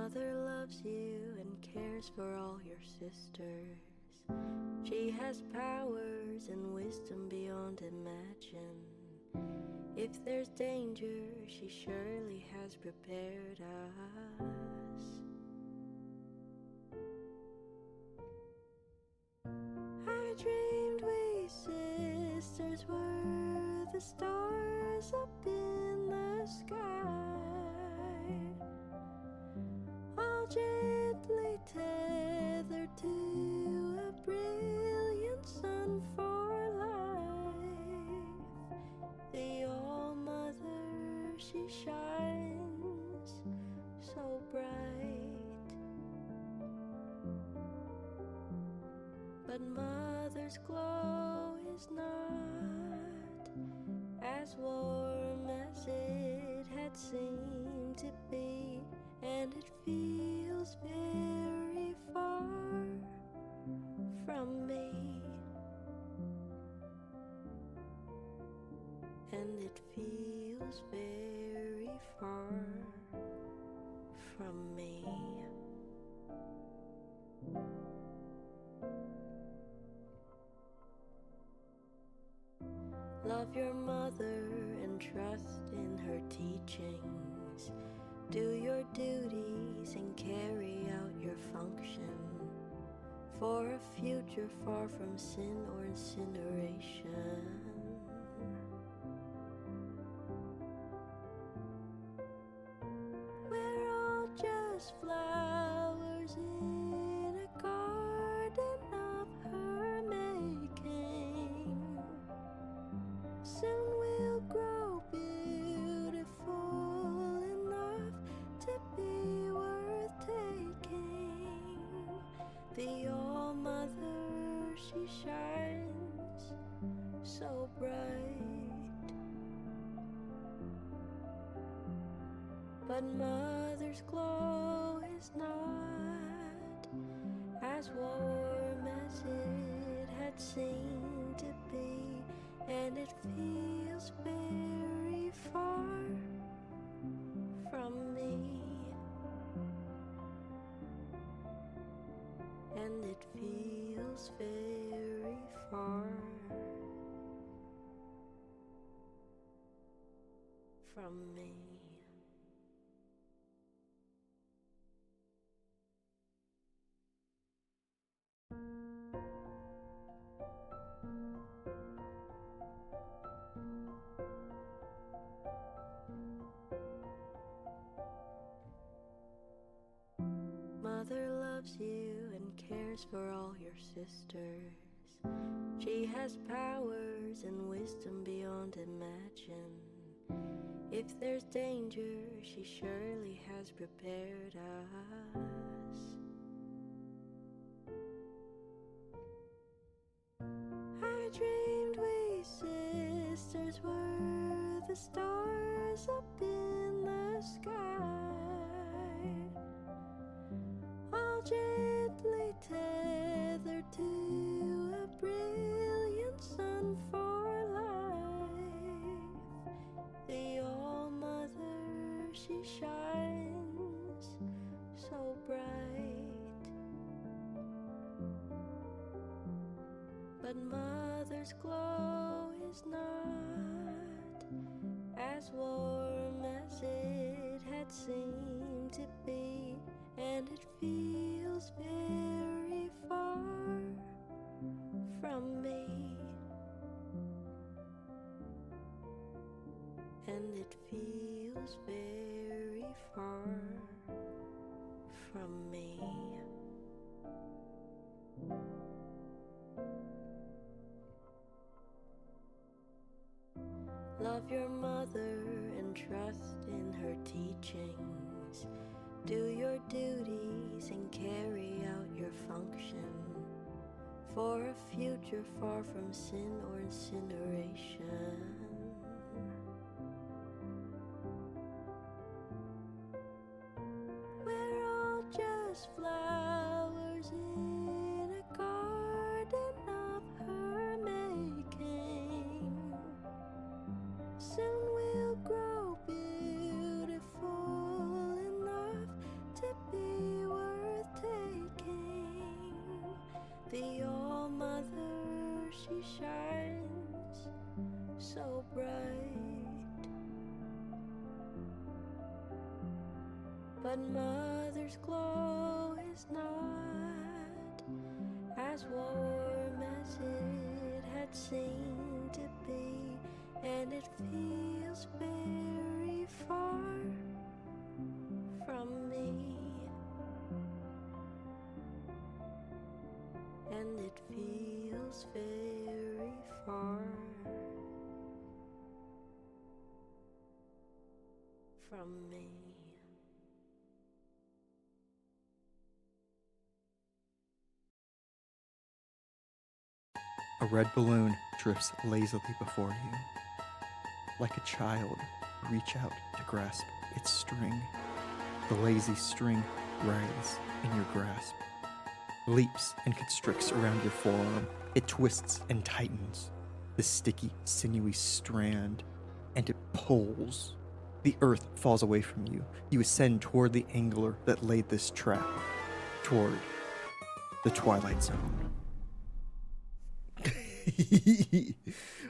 Mother loves you and cares for all your sisters. She has powers and wisdom beyond imagine. If there's danger, she surely has prepared us. I dreamed we sisters were the stars up in the sky, all gently tethered to a brilliant sun for life. The All-Mother, she shines so bright, but Mother's glow is not as warm as it had seemed to be, and it feels very far from me, and it feels very far from me. Love your mother and trust in her teachings. Do your duties and carry out your function for a future far from sin or incineration. We're all just flowers in a garden of her making. Soon we'll grow beautiful enough to be worth taking. The All-Mother, she shines so bright, but Mother's glow is not as warm as it had seemed to be, and it feels very far from me, and it feels very far from me. Mother loves you and cares for all your sisters. She has powers and wisdom beyond imagine. If there's danger, she surely has prepared us. I dreamed we sisters were the stars up in the sky, all gently tethered to a brilliant sun for life. The All-Mother, she shines so bright, but Mother's glow is not as warm as it had seemed to be, and it feels very far from me, and it feels very far from me. Love your mother and trust in her teachings. Do your duties and carry out your function for a future far from sin or incineration. We're all just flowers in a garden of her making. Soon we'll grow beautiful enough to be but mother's glow is not as warm as it had seemed to be, and it feels very far from me, and it feels very far from me. A red balloon drifts lazily before you. Like a child, reach out to grasp its string. The lazy string writhes in your grasp, leaps and constricts around your forearm. It twists and tightens, the sticky, sinewy strand, and it pulls. The earth falls away from you. You ascend toward the angler that laid this trap, toward the Twilight Zone.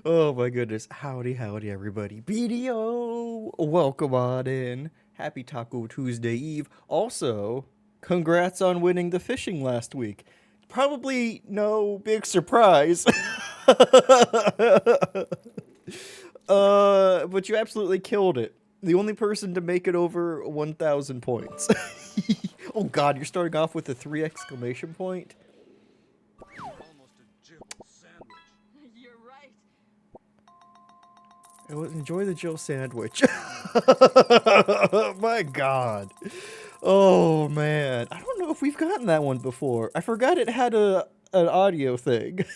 Oh my goodness. Howdy, howdy, everybody. BDO! Welcome on in. Happy Taco Tuesday Eve. Also, congrats on winning the fishing last week. Probably no big surprise. But you absolutely killed it. The only person to make it over 1,000 points. Oh god, you're starting off with a 3 exclamation point? Enjoy the Jill sandwich. My god. Oh man. I don't know if we've gotten that one before. I forgot it had an audio thing.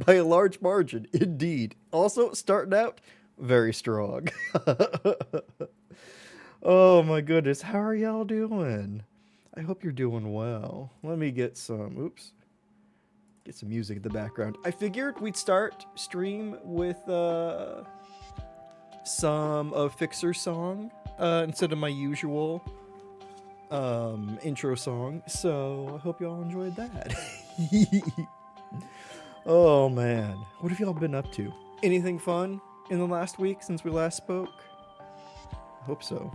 By a large margin, indeed. Also, starting out very strong. Oh my goodness. How are y'all doing? I hope you're doing well. Let me get some, get some music in the background. I figured we'd start stream with some of Fixer's song instead of my usual intro song. So I hope y'all enjoyed that. Oh man, what have y'all been up to? Anything fun in the last week since we last spoke? I hope so.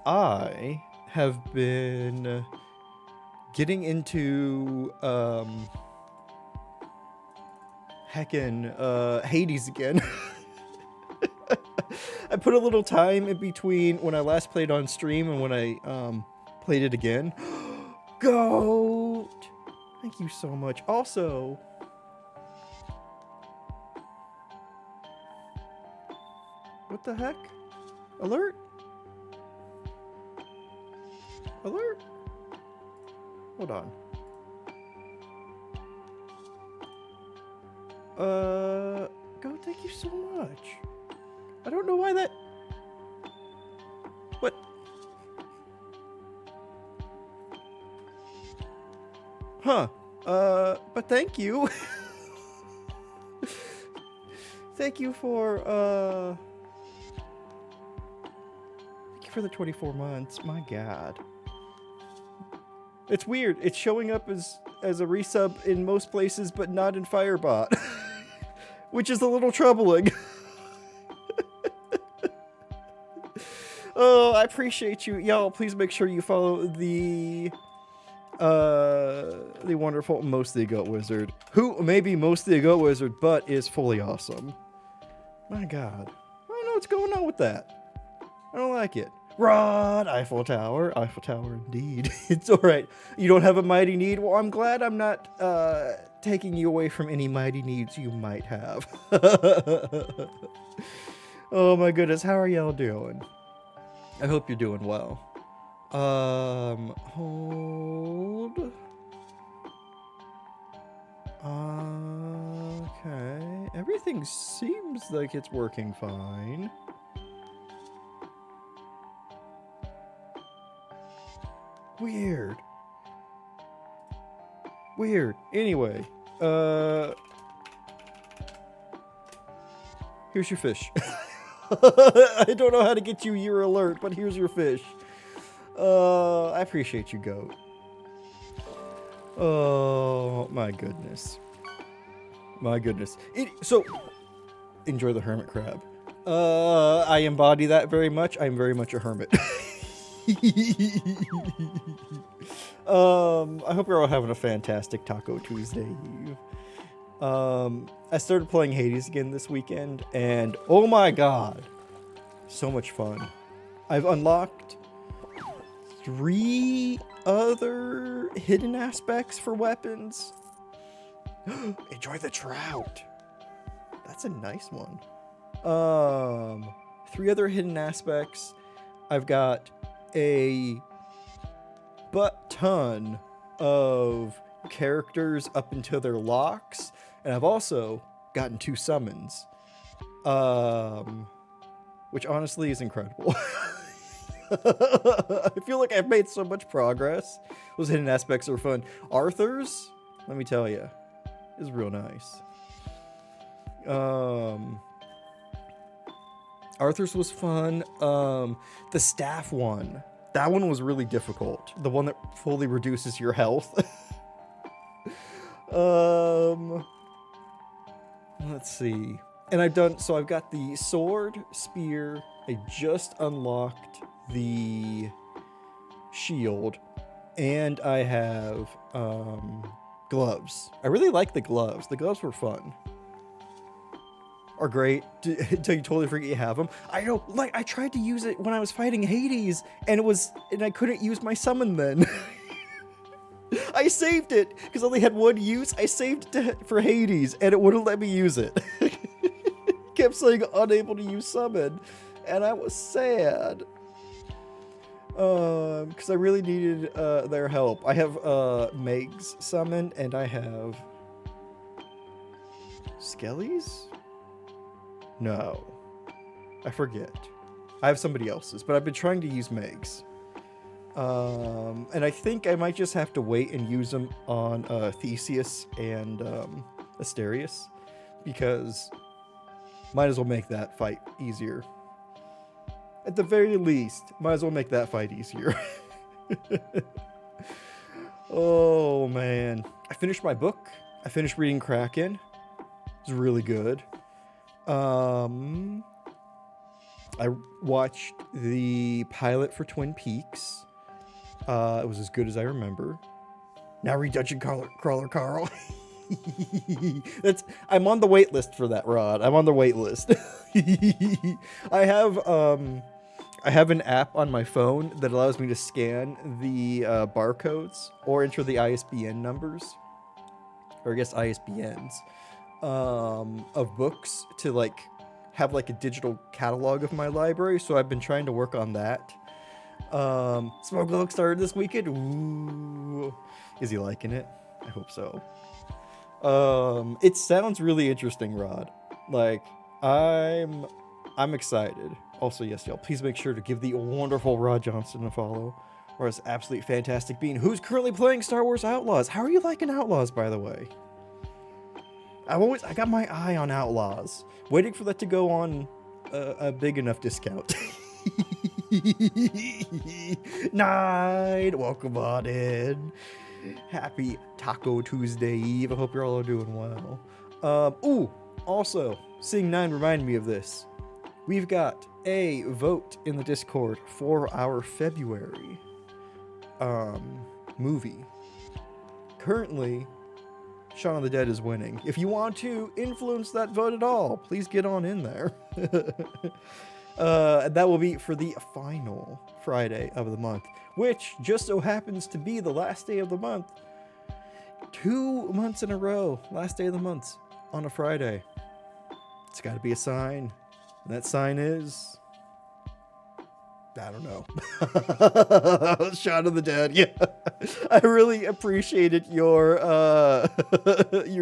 I have been getting into Hades again. I put a little time in between when I last played on stream and when I played it again. Goat! Thank you so much. Also, what the heck? Alert? Alert? Hold on. Go, thank you so much. I don't know why that... What? Huh. But thank you. Thank you for the 24 months. My god. It's weird. It's showing up as a resub in most places, but not in Firebot. Which is a little troubling. Oh, I appreciate you. Y'all, please make sure you follow the wonderful Mostly a Goat Wizard, who may be Mostly a Goat Wizard, but is fully awesome. My god. I don't know what's going on with that. I don't like it. Rod, Eiffel Tower indeed. It's alright. You don't have a mighty need? Well, I'm glad I'm not taking you away from any mighty needs you might have. Oh my goodness, how are y'all doing? I hope you're doing well. Hold. Okay. Everything seems like it's working fine. Weird. Anyway, here's your fish. I don't know how to get you your alert, but here's your fish. I appreciate you, Goat. Oh, my goodness. So, enjoy the hermit crab. I embody that very much. I'm very much a hermit. I hope you're all having a fantastic Taco Tuesday Eve. I started playing Hades again this weekend, and oh my god, so much fun. I've unlocked 3 other hidden aspects for weapons. Enjoy the trout. That's a nice one. 3 other hidden aspects. I've got a butt-ton of characters up until their locks, and I've also gotten 2 summons, which honestly is incredible. I feel like I've made so much progress. Those hidden aspects are fun. Arthur's, let me tell you, is real nice. Arthur's was fun. The staff one, that one was really difficult. The one that fully reduces your health. Let's see. And I've got the sword, spear. I just unlocked the shield, and I have gloves. I really like the gloves. The gloves were fun. Are great until you totally forget you have them. I know, like, I tried to use it when I was fighting Hades, and I couldn't use my summon then. I saved it because I only had one use. I saved it for Hades, and it wouldn't let me use it. Kept saying unable to use summon, and I was sad. Because I really needed their help. I have Meg's summon, and I have Skelly's? No. I forget. I have somebody else's, but I've been trying to use Meg's. And I think I might just have to wait and use them on Theseus and Asterius, because might as well make that fight easier. At the very least, might as well make that fight easier. Oh, man. I finished my book. I finished reading Kraken. It was really good. I watched the pilot for Twin Peaks. It was as good as I remember. Now read Dungeon Crawler Carl. I'm on the wait list for that, Rod. I'm on the wait list. I have an app on my phone that allows me to scan the barcodes or enter the ISBN numbers, or I guess ISBNs, of books to like have like a digital catalog of my library. So I've been trying to work on that. Smoke Glow started this weekend. Ooh, is he liking it? I hope so. It sounds really interesting, Rod. Like, I'm excited. Also, yes, y'all, please make sure to give the wonderful Rod Johnson a follow, or his absolute fantastic being, who's currently playing Star Wars Outlaws. How are you liking Outlaws, by the way? I got my eye on Outlaws, waiting for that to go on a big enough discount. Night, welcome on in. Happy Taco Tuesday Eve. I hope you're all doing well. Also, Seeing 9 reminded me of this. We've got a vote in the Discord for our February movie. Currently, Shaun of the Dead is winning. If you want to influence that vote at all, please get on in there. That will be for the final Friday of the month, which just so happens to be the last day of the month. 2 months in a row, last day of the month on a Friday. It's got to be a sign. And that sign is, I don't know. Shaun of the Dead. Yeah. I really appreciated your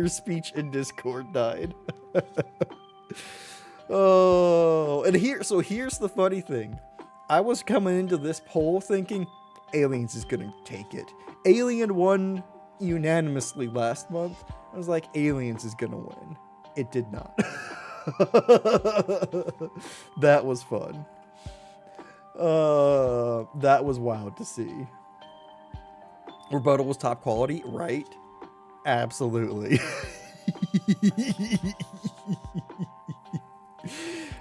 speech in Discord died. Oh, and here's the funny thing. I was coming into this poll thinking Aliens is going to take it. Alien won unanimously last month. I was like, Aliens is going to win. It did not. That was fun. That was wild to see. Rebuttal was top quality, right? Absolutely.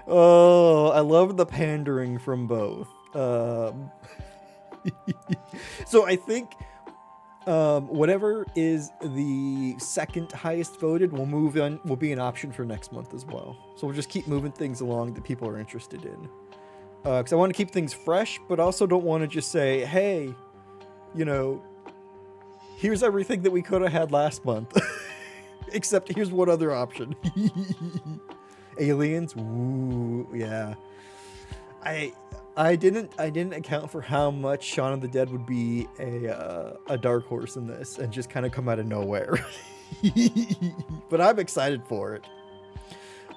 Oh, I love the pandering from both. So I think whatever is the second highest voted will be an option for next month as well. So we'll just keep moving things along that people are interested in. Because I want to keep things fresh, but also don't want to just say, hey, here's everything that we could have had last month. Except here's one other option. Aliens? Ooh, yeah. I didn't account for how much Shaun of the Dead would be a dark horse in this and just kind of come out of nowhere. But I'm excited for it.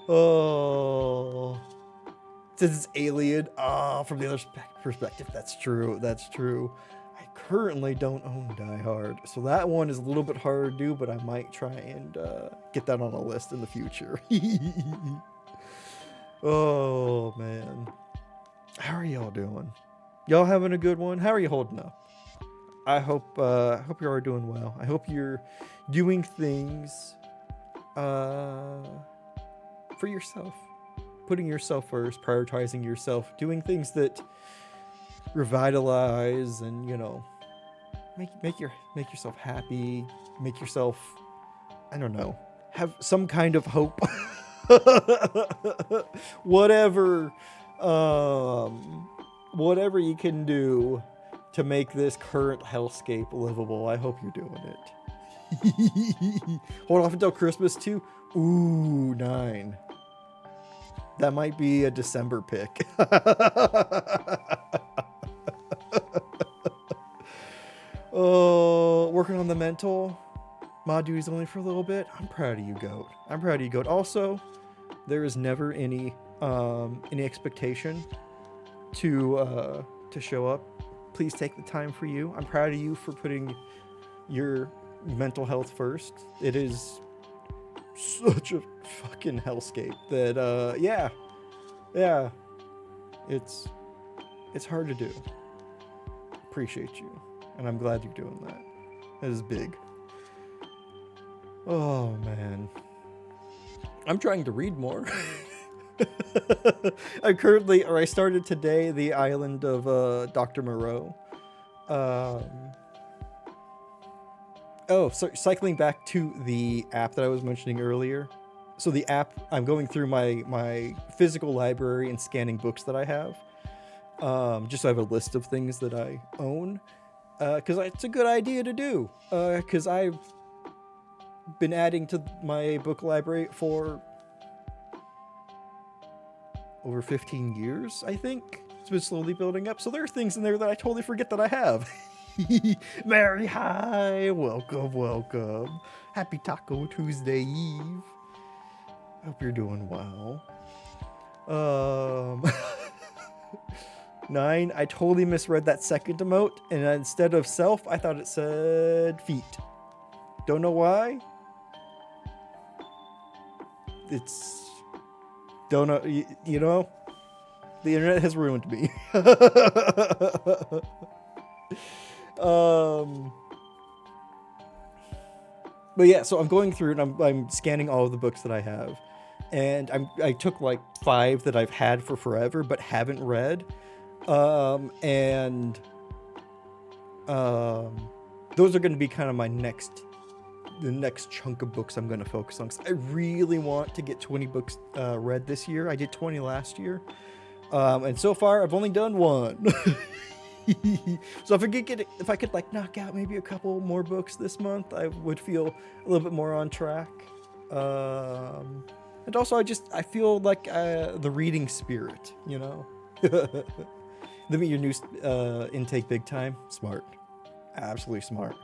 Oh, since it's Alien. Oh, from the other perspective, that's true. That's true. I currently don't own Die Hard, so that one is a little bit harder to do, but I might try and get that on a list in the future. Oh, man. How are y'all doing? Y'all having a good one? How are you holding up? I hope you are doing well. I hope you're doing things for yourself. Putting yourself first, prioritizing yourself, doing things that revitalize and, make yourself happy, make yourself, I don't know, have some kind of hope. Whatever you can do to make this current hellscape livable, I hope you're doing it. Hold off until Christmas too. Ooh, 9. That might be a December pick. Oh, working on the mental. Mod duty's only for a little bit. I'm proud of you, Goat. I'm proud of you, Goat. Also, there is never any expectation to show up. Please take the time for you. I'm proud of you for putting your mental health first. It is such a fucking hellscape that yeah, it's hard to do. Appreciate you, and I'm glad you're doing that. That is big. Oh man, I'm trying to read more. I started today the island of Dr. Moreau. So cycling back to the app that I was mentioning earlier. So the app, I'm going through my physical library and scanning books that I have. Just so I have a list of things that I own. Because it's a good idea to do. Because I've been adding to my book library for over 15 years, I think. It's been slowly building up. So there are things in there that I totally forget that I have. Mary, hi. Welcome. Happy Taco Tuesday Eve. Hope you're doing well. 9, I totally misread that second emote, and instead of self, I thought it said feet. Don't know why. Don't know, the internet has ruined me. But yeah, so I'm going through and I'm scanning all of the books that I have, and I took like 5 that I've had for forever but haven't read, those are going to be kind of the next chunk of books I'm going to focus on, because I really want to get 20 books read this year. I did 20 last year, and so far I've only done 1. So if I could like knock out maybe a couple more books this month, I would feel a little bit more on track. And also I feel like the reading spirit, Limit your new intake big time. Smart. Absolutely smart.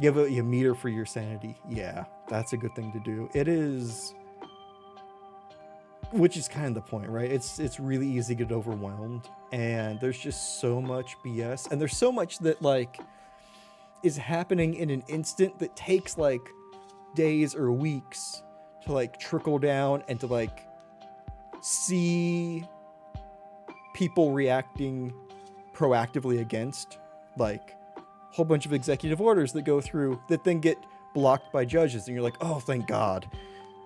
You have a meter for your sanity. Yeah, that's a good thing to do. It is, which is kind of the point, right? It's really easy to get overwhelmed, and there's just so much BS, and there's so much that like is happening in an instant that takes like days or weeks to like trickle down and to like see people reacting proactively against, like a whole bunch of executive orders that go through that then get blocked by judges, and you're like, oh, thank God,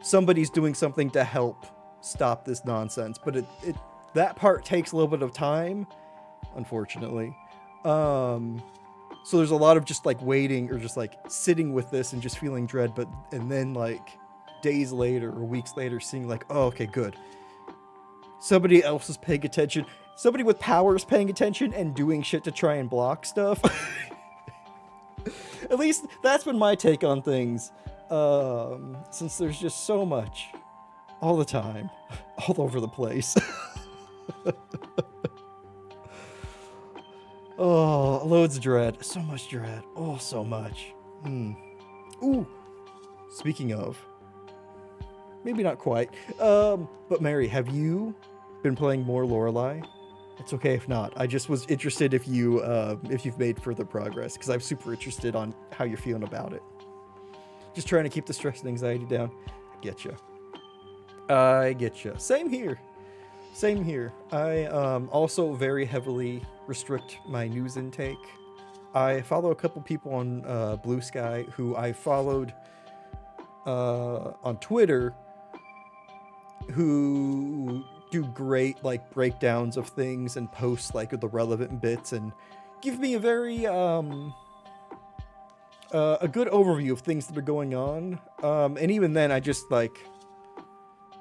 somebody's doing something to help stop this nonsense. But it that part takes a little bit of time, unfortunately. So there's a lot of just like waiting or just like sitting with this and just feeling dread, and then like days later or weeks later seeing like, oh, okay, good. Somebody else is paying attention. Somebody with power is paying attention and doing shit to try and block stuff. At least that's been my take on things. Since there's just so much all the time, all over the place. Oh, loads of dread. So much dread. Oh, so much. Ooh. Speaking of. Maybe not quite. But Mary, have you been playing more Lorelei? It's okay if not. I just was interested if you've made further progress, because I'm super interested on how you're feeling about it. Just trying to keep the stress and anxiety down. I get you. Same here. I also very heavily restrict my news intake. I follow a couple people on Blue Sky who I followed on Twitter who do great like breakdowns of things and post like the relevant bits and give me a very a good overview of things that are going on. And even then I just like,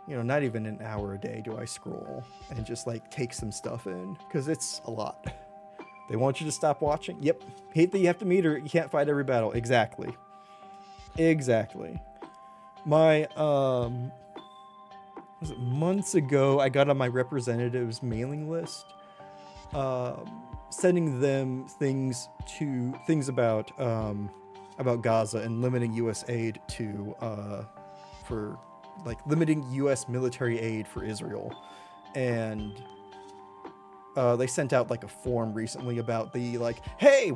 not even an hour a day do I scroll and just like take some stuff in, because it's a lot. They want you to stop watching. Yep. Hate that you have to meet her. You can't fight every battle. Exactly. My was it months ago, I got on my representatives mailing list, sending them things about Gaza and limiting U.S. aid for like limiting U.S. military aid for Israel. And they sent out like a form recently about the like, hey,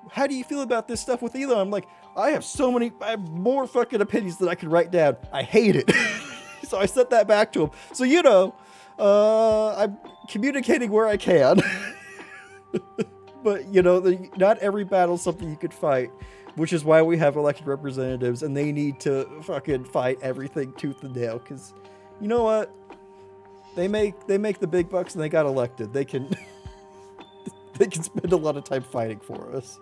how do you feel about this stuff with Elon? I'm like, I have more fucking opinions than I could write down. I hate it. So I sent that back to him. So, I'm communicating where I can. But, not every battle is something you could fight, which is why we have elected representatives, and they need to fucking fight everything tooth and nail, because you know what? They make the big bucks and they got elected. They can spend a lot of time fighting for us.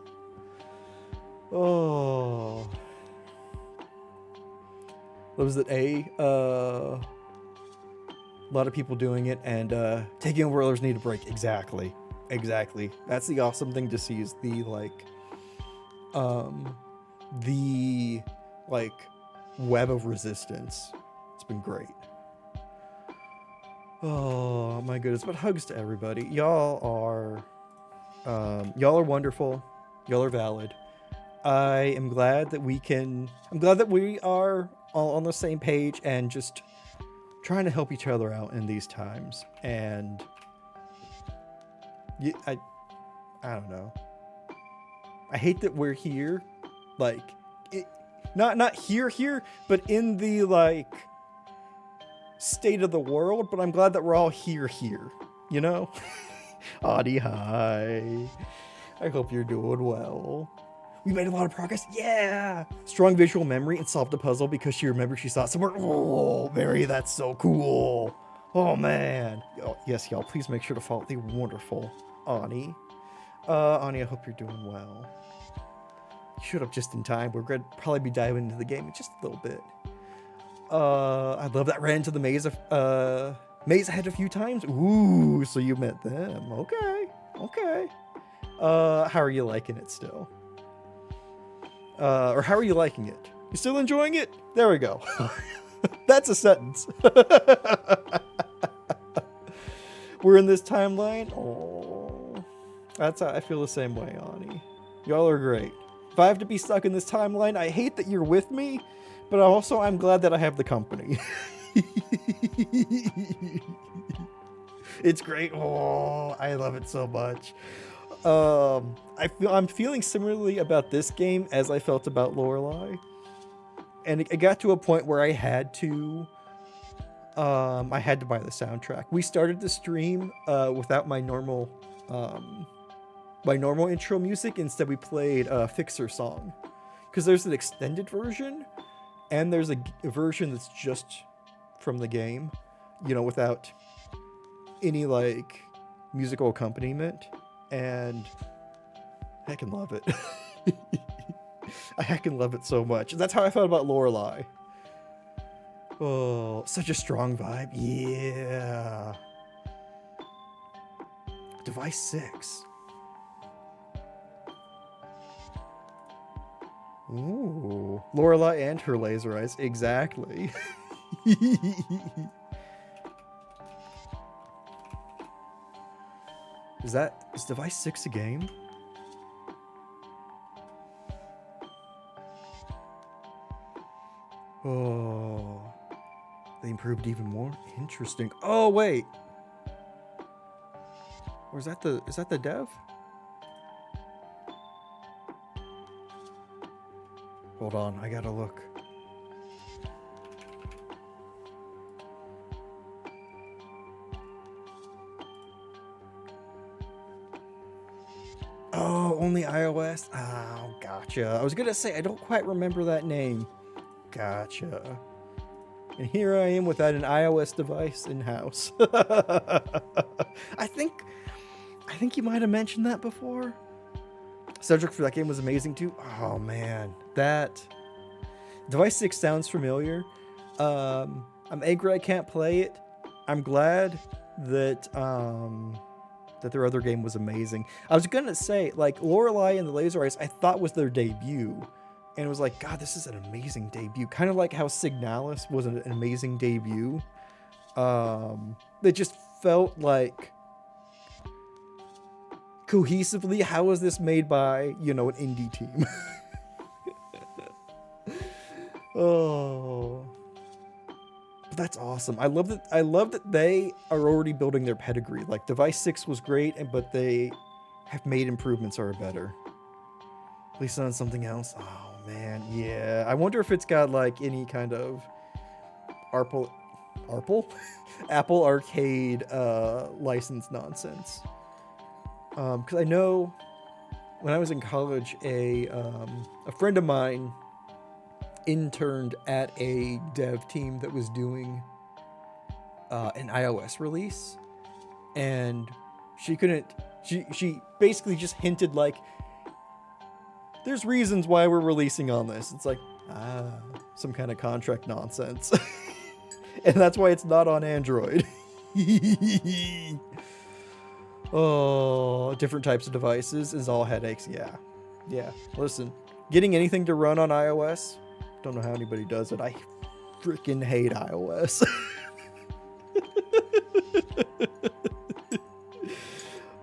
Oh. What was it? A lot of people doing it, and taking over others need a break. Exactly. That's the awesome thing to see, is the web of resistance. It's been great. Oh my goodness, but hugs to everybody. Y'all are wonderful. Y'all are valid. I'm glad that we are all on the same page and just trying to help each other out in these times. And I don't know. I hate that we're here, like, not here, but in the like state of the world. But I'm glad that we're all here. Audie, hi. I hope you're doing well. We made a lot of progress. Yeah. Strong visual memory and solved a puzzle because she remembered she saw it somewhere. Oh, Mary, that's so cool. Oh, man. Oh, yes, y'all, please make sure to follow the wonderful Ani. Ani, I hope you're doing well. You showed up just in time. We're going to probably be diving into the game in just a little bit. I love that I ran into the maze ahead a few times. Ooh, so you met them. Okay. How are you liking it still? Or how are you liking it? You still enjoying it? There we go. That's a sentence. We're in this timeline. Oh, that's how I feel the same way, Ani. Y'all are great. If I have to be stuck in this timeline, I hate that you're with me, but also I'm glad that I have the company. It's great. Oh, I love it so much. I'm feeling similarly about this game as I felt about Lorelei, and it got to a point where I had to buy the soundtrack. We started the stream without my normal intro music. Instead, we played Fixer song, because there's an extended version and there's a version that's just from the game, you know, without any like musical accompaniment, and I can love it. I heckin' love it so much. That's how I felt about Lorelei. Oh, such a strong vibe. Yeah. Device 6. Ooh. Lorelei and her laser eyes. Exactly. Is Device 6 a game? Oh. They improved even more? Interesting. Oh, wait. Or is that the dev? Hold on, I gotta look. Oh, only iOS? Oh, gotcha. I was gonna say, I don't quite remember that name. Gotcha. And here I am without an iOS device in-house. I think you might have mentioned that before. Subject for that game was amazing too. Oh man, that Device 6 sounds familiar. I'm angry I can't play it. I'm glad that that their other game was amazing. I was gonna say, like, Lorelei and the Laser Eyes, I thought was their debut. And it was like, God, this is an amazing debut. Kind of like how Signalis was an amazing debut. It just felt like cohesively, how is this made by, you know, an indie team? Oh, but that's awesome. I love that they are already building their pedigree. Like Device 6 was great, but they have made improvements or better. At least on something else. Oh man, yeah. I wonder if it's got like any kind of Apple Arcade license nonsense. Because I know when I was in college, a friend of mine interned at a dev team that was doing an iOS release, and she basically just hinted like, there's reasons why we're releasing on this. It's like, some kind of contract nonsense. And that's why it's not on Android. Oh, different types of devices is all headaches. Yeah. Listen, getting anything to run on iOS, don't know how anybody does it. I freaking hate iOS.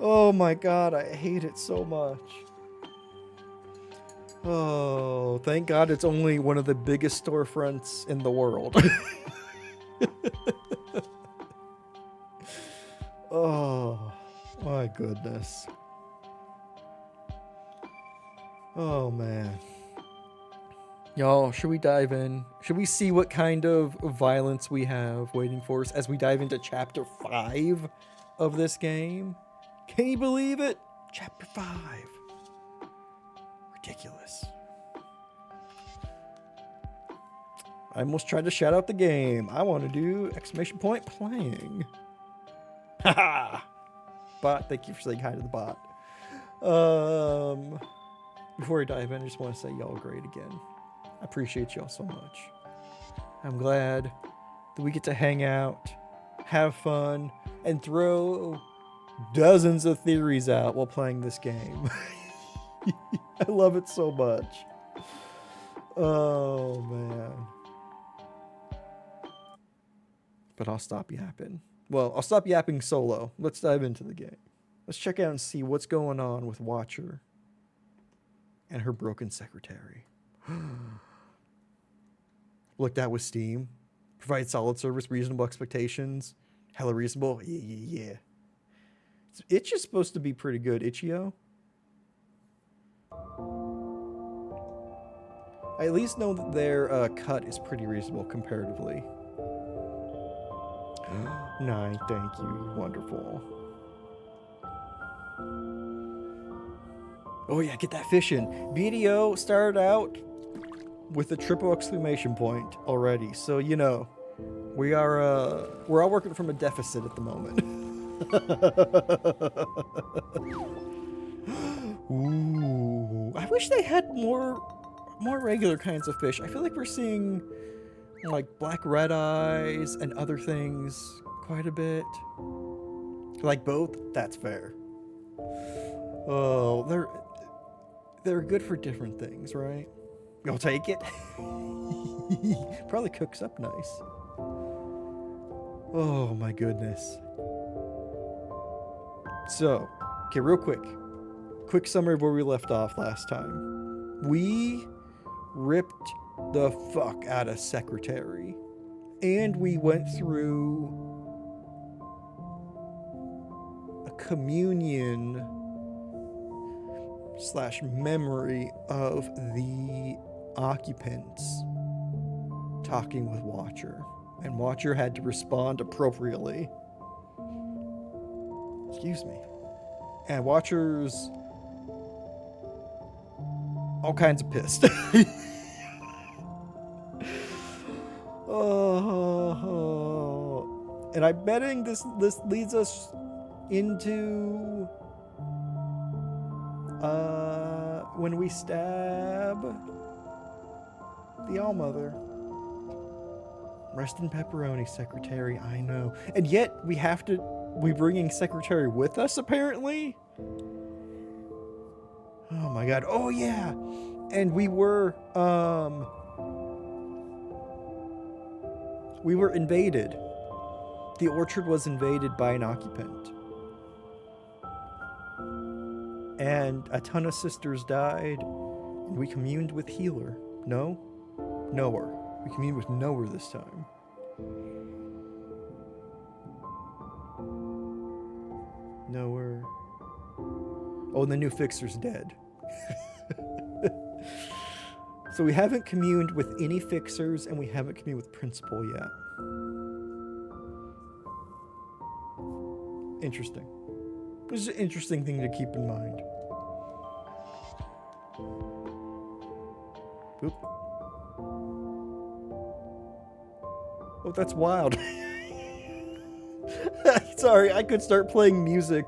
Oh my God, I hate it so much. Oh, thank God it's only one of the biggest storefronts in the world. Oh, my goodness. Oh, man. Y'all, should we dive in? Should we see what kind of violence we have waiting for us as we dive into Chapter 5 of this game? Can you believe it? Chapter 5. Ridiculous. I almost tried to shout out the game. I want to do ! Playing. Haha! Bot, thank you for saying hi to the bot. Before I dive in, I just want to say y'all are great again. I appreciate y'all so much. I'm glad that we get to hang out, have fun, and throw dozens of theories out while playing this game. I love it so much. Oh, man. But I'll stop yapping. Well, I'll stop yapping solo. Let's dive into the game. Let's check out and see what's going on with Watcher and her broken secretary. Looked at with Steam. Provide solid service, reasonable expectations. Hella reasonable. Yeah. It's just supposed to be pretty good, Ichio. I at least know that their cut is pretty reasonable comparatively. 9, thank you. Wonderful. Oh yeah, get that fish in. BDO started out with a triple exclamation point already, so you know, We're all working from a deficit at the moment. Ooh, I wish they had more regular kinds of fish. I feel like we're seeing like black red eyes and other things quite a bit. Like both? That's fair. Oh, they're good for different things, right? You'll take it. Probably cooks up nice. Oh my goodness. So, okay, real quick summary of where we left off last time. We ripped the fuck out of Secretary, and we went through a communion / memory of the occupants talking with Watcher, and Watcher had to respond appropriately. Excuse me. And Watcher's all kinds of pissed. Oh, and I'm betting this leads us into when we stab the All-Mother. Rest in pepperoni, Secretary, I know. And yet we bringing Secretary with us, apparently? Oh my god. Oh yeah. And we were invaded. The orchard was invaded by an occupant. And a ton of sisters died. And we communed with Healer. No? Knower. We communed with Knower this time. Knower. Oh, and the new Fixer's dead. So we haven't communed with any Fixers, and we haven't communed with Principal yet. Interesting. This is an interesting thing to keep in mind. Oop. Oh, that's wild. Sorry, I could start playing music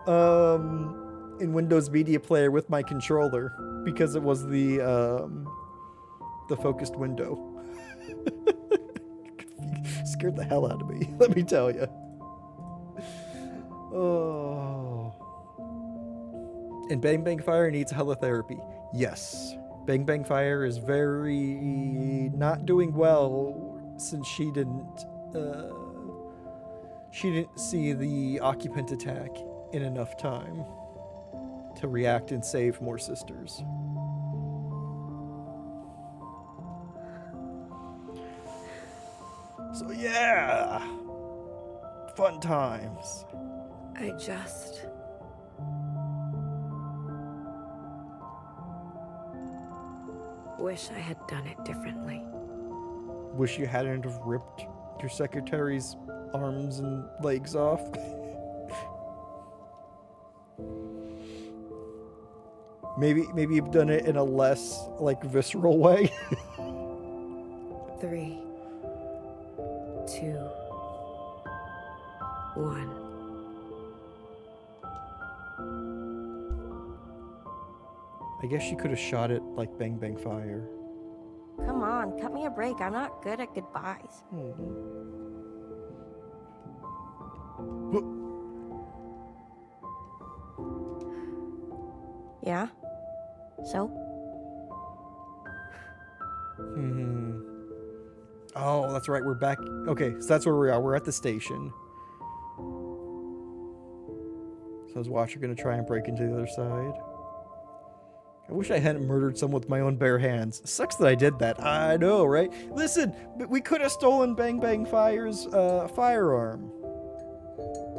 in Windows Media Player with my controller because it was the focused window. Scared the hell out of me, let me tell you. Oh. And Bang Bang Fire needs helotherapy. Yes. Bang Bang Fire is very not doing well since she didn't see the occupant attack in enough time to react and save more sisters. So yeah, fun times. I just... wish I had done it differently. Wish you hadn't have ripped your secretary's arms and legs off. Maybe you've done it in a less visceral way. 3, 2, 1. I guess she could have shot it like Bang Bang Fire. Come on, cut me a break. I'm not good at goodbyes. Yeah? So? Oh, that's right. We're back. Okay, so that's where we are. We're at the station. So is Watcher going to try and break into the other side? I wish I hadn't murdered someone with my own bare hands. Sucks that I did that. I know, right? Listen, but we could have stolen Bang Bang Fire's firearm.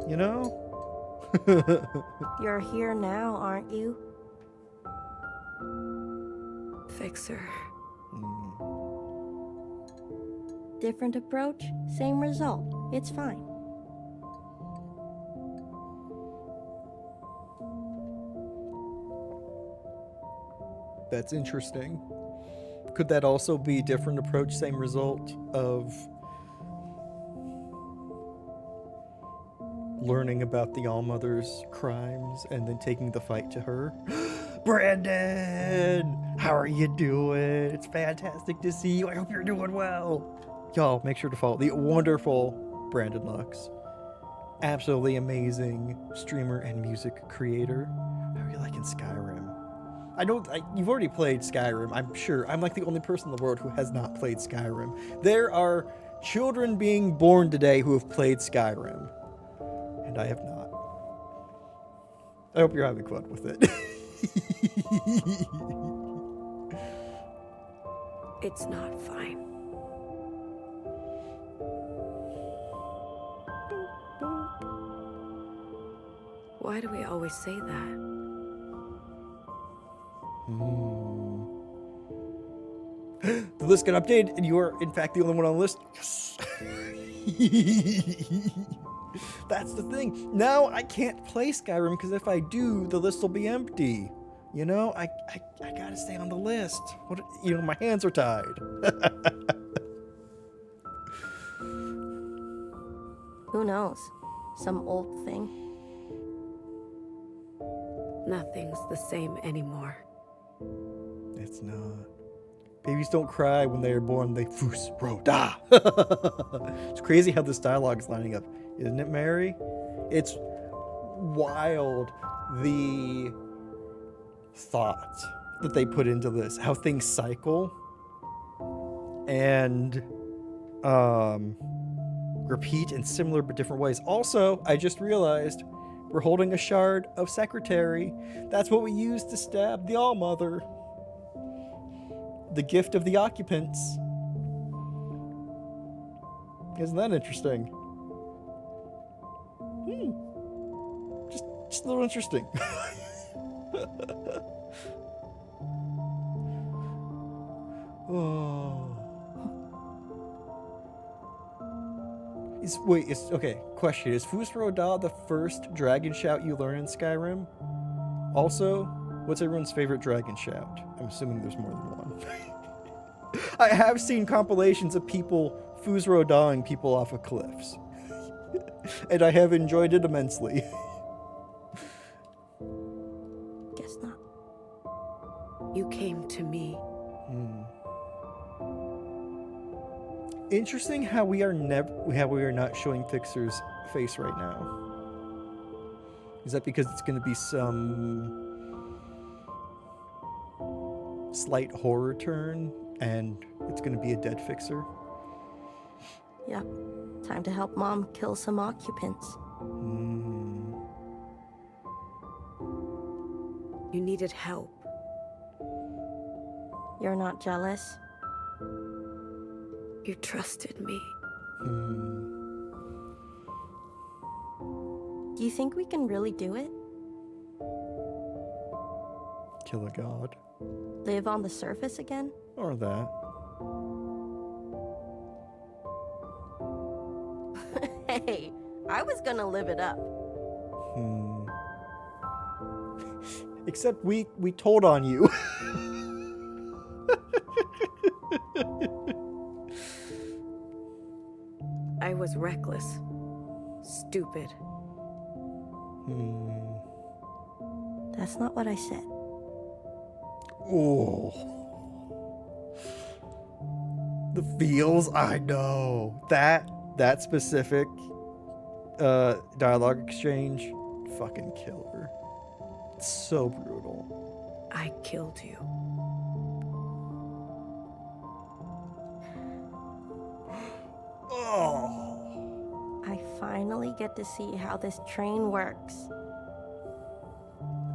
You know? You're here now, aren't you? Fixer. Different approach, same result. It's fine. That's interesting. Could that also be different approach, same result of learning about the All-Mother's crimes and then taking the fight to her. Brandon! How are you doing? It's fantastic to see you. I hope you're doing well. Y'all, make sure to follow the wonderful Brandon Lux. Absolutely amazing streamer and music creator. How are you liking Skyrim? You've already played Skyrim, I'm sure. I'm like the only person in the world who has not played Skyrim. There are children being born today who have played Skyrim. And I have not. I hope you're having fun with it. It's not fine. Why do we always say that? The list got updated, and you are, in fact, the only one on the list. Yes! That's the thing. Now I can't play Skyrim, because if I do, the list will be empty. You know, I gotta stay on the list. My hands are tied. Who knows? Some old thing. Nothing's the same anymore. It's not. Babies don't cry when they are born. They fus ro da. It's crazy how this dialogue is lining up, isn't it, Mary? It's wild, the thought that they put into this, how things cycle and repeat in similar but different ways. Also, I just realized we're holding a shard of secretary. That's what we use to stab the All-Mother. The gift of the occupants. Isn't that interesting? Just a little interesting. Oh. Okay, question. Is Fus Ro Da the first dragon shout you learn in Skyrim? Also, what's everyone's favorite dragon shout? I'm assuming there's more than one. I have seen compilations of people Fus Ro Da-ing people off of cliffs. And I have enjoyed it immensely. Guess not. You came to me. Interesting how we are not showing Fixer's face right now. Is that because it's going to be some slight horror turn and it's going to be a dead Fixer? Yep. Time to help Mom kill some occupants. You needed help. You're not jealous? You trusted me. Do you think we can really do it? Kill a god? Live on the surface again? Or that. Hey, I was gonna live it up. Except we told on you. I was reckless. Stupid. That's not what I said. Oh. The feels, I know. That specific dialogue exchange, fucking killer. It's so brutal. I killed you. Oh. I finally get to see how this train works.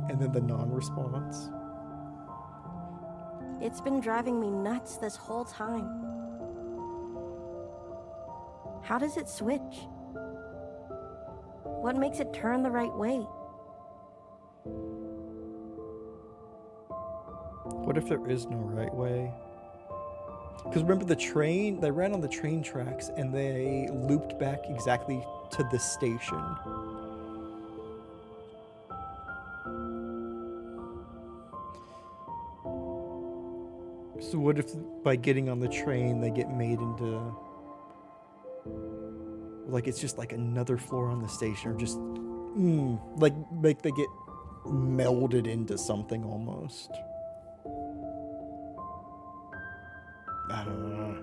And then the non-response. It's been driving me nuts this whole time. How does it switch? What makes it turn the right way? What if there is no right way? Because remember the train, they ran on the train tracks and they looped back exactly to the station. So what if by getting on the train they get made into Like it's just like another floor on the station, or just like they get melded into something almost. I don't know.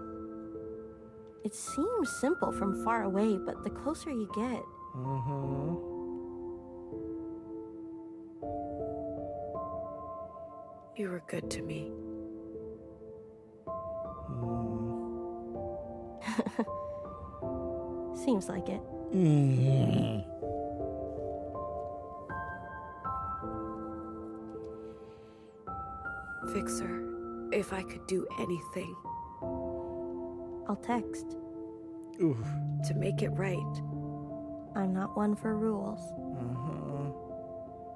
It seems simple from far away, but the closer you get... You were good to me. Seems like it. Fixer, if I could do anything I'll text. Ooh. to make it right. I'm not one for rules.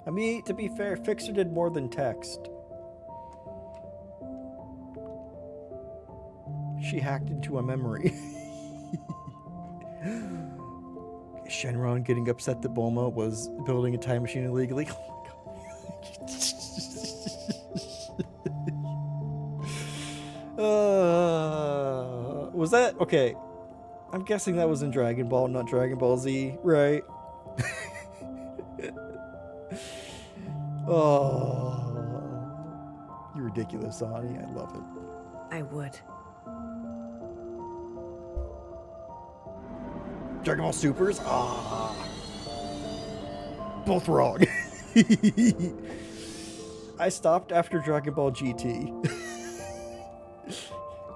I mean, to be fair, Fixer did more than text. She hacked into a memory. Shenron getting upset that Bulma was building a time machine illegally. Was that okay? I'm guessing that was in Dragon Ball, not Dragon Ball Z, right? Oh, you're ridiculous, Ani. I love it. I would. Dragon Ball Supers? Ah. Both wrong. I stopped after Dragon Ball GT.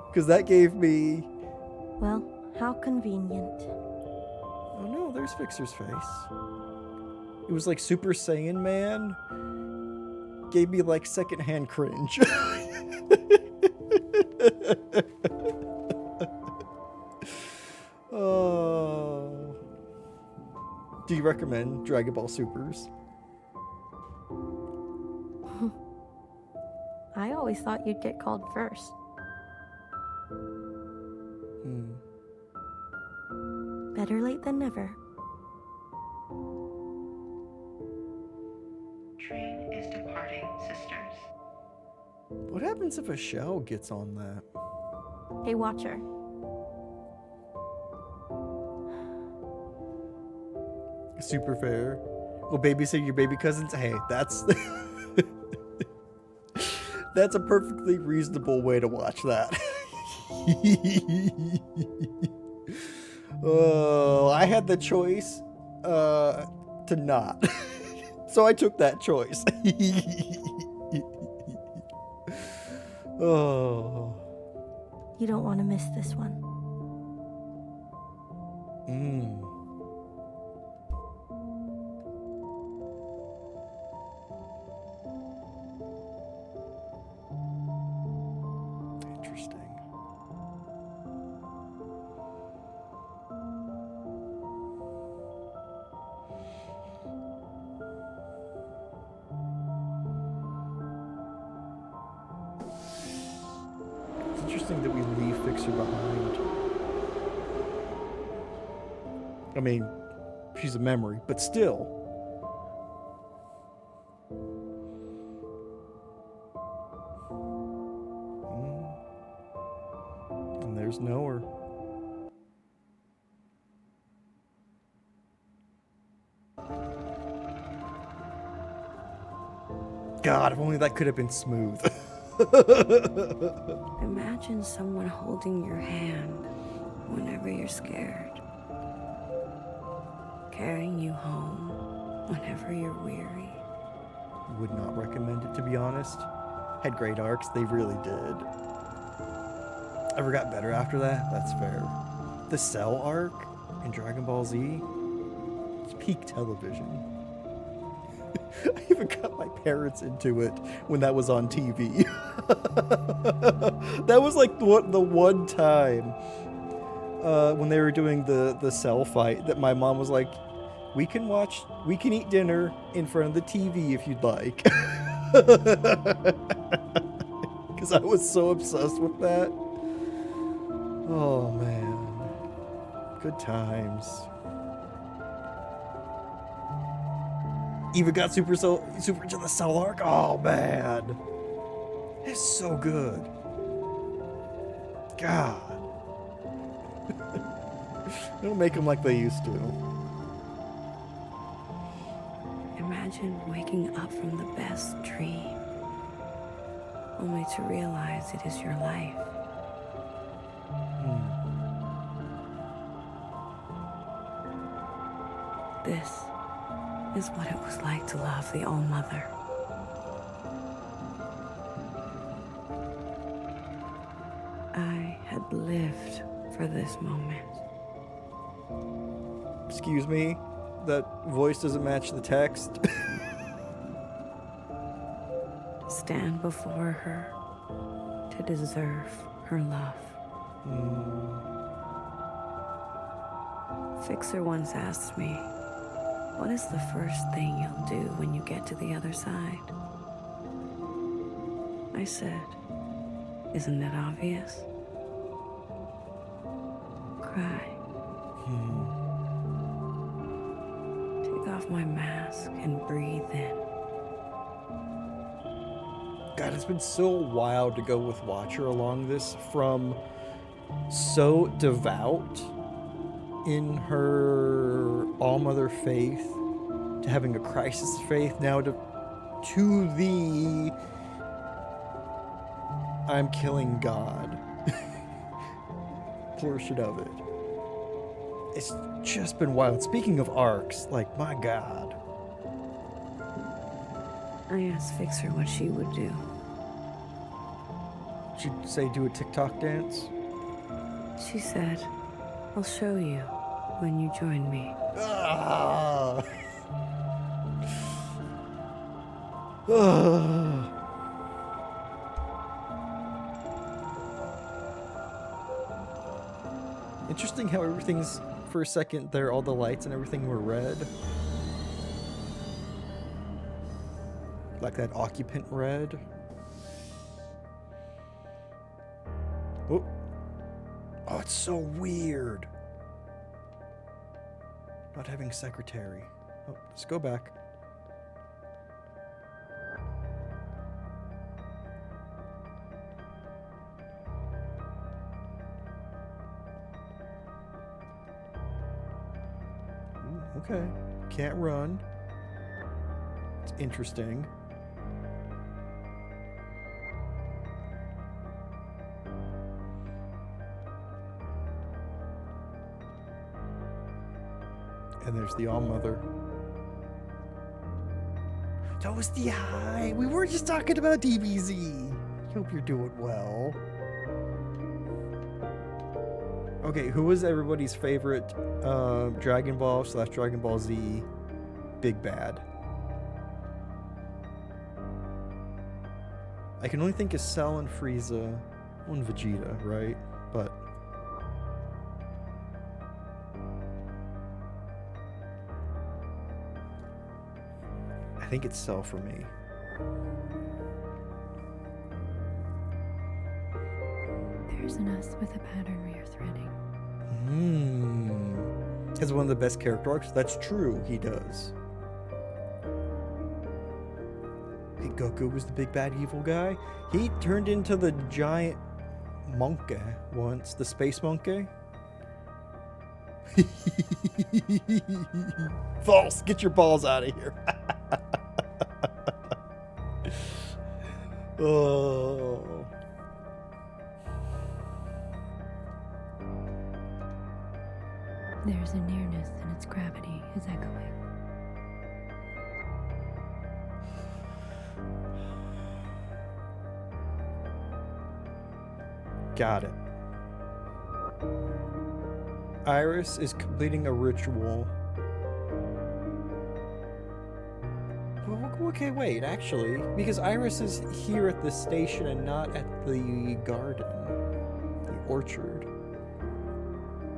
Because that gave me... Well, how convenient. Oh no, there's Fixer's face. It was like Super Saiyan Man. Gave me like secondhand cringe. Oh. Do you recommend Dragon Ball Supers? I always thought you'd get called first. Better late than never. Train is departing, sisters. What happens if a shell gets on that? Hey, Watcher. Super fair. Well, babysit your baby cousins. Hey, that's that's a perfectly reasonable way to watch that. Oh, I had the choice to not, so I took that choice. Oh. You don't want to miss this one. Interesting. It's interesting that we leave Fixer behind. I mean, she's a memory, but still. And there's nowhere. God, if only that could have been smooth. Imagine someone holding your hand whenever you're scared. Carrying you home whenever you're weary. Would not recommend it, to be honest. Had great arcs, they really did. Ever got better after that? That's fair. The Cell arc in Dragon Ball Z, it's peak television. I even got my parents into it when that was on TV. That was like the one time when they were doing the Cell fight that my mom was like, we can eat dinner in front of the TV if you'd like. Because I was so obsessed with that. Oh man, good times. Even got super into the Cell arc. Oh man, it's so good. God. Don't make them like they used to. Imagine waking up from the best dream, only to realize it is your life. This is what it was like to love the All-Mother. I had lived for this moment. Excuse me? That voice doesn't match the text. To stand before her, to deserve her love. Fixer once asked me, what is the first thing you'll do when you get to the other side? I said, isn't it obvious? Cry. Take off my mask and breathe in. God, it's been so wild to go with Watcher along this, from so devout in her All-Mother faith to having a crisis of faith, now to the I'm killing God portion of it. It's just been wild. Speaking of arcs, like, my God. I asked Fixer what she would do. She'd say do a TikTok dance. She said, I'll show you when you join me. Ah. Interesting how everything's, for a second there, all the lights and everything were red. Like that occupant red. Oh, oh, it's so weird. Not having secretary. Oh, let's go back. Ooh, okay. Can't run. It's interesting. And there's the All-Mother. That was the high. We were just talking about DBZ. Hope you're doing well. Okay, who was everybody's favorite Dragon Ball / Dragon Ball Z Big Bad? I can only think of Cell and Frieza and Vegeta, right? But I think it's Cell for me. There's an us with a pattern we are threading. Has one of the best character arcs. That's true, he does. Hey, Goku was the big bad evil guy. He turned into the giant monkey once, the space monkey. False, get your balls out of here. Oh. There's a nearness and its gravity is echoing. Got it. Iris is completing a ritual. Well, okay, wait, actually, because Iris is here at the station and not at the garden, the orchard.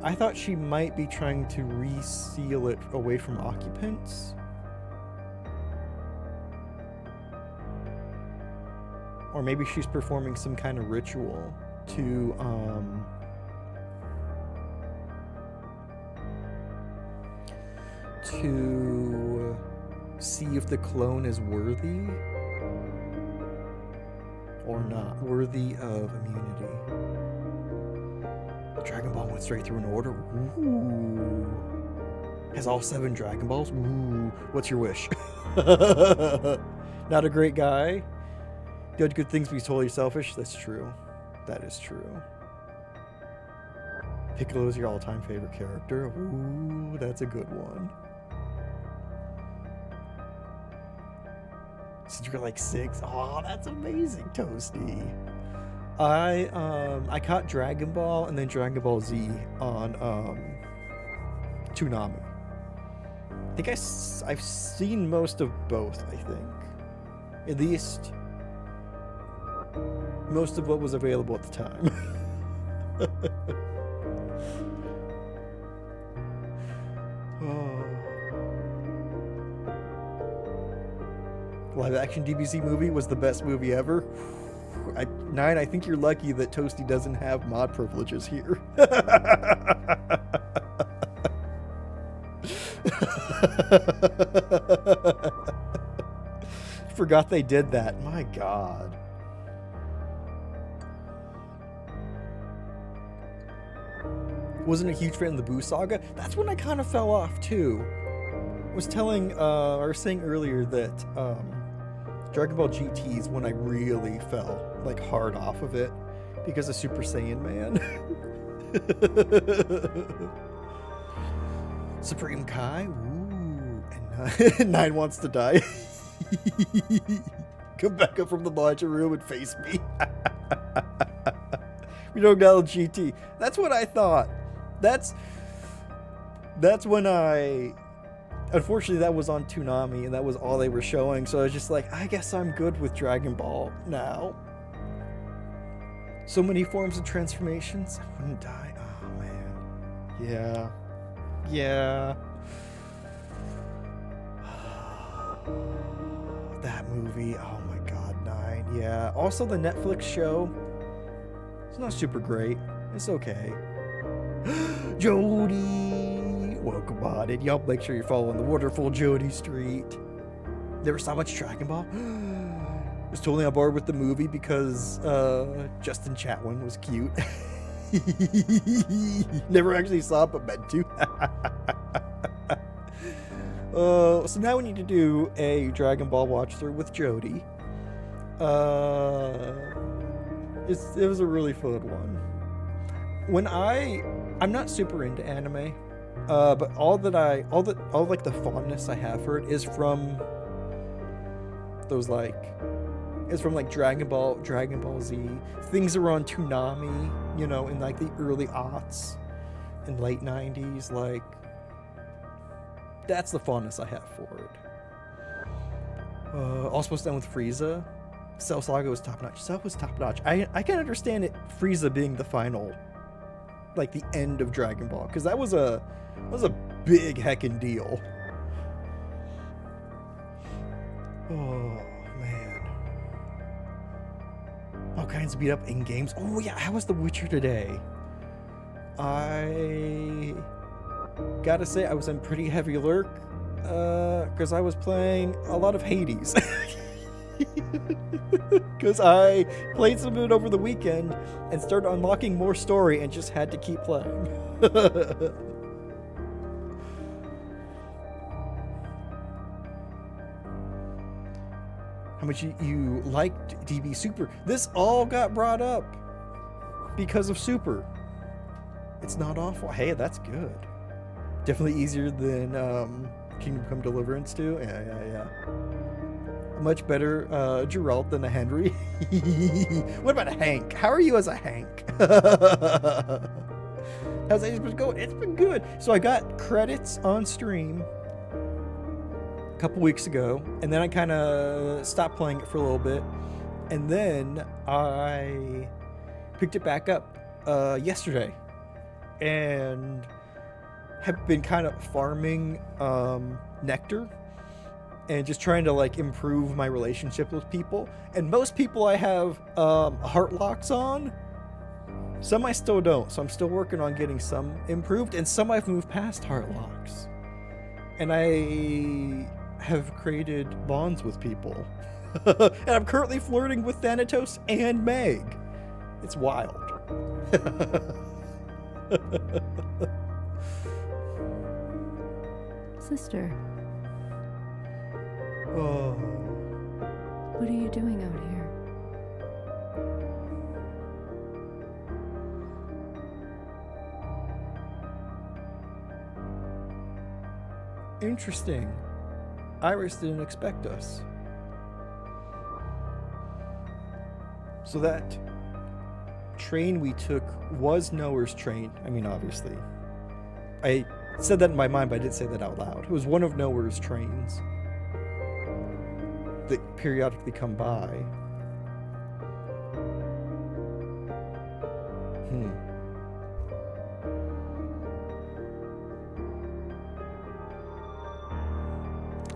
I thought she might be trying to reseal it away from occupants. Or maybe she's performing some kind of ritual to see if the clone is worthy or not worthy of immunity. Dragon Ball went straight through an order. Ooh. Has all 7 Dragon Balls. Ooh. What's your wish? Not a great guy. Did good things, but he's totally selfish. That's true. That is true. Piccolo's your all-time favorite character. Ooh, that's a good one. Since you're like 6. Oh, that's amazing, Toasty. I caught Dragon Ball and then Dragon Ball Z on Toonami. I think I've seen most of both, I think. At least most of what was available at the time. Live action DBZ movie was the best movie ever. 9, I think you're lucky that Toasty doesn't have mod privileges here. Forgot they did that. My God. Wasn't a huge fan of the Boo Saga. That's when I kind of fell off too. I was saying earlier that Dragon Ball GT is when I really fell like hard off of it because of Super Saiyan Man. Supreme Kai, ooh, and 9 wants to die. Come back up from the laundry room and face me. We don't know GT. That's what I thought. That's when I. Unfortunately, that was on Toonami, and that was all they were showing, so I was just like, I guess I'm good with Dragon Ball now. So many forms of transformations. I wouldn't die. Oh, man. Yeah. Yeah. That movie. Oh, my God, 9. Yeah. Also, the Netflix show. It's not super great. It's okay. Jody! Welcome on it. Y'all make sure you're following the wonderful Jody Street. Never saw much Dragon Ball. Was totally on board with the movie because Justin Chatwin was cute. Never actually saw it, but meant to. So now we need to do a Dragon Ball watch through with Jody. It was a really fun one. I'm not super into anime. But all like the fondness I have for it is from those Dragon Ball Z, things that were on Toonami, you know, in like the early aughts and late 90s, like that's the fondness I have for it. All supposed to end with Frieza. Cell Saga was top notch. Cell was top notch. I can understand it, Frieza being the final, like the end of Dragon Ball, because that was a big heckin' deal. Oh man, all kinds of beat up in games. Oh yeah, how was The Witcher today? I gotta say I was in pretty heavy lurk because I was playing a lot of Hades. Because I played some of it over the weekend and started unlocking more story and just had to keep playing. How much you liked DB Super? This all got brought up because of Super. It's not awful. Hey, that's good. Definitely easier than Kingdom Come Deliverance 2. Yeah. Much better Geralt than a Henry. What about a Hank? How are you as a Hank? How's that been going? It's been good. So I got credits on stream a couple weeks ago, and then I kind of stopped playing it for a little bit, and then I picked it back up yesterday, and have been kind of farming nectar and just trying to like improve my relationship with people. And most people I have heart locks on. Some I still don't, so I'm still working on getting some improved, and some I've moved past heart locks. And I have created bonds with people. And I'm currently flirting with Thanatos and Meg. It's wild. Sister, Oh. what are you doing out here? Interesting. Iris didn't expect us. So that train we took was Noah's train. I mean, obviously. I said that in my mind, but I didn't say that out loud. It was one of Noah's trains that periodically come by.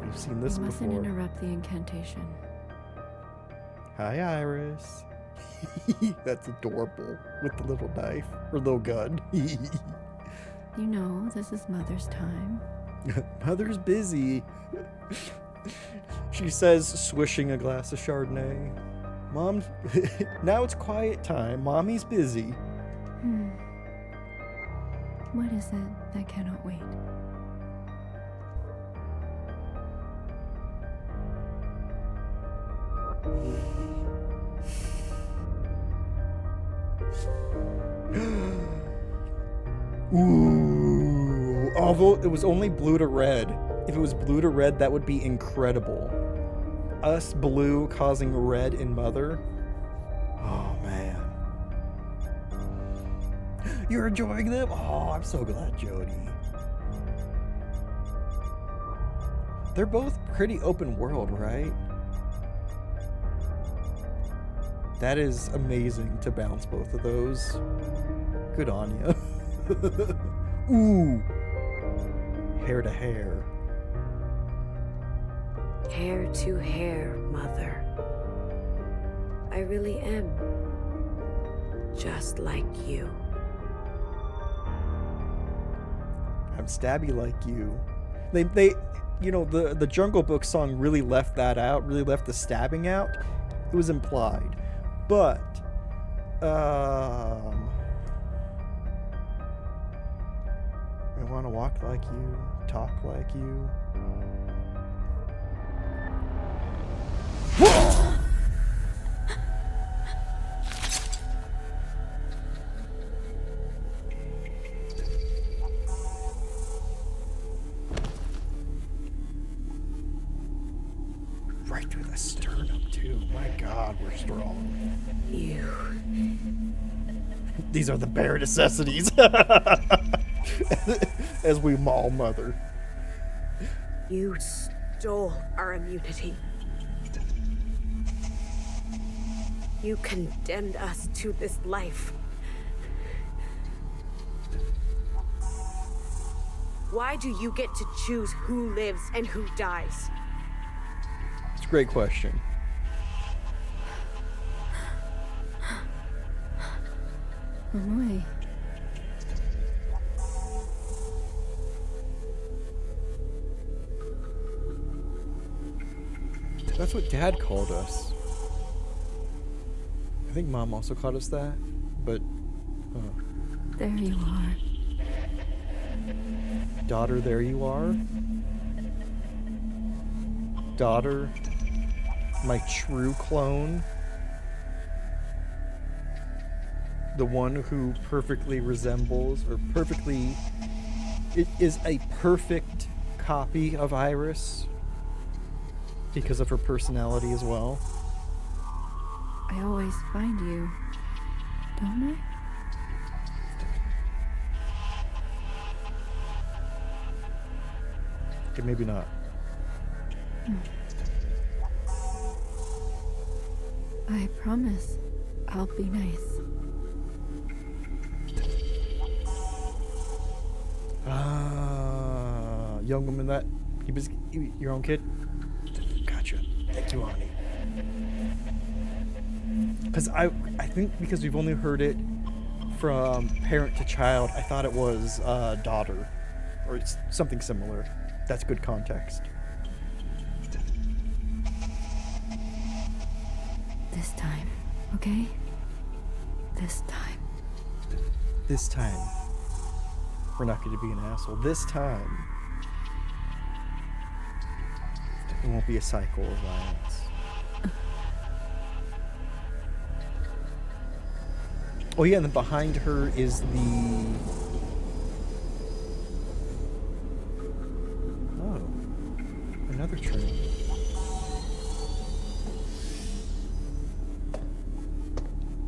We've seen this You mustn't before. interrupt the incantation. Hi, Iris. That's adorable. With the little knife or little gun. You know, this is Mother's time. Mother's busy. She says, swishing a glass of Chardonnay. Mom, now it's quiet time. Mommy's busy. What is it that cannot wait? Ooh. Although it was only blue to red. If it was blue to red, that would be incredible. Us blue causing red in Mother. Oh, man. You're enjoying them? Oh, I'm so glad, Jody. They're both pretty open world, right? That is amazing to bounce both of those. Good on you. Ooh. Hair to hair. Hair to hair, Mother. I really am just like you. I'm stabby like you. They you know, the Jungle Book song really left that out, really left the stabbing out. It was implied. But I want to walk like you, talk like you. Right through the sternum, too. My God, we're strong. You. These are the bare necessities. As we maul Mother. You stole our immunity. You condemned us to this life. Why do you get to choose who lives and who dies? It's a great question. Amoy. That's what Dad called us. I think Mom also called us that, but There you are. daughter, there you are. Daughter, my true clone. The one who perfectly resembles, or perfectly, it is a perfect copy of Iris because of her personality as well. I always find you, don't I? Okay, maybe not. I promise I'll be nice. Ah, young woman that he was your own kid. Gotcha. Thank you, Ani. Because I think because we've only heard it from parent to child, I thought it was daughter, or it's something similar. That's good context. This time, okay? This time. This time, we're not going to be an asshole. This time, it won't be a cycle of violence. Oh yeah, and then behind her is the... Oh. Another train.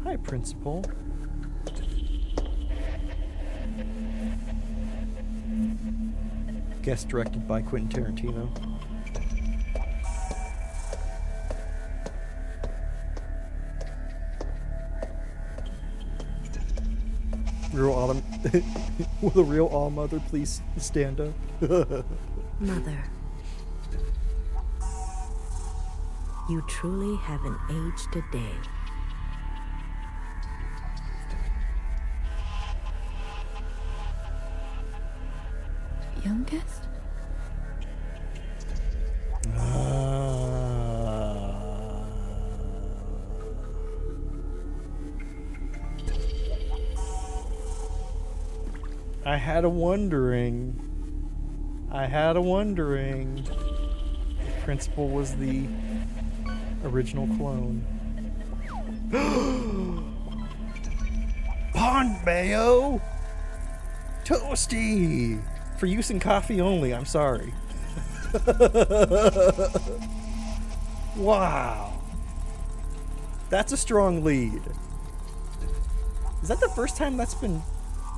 Hi, Principal. Guest directed by Quentin Tarantino. Real autumn. Will the real all mother please stand up? Mother, you truly haven't aged a day. Youngest? I had a wondering if Principal was the original clone. Pond mayo! Toasty! For use in coffee only, I'm sorry. Wow. That's a strong lead. Is that the first time that's been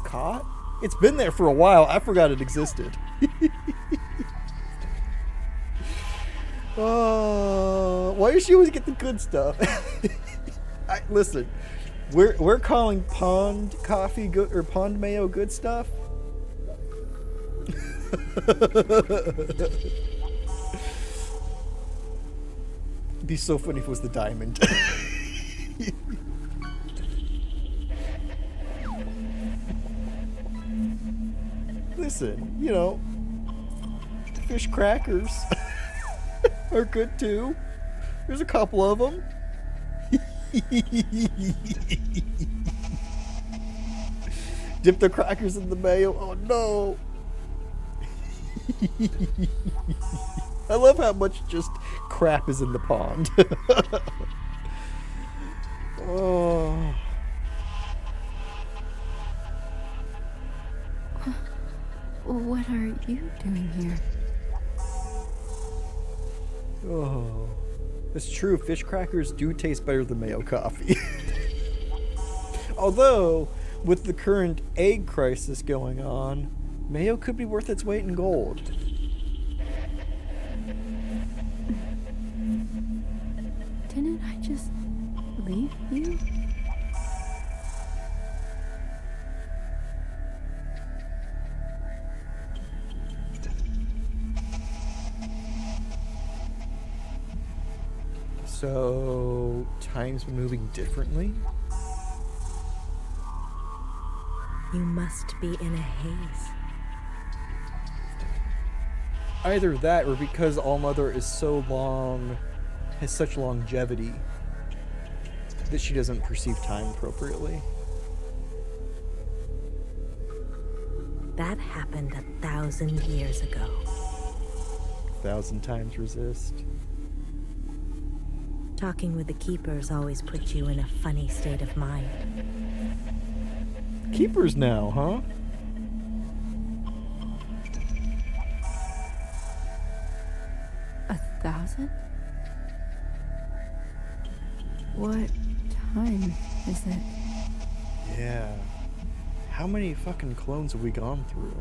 caught? It's been there for a while. I forgot it existed. Oh, why does she always get the good stuff? Listen, we're calling pond coffee good or pond mayo good stuff. It'd be so funny if it was the diamond. Listen, you know, fish crackers are good too. There's a couple of them. Dip the crackers in the mayo. Oh no. I love how much just crap is in the pond. Oh. What are you doing here? Oh. It's true, fish crackers do taste better than mayo coffee. Although, with the current egg crisis going on, mayo could be worth its weight in gold. Didn't I just leave you? So, time's been moving differently? You must be in a haze. Either that, or because Allmother is so long, has such longevity, that she doesn't perceive time appropriately. That happened 1,000 years ago. 1000 times resist. Talking with the keepers always puts you in a funny state of mind. Keepers now, huh? $1,000? What time is it? Yeah. How many fucking clones have we gone through?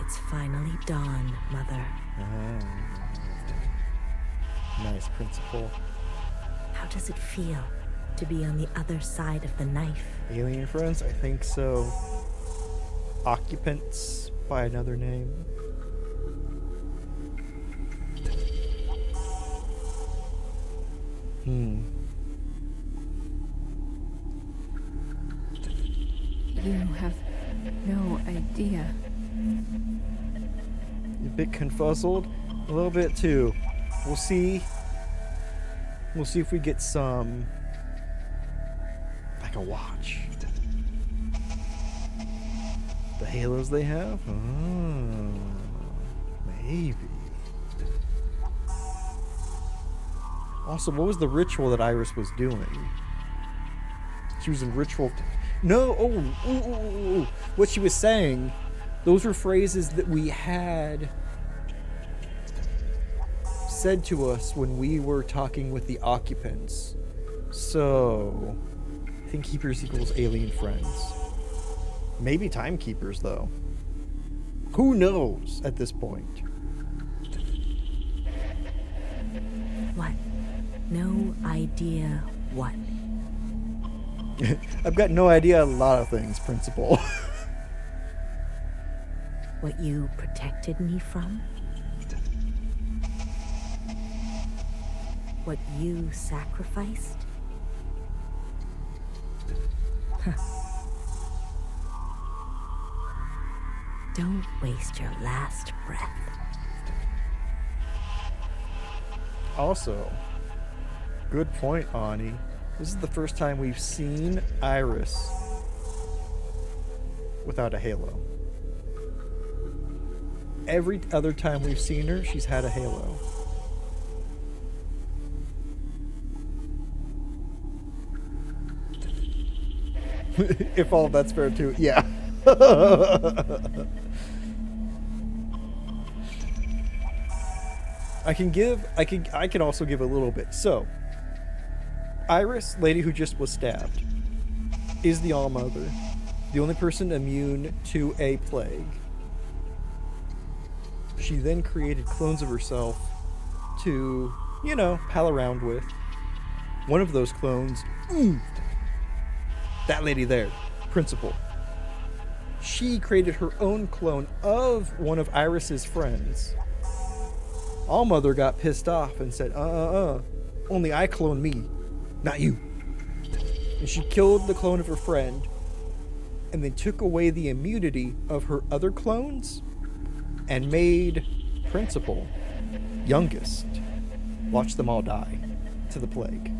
It's finally dawn, Mother. Nice, Principal. How does it feel to be on the other side of the knife? Alien friends? I think so. Occupants by another name. You have no idea. A bit confuzzled? A little bit too. We'll see. We'll see if we get some... like a watch. The halos they have? Maybe. Also, what was the ritual that Iris was doing? She was in ritual. No, what she was saying, those were phrases that we had said to us when we were talking with the occupants. So, I think keepers equals alien friends. Maybe timekeepers, though. Who knows at this point? What? No idea what? I've got no idea a lot of things, Principal. What you protected me from? What you sacrificed? Don't waste your last breath. Also, good point, Ani. This is the first time we've seen Iris without a halo. Every other time we've seen her, she's had a halo. If all of that's fair too, yeah. I can also give a little bit. So, Iris, lady who just was stabbed, is the All-Mother, the only person immune to a plague. She then created clones of herself to, pal around with. One of those clones, that lady there, Principal. She created her own clone of one of Iris's friends. All-Mother got pissed off and said, only I clone me, not you. And she killed the clone of her friend and then took away the immunity of her other clones and made Principal, youngest, watch them all die to the plague.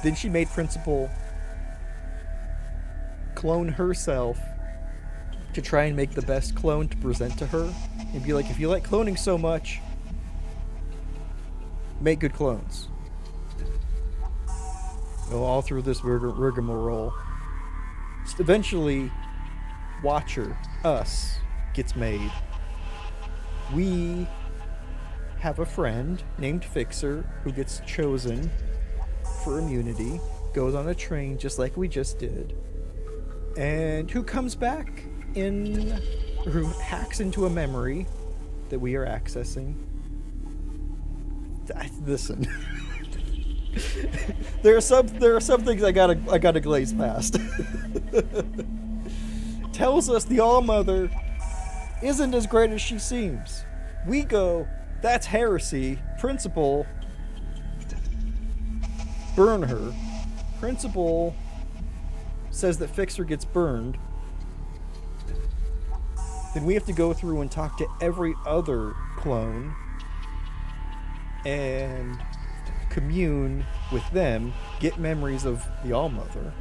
Then she made Principal clone herself to try and make the best clone to present to her and be like, if you like cloning so much, make good clones. Well, all through this rigmarole, eventually Watcher, us, gets made. We have a friend named Fixer who gets chosen for immunity, goes on a train just like we just did, and who comes back who hacks into a memory that we are accessing. Listen, there are some things I gotta glaze past. Tells us the All-Mother isn't as great as she seems. We go, that's heresy. Principal, burn her. Principal says that Fixer gets burned. Then we have to go through and talk to every other clone and commune with them, get memories of the All-Mother,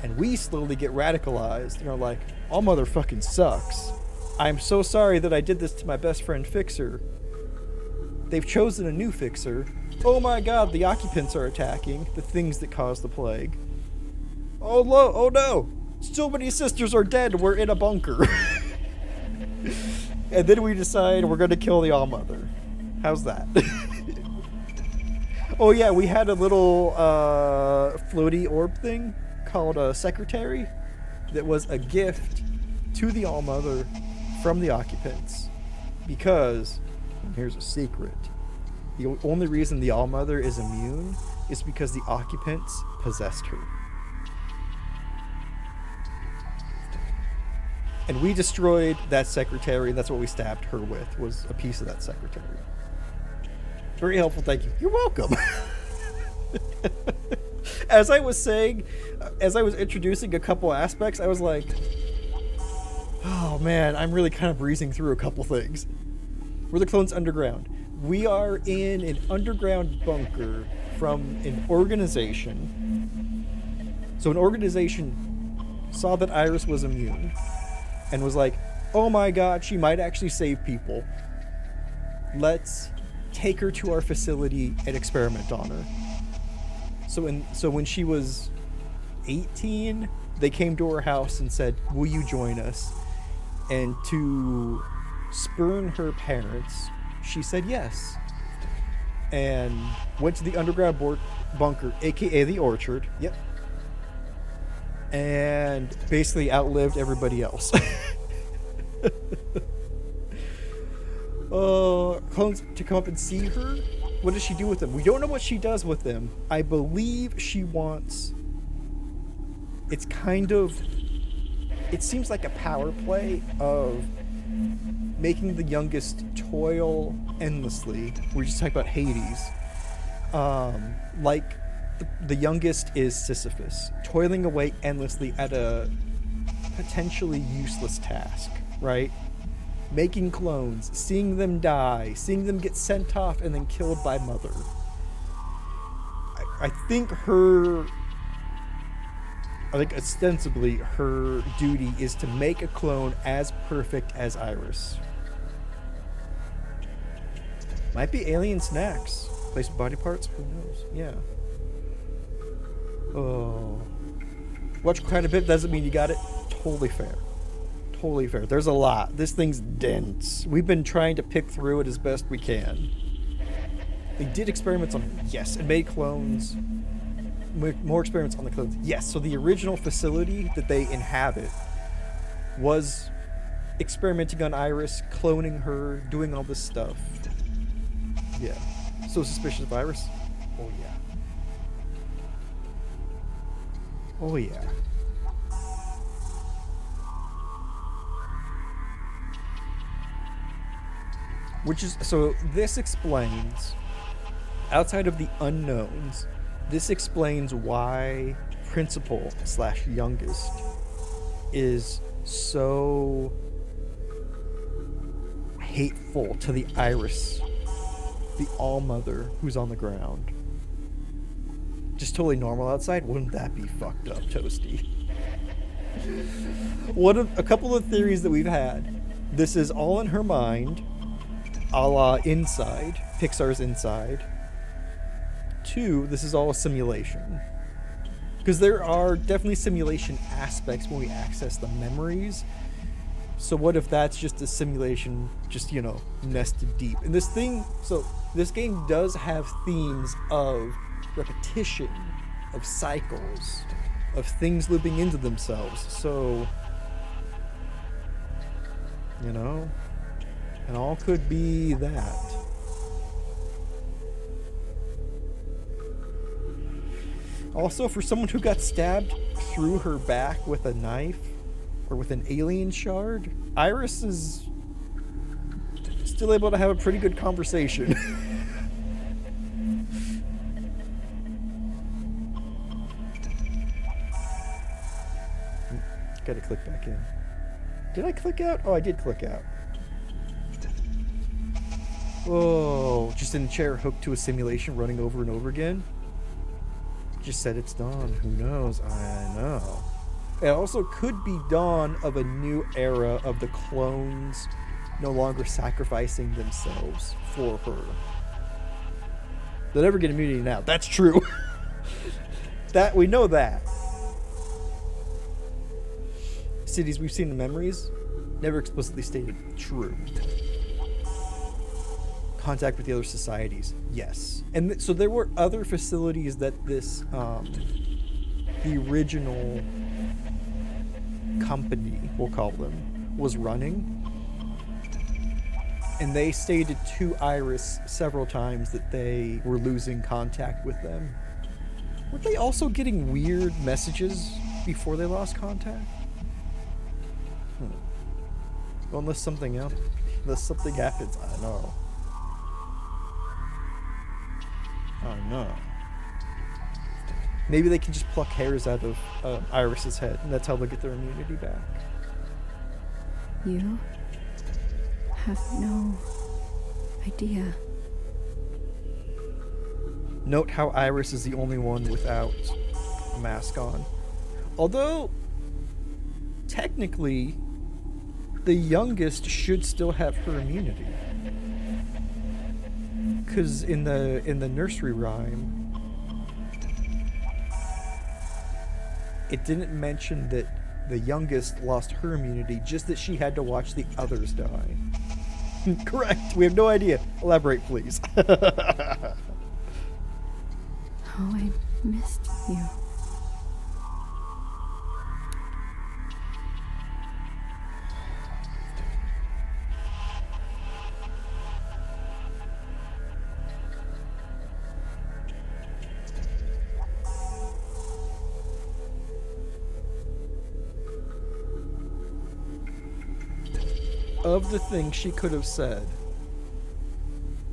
and we slowly get radicalized and are like, All-Mother fucking sucks. I'm so sorry that I did this to my best friend Fixer. They've chosen a new Fixer. Oh my god, the occupants are attacking, the things that caused the plague. Oh no, so many sisters are dead, we're in a bunker. And then we decide we're going to kill the All-Mother. How's that? Oh yeah, we had a little floaty orb thing called a secretary that was a gift to the All-Mother from the occupants. Because, and here's a secret, the only reason the All-Mother is immune is because the occupants possessed her. And we destroyed that secretary, and that's what we stabbed her with, was a piece of that secretary. Very helpful, thank you. You're welcome. As I was saying, as I was introducing a couple aspects, I was like, oh man, I'm really kind of breezing through a couple things. Were the clones underground? We are in an underground bunker from an organization. So an organization saw that Iris was immune and was like, oh my god, she might actually save people. Let's take her to our facility and experiment on her. So when she was 18, they came to her house and said, will you join us? And to spurn her parents, she said yes. And went to the underground bunker, aka the Orchard. Yep. And basically outlived everybody else. Clones to come up and see her. What does she do with them? We don't know what she does with them. I believe she wants... It seems like a power play of making the youngest toil endlessly. We're just talking about Hades. Like the youngest is Sisyphus, toiling away endlessly at a potentially useless task, right? Making clones, seeing them die, seeing them get sent off and then killed by mother. I think ostensibly her duty is to make a clone as perfect as Iris. Might be alien snacks. Place body parts? Who knows? Yeah. Oh. Watch quite a bit doesn't mean you got it. Totally fair. Totally fair. There's a lot. This thing's dense. We've been trying to pick through it as best we can. They did experiments on it, yes, and made clones. More experiments on the clones, yes. So the original facility that they inhabit was experimenting on Iris, cloning her, doing all this stuff. Yeah. So suspicious of Iris? Oh yeah. Oh yeah. Which is, so this explains, outside of the unknowns, this explains why Principal / youngest is so hateful to the Iris, the All-Mother who's on the ground. Just totally normal outside? Wouldn't that be fucked up, Toasty? A couple of theories that we've had. This is all in her mind, a la Inside, Pixar's Inside. 2, this is all a simulation. Because there are definitely simulation aspects when we access the memories. So what if that's just a simulation, just, nested deep? And this game does have themes of repetition, of cycles, of things looping into themselves. So, and all could be that. Also, for someone who got stabbed through her back with a knife or with an alien shard, Iris is still able to have a pretty good conversation. Gotta click back in. Did I click out? Oh, I did click out. Oh, just in a chair hooked to a simulation running over and over again. Just said it's dawn. Who knows? I know. It also could be dawn of a new era of the clones no longer sacrificing themselves for her. They'll never get immunity now. That's true. That we know that. Cities we've seen in memories, never explicitly stated. True. Contact with the other societies, yes. And so there were other facilities that this, the original company, we'll call them, was running. And they stated to Iris several times that they were losing contact with them. Were they also getting weird messages before they lost contact? Well, unless something happens, I don't know. I don't know. Maybe they can just pluck hairs out of Iris's head, and that's how they'll get their immunity back. You have no idea. Note how Iris is the only one without a mask on. Although, technically, the youngest should still have her immunity. Because in the nursery rhyme, it didn't mention that the youngest lost her immunity, just that she had to watch the others die. Correct. We have no idea. Elaborate, please. Oh, I missed you. Of the things she could have said,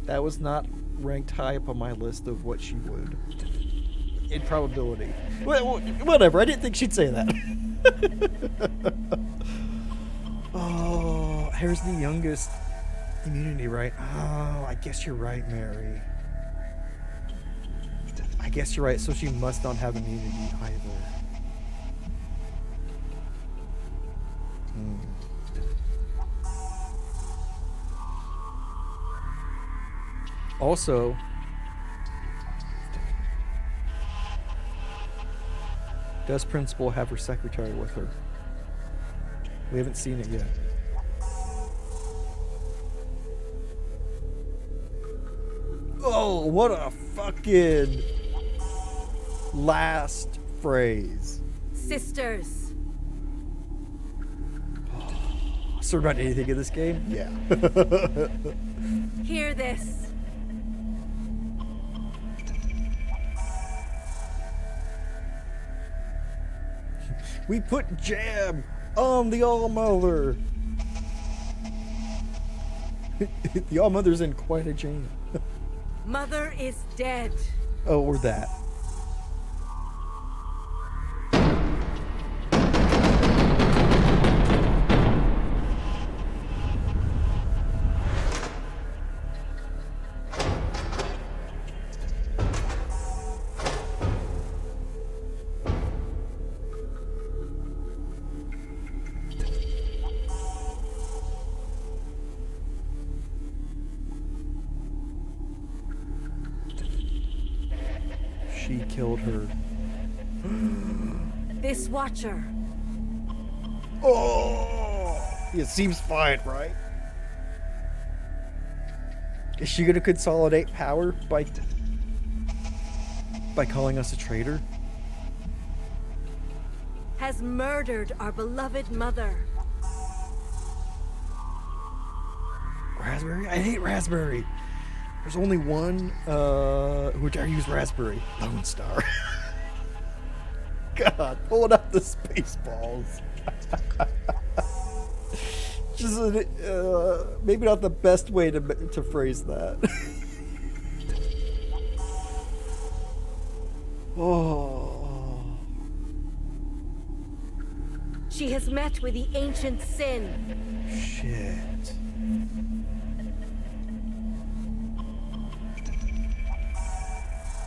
that was not ranked high up on my list of what she would. In probability. Whatever, I didn't think she'd say that. Oh, here's the youngest immunity, right? Oh, I guess you're right, Mary. I guess you're right, so she must not have immunity either. Also, does Principal have her secretary with her? We haven't seen it yet. Oh, what a fucking last phrase. Sisters. Sort about anything in this game? Yeah. Hear this. We put jam on the All-Mother. The All-Mother's in quite a jam. Mother is dead. Oh, or that. She killed her. This watcher. Oh! It seems fine, right? Is she gonna consolidate power by calling us a traitor? Has murdered our beloved mother. Raspberry? I hate Raspberry. There's only one who dare use Raspberry. Lone Star. God, pulling up the Spaceballs. Just maybe not the best way to phrase that. Oh. She has met with the ancient sin. Shit.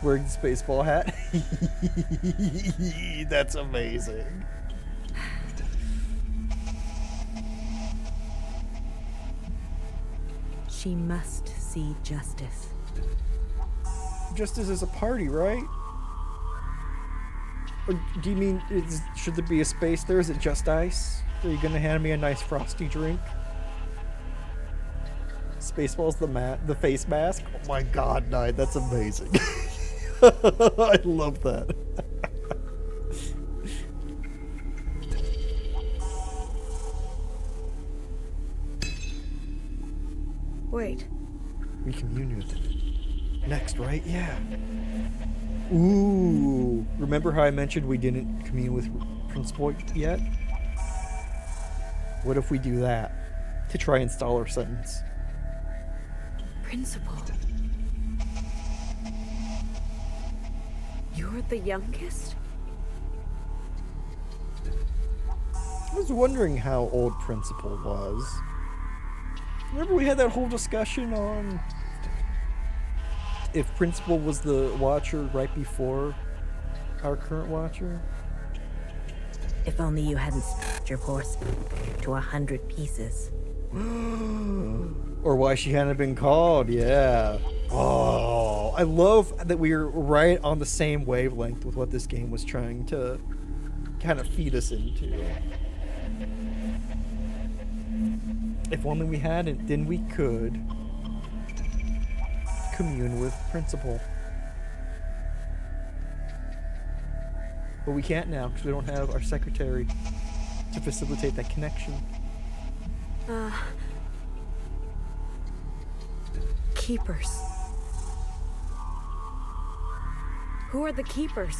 Wearing the Spaceball hat. That's amazing. She must see justice. Justice is a party, right? Or do you mean, should there be a space there? Is it just ice? Are you gonna hand me a nice frosty drink? Spaceball's the face mask? Oh my god, Knight, that's amazing. I love that. Wait. We commune with it. Next, right? Yeah. Ooh. Remember how I mentioned we didn't commune with Principal yet? What if we do that to try and stall our sentence? Principal. You're the youngest? I was wondering how old Principal was. Remember we had that whole discussion on if Principal was the Watcher right before our current Watcher? If only you hadn't split your poor to 100 pieces. Or why she hadn't been called, yeah. Oh, I love that we were right on the same wavelength with what this game was trying to kind of feed us into. If only we hadn't, then we could commune with Principal. But we can't now because we don't have our secretary to facilitate that connection. Keepers. Who are the keepers?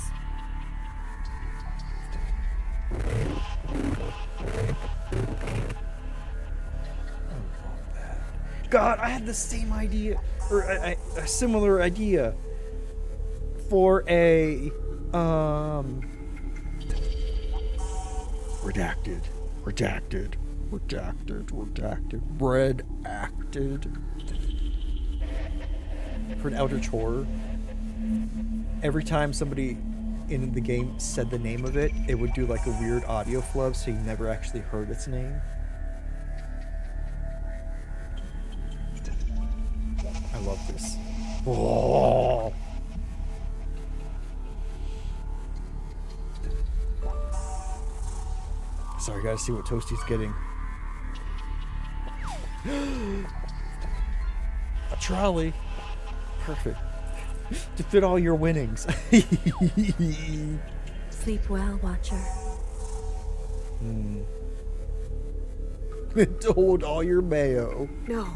God, I had the same idea, or a similar idea for a redacted, for an Eldritch Horror. Every time somebody in the game said the name of it, it would do like a weird audio flub, so you never actually heard its name. I love this. Oh. Sorry, gotta see what Toasty's getting. A trolley. Perfect. To fit all your winnings. Sleep well, Watcher. To hold all your mayo. No.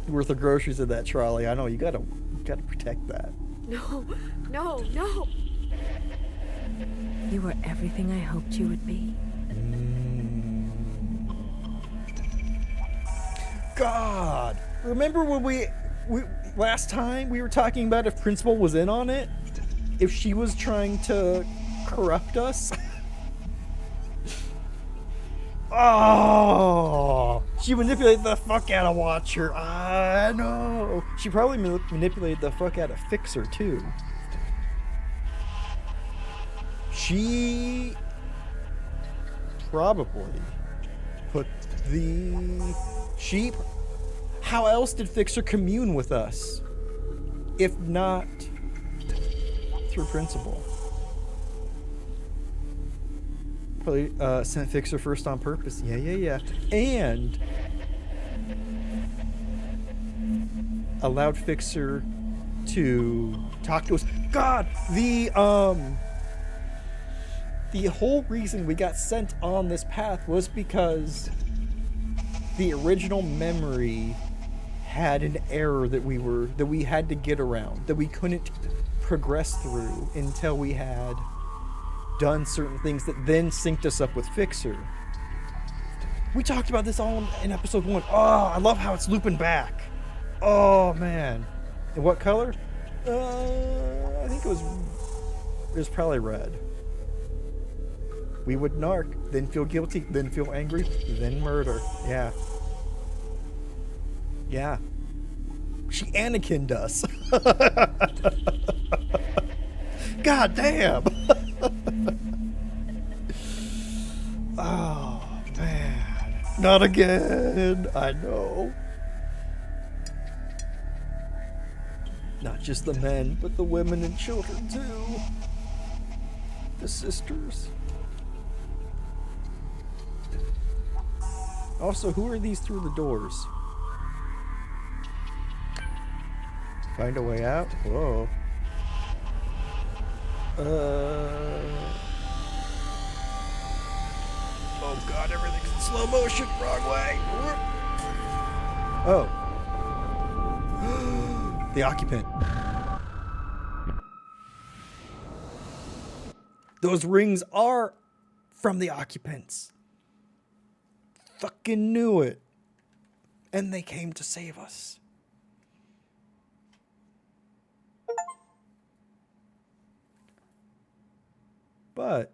Worth of groceries in that trolley. I know, you gotta protect that. No. No. No. You were everything I hoped you would be. God! Remember when we last time we were talking about if Principal was in on it? If she was trying to corrupt us? Oh! She manipulated the fuck out of Watcher. I know. She probably manipulated the fuck out of Fixer too. She probably put the sheep. How else did Fixer commune with us? If not through Principal. Probably sent Fixer first on purpose. Yeah. And allowed Fixer to talk to us. God, the whole reason we got sent on this path was because the original memory had an error that we had to get around, that we couldn't progress through until we had done certain things that then synced us up with Fixer. We talked about this all in episode 1. Oh, I love how it's looping back. Oh man. In what color? I think it was probably red. We would narc, then feel guilty, then feel angry, then murder. Yeah. Yeah. She Anakin'd us. God damn. Oh, man. Not again. I know. Not just the men, but the women and children, too. The sisters. Also, who are these through the doors? Find a way out? Whoa. Oh god, everything's in slow motion. Wrong way. Oh. The occupant. Those rings are from the occupants. Fucking knew it. And they came to save us. But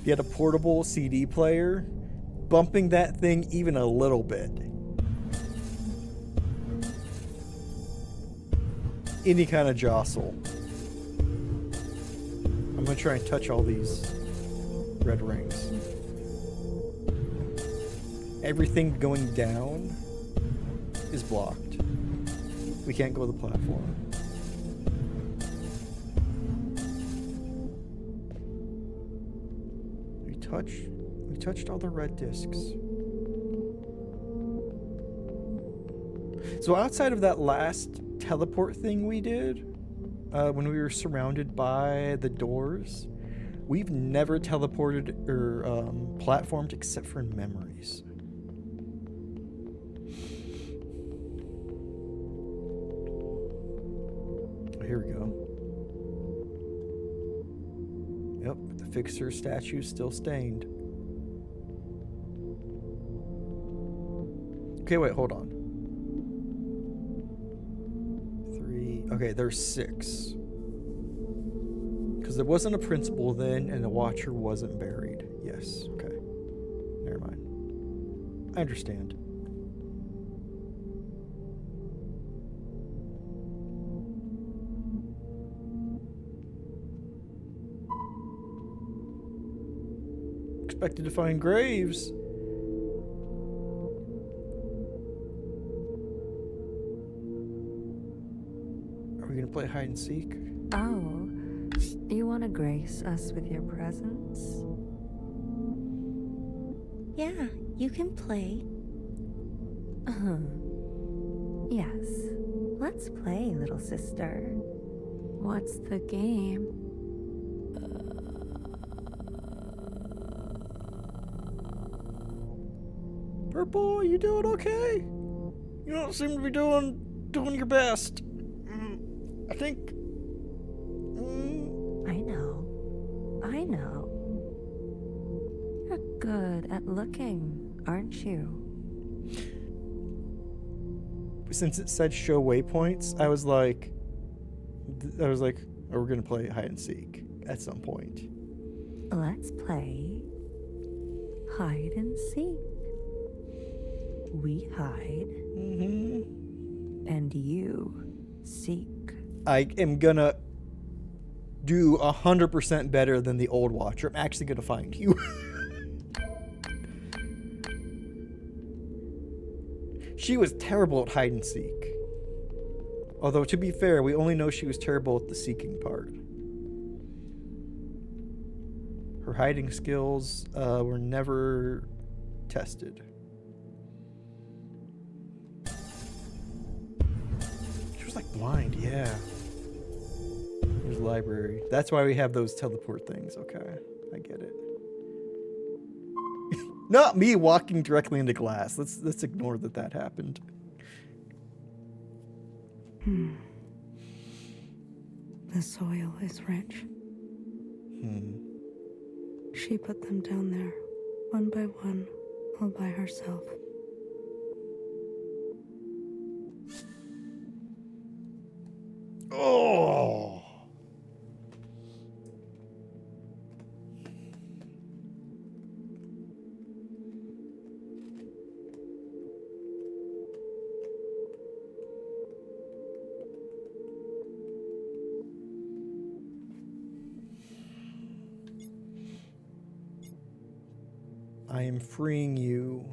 If you had a portable CD player, bumping that thing even a little bit. Any kind of jostle. I'm gonna try and touch all these red rings. Everything going down is blocked. We can't go to the platform. We touched all the red discs. So outside of that last teleport thing we did, when we were surrounded by the doors, we've never teleported or platformed except for in memories. Oh, here we go. Yep, the fixer statue still stained. Okay, wait, hold on. 3. Okay, there's 6. Because there wasn't a principal then, and the watcher wasn't buried. Yes, okay. Never mind. I understand. Expected to find graves. Are we gonna play hide and seek? Oh, you want to grace us with your presence? Yeah, you can play. Yes. Let's play, little sister. What's the game? Purple, you doing okay? You don't seem to be doing your best. I think. I know. You're good at looking, aren't you? Since it said show waypoints, I was like, oh, we're gonna play hide and seek at some point. Let's play hide and seek. We hide, and you seek. I am gonna do 100% better than the old watcher. I'm actually gonna find you. She was terrible at hide and seek. Although, to be fair, we only know she was terrible at the seeking part. Her hiding skills were never tested. She was like blind, yeah. There's the library. That's why we have those teleport things. Okay, I get it. Not me walking directly into glass. Let's ignore that happened. The soil is rich. She put them down there, one by one, all by herself. Oh. I am freeing you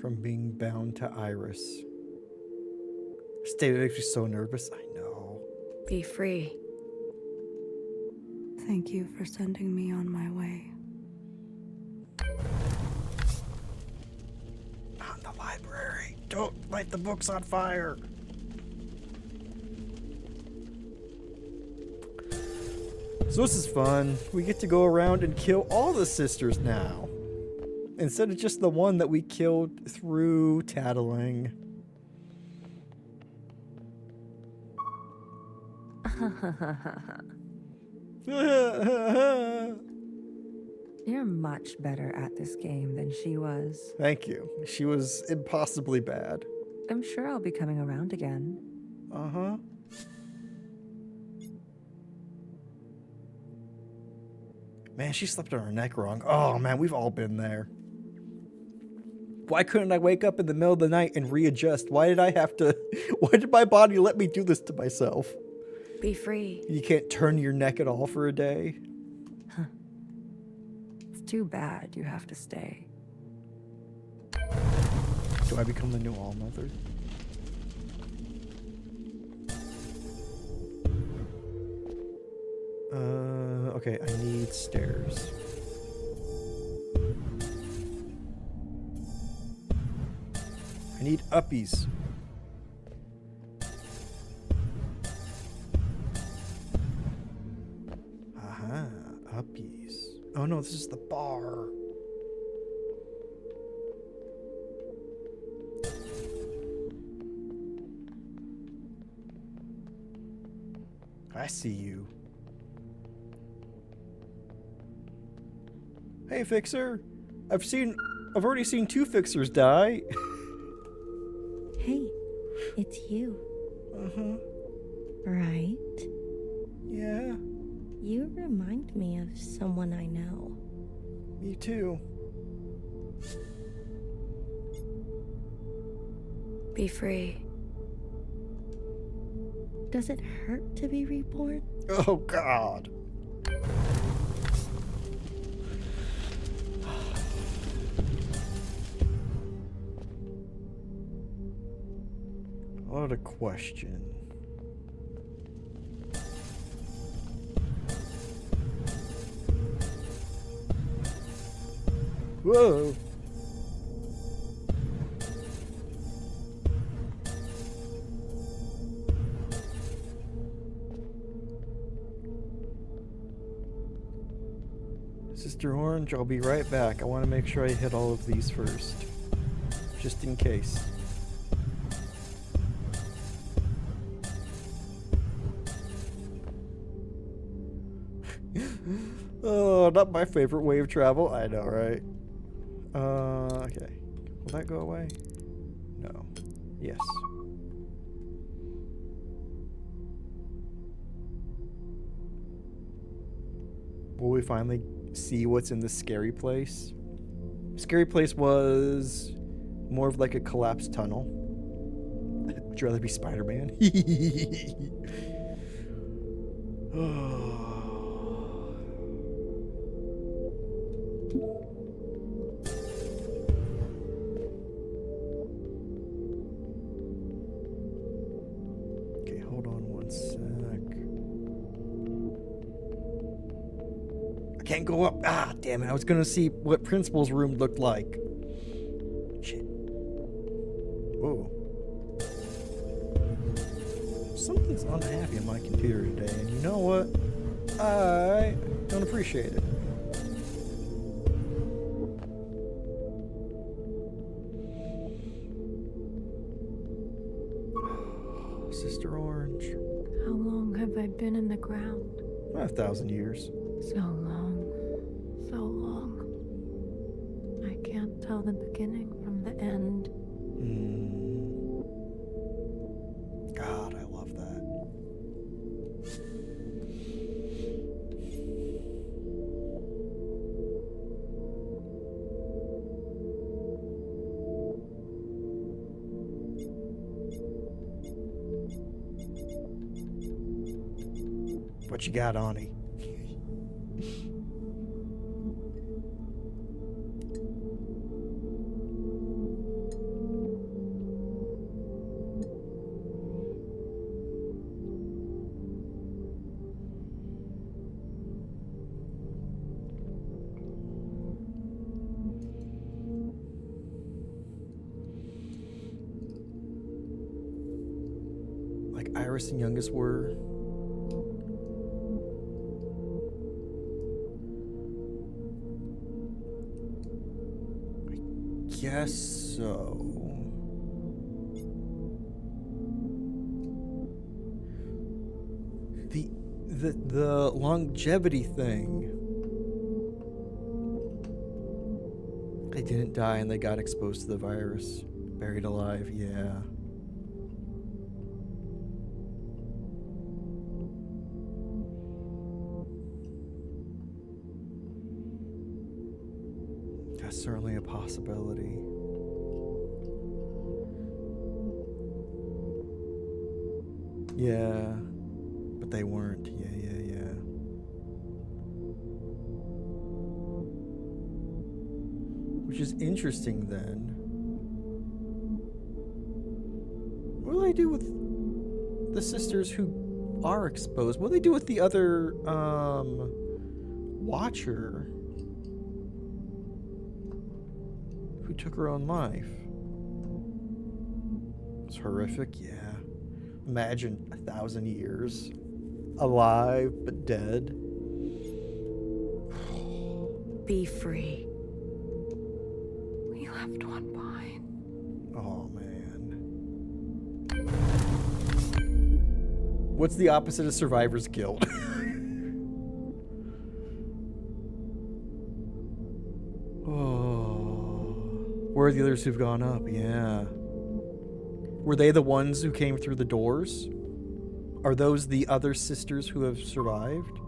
from being bound to Iris. State makes me so nervous. I know. Be free. Thank you for sending me on my way. Not in the library. Don't light the books on fire. So this is fun. We get to go around and kill all the sisters now, instead of just the one that we killed through tattling. You're much better at this game than she was. Thank you. She was impossibly bad. I'm sure I'll be coming around again. Uh-huh. Man, she slept on her neck wrong. Oh, man, we've all been there. Why couldn't I wake up in the middle of the night and readjust? Why did I have to... Why did my body let me do this to myself? Be free. You can't turn your neck at all for a day? It's too bad you have to stay. Do I become the new All-Mother? Okay, I need stairs. I need uppies. Aha, uppies. Oh no, this is the bar. I see you. Hey, Fixer. I've already seen 2 Fixers die. Hey, it's you, Uh-huh. right? Yeah, You remind me of someone I know. me too. Be free. Does it hurt to be reborn? Oh, God. What a question. Whoa. Sister Orange, I'll be right back. I want to make sure I hit all of these first. Just in case. Oh, not my favorite way of travel. I know, right? Okay. Will that go away? No. Yes. Will we finally see what's in the scary place? Scary place was more of like a collapsed tunnel. Would you rather be Spider-Man? Okay, hold on one sec. I can't go up. Ah, damn it. I was gonna see what Principal's room looked like. Shit. Whoa. Something's unhappy on my computer today, and you know what? I don't appreciate it. Sister Orange. How long have I been in the ground? 1,000 years. So long. So long. I can't tell the beginning from the end. God, I love that. What you got, Ani? Like Iris and Youngest were. Guess so. The longevity thing. They didn't die and they got exposed to the virus. Buried alive, yeah. certainly a possibility. Yeah, but they weren't. Yeah. Which is interesting then. What do they do with the sisters who are exposed? What do they do with the other watcher who took her own life? It's horrific, yeah. Imagine 1,000 years alive but dead. Be free. We left one behind. Oh, man. What's the opposite of survivor's guilt? Oh. Where are the others who've gone up? Yeah. Were they the ones who came through the doors? Are those the other sisters who have survived?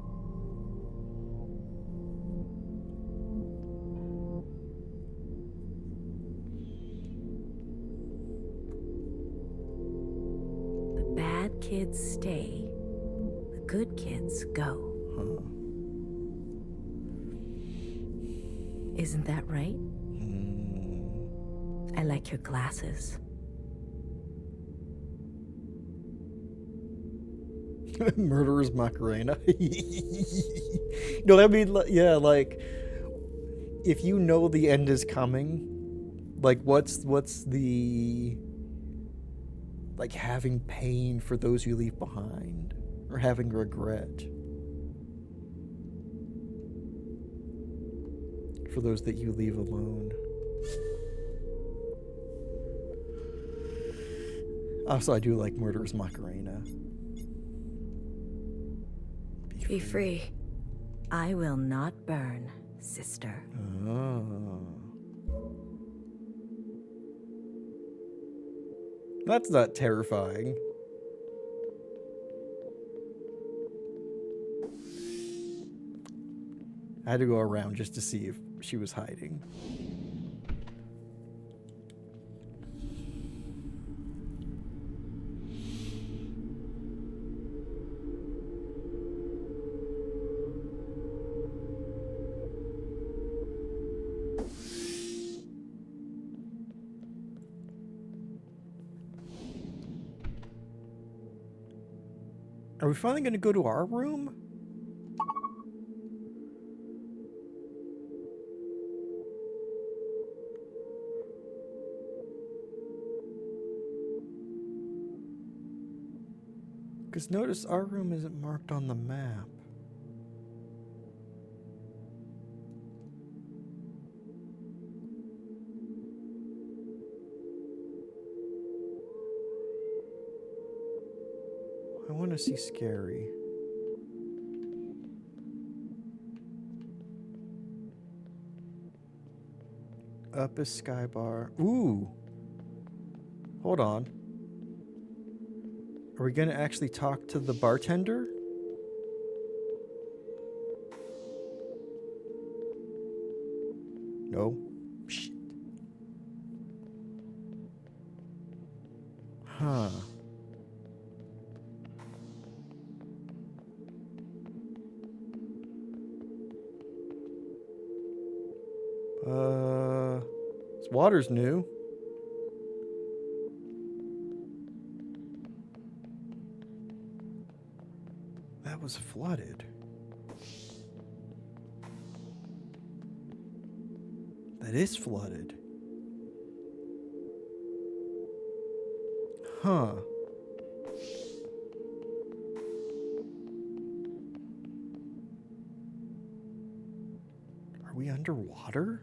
The bad kids stay. The good kids go. Huh. Isn't that right? I like your glasses. Murderer's Macarena. No, I mean, yeah, like, if you know the end is coming, like, what's the, like, having pain for those you leave behind, or having regret for those that you leave alone. Also, I do like Murderer's Macarena. Be free. I will not burn, sister. Oh. That's not terrifying. I had to go around just to see if she was hiding. Are we finally going to go to our room? Because notice our room isn't marked on the map. I want to see Scary. Up is Skybar. Ooh. Hold on. Are we going to actually talk to the bartender? No. Shit. Huh. This water's new. That was flooded. That is flooded. Huh. Are we underwater?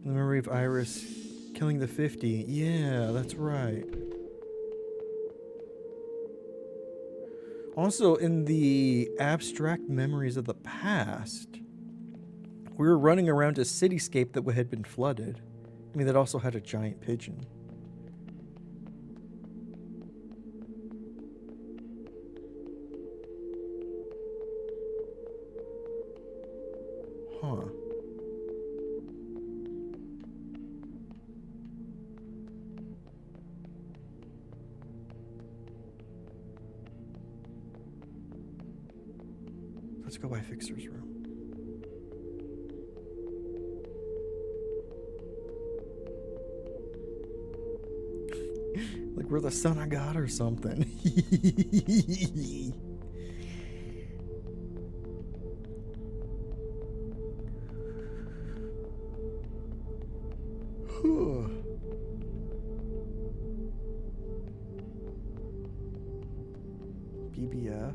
The memory of Iris killing the 50. Yeah, that's right. Also, in the abstract memories of the past, we were running around a cityscape that had been flooded. I mean, that also had a giant pigeon. Huh. Let's go by Fixer's room. Like we're the son of God or something. BBF.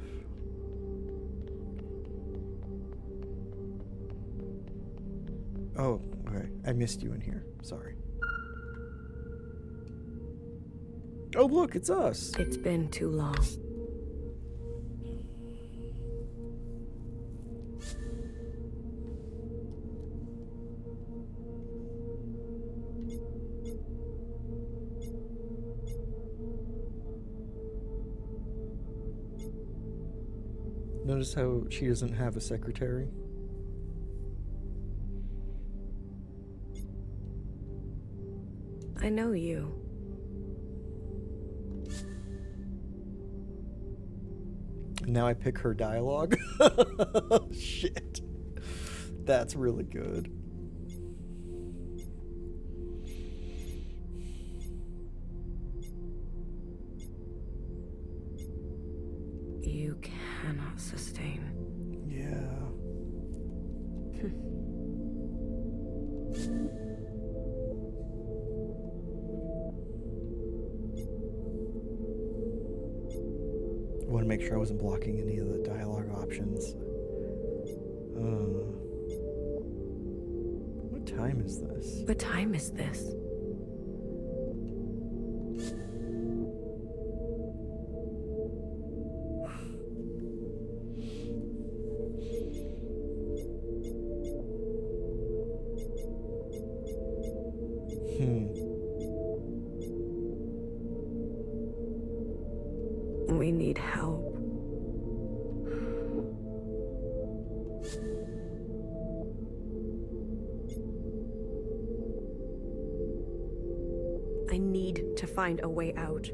Oh, okay. I missed you in here. Sorry. Oh, look, it's us. It's been too long. Notice how she doesn't have a secretary? I know you. Now I pick her dialogue. Shit. That's really good. You cannot sustain. Yeah. I want to make sure I wasn't blocking any of the dialogue options. What time is this? What time is this? We need help. I need to find a way out.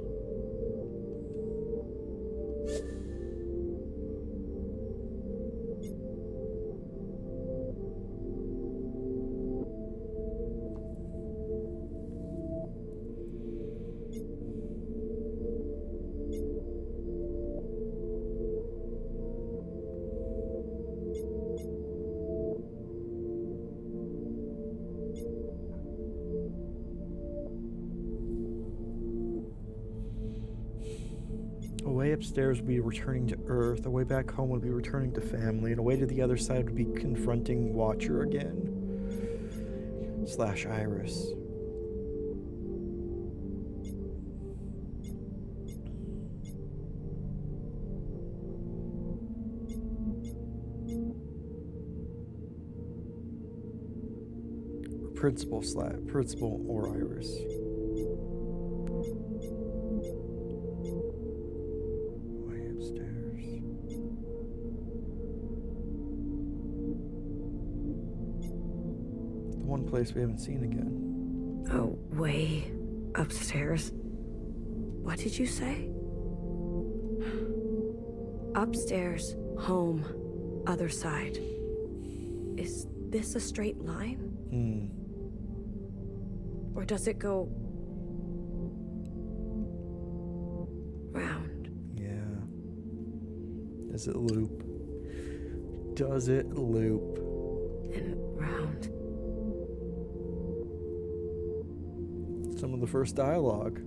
A way upstairs would be returning to Earth, a way back home would be returning to family, and a way to the other side would be confronting Watcher again. / Iris. Principal or Iris. Way upstairs. The one place we haven't seen again. Oh, way upstairs. What did you say? Upstairs, home, other side. Is this a straight line? Or does it go round? Yeah. Does it loop? Does it loop? And round. Some of the first dialogue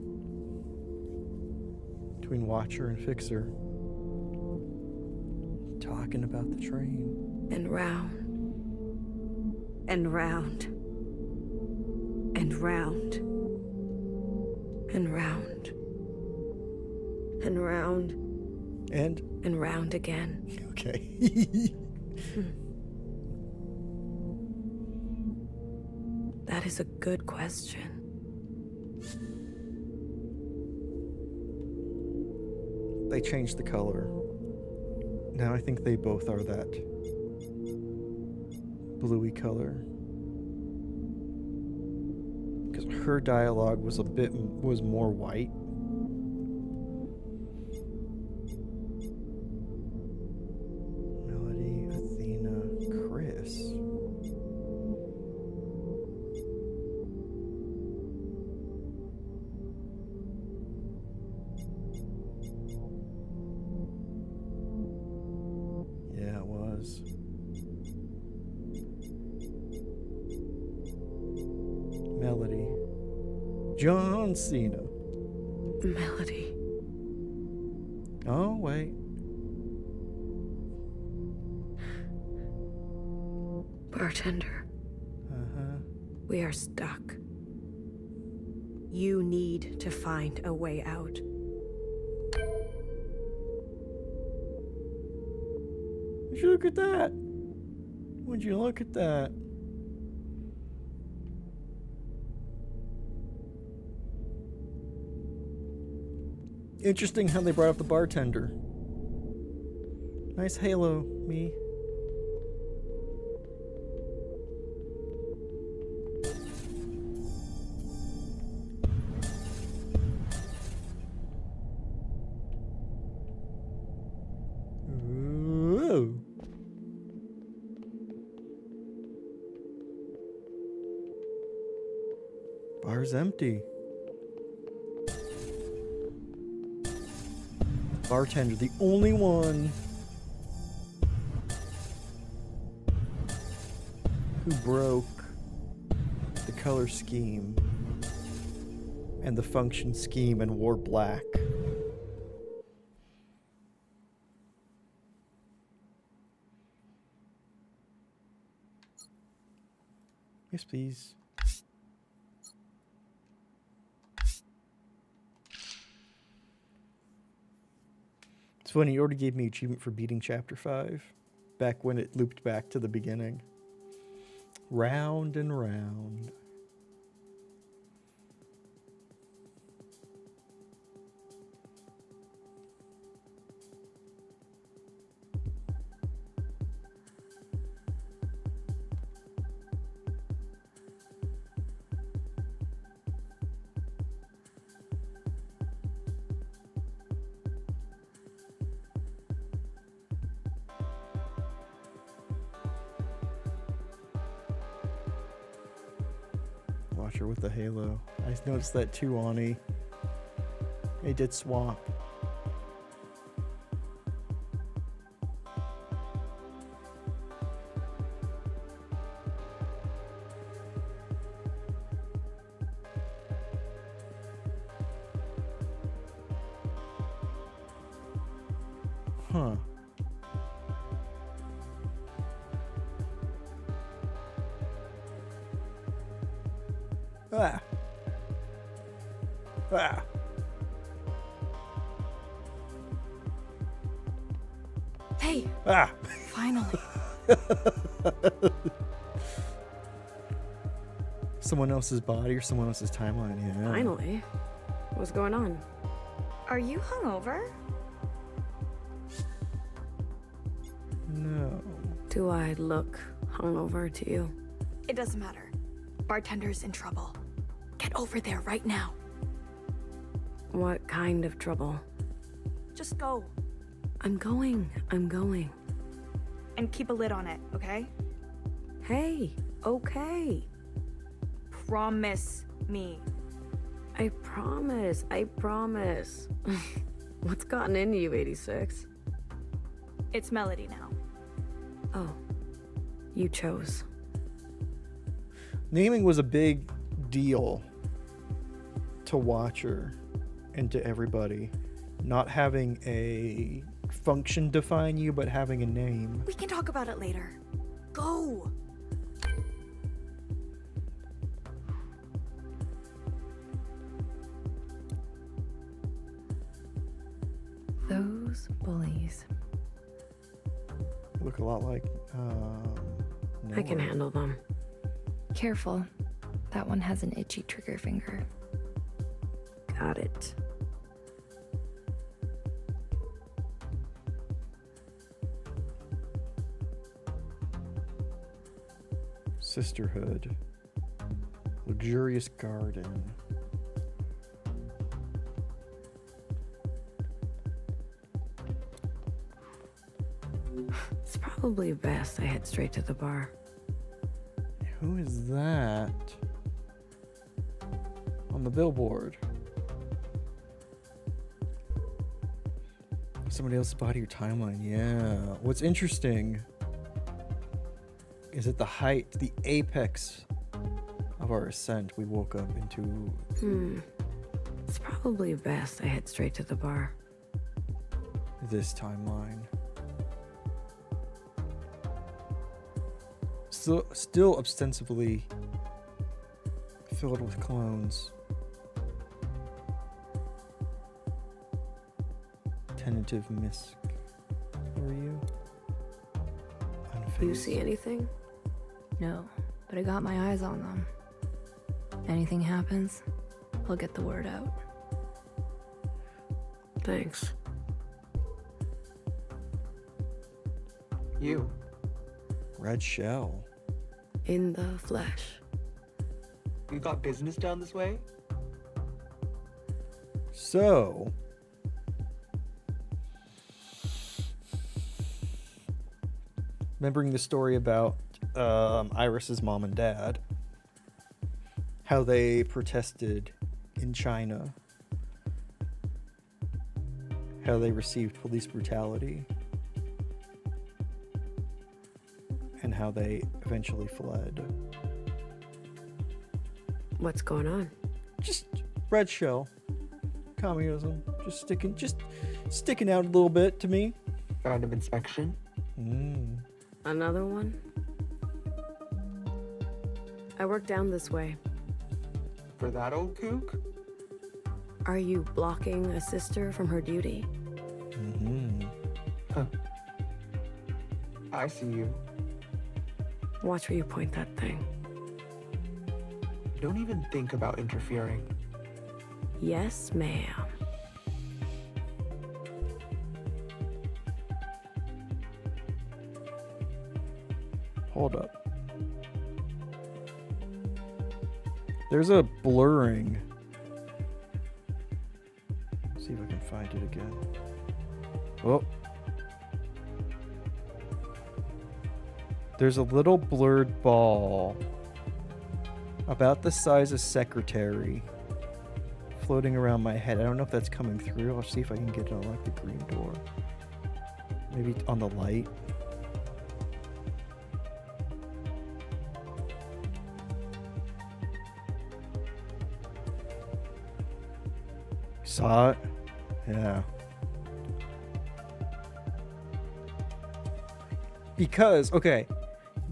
between Watcher and Fixer. Talking about the train. And round. And round. And round. And round. And round. And round again. Okay. That is a good question. They changed the color. Now I think they both are that bluey color. Because her dialogue was more white. Melody, Athena, Chris. Yeah, it was. Melody. John Cena. Melody. Oh, wait. Bartender. Uh-huh. We are stuck. You need to find a way out. Would you look at that? Would you look at that? Interesting how they brought up the bartender. Nice halo, me. Ooh. Bar's empty. Bartender, the only one who broke the color scheme and the function scheme and wore black. Yes, please. It's funny, you already gave me achievement for beating chapter 5 back when it looped back to the beginning. Round and round. Watcher with the halo. I noticed that too, Ani. They did swap. Huh. Ah. Ah. Hey! Ah. Finally. Someone else's body or someone else's timeline, yeah. Finally. What's going on? Are you hungover? No. Do I look hungover to you? It doesn't matter. Bartender's in trouble. Get over there right now. What kind of trouble? Just go. I'm going. And keep a lid on it, okay? Hey, okay. Promise me. I promise. What's gotten into you, 86? It's Melody now. Oh, you chose. Naming was a big deal to Watcher and to everybody. Not having a function define you, but having a name. We can talk about it later. Go! Those bullies. Look a lot like, I can Noah. handle them. Careful. That one has an itchy trigger finger. Got it. Sisterhood. Luxurious garden. It's probably best I head straight to the bar. Who is that? On the billboard. Somebody else's body or timeline. Yeah. What's interesting is at the height, the apex of our ascent, we woke up into... It's probably best I head straight to the bar. This timeline. Still ostensibly filled with clones. Tentative misc. Who are you? You see anything? No, but I got my eyes on them. Anything happens, I'll get the word out. Thanks. You. Red shell. In the flesh. You got business down this way? So... remembering the story about Iris's mom and dad, how they protested in China, how they received police brutality, and how they eventually fled. What's going on? Just red shell, communism, just sticking out a little bit to me. Round of inspection? Another one? I work down this way. For that old kook? Are you blocking a sister from her duty? Huh. I see you. Watch where you point that thing. Don't even think about interfering. Yes, ma'am. Hold up. There's a blurring. See if I can find it again. Oh. There's a little blurred ball about the size of secretary floating around my head. I don't know if that's coming through. I'll see if I can get it on like the green door. Maybe on the light. Saw it? Yeah. Because, okay,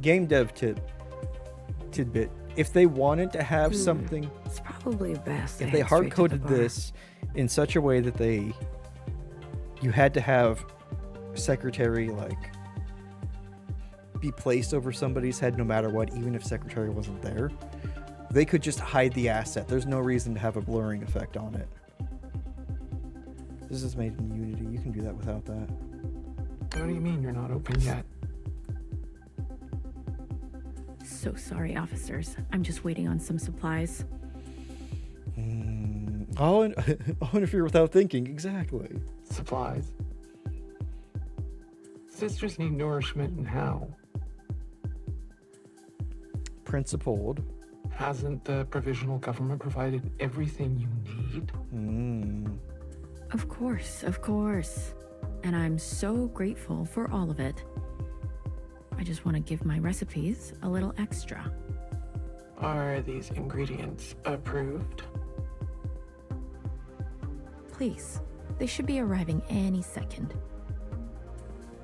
game dev tidbit. If they wanted to have something, it's probably best. If they hard coded this in such a way that you had to have secretary like be placed over somebody's head no matter what, even if secretary wasn't there, they could just hide the asset. There's no reason to have a blurring effect on it. This is made in Unity. You can do that without that. What do you mean you're not open yet? So sorry, officers. I'm just waiting on some supplies. I'll interfere without thinking. Exactly. Supplies. Sisters need nourishment, and how? Principled. Hasn't the provisional government provided everything you need? Of course, of course. And I'm so grateful for all of it. I just want to give my recipes a little extra. Are these ingredients approved? Please, they should be arriving any second.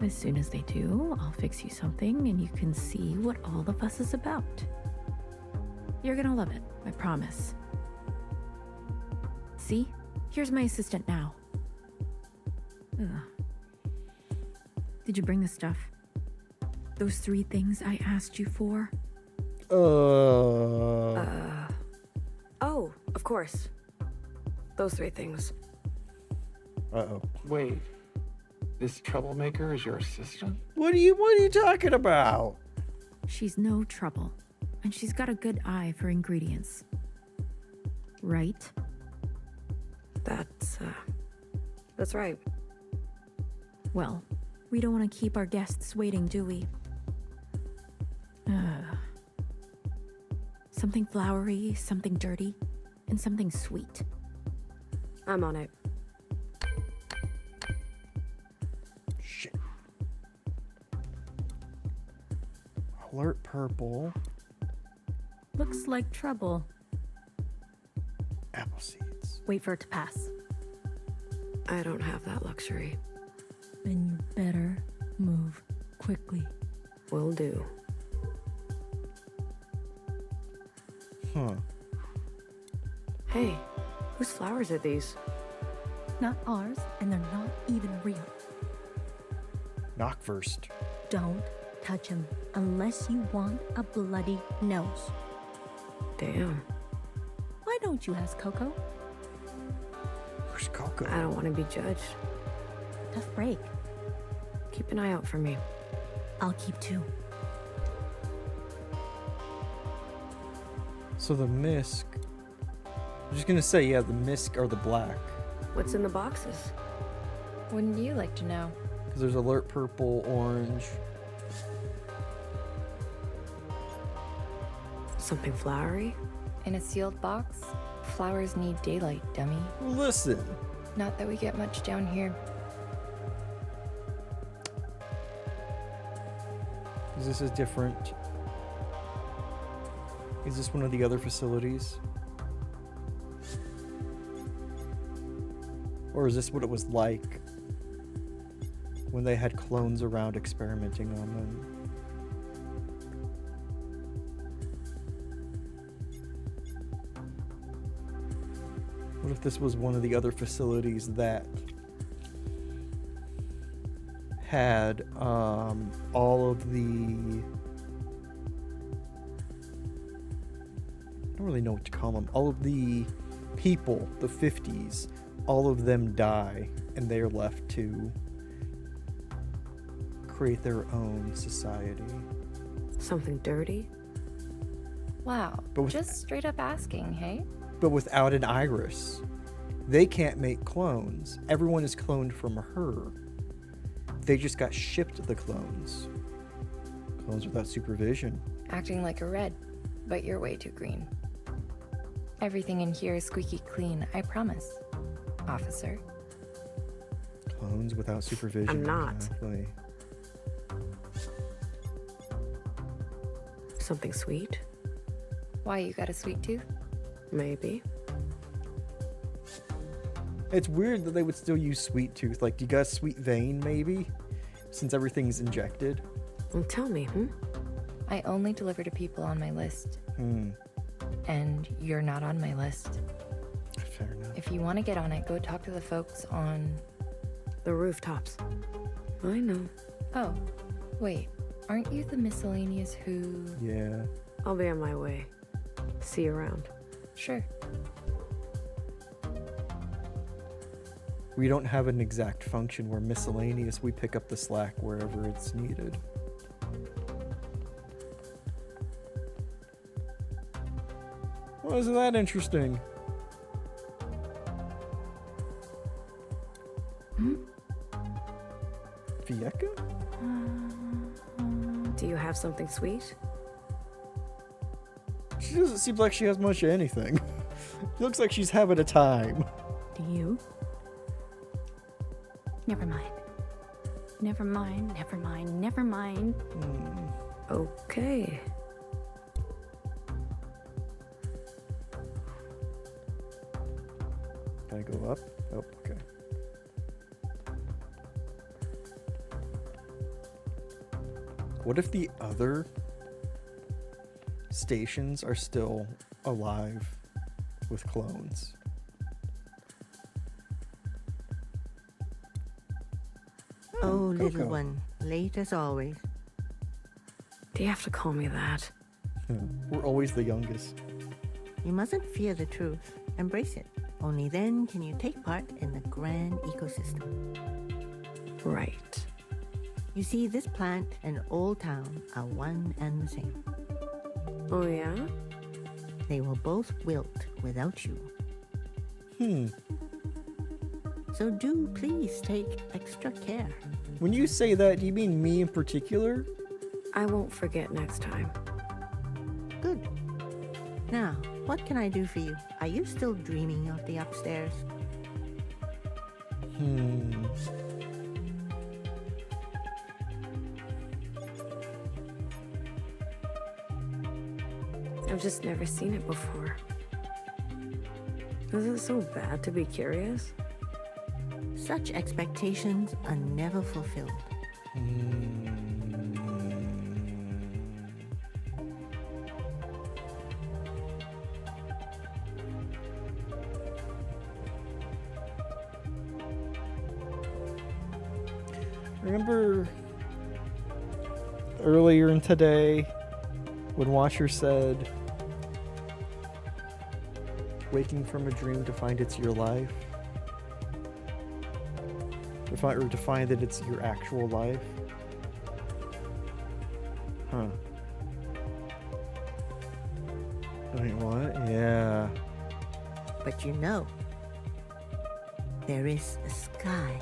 As soon as they do, I'll fix you something and you can see what all the fuss is about. You're gonna love it, I promise. See? Here's my assistant now. Ugh. Did you bring the stuff? Those 3 things I asked you for? Oh, of course. Those 3 things. Uh-oh. Wait. This troublemaker is your assistant? What are you talking about? She's no trouble. And she's got a good eye for ingredients. Right? That's right. Well, we don't want to keep our guests waiting, do we? Something flowery, something dirty, and something sweet. I'm on it. Shit. Alert purple. Looks like trouble. Apple seeds. Wait for it to pass. I don't have that luxury. Then you better move quickly. Will do. Huh. Hey, whose flowers are these? Not ours, and they're not even real. Knock first. Don't touch him unless you want a bloody nose. Damn. Why don't you ask Coco? Where's Coco? I don't want to be judged. Tough break. Keep an eye out for me. I'll keep two. So the misc. I'm just gonna say, yeah, the misc are the black. What's in the boxes? Wouldn't you like to know? Because there's alert purple, orange. Something flowery? In a sealed box, flowers need daylight, dummy. Listen. Not that we get much down here. Is this a different? Is this one of the other facilities? Or is this what it was like when they had clones around experimenting on them? What if this was one of the other facilities that had all of the... I don't really know what to call them. All of the people, the 50s, all of them die, and they are left to create their own society. Something dirty? Wow, But with- just straight up asking, hey? But without an iris. They can't make clones. Everyone is cloned from her. They just got shipped the clones. Clones without supervision. Acting like a red, but you're way too green. Everything in here is squeaky clean, I promise, officer. Clones without supervision. I'm not. Exactly. Something sweet? Why, you got a sweet tooth? Maybe. It's weird that they would still use sweet tooth. Like, do you got a sweet vein, maybe? Since everything's injected? Well, tell me, I only deliver to people on my list. Hmm. And you're not on my list. Fair enough. If you want to get on it, go talk to the folks on... The rooftops. I know. Oh, wait. Aren't you the miscellaneous who... Yeah. I'll be on my way. See you around. Sure. We don't have an exact function. We're miscellaneous. We pick up the slack wherever it's needed. Well, isn't that interesting? Fieka? Do you have something sweet? She doesn't seem like she has much of anything. She looks like she's having a time. Do you? Never mind. Never mind, never mind, never mind. Okay. Can I go up? Oh, okay. What if the other stations are still alive with clones? Oh, Coco. little one, late as always. Do you have to call me that? We're always the youngest. You mustn't fear the truth. Embrace it. Only then can you take part in the grand ecosystem. Right. You see, this plant and Old Town are one and the same. Oh, yeah? They will both wilt without you. So do please take extra care. When you say that, do you mean me in particular? I won't forget next time. Good. Now, what can I do for you? Are you still dreaming of the upstairs? I've just never seen it before. Is it so bad to be curious? Such expectations are never fulfilled. Remember earlier in today when Watcher said, waking from a dream to find it's your life? Or to find that it's your actual life? Huh. Wait, what? Yeah. But you know, there is a sky.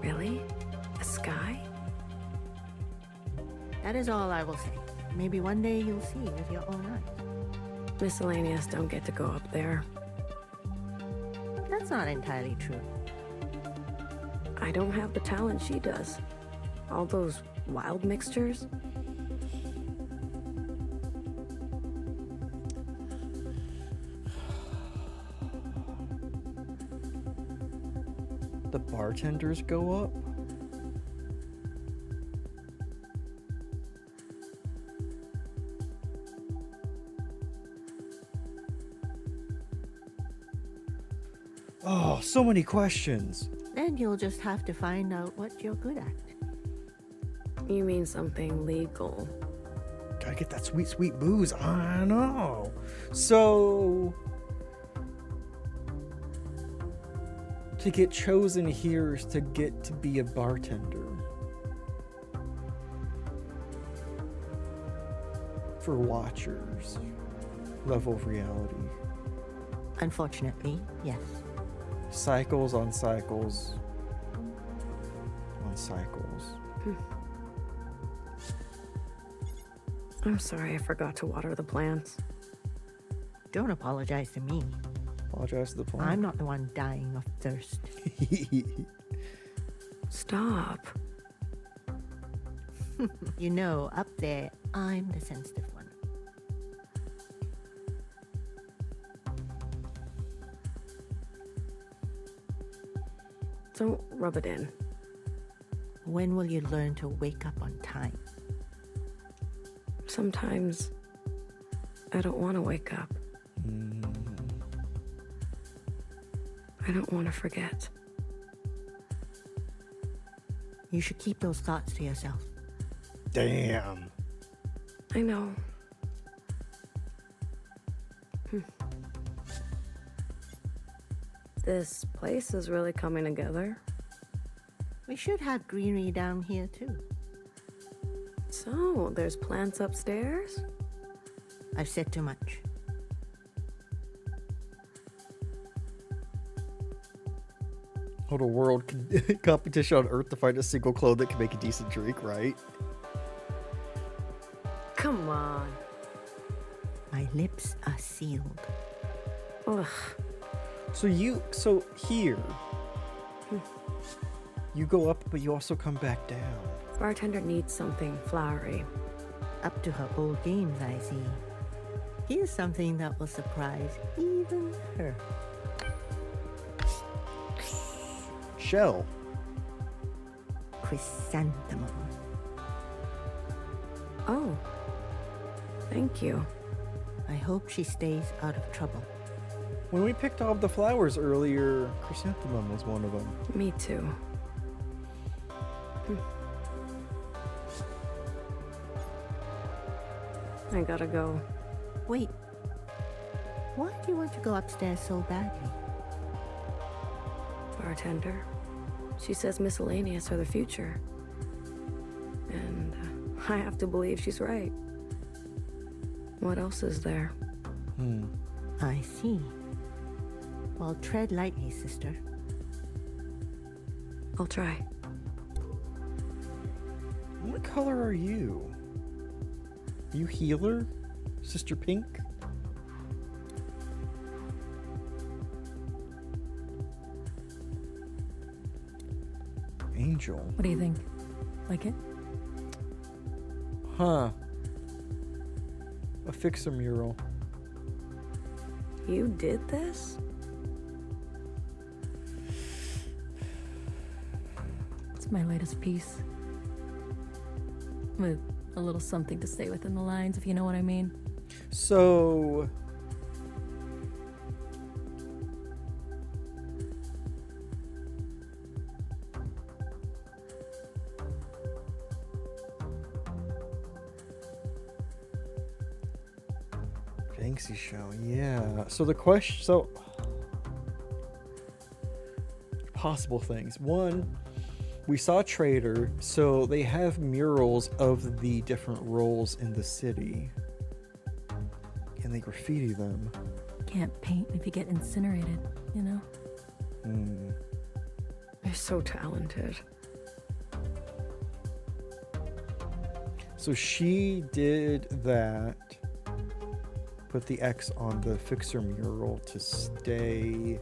Really? A sky? That is all I will say. Maybe one day you'll see with your own eyes. Miscellaneous don't get to go up there. That's not entirely true. I don't have the talent she does. All those wild mixtures. The bartenders go up? Oh, so many questions. Then you'll just have to find out what you're good at. You mean something legal? Gotta get that sweet, sweet booze. I know. So, to get chosen here is to get to be a bartender. For Watchers. Level of reality. Unfortunately, yes. Cycles on cycles on cycles. I'm sorry I forgot to water the plants. Don't apologize to me. Apologize to the plant. I'm not the one dying of thirst. Stop. You know, up there, I'm the sensitive one. Don't rub it in. When will you learn to wake up on time? Sometimes I don't want to wake up. I don't want to forget. You should keep those thoughts to yourself. Damn. I know. This place is really coming together. We should have greenery down here too. So, there's plants upstairs? I've said too much. Hold a world competition on Earth to find a single clone that can make a decent drink, right? Come on. My lips are sealed. Ugh. So here, you go up, but you also come back down. Bartender needs something flowery. Up to her old games, I see. Here's something that will surprise even her. Shell. Chrysanthemum. Oh. Thank you. I hope she stays out of trouble. When we picked all the flowers earlier, chrysanthemum was one of them. Me too. I gotta go. Wait. Why do you want to go upstairs so badly? Bartender. She says miscellaneous are the future. And I have to believe she's right. What else is there? I see. Well, tread lightly, sister. I'll try. What color are you? Are you healer? Sister Pink? Angel. What do you think? Like it? Huh. A fixer mural. You did this? It's my latest piece. With a little something to say within the lines, if you know what I mean. So... Banksy show, yeah. So the question, so possible things. One, we saw Trader, so they have murals of the different roles in the city, and they graffiti them. Can't paint if you get incinerated, you know? They're so talented. So she did that. Put the X on the fixer mural to stay,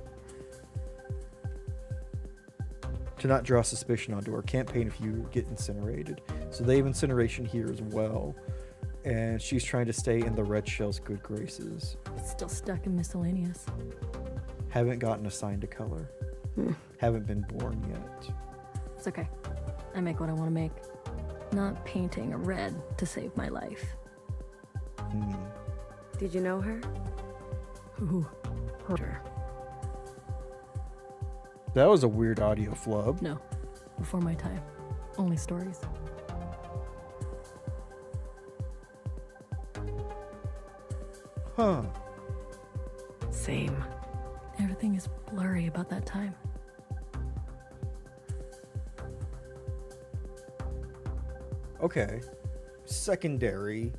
to not draw suspicion onto her. Can't paint if you get incinerated. So they have incineration here as well. And she's trying to stay in the red shell's good graces. It's still stuck in miscellaneous. Haven't gotten assigned a color. Haven't been born yet. It's okay. I make what I want to make. Not painting a red to save my life. Did you know her? Who? Her. That was a weird audio flub. No. Before my time. Only stories. Huh. Same. Everything is blurry about that time. Okay. Secondary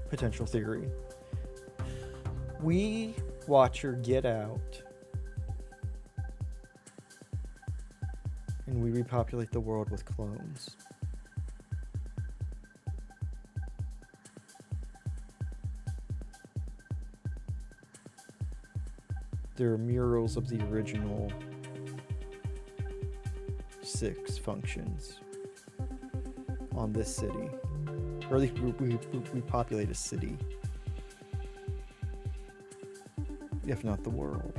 potential theory. We watch her get out, and we repopulate the world with clones. There are murals of the original 6 functions on this city. Or at least we populate a city. If not the world.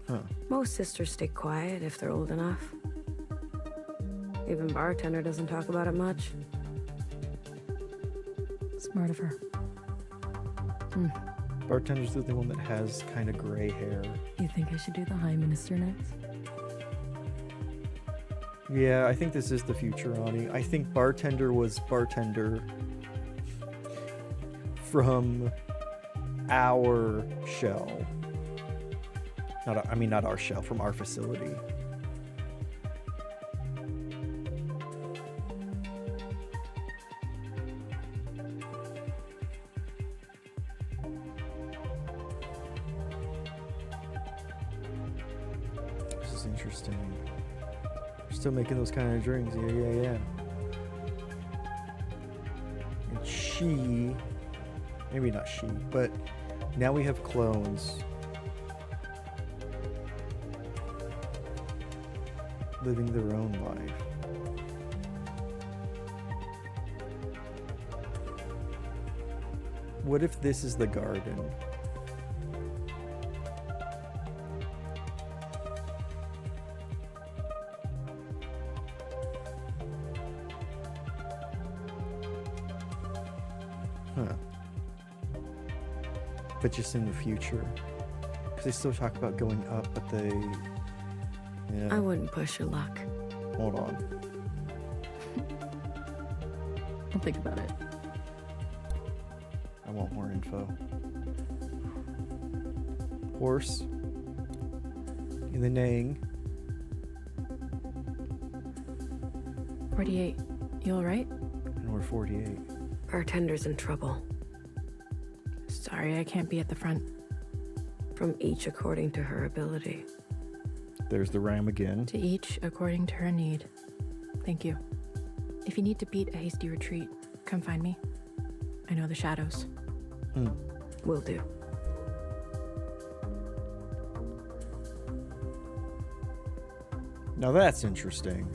Huh. Most sisters stay quiet if they're old enough. Even Bartender doesn't talk about it much. Smart of her. Bartender's the one that has kind of gray hair. You think I should do the High Minister next? Yeah, I think this is the future, Ani. I think Bartender was Bartender from our shell. Not our shell, from our facility. This is interesting. Still making those kind of drinks, yeah. And she, maybe not she, but now we have clones living their own life. What if this is the garden? But just in the future, because they still talk about going up, but they, yeah. I wouldn't push your luck. Hold on. I'll think about it. I want more info. Horse in the neighing. 48. You alright? And we're 48. Bartender's in trouble. Sorry, I can't be at the front. From each according to her ability. There's the rhyme again. To each according to her need. Thank you. If you need to beat a hasty retreat, come find me. I know the shadows. Will do. Now that's interesting.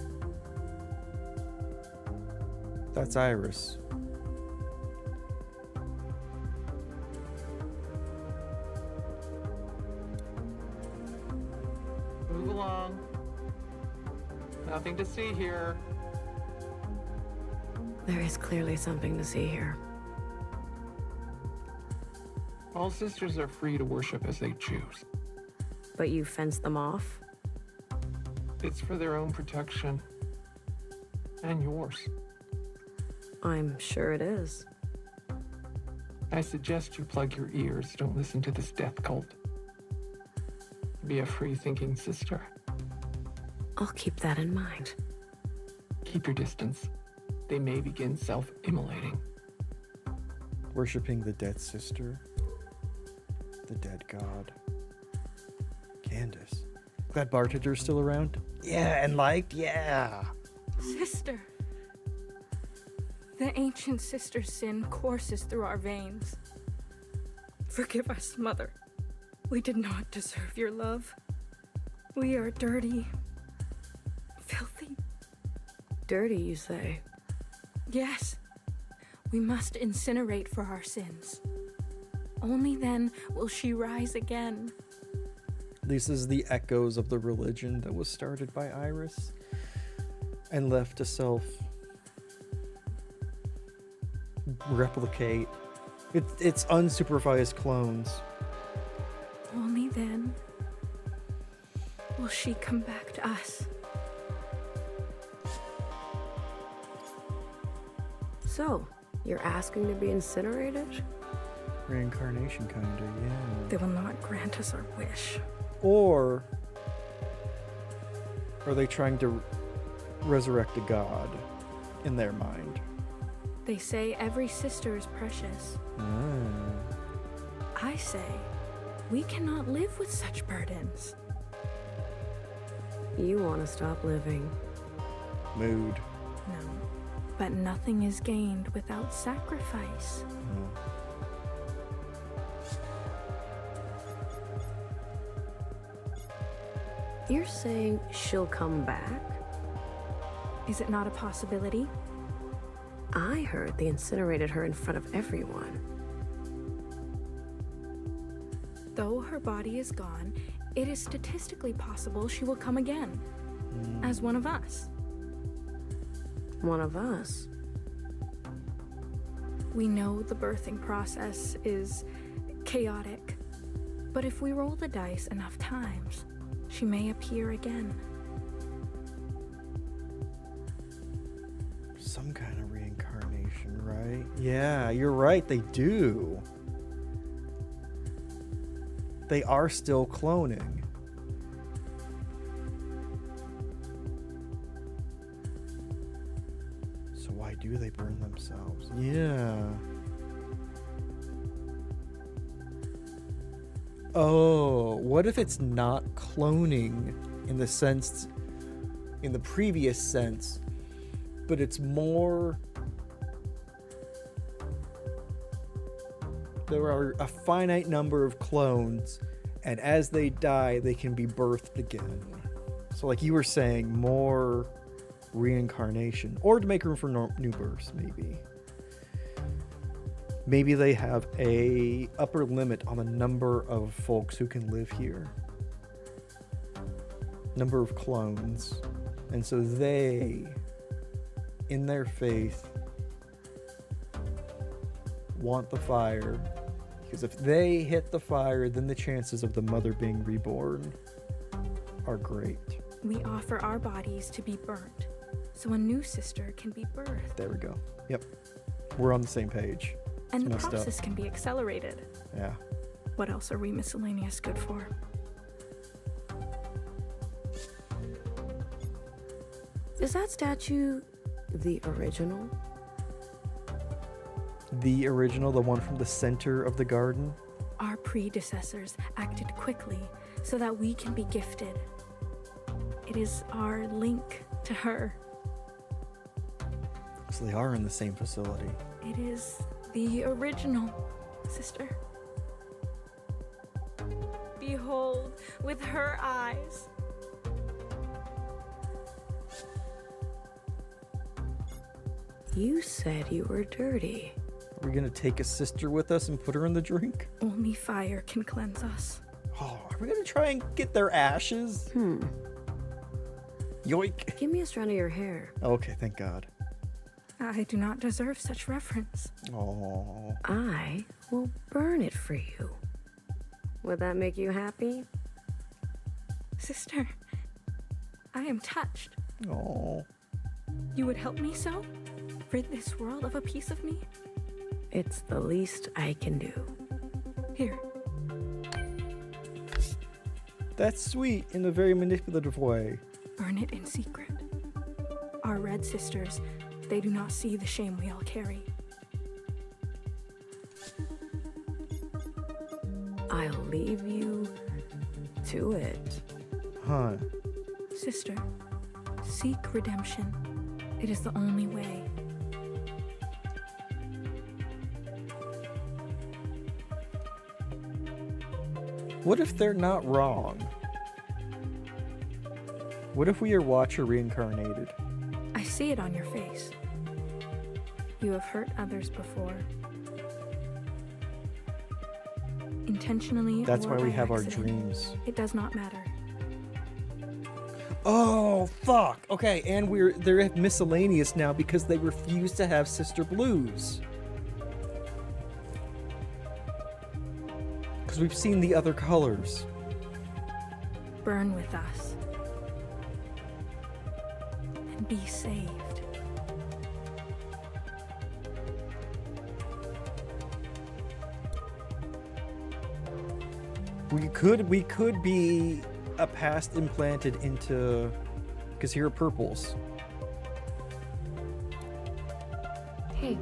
That's Iris. Move along. Nothing to see here. There is clearly something to see here. All sisters are free to worship as they choose. But you fenced them off? It's for their own protection. And yours. I'm sure it is. I suggest you plug your ears. Don't listen to this death cult. Be a free-thinking sister. I'll keep that in mind. Keep your distance. They may begin self-immolating. Worshipping the dead sister. The dead god. Candace. Glad Bartender's still around? Yeah, and liked? Yeah. Sister. The ancient sister's sin courses through our veins. Forgive us, Mother. We did not deserve your love. We are dirty. Filthy. Dirty, you say? Yes. We must incinerate for our sins. Only then will she rise again. This is the echoes of the religion that was started by Iris and left to self-replicate. It's unsupervised clones. Only then will she come back to us. So, you're asking to be incinerated? Reincarnation, kinda, yeah. They will not grant us our wish. Or are they trying to resurrect a god in their mind? They say every sister is precious. I say we cannot live with such burdens. You want to stop living. Mood. No, but nothing is gained without sacrifice. You're saying she'll come back? Is it not a possibility? I heard they incinerated her in front of everyone. Though her body is gone, it is statistically possible she will come again. As one of us. One of us? We know the birthing process is chaotic, but if we roll the dice enough times, she may appear again. Some kind of reincarnation, right? Yeah, you're right, they do. They are still cloning. So why do they burn themselves? Yeah. Oh, what if it's not cloning in the sense, in the previous sense, but it's more, there are a finite number of clones, and as they die, they can be birthed again. So like you were saying, more reincarnation, or to make room for new births, maybe. Maybe they have a upper limit on the number of folks who can live here. Number of clones. And so they, in their faith, want the fire. Because if they hit the fire, then the chances of the mother being reborn are great. We offer our bodies to be burnt, so a new sister can be birthed. There we go. Yep. We're on the same page. And It's the messed up. process can be accelerated. Yeah. What else are we miscellaneous good for? Is that statue The original? The original, the one from the center of the garden? Our predecessors acted quickly so that we can be gifted. It is our link to her. So they are in the same facility. It is the original, sister. Behold, with her eyes. You said you were dirty. Are we gonna take a sister with us and put her in the drink? Only fire can cleanse us. Oh, are we gonna try and get their ashes? Yoink. Give me a strand of your hair. Okay, thank God. I do not deserve such reverence. Oh. I will burn it for you. Would that make you happy? Sister, I am touched. Oh. You would help me so? Rid this world of a piece of me? It's the least I can do. Here. That's sweet in a very manipulative way. Burn it in secret. Our red sisters, they do not see the shame we all carry. I'll leave you to it. Huh. Sister, seek redemption. It is the only way. What if they're not wrong? What if we are Watcher reincarnated? I see it on your face. You have hurt others before. Intentionally. That's or why we by have our accident. dreams. It does not matter. Oh, fuck. Okay, and they're miscellaneous now because they refuse to have Sister Blues. Because we've seen the other colors. Burn with us. And be saved. We could be a past implanted into, because here are purples. Hey,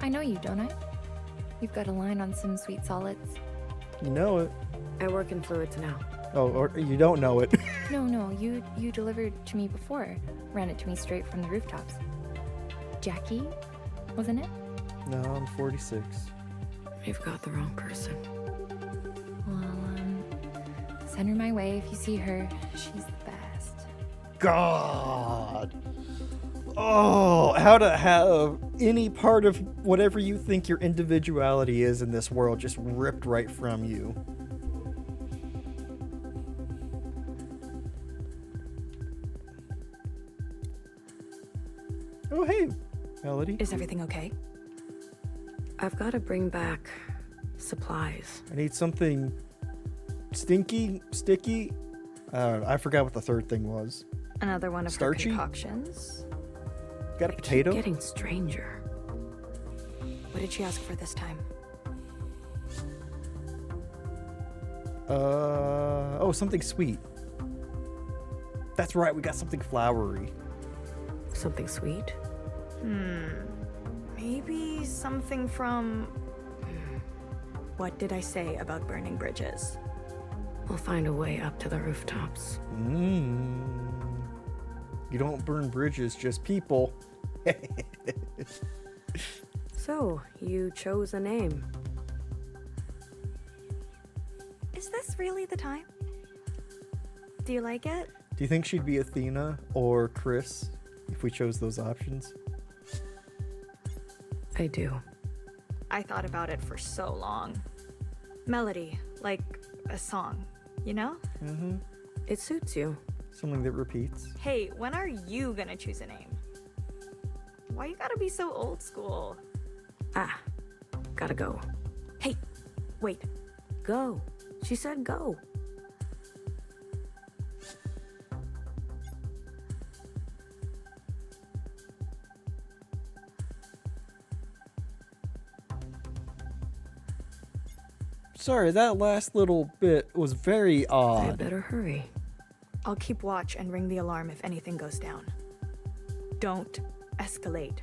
I know you, don't I? You've got a line on some sweet solids. You know it. I work in fluids now. Oh, or you don't know it. No, you delivered to me before. Ran it to me straight from the rooftops. Jackie, wasn't it? No, I'm 46. You've got the wrong person. Well, send her my way if you see her. She's the best. God. Oh, how to have any part of whatever you think your individuality is in this world just ripped right from you. Oh, hey, Melody. Is everything okay? I've got to bring back supplies. I need something sticky. I forgot what the third thing was. Another one of Starchy? her concoctions. Got a potato? Getting stranger. What did she ask for this time? Oh, something sweet. That's right, we got something flowery. Something sweet? Maybe something from... What did I say about burning bridges? We'll find a way up to the rooftops. You don't burn bridges, just people. So, you chose a name. Is this really the time? Do you like it? Do you think she'd be Athena or Chris if we chose those options? I do. I thought about it for so long. Melody, like a song, you know? Mm-hmm. It suits you. Something that repeats. Hey, when are you gonna choose a name? Why you gotta be so old school? Gotta go. Hey, wait. Go. She said go. Sorry, that last little bit was very I odd. better hurry. I'll keep watch and ring the alarm if anything goes down. Don't escalate.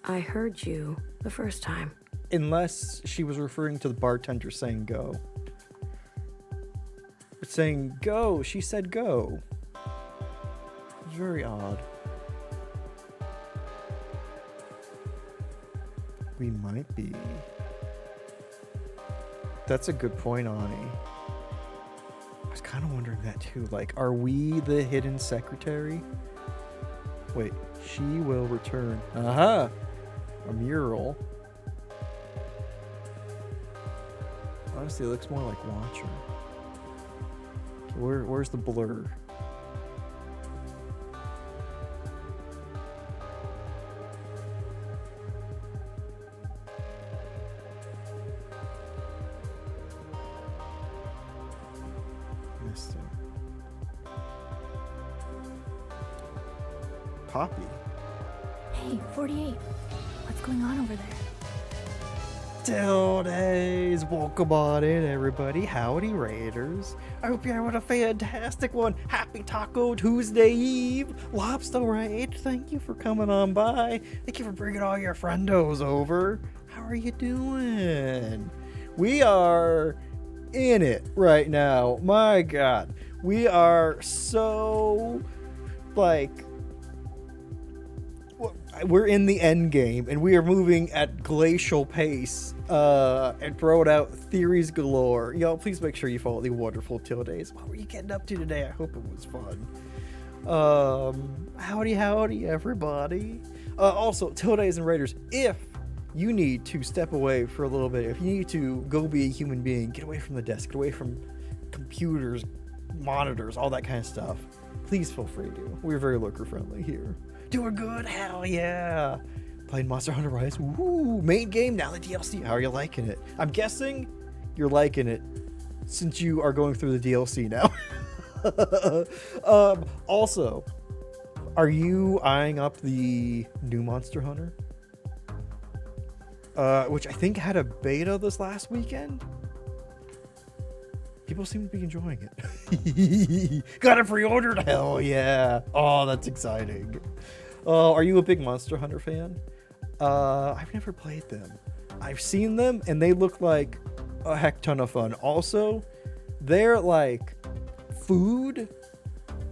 I heard you the first time. Unless she was referring to the bartender saying go. But saying go, she said go. It's very odd. We might be. That's a good point, Ani. I was kind of wondering that too. Like, are we the hidden secretary? Wait, she will return. Aha! A mural. Honestly, it looks more like Watcher. Where's the blur? Missed it. Poppy. Hey, 48. What's going on over there? Tildes, welcome on in, everybody. Howdy, Raiders. I hope you're having a fantastic one. Happy Taco Tuesday Eve. Lobster Raid, thank you for coming on by. Thank you for bringing all your friendos over. How are you doing? We are in it right now. My God. We are so, like, we're in the end game, and we are moving at glacial pace, and throwing out theories galore. Y'all, please make sure you follow the wonderful Tildes. What were you getting up to today? I hope it was fun. Howdy, everybody. Also, Tildes and Raiders, if you need to step away for a little bit, if you need to go be a human being, get away from the desk, get away from computers, monitors, all that kind of stuff, please feel free to. We're very lurker friendly here. Doing good? Hell yeah. Playing Monster Hunter Rise. Woo! Main game, now the DLC. How are you liking it? I'm guessing you're liking it since you are going through the DLC now. Also, are you eyeing up the new Monster Hunter? Which I think had a beta this last weekend. People seem to be enjoying it. Got it pre-ordered? Hell yeah. Oh, that's exciting. Are you a big Monster Hunter fan? I've never played them. I've seen them, and they look like a heck ton of fun. Also, their, like, food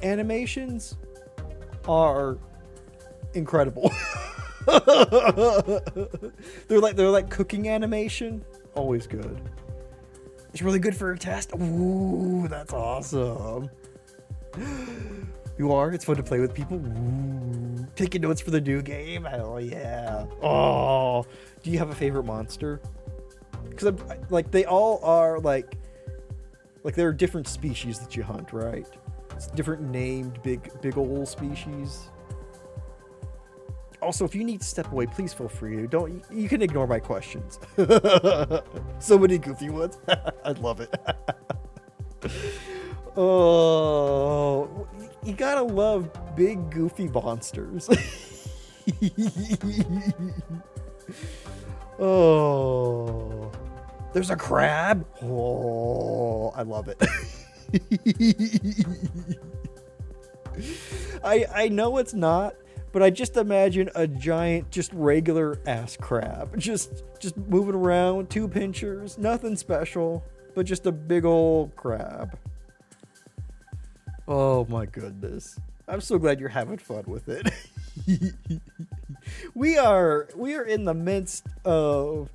animations are incredible. They're like cooking animation. Always good. It's really good for a test. Ooh, that's awesome. You are? It's fun to play with people. Ooh. Taking notes for the new game. Hell yeah. Oh, do you have a favorite monster? Because like they all are like there are different species that you hunt, right? It's different named big old species. Also, if you need to step away, please feel free to. You can ignore my questions. So many goofy ones. I love it. Oh, you gotta love big goofy monsters. Oh, there's a crab. Oh, I love it. I know it's not. But I just imagine a giant, just regular ass crab. Just moving around, 2 pinchers, nothing special, but just a big old crab. Oh my goodness. I'm so glad you're having fun with it. We are in the midst of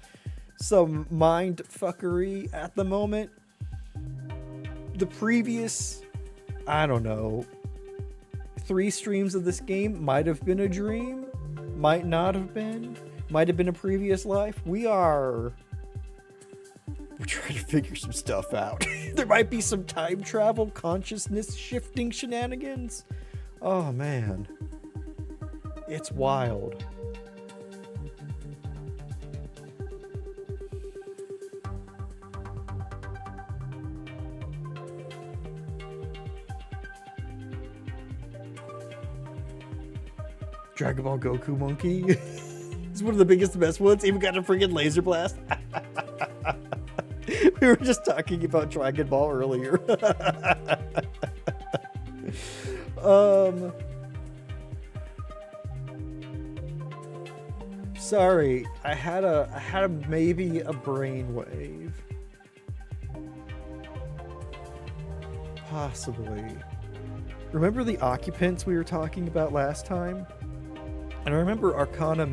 some mind fuckery at the moment. The previous, I don't know, 3 streams of this game might have been a dream, might not have been, might have been a previous life. We're trying to figure some stuff out. There might be some time travel, consciousness shifting shenanigans. Oh man, it's wild. Dragon Ball Goku monkey. It's one of the biggest and best ones. Even got a freaking laser blast. We were just talking about Dragon Ball earlier. Sorry, I had a maybe a brainwave. Possibly. Remember the occupants we were talking about last time? And I remember Arcana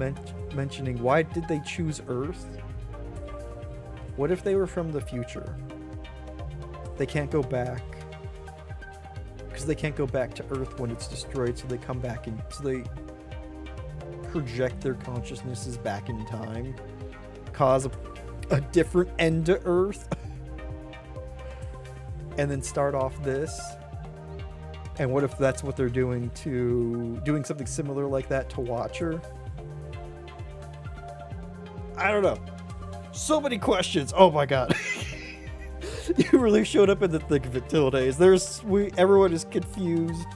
mentioning, why did they choose Earth? What if they were from the future? They can't go back. Because they can't go back to Earth when it's destroyed, so they come back and so they project their consciousnesses back in time. Cause a different end to Earth. And then start off this. And what if that's what they're doing something similar like that to Watcher? I don't know. So many questions. Oh my god. You really showed up in the thick of it, Tildes. Everyone is confused.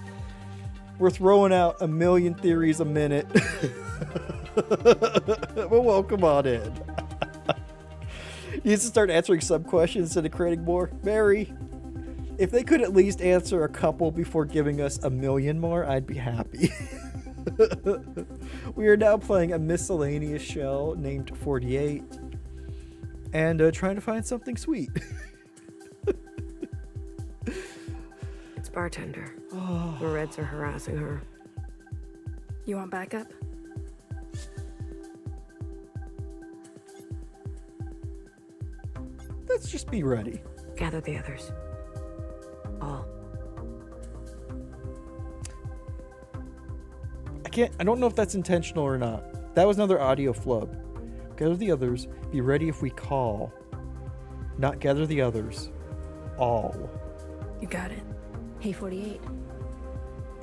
We're throwing out a million theories a minute. Well, welcome on in. You need to start answering some questions instead of creating more. Mary, if they could at least answer a couple before giving us a million more, I'd be happy. We are now playing a miscellaneous shell named 48 and trying to find something sweet. It's Bartender. The Reds are harassing her. You want backup? Let's just be ready. Gather the others. All. I don't know if that's intentional or not. That was another audio flub. Gather the others. Be ready if we call. Not gather the others. All. You got it. Hey, 48.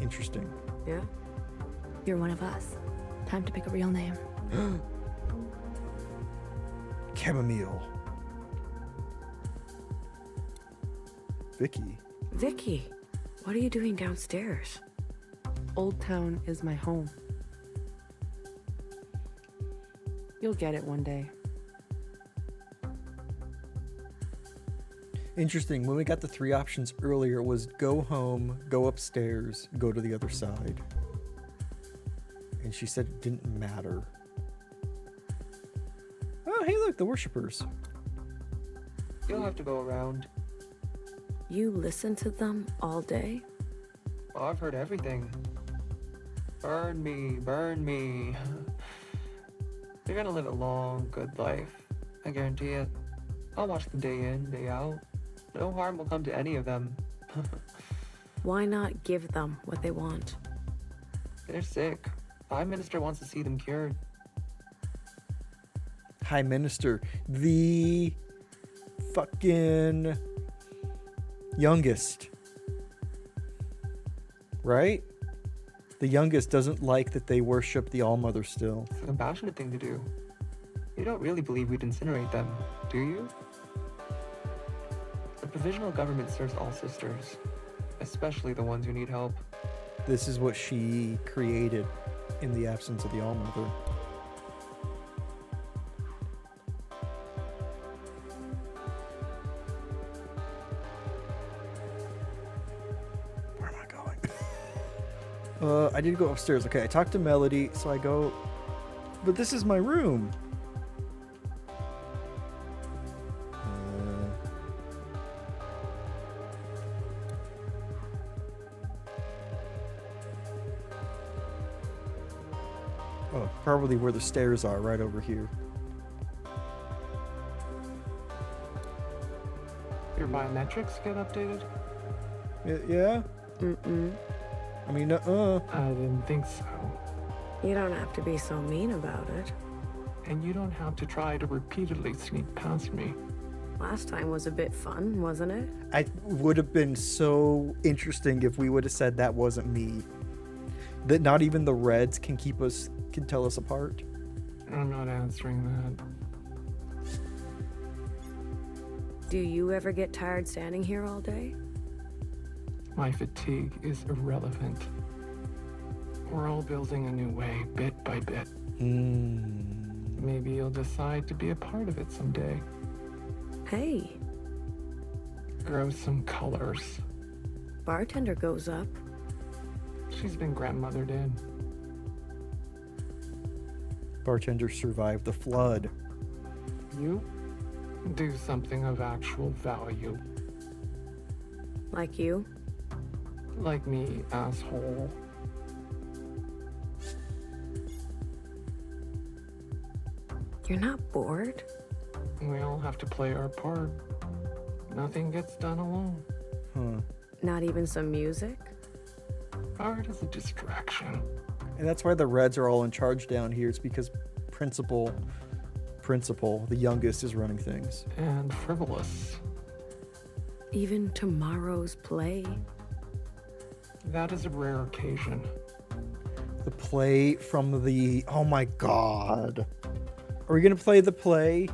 Interesting. Yeah? You're one of us. Time to pick a real name. Chamomile. Vicky. Vicky, what are you doing downstairs? Old Town is my home. You'll get it one day. Interesting. When we got the 3 options earlier, it was go home, go upstairs, go to the other side. And she said it didn't matter. Oh, hey, look, the worshippers. You'll have to go around. You listen to them all day? Oh, I've heard everything. Burn me, burn me. You're gonna live a long, good life. I guarantee it. I'll watch them day in, day out. No harm will come to any of them. Why not give them what they want? They're sick. Prime Minister wants to see them cured. High Minister, the fucking youngest, right? The youngest doesn't like that they worship the All-Mother still. It's a compassionate thing to do. You don't really believe we'd incinerate them, do you? The provisional government serves all sisters, especially the ones who need help. This is what she created in the absence of the All-Mother. Where am I going? I did go upstairs. Okay, I talked to Melody, so I go... But this is my room. Oh, probably where the stairs are, right over here. Your biometrics get updated? Yeah? Mm-mm. I mean, I didn't think so. You don't have to be so mean about it. And you don't have to try to repeatedly sneak past me. Last time was a bit fun, wasn't it? It would have been so interesting if we would have said that wasn't me. That not even the Reds can tell us apart. I'm not answering that. Do you ever get tired standing here all day? My fatigue is irrelevant. We're all building a new way, bit by bit. Maybe you'll decide to be a part of it someday. Hey. Grow some colors. Bartender goes up. She's been grandmothered in. Bartender survived the flood. You do something of actual value. Like you? Like me, asshole. You're not bored? We all have to play our part. Nothing gets done alone. Huh. Not even some music? Art is a distraction. And that's why the Reds are all in charge down here. It's because Principal, the youngest, is running things. And frivolous. Even tomorrow's play? That is a rare occasion. The play from the... Oh my god. Are we going to play the play?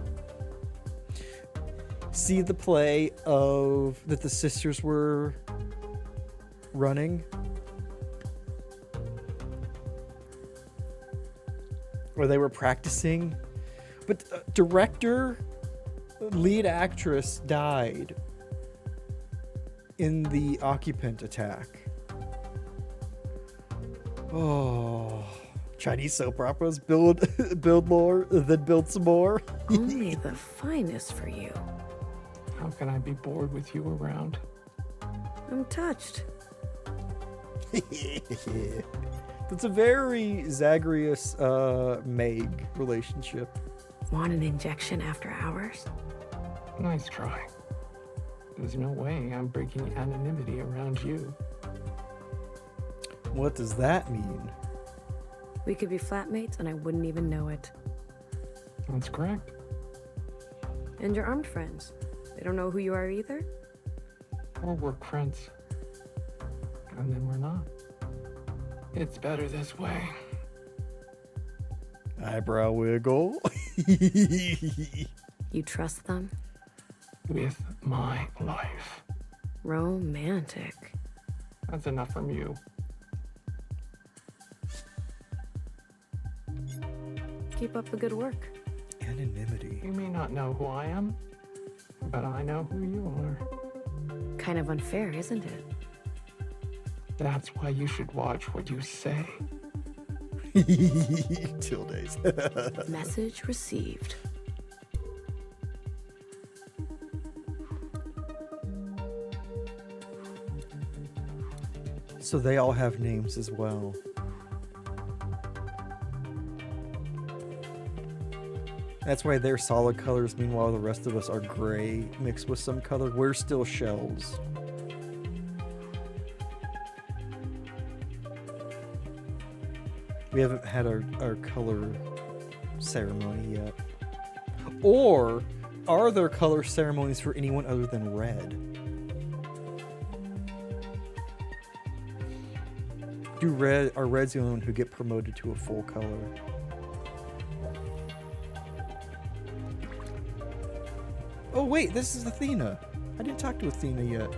See the play of... that the sisters were running? Or they were practicing? But director, lead actress died in the occupant attack. Oh, Chinese soap operas build more, then build some more. Only the finest for you. How can I be bored with you around? I'm touched. That's a very Zagreus Meg relationship. Want an injection after hours? Nice try. There's no way I'm breaking anonymity around you. What does that mean? We could be flatmates and I wouldn't even know it. That's correct. And your armed friends. They don't know who you are either? Or work friends. And then we're not. It's better this way. Eyebrow wiggle. You trust them? With my life. Romantic. That's enough from you. Keep up the good work. Anonymity. You may not know who I am, but I know who you are. Kind of unfair, isn't it? That's why you should watch what you say. Tildes. Message received. So they all have names as well. That's why they're solid colors, meanwhile the rest of us are gray mixed with some color. We're still shells. We haven't had our color ceremony yet. Or are there color ceremonies for anyone other than red? Are reds the only one who get promoted to a full color? Oh wait, this is Athena. I didn't talk to Athena yet.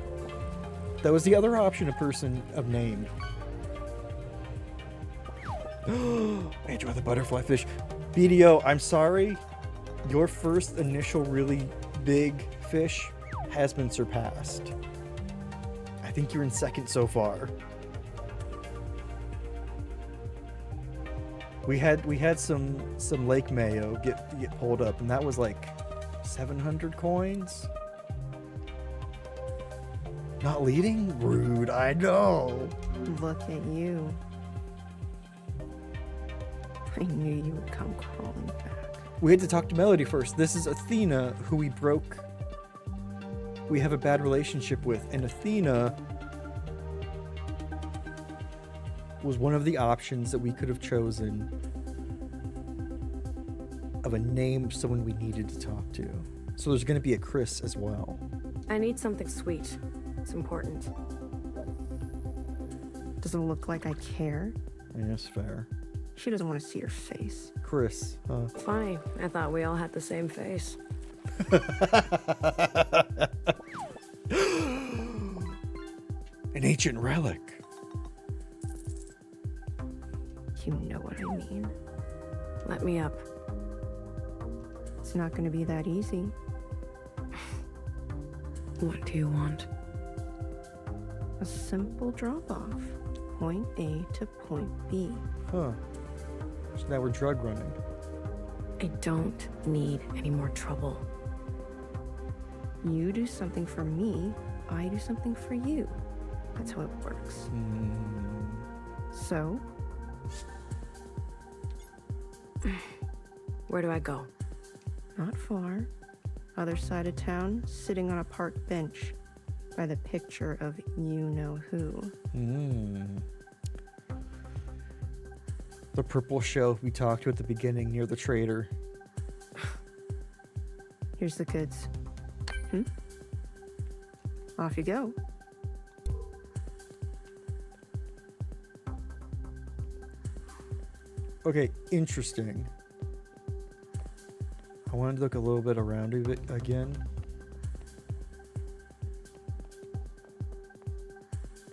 That was the other option, a person of name. Enjoy the butterfly fish. BDO, I'm sorry. Your first initial really big fish has been surpassed. I think you're in second so far. We had some Lake Mayo get pulled up, and that was like 700 coins. Not leading? Rude, I know. Look at you. I knew you would come crawling back. We had to talk to Melody first. This is Athena, who we have a bad relationship with, and Athena was one of the options that we could have chosen of a name of someone we needed to talk to. So there's going to be a Chris as well. I need something sweet. It's important. Does it look like I care? Yeah, that's fair. She doesn't want to see your face. Chris, huh? Funny. I thought we all had the same face. An ancient relic. You know what I mean. Let me up. It's not going to be that easy. What do you want? A simple drop-off. Point A to point B. Huh. So now we're drug running. I don't need any more trouble. You do something for me, I do something for you. That's how it works. So? Where do I go? Not far. Other side of town, sitting on a park bench by the picture of you-know-who. The purple shelf we talked to at the beginning near the trader. Here's the goods. Off you go. Okay, interesting. I wanted to look a little bit around it again.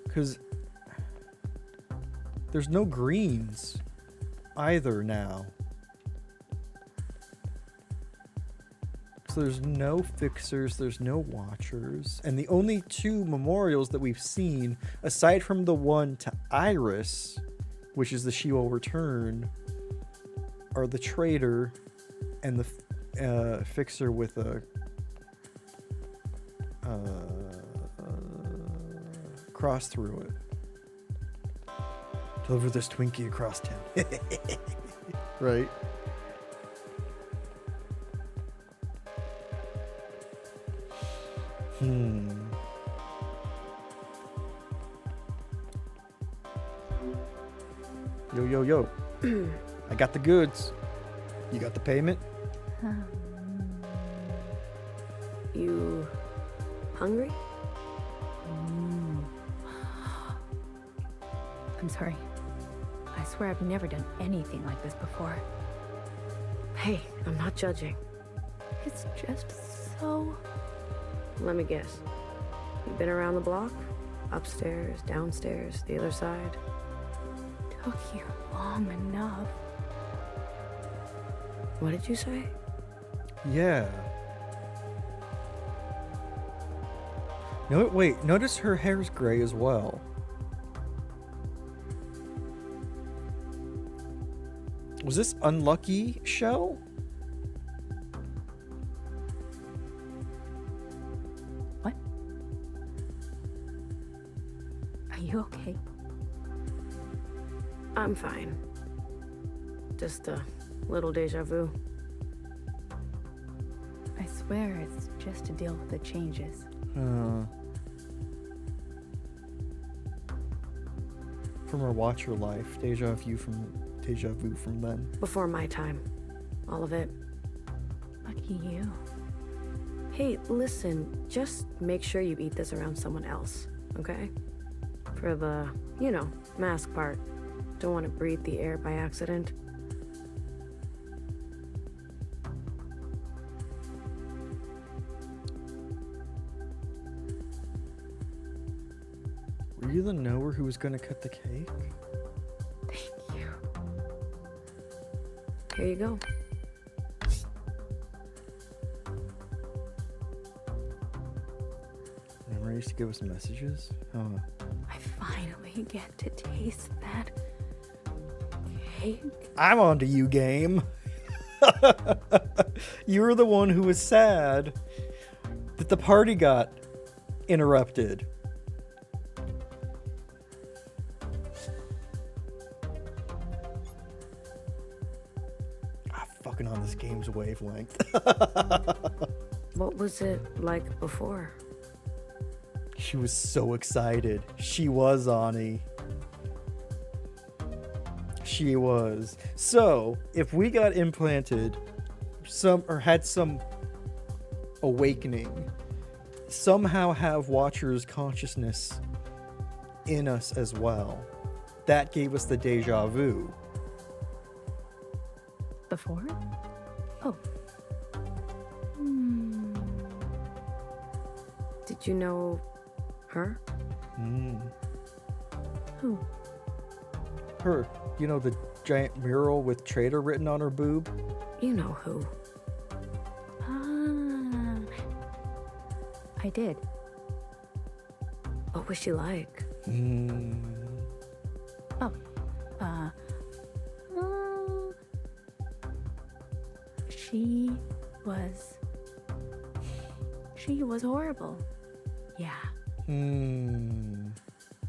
Because there's no greens either now. So there's no fixers, there's no watchers. And the only two memorials that we've seen, aside from the one to Iris, which is the She Will Return, are the trader and the fixer with a cross through it. Deliver this Twinkie across town. Right? Yo. I got the goods. You got the payment? You hungry? I'm sorry. I swear I've never done anything like this before. Hey, I'm not judging. It's just so... Let me guess. You been around the block? Upstairs, downstairs, the other side? Took you long enough. What did you say? Yeah. No, wait. Notice her hair's gray as well. Was this unlucky, Shell? What? Are you okay? I'm fine. Just a little deja vu. I swear it's just to deal with the changes. From her Watcher life, deja vu from then. Before my time. All of it. Lucky you. Hey, listen, just make sure you eat this around someone else, okay? For the, mask part. Don't want to breathe the air by accident. Were you the knower who was going to cut the cake? Thank you. Here you go. Remember, you used to give us messages? Oh. I finally get to taste that cake. I'm onto you, game. You were the one who was sad that the party got interrupted. Fucking on this game's wavelength. What was it like before? She was so excited. She was, Ani. She was. So, if we got implanted had some awakening, somehow have Watcher's consciousness in us as well, that gave us the deja vu. Before? Oh. Did you know her? Who? Her. You know, the giant mural with Trader written on her boob? You know who. I did. What was she like? She was horrible. Yeah.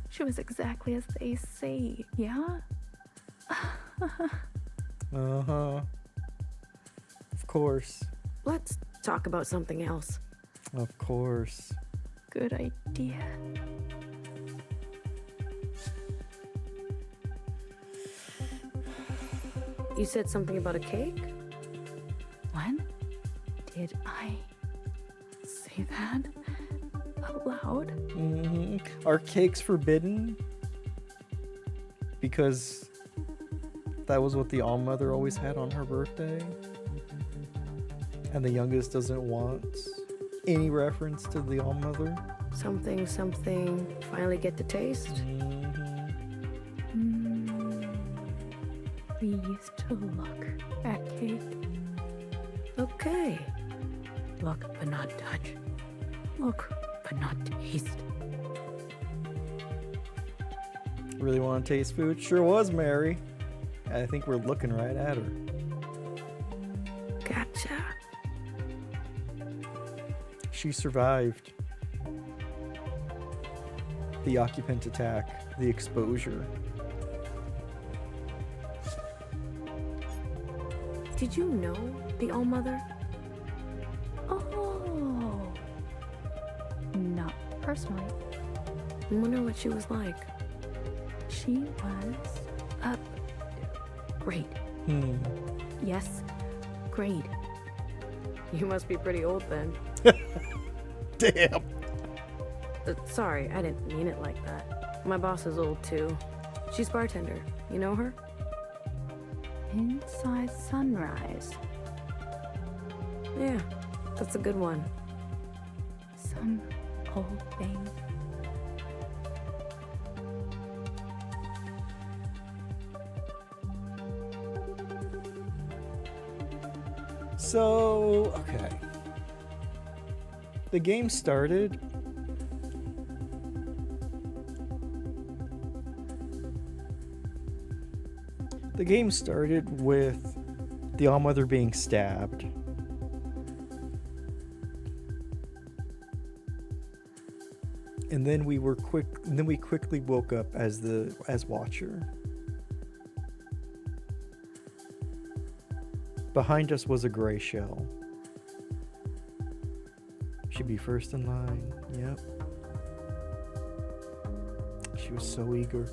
She was exactly as they say, yeah? Uh-huh. Of course. Let's talk about something else. Of course. Good idea. You said something about a cake? When did I say that out loud? Are cakes forbidden? Because that was what the All-Mother always had on her birthday? And the youngest doesn't want any reference to the All-Mother? Something, finally get to taste? We used to look at cake. Okay. Look, but not touch. Look, but not taste. Really want to taste food? Sure was, Mary. I think we're looking right at her. Gotcha. She survived the occupant attack, the exposure. Did you know the All-Mother? Oh. Not personally. I wonder what she was like. She was great. Yes, great. You must be pretty old then. Damn. Sorry, I didn't mean it like that. My boss is old too. She's bartender. You know her? Inside Sunrise. Yeah, that's a good one. Some old thing. So, okay. The game started. The game started with the All-Mother being stabbed. And then we quickly woke up as Watcher. Behind us was a gray shell. She'd be first in line. Yep. She was so eager.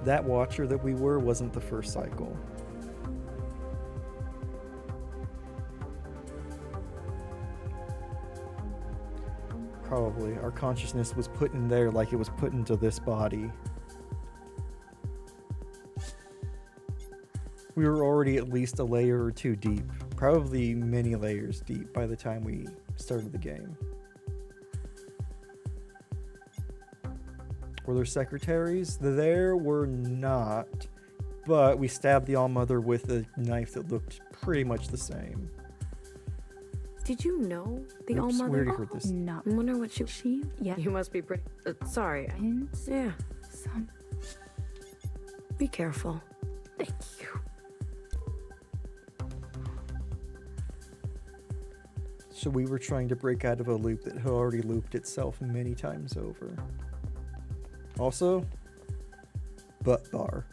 That Watcher that we were wasn't the first cycle. Probably. Our consciousness was put in there like it was put into this body. We were already at least a layer or two deep. Probably many layers deep by the time we started the game. Were there secretaries? There were not. But we stabbed the All-Mother with a knife that looked pretty much the same. Did you know the Oops, All-Mother? we already heard this. No. I wonder what she... Yeah. You must be pretty... sorry. Yeah. Some. Be careful. Thank you. So we were trying to break out of a loop that had already looped itself many times over. Also, butt bar.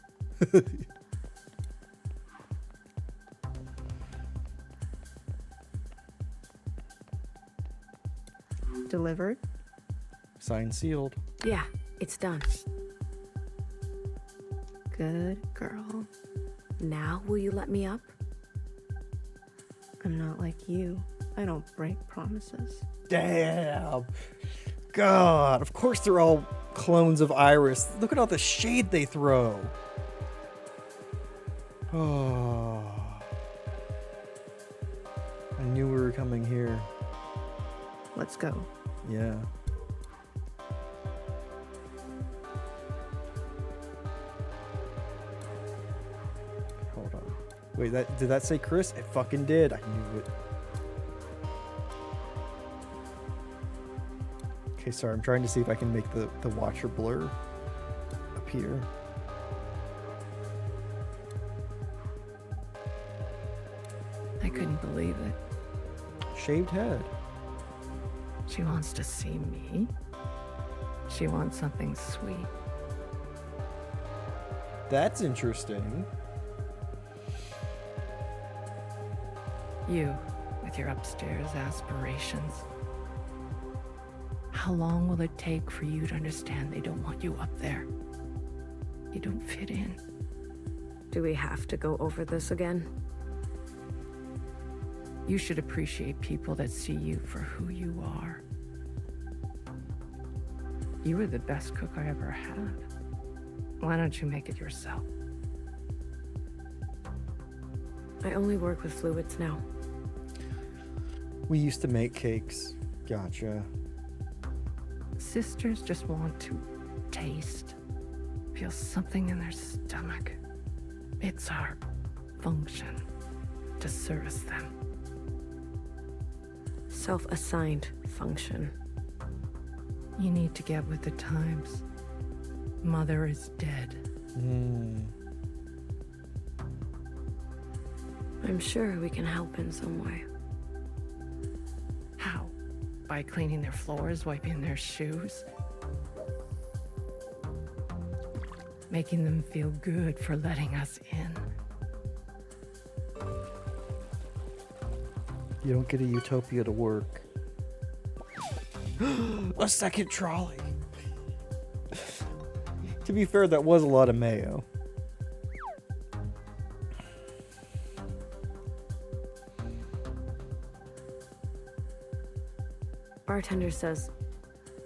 Delivered. Signed, sealed. Yeah, it's done. Good girl. Now will you let me up? I'm not like you. I don't break promises. Damn. God, of course they're all clones of Iris. Look at all the shade they throw. Oh. I knew we were coming here. Let's go. Yeah. Hold on. Wait, did that say Chris? It fucking did. I knew it. Okay, sorry, I'm trying to see if I can make the Watcher blur appear. I couldn't believe it. Shaved head. She wants to see me. She wants something sweet. That's interesting. You, with your upstairs aspirations. How long will it take for you to understand they don't want you up there? You don't fit in. Do we have to go over this again? You should appreciate people that see you for who you are. You were the best cook I ever had. Why don't you make it yourself? I only work with fluids now. We used to make cakes. Gotcha. Sisters just want to taste, feel something in their stomach. It's our function to service them. Self-assigned function. You need to get with the times. Mother is dead. I'm sure we can help in some way. How? By cleaning their floors, wiping their shoes? Making them feel good for letting us in. You don't get a utopia to work. A second trolley. To be fair, that was a lot of mayo. Bartender says,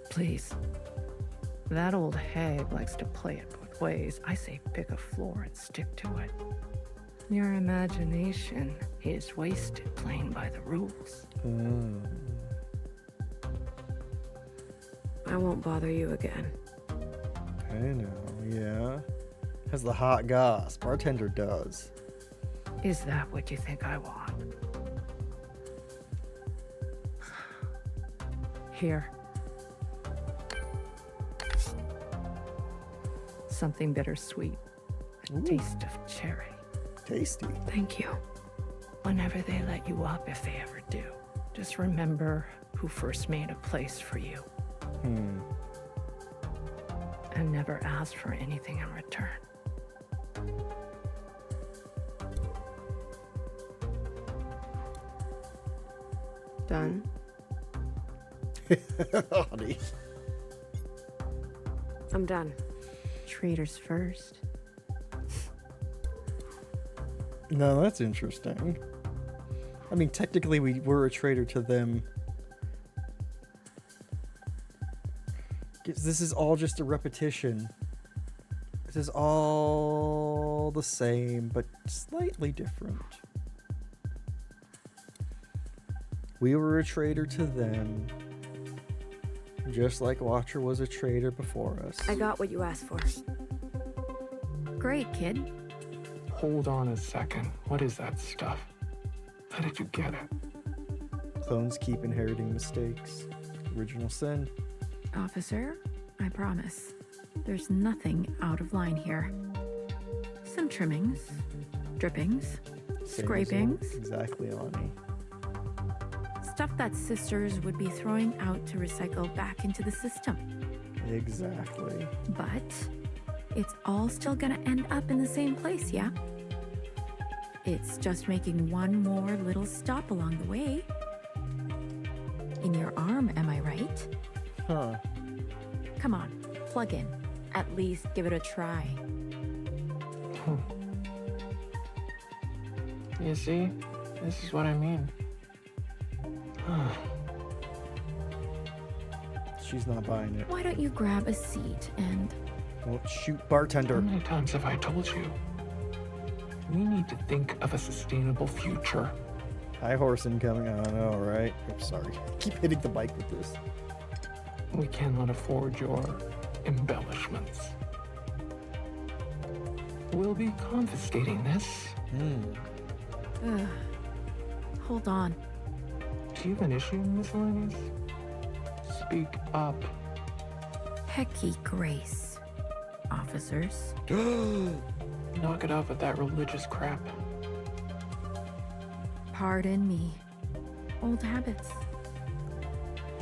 please. That old hag likes to play it both ways. I say pick a floor and stick to it. Your imagination is wasted playing by the rules. I won't bother you again. I know, yeah. Has the hot goss. Bartender does. Is that what you think I want? Here. Something bittersweet. A taste of cherry. Tasty. Thank you. Whenever they let you up, if they ever do, just remember who first made a place for you. And never ask for anything in return. Done. Honey. I'm done. Traders first. No, that's interesting. I mean, technically we were a traitor to them. This is all just a repetition. This is all the same, but slightly different. We were a traitor to them. Just like Watcher was a traitor before us. I got what you asked for. Great, kid. Hold on a second. What is that stuff? How did you get it? Clones keep inheriting mistakes. Original sin. Officer, I promise. There's nothing out of line here. Some trimmings, drippings, scrapings. Exactly, Ani. Stuff that sisters would be throwing out to recycle back into the system. Exactly. But it's all still gonna end up in the same place, yeah? It's just making one more little stop along the way. In your arm, am I right? Huh. Come on, plug in. At least give it a try. You see? This is what I mean. She's not buying it. Why don't you grab a seat and... Well, shoot, bartender. How many times have I told you? We need to think of a sustainable future. High horse incoming. I don't know, right? I'm sorry. Keep hitting the mic with this. We cannot afford your embellishments. We'll be confiscating this. Hold on. Do you have an issue, miscellaneous? Speak up. Pecky grace, officers. Knock it off with that religious crap. Pardon me. Old habits.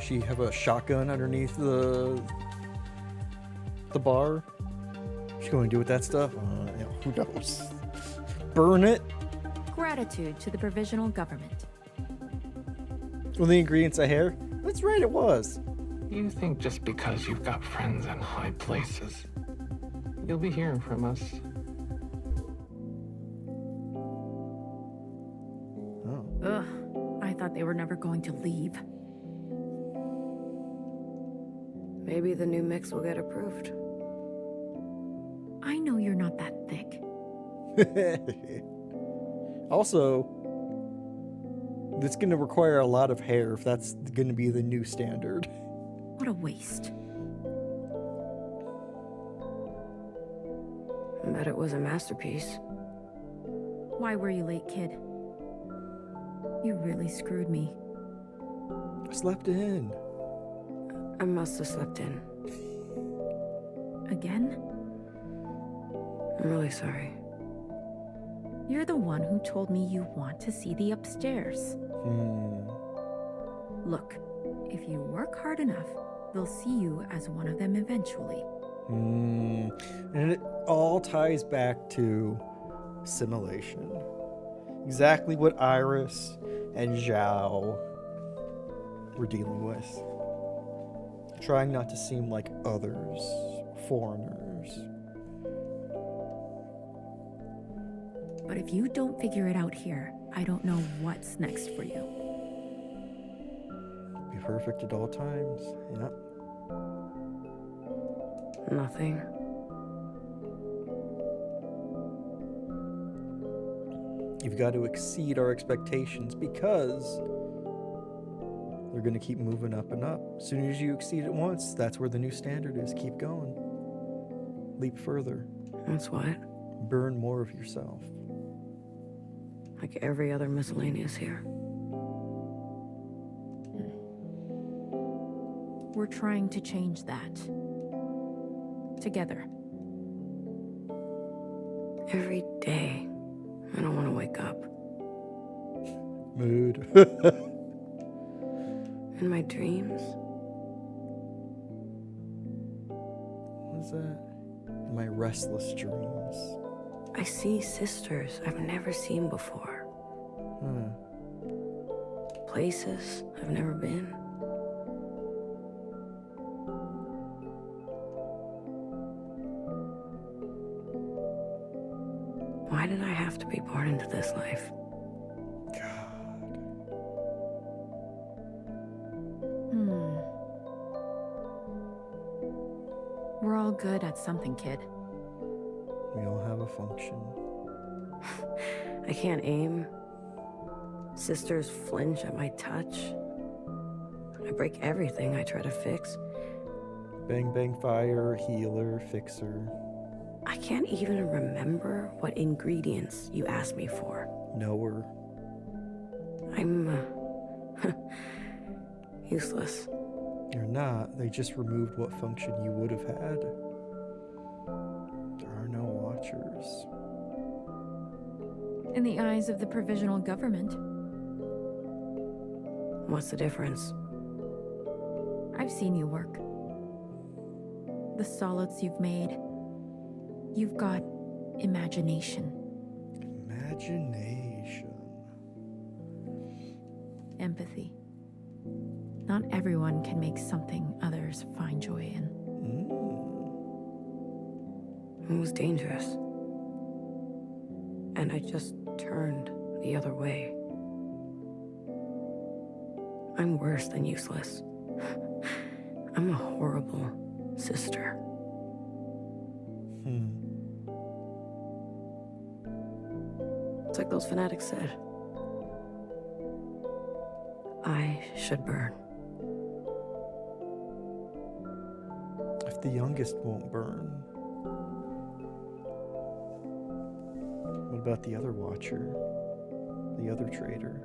She have a shotgun underneath the bar. She's going to do with that stuff? Who knows? Burn it? Gratitude to the provisional government. Well, the ingredients are hair? That's right, it was. You think just because you've got friends in high places, you'll be hearing from us. Oh. Ugh, I thought they were never going to leave. Maybe the new mix will get approved. I know you're not that thick. Also, it's going to require a lot of hair if that's going to be the new standard. What a waste. I bet it was a masterpiece. Why were you late, kid? You really screwed me. I slept in. I must have slept in. Again? I'm really sorry. You're the one who told me you want to see the upstairs. Look, if you work hard enough, they'll see you as one of them eventually. And it all ties back to assimilation. Exactly what Iris and Zhao were dealing with. Trying not to seem like others, foreigners. But if you don't figure it out here, I don't know what's next for you. Be perfect at all times. Yep. Nothing. You've got to exceed our expectations because they're going to keep moving up and up. As soon as you exceed it once, that's where the new standard is. Keep going. Leap further. That's what? Burn more of yourself. Like every other miscellaneous here. We're trying to change that. Together. Every day, I don't want to wake up. Mood. In my dreams. What is that? In my restless dreams. I see sisters I've never seen before. Places I've never been. Why did I have to be born into this life? We're all good at something, kid. We all have a function. I can't aim. Sisters flinch at my touch. I break everything I try to fix. Bang, bang, fire, healer, fixer. I can't even remember what ingredients you asked me for. Knower. I'm useless. You're not. They just removed what function you would have had. There are no watchers. In the eyes of the provisional government. What's the difference? I've seen you work. The solids you've made. You've got imagination. Imagination. Empathy. Not everyone can make something others find joy in. It was dangerous. And I just turned the other way. I'm worse than useless. I'm a horrible sister. It's like those fanatics said. I should burn. If the youngest won't burn, what about the other watcher? The other traitor?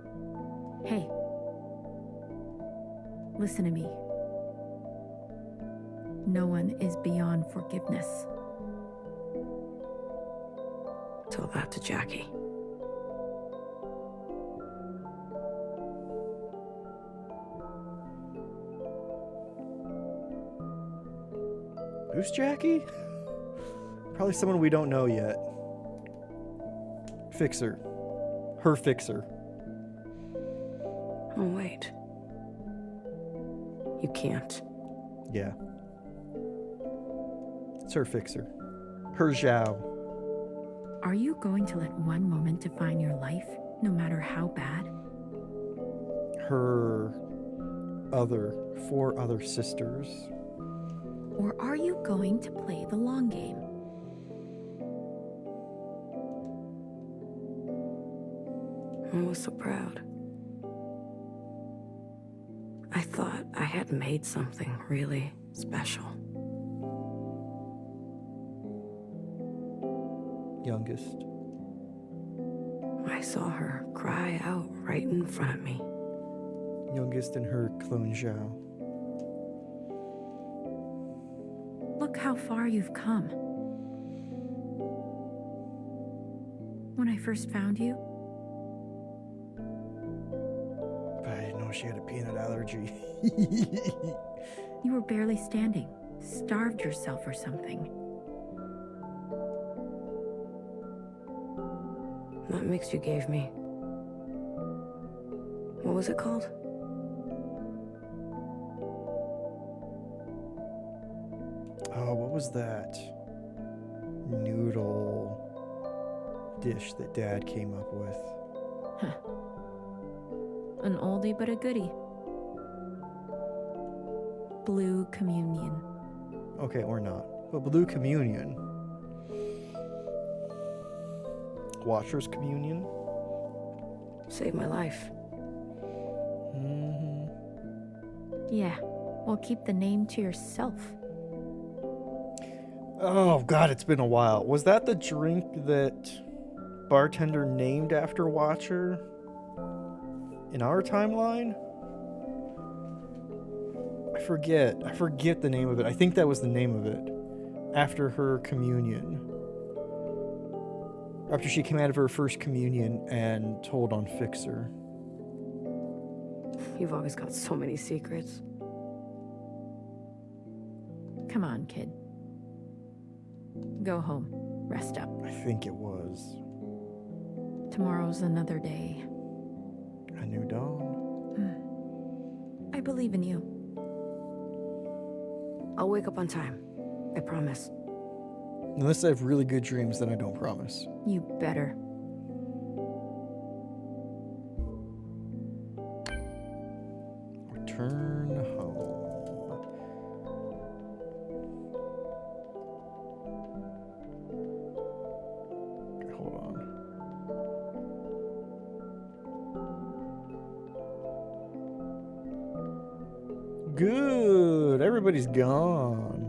Hey. Listen to me. No one is beyond forgiveness. Tell that to Jackie. Who's Jackie? Probably someone we don't know yet. Fixer. Her fixer. Oh, wait. You can't. Yeah. It's her fixer. Her Zhao. Are you going to let one moment define your life, no matter how bad? Her four other sisters. Or are you going to play the long game? I was so proud. I thought I had made something really special. Youngest. I saw her cry out right in front of me. Youngest in her clone Zhao. Look how far you've come. When I first found you, I didn't know she had a peanut allergy. you were barely standing, starved yourself or something. That mix you gave me. What was it called? Oh, what was that noodle dish that Dad came up with? Huh. An oldie but a goodie. Blue Communion. Okay, or not. But Blue Communion. Watcher's Communion? Saved my life. Mm-hmm. Yeah, well, keep the name to yourself. Oh, God, it's been a while. Was that the drink that bartender named after Watcher in our timeline? I forget the name of it. I think that was the name of it. After her communion. After she came out of her first communion and told on Fixer. You've always got so many secrets. Come on, kid. Go home. Rest up. I think it was. Tomorrow's another day. A new dawn. I believe in you. I'll wake up on time. I promise. Unless I have really good dreams, then I don't promise. You better. Return home. Okay, hold on. Good. Everybody's gone.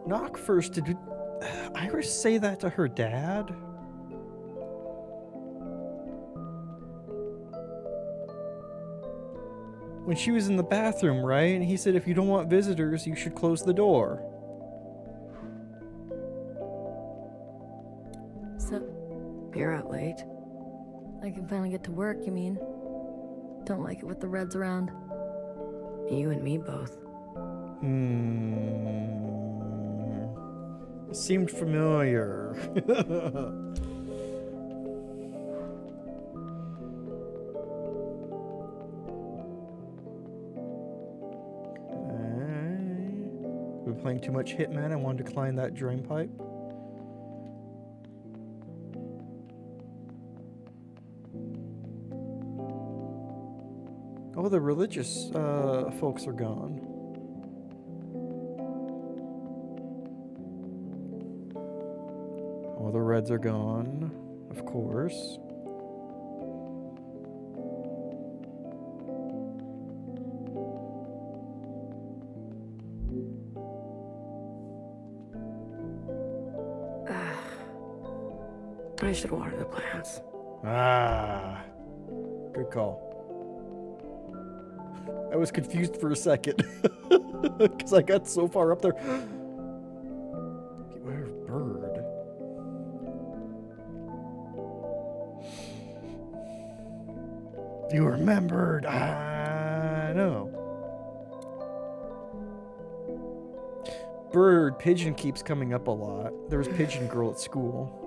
Knock first. Did Iris say that to her dad? When she was in the bathroom, right? And he said, if you don't want visitors, you should close the door. So, You're out late. I can finally get to work, you mean? Don't like it with the Reds around. You and me both. It seemed familiar. We're playing too much Hitman. I wanted to climb that drain pipe. Oh, the religious folks are gone. Oh, the Reds are gone, of course. should water the plants. Ah. Good call. I was confused for a second. Because I got so far up there. Where's bird? You remembered. I know. Bird, pigeon keeps coming up a lot. There was pigeon girl at school.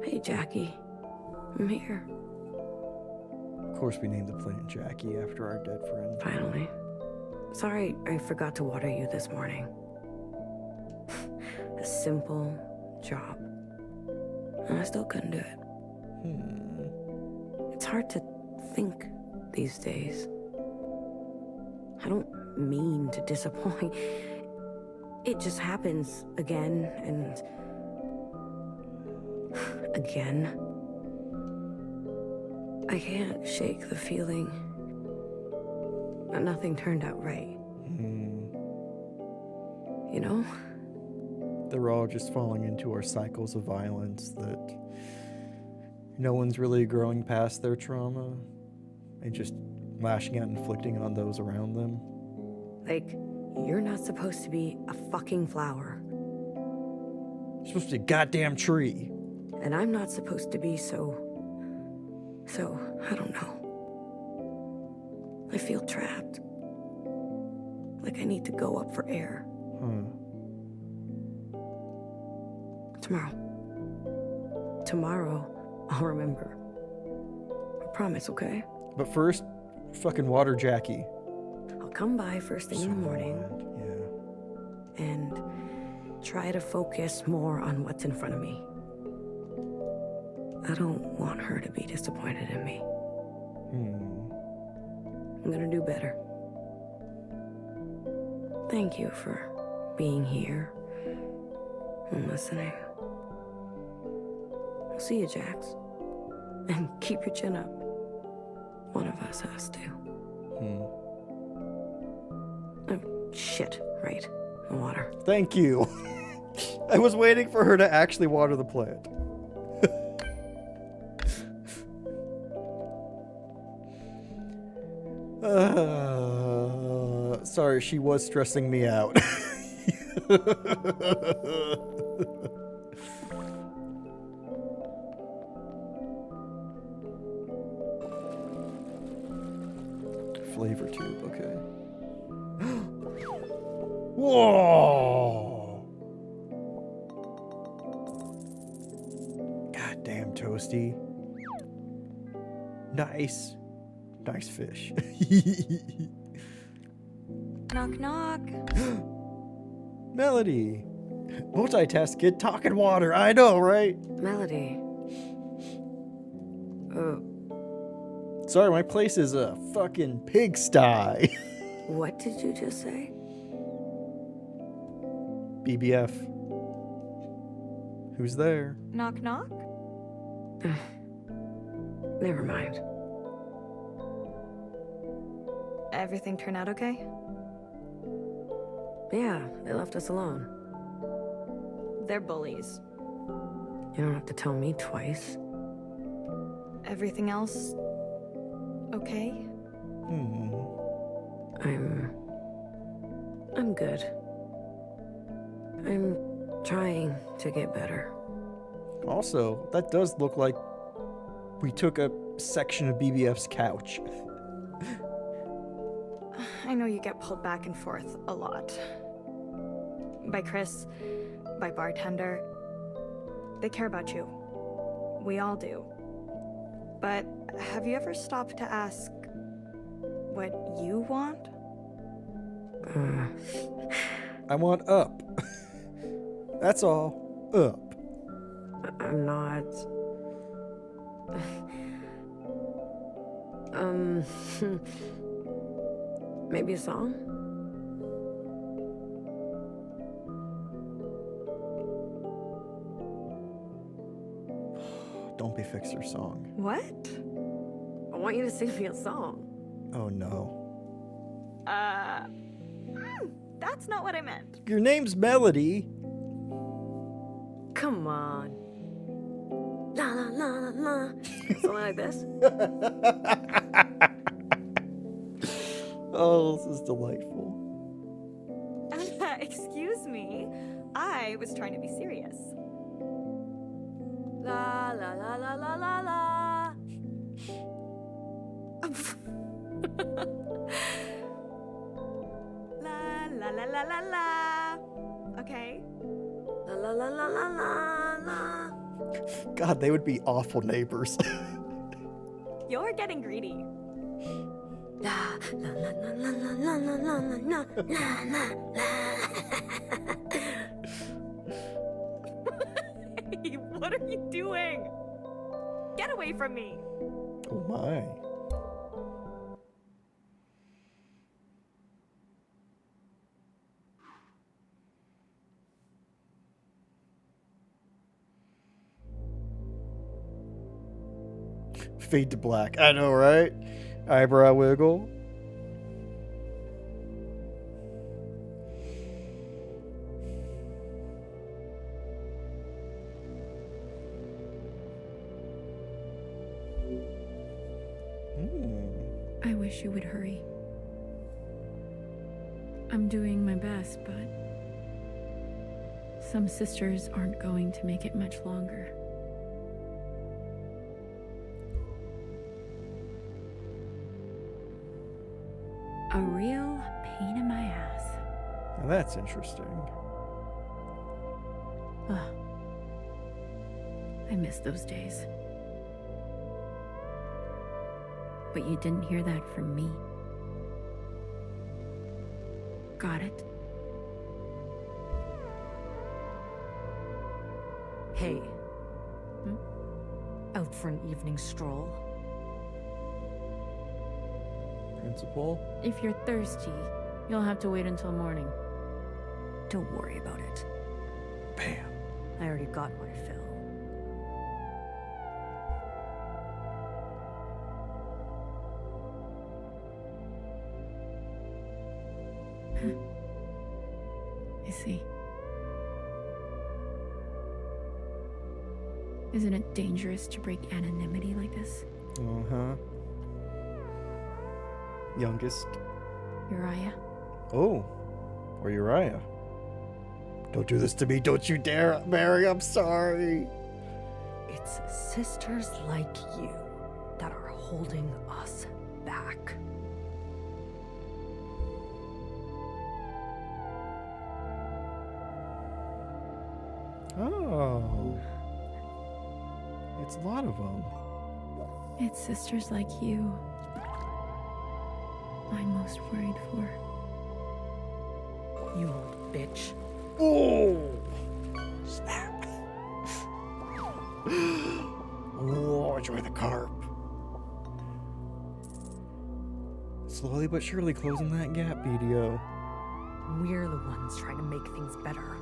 Hey, Jackie. I'm here. Of course we named the plant Jackie after our dead friend. Finally. Sorry I forgot to water you this morning. A simple job. And I still couldn't do it. It's hard to think these days. I don't mean to disappoint. It just happens again and again. I can't shake the feeling that nothing turned out right. You know? They're all just falling into our cycles of violence that no one's really growing past their trauma and just lashing out and inflicting on those around them. Like, you're not supposed to be a fucking flower. You're supposed to be a goddamn tree. And I'm not supposed to be so, I don't know. I feel trapped. Like I need to go up for air. Tomorrow, I'll remember. I promise, okay? But first, fucking water Jackie. I'll come by first thing in the morning. Yeah. And try to focus more on what's in front of me. I don't want her to be disappointed in me. I'm gonna do better. Thank you for being here and listening. I'll see you, Jax. And keep your chin up. One of us has to. Oh, shit, right. The water. Thank you. I was waiting for her to actually water the plant. Sorry, she was stressing me out. Flavor tube, okay. Whoa! Goddamn toasty. Nice. Nice fish. Knock, knock. Melody. Multitask kid talking water. I know, right? Melody. Sorry, my place is a fucking pigsty. What did you just say? BBF. Who's there? Knock, knock? Never mind. Everything turn out okay? Yeah, they left us alone. They're bullies. You don't have to tell me twice. Everything else okay? I'm good. I'm trying to get better. Also, that does look like we took a section of BBF's couch. I know you get pulled back and forth a lot. By Chris, by bartender. They care about you. We all do. But have you ever stopped to ask what you want? I want up. That's all. Up. I'm not. Maybe a song? Don't be Fixer song. What? I want you to sing me a song. Oh no. That's not what I meant. Your name's Melody. Come on. la la la. Something like this. Oh, this is delightful. Excuse me. I was trying to be serious. La la la la la la la. La la la la la la. Okay. La la la la la la la. God, they would be awful neighbors. You're getting greedy. La la la la la la la la la la la. Hey, what are you doing? Get away from me. Oh my. Fade to black. I know, right? Eyebrow wiggle. I wish you would hurry. I'm doing my best, but some sisters aren't going to make it much longer. A real pain in my ass. Now that's interesting. Ugh. I miss those days. But you didn't hear that from me. Got it? Hey. Out for an evening stroll? Principal? If you're thirsty, you'll have to wait until morning. Don't worry about it. Bam. I already got my fill. I see. Isn't it dangerous to break anonymity like this? Uh-huh. Youngest. Uriah? Oh. Or Uriah. Don't do this to me. Don't you dare, Mary. I'm sorry. It's sisters like you that are holding us back. Oh. It's a lot of them. It's sisters like you I'm most worried for. You old bitch. Oh! Snap. Oh, enjoy the carp. Slowly but surely closing that gap, BDO. We're the ones trying to make things better.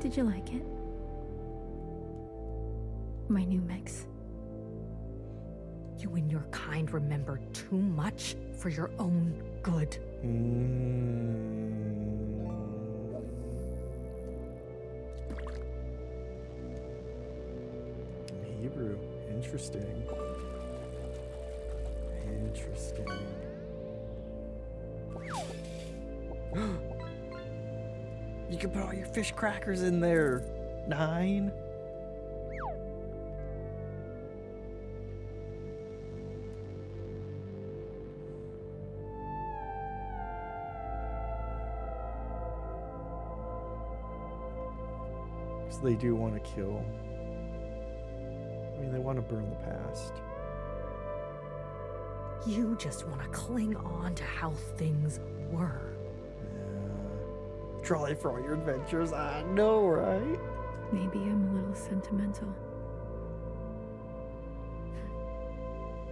Did you like it? My new mix. You and your kind remember too much for your own good. Hebrew. Interesting. Interesting. You can put all your fish crackers in there. 9. So they do want to kill. I mean, they want to burn the past. You just want to cling on to how things were. Trolley for all your adventures, I know, right? Maybe I'm a little sentimental.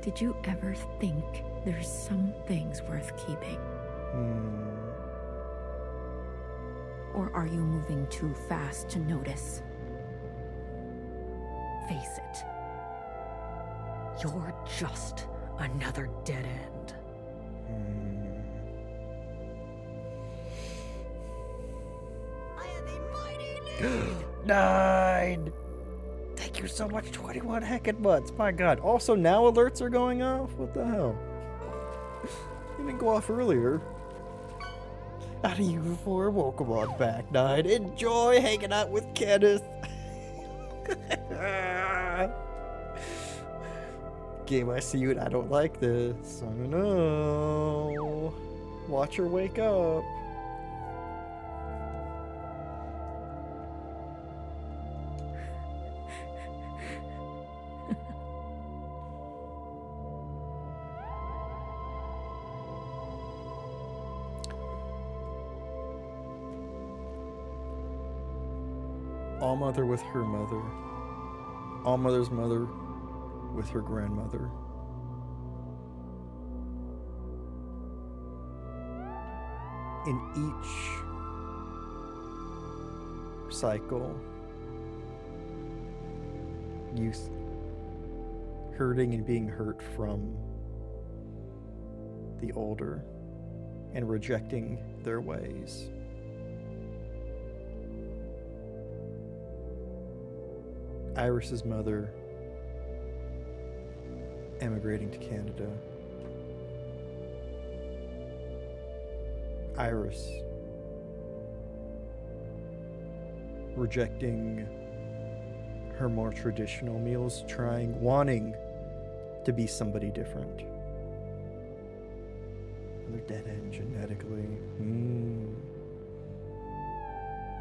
Did you ever think there's some things worth keeping? Or are you moving too fast to notice? Face it. You're just another dead end. 9! Thank you so much, 21 heckin' months. My god. Also, now alerts are going off? What the hell? They didn't go off earlier. How do you 4? Welcome on back, 9. Enjoy hanging out with Kenneth. Game, I see you and I don't like this. I don't know. Watch her wake up. All mother with her mother. All mother's mother with her grandmother. In each cycle, youth hurting and being hurt from the older and rejecting their ways. Iris's mother emigrating to Canada. Iris rejecting her more traditional meals, wanting to be somebody different. Another dead end genetically.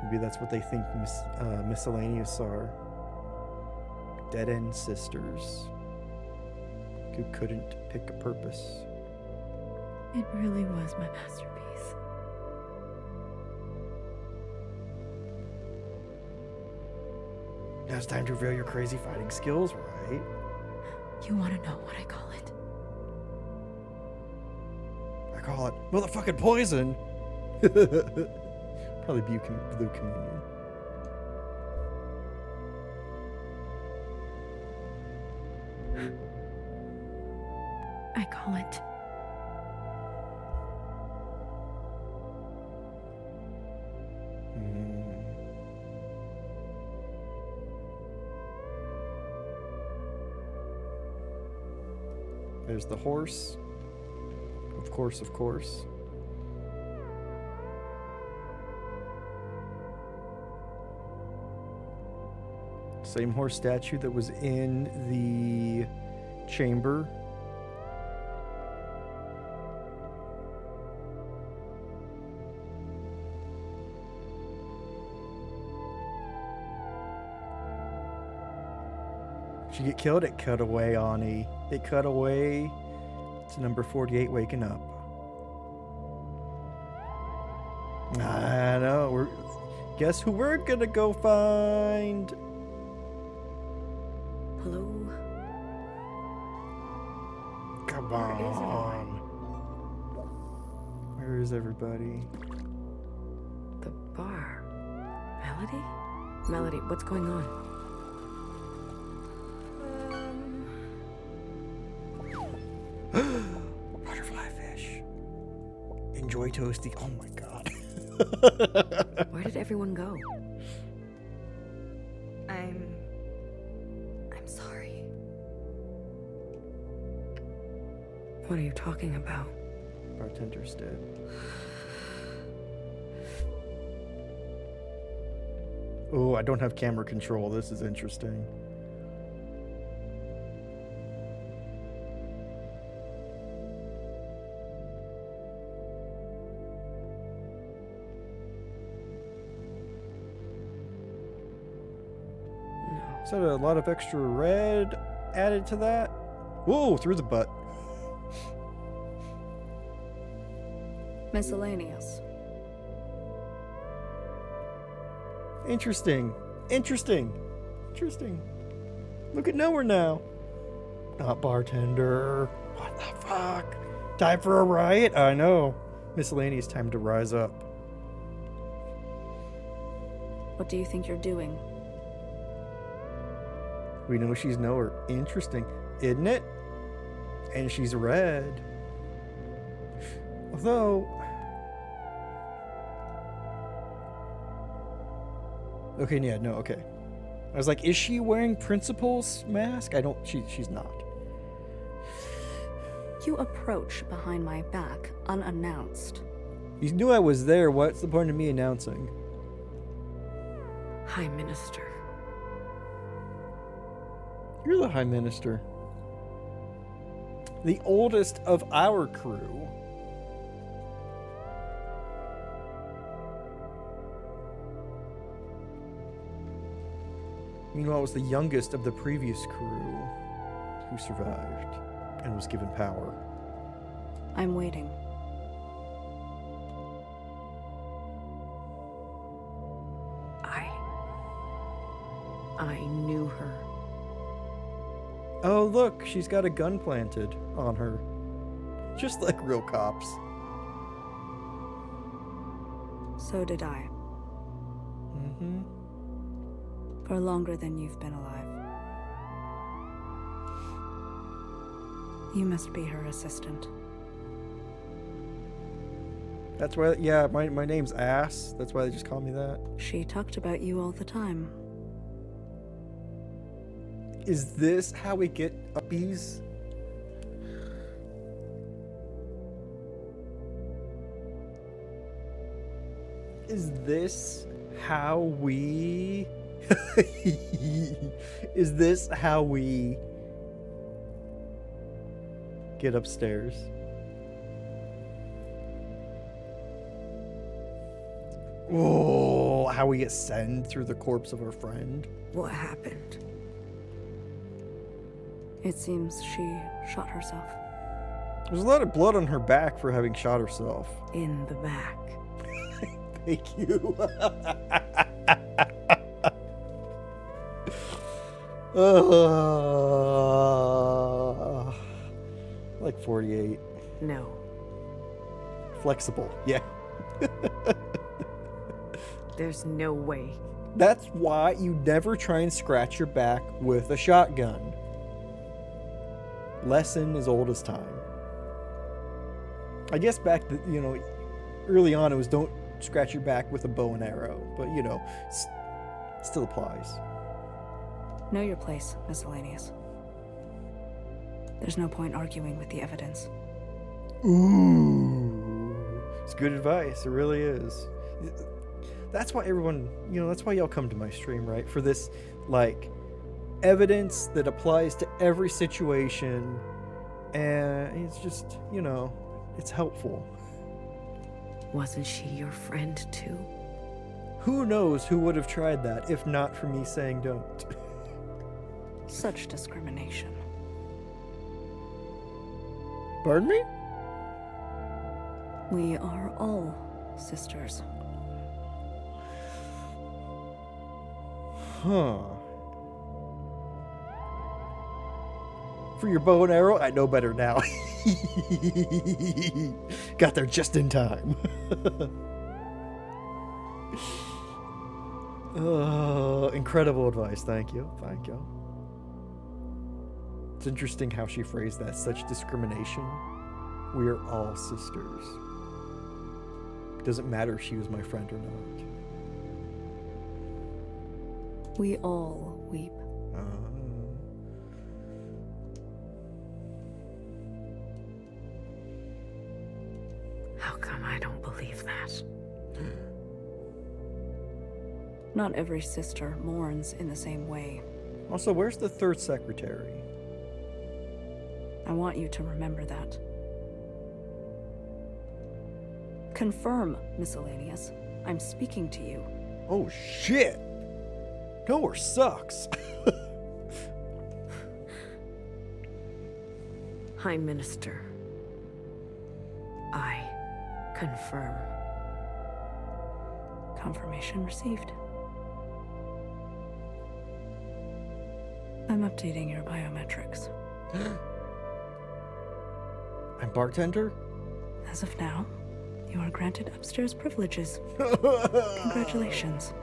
Maybe that's what they think miscellaneous are. Dead end sisters who couldn't pick a purpose. It really was my masterpiece. Now it's time to reveal your crazy fighting skills, right? You want to know what I call it? I call it motherfucking poison. Probably blue communion. I call it There's the horse. Of course, of course. Same horse statue that was in the chamber. Did you get killed? It cut away, Ani. It cut away to number 48 waking up. I know. Guess who we're gonna go find? Hello? Come on. Where is everybody? The bar. Melody? Melody, what's going on? Butterfly fish. Enjoy toasty. Oh my god. Where did everyone go? I'm sorry. What are you talking about? Bartender's dead. Oh, I don't have camera control. This is interesting. Is that a lot of extra red added to that? Whoa, through the butt. Miscellaneous. Interesting. Interesting. Interesting. Look at nowhere now. Not bartender. What the fuck? Time for a riot? I know. Miscellaneous, time to rise up. What do you think you're doing? We know she's nowhere. Interesting, isn't it? And she's red. Although... Okay, yeah, no, okay. I was like, is she wearing Principal's mask? She's not. You approach behind my back unannounced. You knew I was there. What's the point of me announcing? High Minister. You're the High Minister. The oldest of our crew. Meanwhile, I was the youngest of the previous crew who survived and was given power. I'm waiting. I knew her. Oh, look, she's got a gun planted on her. Just like real cops. So did I. Mm-hmm. For longer than you've been alive. You must be her assistant. That's why, yeah, my name's Ass. That's why they just call me that. She talked about you all the time. Is this how we get uppies? Is this how we... Is this how we get upstairs? Oh, how we get sent through the corpse of our friend? What happened? It seems she shot herself. There's a lot of blood on her back for having shot herself. In the back. Thank you. Like 48. No. Flexible, yeah. There's no way. That's why you never try and scratch your back with a shotgun. Lesson as old as time. I guess back, early on it was don't scratch your back with a bow and arrow, but still applies. Know your place, Miscellaneous. There's no point arguing with the evidence. Ooh. It's good advice. It really is. That's why everyone, that's why y'all come to my stream, right? For this, evidence that applies to every situation. And it's just, it's helpful. Wasn't she your friend too? Who knows who would have tried that if not for me saying don't? Such discrimination. Pardon me? We are all sisters. Huh. For your bow and arrow, I know better now. Got there just in time. Incredible advice. Thank you. Thank you. It's interesting how she phrased that. Such discrimination. We are all sisters. Doesn't matter if she was my friend or not. We all weep. How come I don't believe that? Not every sister mourns in the same way. Also, where's the third secretary? I want you to remember that. Confirm, Miscellaneous. I'm speaking to you. Oh, shit! Nowhere sucks. High Minister. I confirm. Confirmation received. I'm updating your biometrics. I'm bartender? As of now, you are granted upstairs privileges. Congratulations.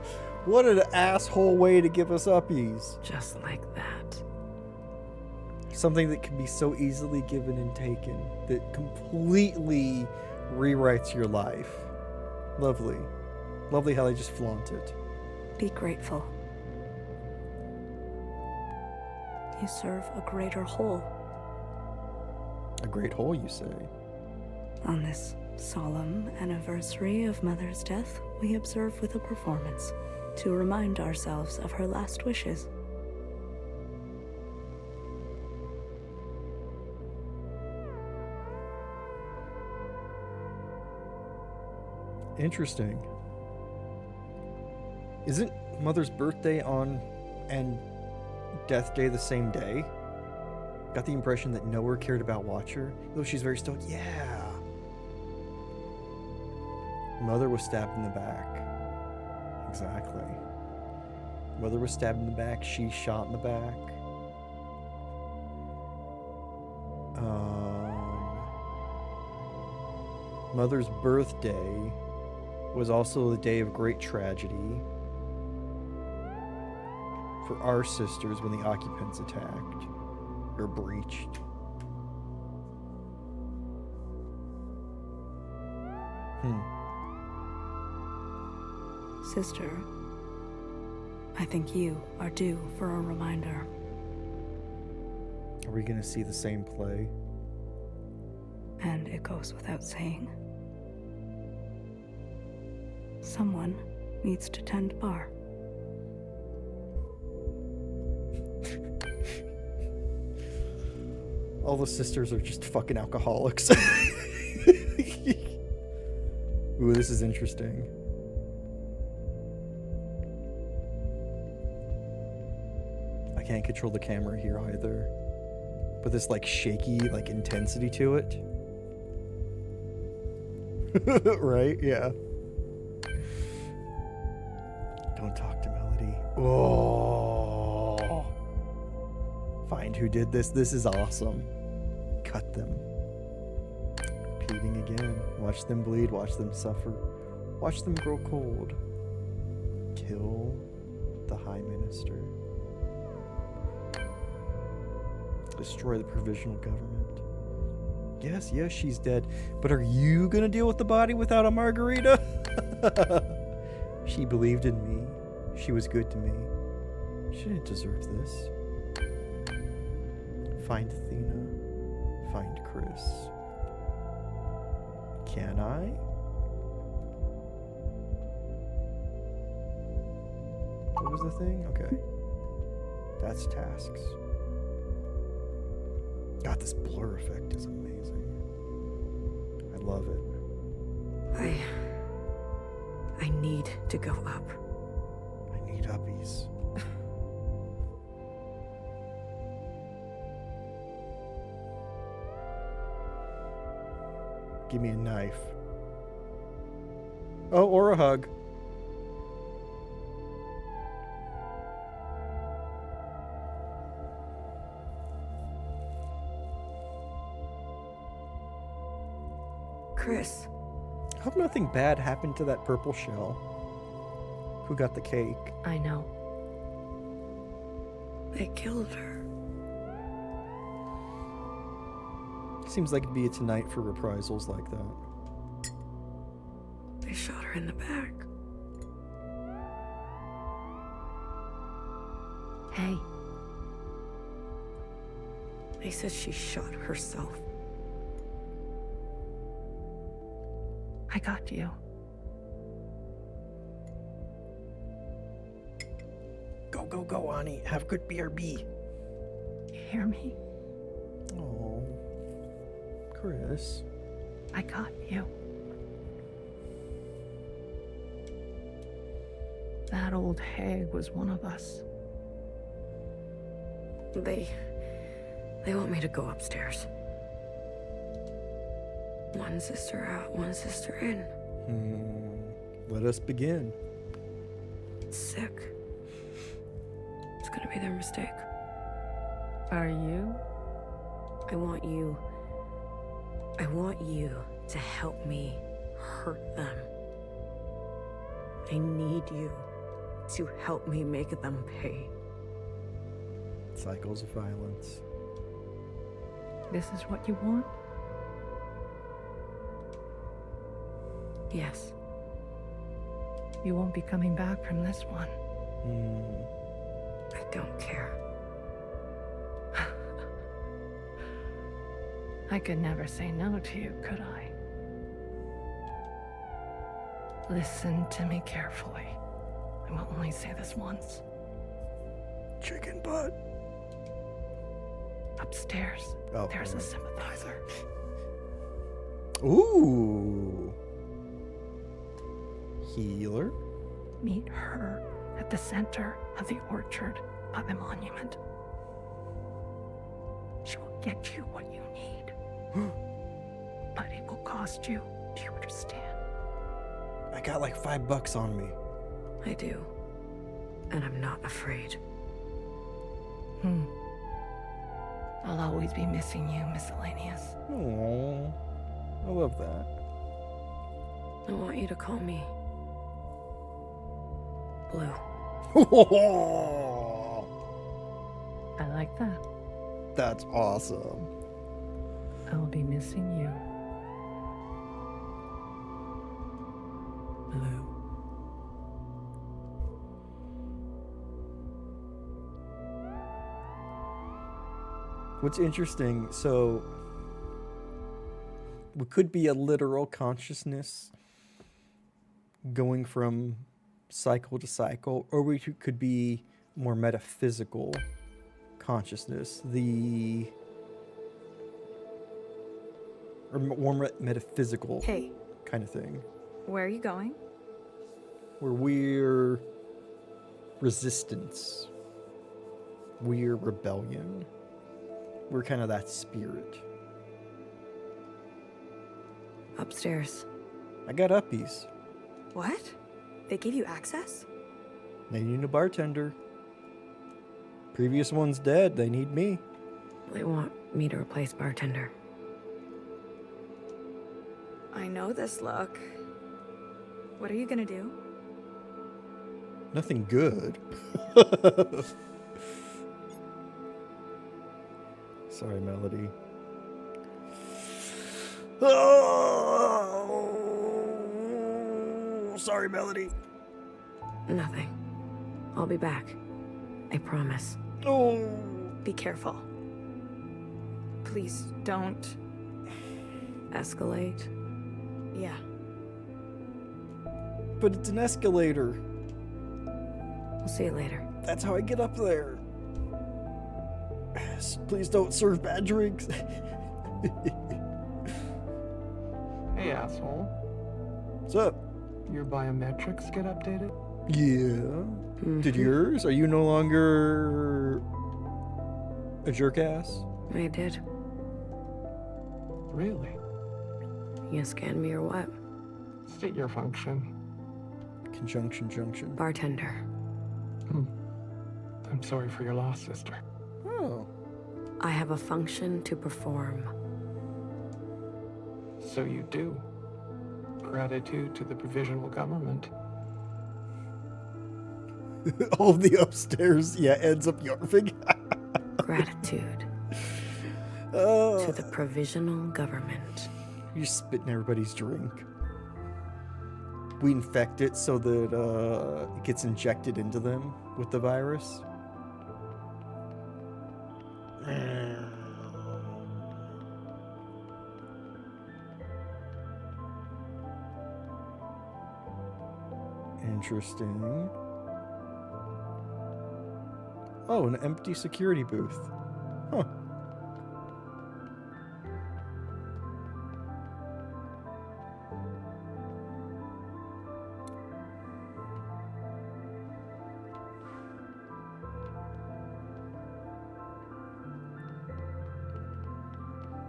What an asshole way to give us uppies. Just like that. Something that can be so easily given and taken, that completely rewrites your life. Lovely. Lovely how they just flaunt it. Be grateful. You serve a greater whole. A great whole, you say? On this solemn anniversary of Mother's death, we observe with a performance to remind ourselves of her last wishes. Interesting. Isn't Mother's birthday on and Death Day the same day? Got the impression that nowhere cared about Watcher, though she's very stoked. Yeah. Mother was stabbed in the back. Exactly. Mother was stabbed in the back. She's shot in the back. Mother's birthday was also the day of great tragedy for our sisters when the occupants attacked or breached. Sister, I think you are due for a reminder. Are we going to see the same play? And it goes without saying. Someone needs to tend bar. All the sisters are just fucking alcoholics. Ooh, this is interesting. I can't control the camera here either. But this like shaky like intensity to it. Right? Yeah. Don't talk to Melody. Oh. Find who did this. This is awesome. Cut them. Repeating again. Watch them bleed. Watch them suffer. Watch them grow cold. Kill the High Minister. Destroy the provisional government. Yes, yes, she's dead. But are you gonna deal with the body without a margarita? She believed in me. She was good to me. She didn't deserve this. Find Athena. Find Chris. Can I? What was the thing? Okay. That's tasks. God, this blur effect is amazing. I love it. I need to go up. I need uppies. Give me a knife. Oh, or a hug. Chris. I hope nothing bad happened to that purple shell. Who got the cake? I know. They killed her. Seems like it'd be a tonight for reprisals like that. They shot her in the back. Hey. They said she shot herself. I got you. Go, go, go, Ani. Have good BRB. You hear me? Oh, Chris. I got you. That old hag was one of us. They want me to go upstairs. One sister out, one sister in. Let us begin. It's sick. It's gonna be their mistake. Are you? I want you to help me hurt them. I need you to help me make them pay. Cycles of violence. This is what you want? Yes. You won't be coming back from this one. I don't care. I could never say no to you, could I? Listen to me carefully. I will only say this once. Chicken butt. Upstairs, there's a sympathizer. Ooh. Healer? Meet her at the center of the orchard by the monument. She will get you what you need. But it will cost you. Do you understand? I got like $5 on me. I do. And I'm not afraid. I'll always be missing you, Miscellaneous. Aww. I love that. I want you to call me Blue. I like that. That's awesome. I will be missing you. Blue. What's interesting, so we could be a literal consciousness going from cycle to cycle, or we could be more metaphysical consciousness, or more metaphysical kind of thing. Where are you going? Where we're resistance, we're rebellion, we're kind of that spirit. Upstairs. I got uppies. What? They gave you access? They need a bartender. Previous one's dead. They need me. They want me to replace bartender. I know this look. What are you gonna do? Nothing good. Sorry, Melody. Oh, sorry, Melody. Nothing. I'll be back. I promise. Oh. Be careful. Please don't escalate. Yeah. But it's an escalator. We'll see you later. That's how I get up there. Please don't serve bad drinks. Hey, asshole. What's up? Your biometrics get updated? Yeah. Did yours? Are you no longer a jerk ass? I did. Really? You scan me or what? State your function. Conjunction junction. Bartender. I'm sorry for your loss, sister. Oh. I have a function to perform. So you do. Gratitude to the provisional government. All of the upstairs, ends up yarving. Gratitude to the provisional government. You're spitting everybody's drink. We infect it so that it gets injected into them with the virus. Interesting. Oh, an empty security booth. Huh.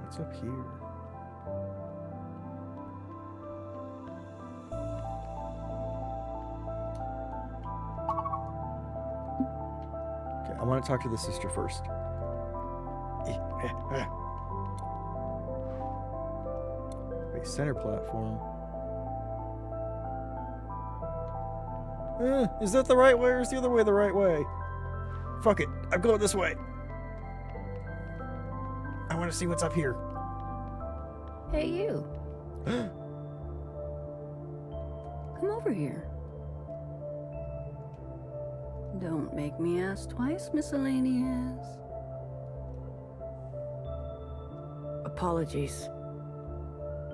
What's up here? I want to talk to the sister first. Wait, center platform. Is that the right way or is the other way the right way? Fuck it, I'm going this way. I want to see what's up here. Hey, you. Come over here. Don't make me ask twice, miscellaneous. Apologies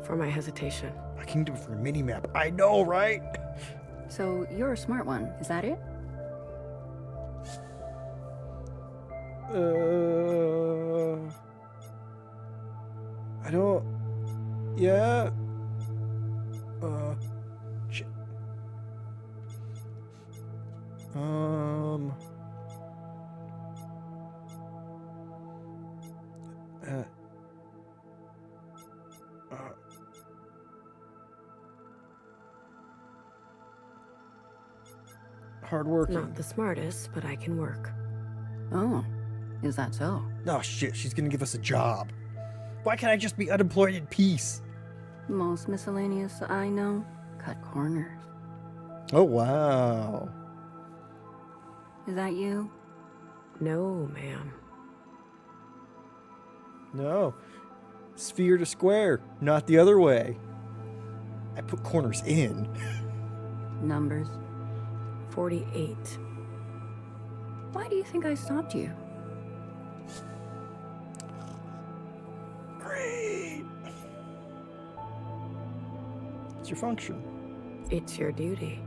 for my hesitation. A kingdom for a mini-map. I know, right? So you're a smart one, is that it? I don't... Yeah? Shit. Hardworking. Not the smartest, but I can work. Oh, is that so? Oh shit, she's gonna give us a job. Why can't I just be unemployed in peace? Most miscellaneous I know cut corners. Oh wow. Is that you? No, ma'am. No. Sphere to square, not the other way. I put corners in. Numbers. 48. Why do you think I stopped you? Great. It's your function. It's your duty.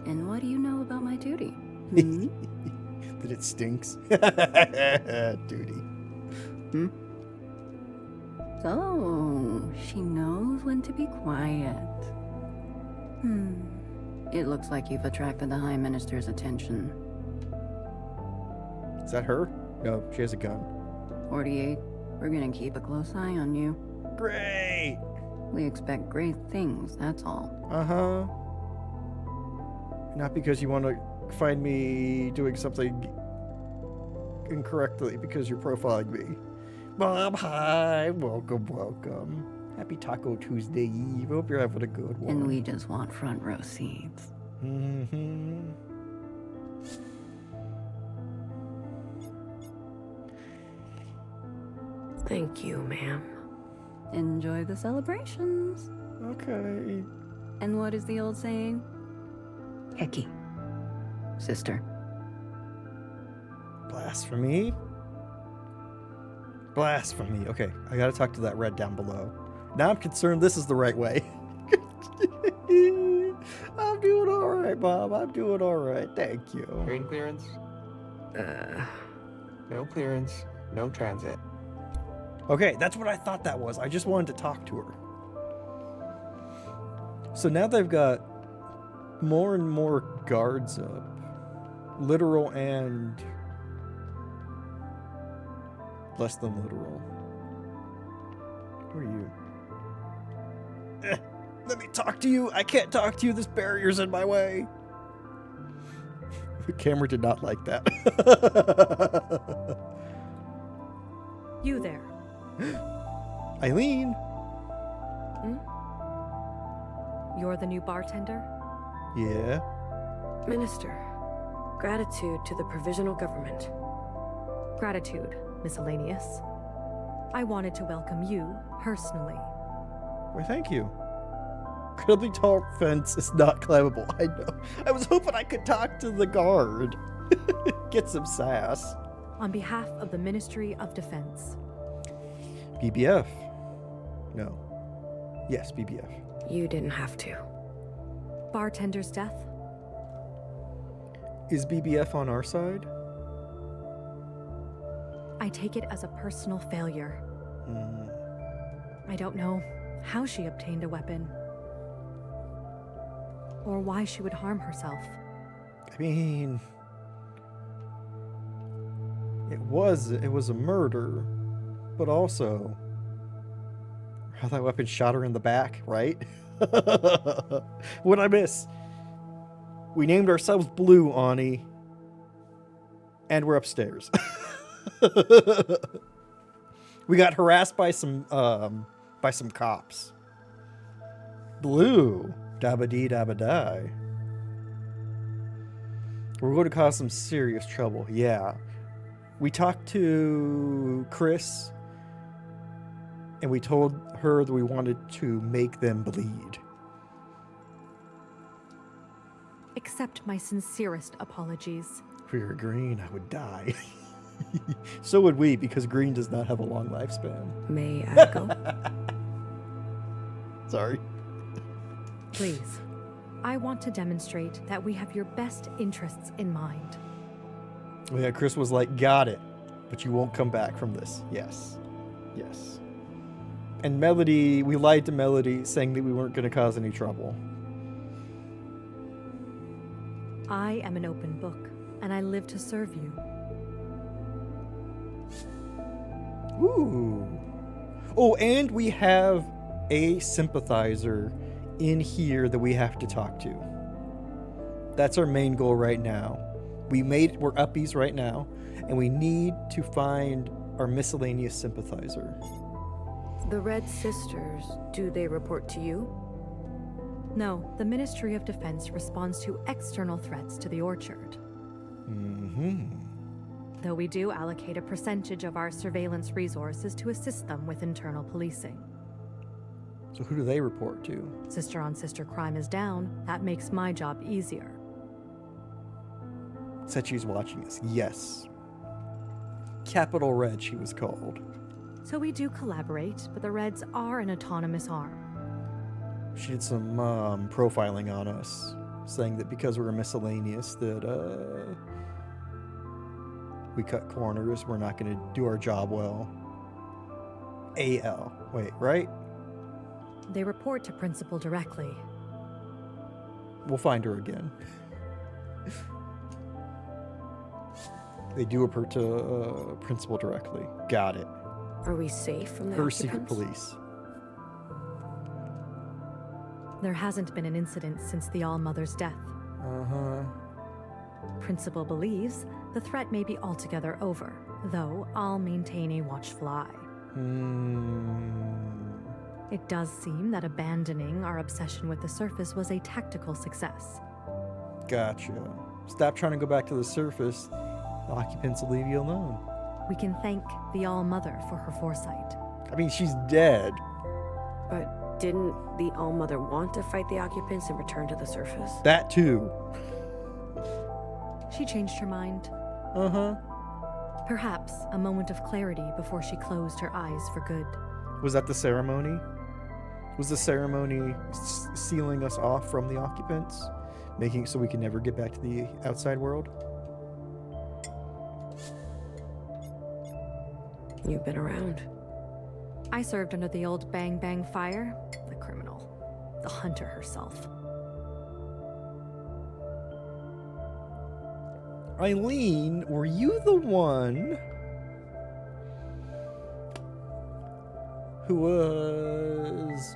And what do you know about my duty? That it stinks. Duty. So, she knows when to be quiet. It looks like you've attracted the High Minister's attention. Is that her? No, she has a gun. 48, we're gonna keep a close eye on you. Great! We expect great things, that's all. Uh-huh. Not because you want to find me doing something incorrectly because you're profiling me. Mom, hi. Welcome, welcome. Happy Taco Tuesday Eve. Hope you're having a good one. And we just want front row seats. Mm-hmm. Thank you, ma'am. Enjoy the celebrations. Okay. And what is the old saying? Hecky. Sister. Blasphemy? Blasphemy. Okay, I gotta talk to that red down below. Now I'm concerned this is the right way. I'm doing alright, Bob. I'm doing alright. Thank you. Green clearance? No clearance, no transit. Okay, that's what I thought that was. I just wanted to talk to her. So now they've got more and more guards up. Literal and less than literal. Who are you? Let me talk to you. I can't talk to you. This barrier's in my way. The camera did not like that. You there. Eileen? You're the new bartender? Yeah. Minister, gratitude to the provisional government. Gratitude, miscellaneous. I wanted to welcome you personally. Why, thank you. Incredibly tall fence is not climbable. I know. I was hoping I could talk to the guard. Get some sass. On behalf of the Ministry of Defense. BBF. No. Yes, BBF. You didn't have to. Bartender's death? Is BBF on our side? I take it as a personal failure. I don't know how she obtained a weapon. Or why she would harm herself. I mean... It was a murder, but also... How that weapon shot her in the back, right? What'd I miss? We named ourselves Blue, Ani. And we're upstairs. We got harassed by some cops. Blue. Dabba-dee, dabba-die. We're going to cause some serious trouble. Yeah. We talked to Chris, and we told her that we wanted to make them bleed. Accept my sincerest apologies. If we were green, I would die. So would we, because green does not have a long lifespan. May I go? Sorry. Please. I want to demonstrate that we have your best interests in mind. Yeah, Chris was like, got it. But you won't come back from this. Yes. Yes. And Melody, we lied to Melody saying that we weren't going to cause any trouble. I am an open book, and I live to serve you. Ooh. Oh, and we have a sympathizer in here that we have to talk to. That's our main goal right now. We're uppies right now, and we need to find our miscellaneous sympathizer. The Red Sisters, do they report to you? No, the Ministry of Defense responds to external threats to the Orchard. Mm-hmm. Though we do allocate a percentage of our surveillance resources to assist them with internal policing. So who do they report to? Sister-on-sister crime is down. That makes my job easier. Said she's watching us. Yes. Capital Red, she was called. So we do collaborate, but the Reds are an autonomous arm. She did some profiling on us, saying that because we're miscellaneous, that we cut corners, we're not going to do our job well. AL. Wait, right? They report to Principal directly. We'll find her again. They do report to Principal directly. Got it. Are we safe from the Her occupants? secret police. There hasn't been an incident since the All-Mother's death. Uh-huh. Principal believes the threat may be altogether over, though I'll maintain a watchful eye. It does seem that abandoning our obsession with the surface was a tactical success. Gotcha. Stop trying to go back to the surface. The occupants will leave you alone. We can thank the All-Mother for her foresight. I mean, she's dead. But didn't the All-Mother want to fight the occupants and return to the surface? That too. She changed her mind. Uh-huh. Perhaps a moment of clarity before she closed her eyes for good. Was that the ceremony? Was the ceremony sealing us off from the occupants? Making it so we can never get back to the outside world? You've been around. I served under the old Bang Bang Fire, the criminal, the hunter herself. Eileen, were you the one who was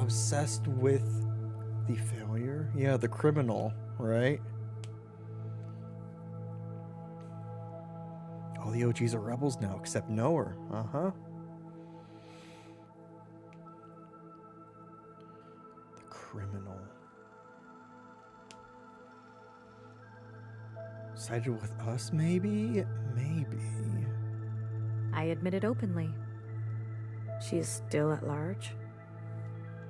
obsessed with the failure? Yeah, the criminal, right? All the OGs are rebels now, except Noah. Uh-huh. The criminal. Sided with us, maybe? Maybe. I admit it openly. She is still at large?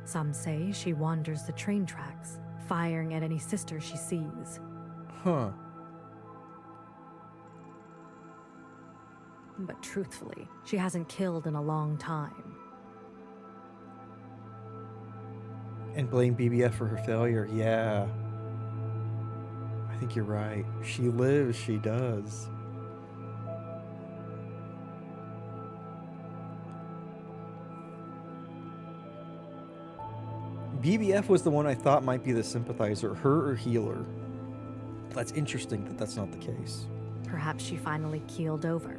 Some say she wanders the train tracks, firing at any sister she sees. Huh. But truthfully, she hasn't killed in a long time. And blame BBF for her failure. Yeah. I think you're right. She lives, she does. BBF was the one I thought might be the sympathizer, her or healer. That's interesting that that's not the case. Perhaps she finally keeled over.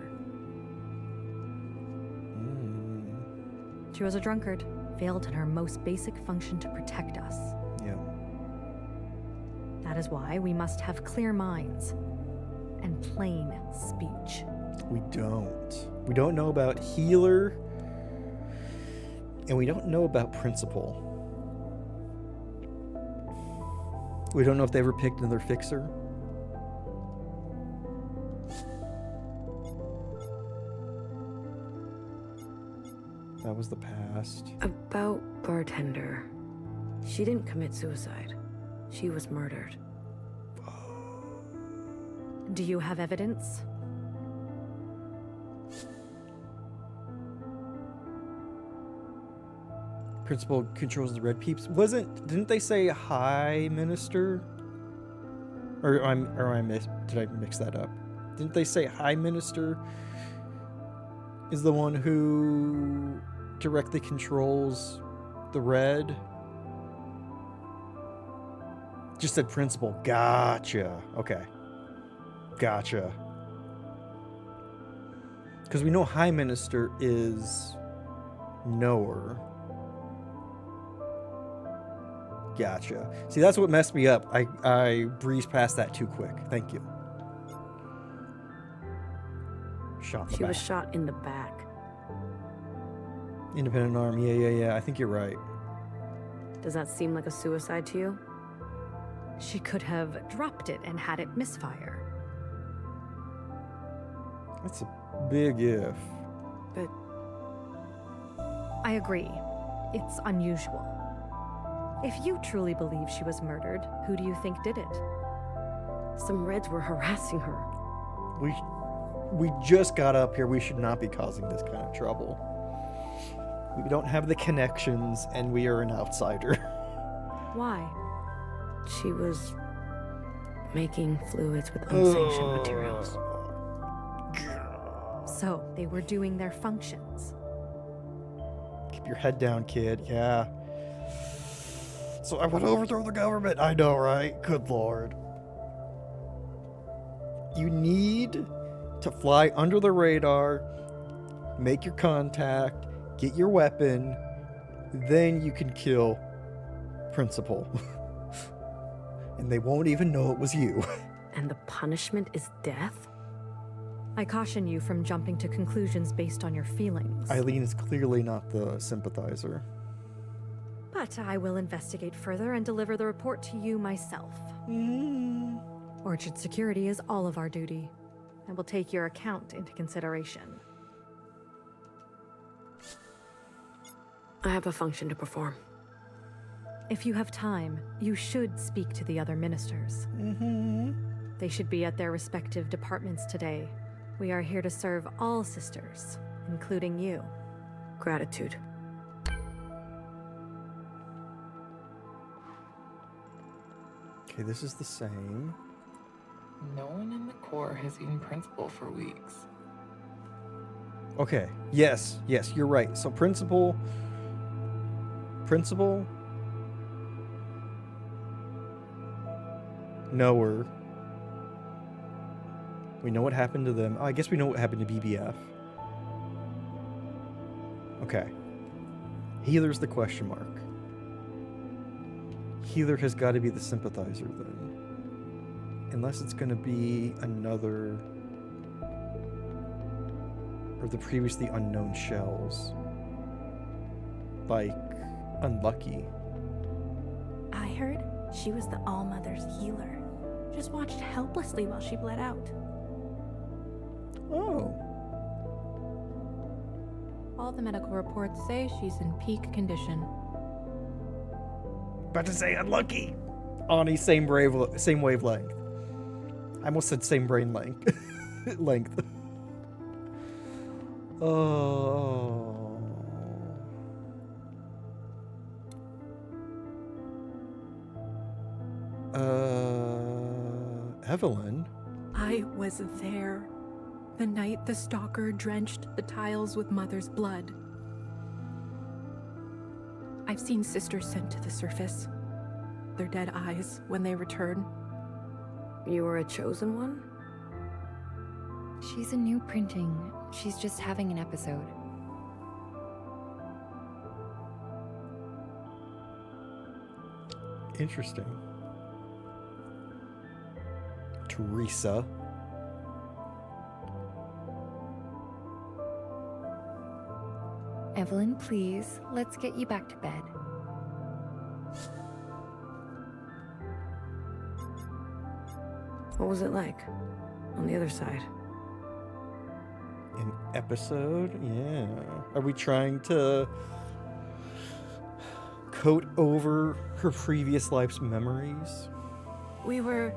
She was a drunkard, failed in her most basic function to protect us. Yeah. That is why we must have clear minds and plain speech. We don't. We don't know about healer, and we don't know about principal. We don't know if they ever picked another fixer. That was the past. About bartender. She didn't commit suicide. She was murdered. Do you have evidence? Principal controls the red peeps. Didn't they say High Minister? Did I mix that up? Didn't they say High Minister is the one who directly controls the red? Just said principal. Gotcha. Okay. Gotcha. Because we know High Minister is knower. Gotcha. See, that's what messed me up. I breezed past that too quick. Thank you. Shot in the back. She was shot in the back. Independent arm. Yeah. I think you're right. Does that seem like a suicide to you? She could have dropped it and had it misfire. That's a big if. But I agree. It's unusual. If you truly believe she was murdered, who do you think did it? Some Reds were harassing her. We just got up here. We should not be causing this kind of trouble. We don't have the connections, and we are an outsider. Why? She was making fluids with unsanctioned materials. So, they were doing their functions. Keep your head down, kid. Yeah. So I would overthrow the government. I know, right? Good Lord. You need to fly under the radar, make your contact, get your weapon, then you can kill Principal. And they won't even know it was you. And the punishment is death? I caution you from jumping to conclusions based on your feelings. Eileen is clearly not the sympathizer. But I will investigate further and deliver the report to you myself. Orchard security is all of our duty, and will take your account into consideration. I have a function to perform. If you have time, you should speak to the other ministers. They should be at their respective departments today. We are here to serve all sisters, including you. Gratitude. Okay, this is the same. No one in the Corps has seen Principal for weeks. Okay, yes, you're right. So Principal, knower. We know what happened to them. Oh, I guess we know what happened to BBF. Okay. Healer's the question mark. Healer has got to be the sympathizer then. Unless it's going to be another... or the previously unknown shells. Like, Unlucky. I heard she was the All-Mother's healer. Just watched helplessly while she bled out. Oh. All the medical reports say she's in peak condition. About to say Unlucky. Ani, same wavelength. I almost said same brain length. length. Oh. Evelyn? I was there. The night the stalker drenched the tiles with Mother's blood. I've seen sisters sent to the surface. Their dead eyes when they return. You were a chosen one? She's a new printing. She's just having an episode. Interesting. Teresa. Evelyn, please, let's get you back to bed. What was it like on the other side? An episode? Yeah. Are we trying to coat over her previous life's memories. We were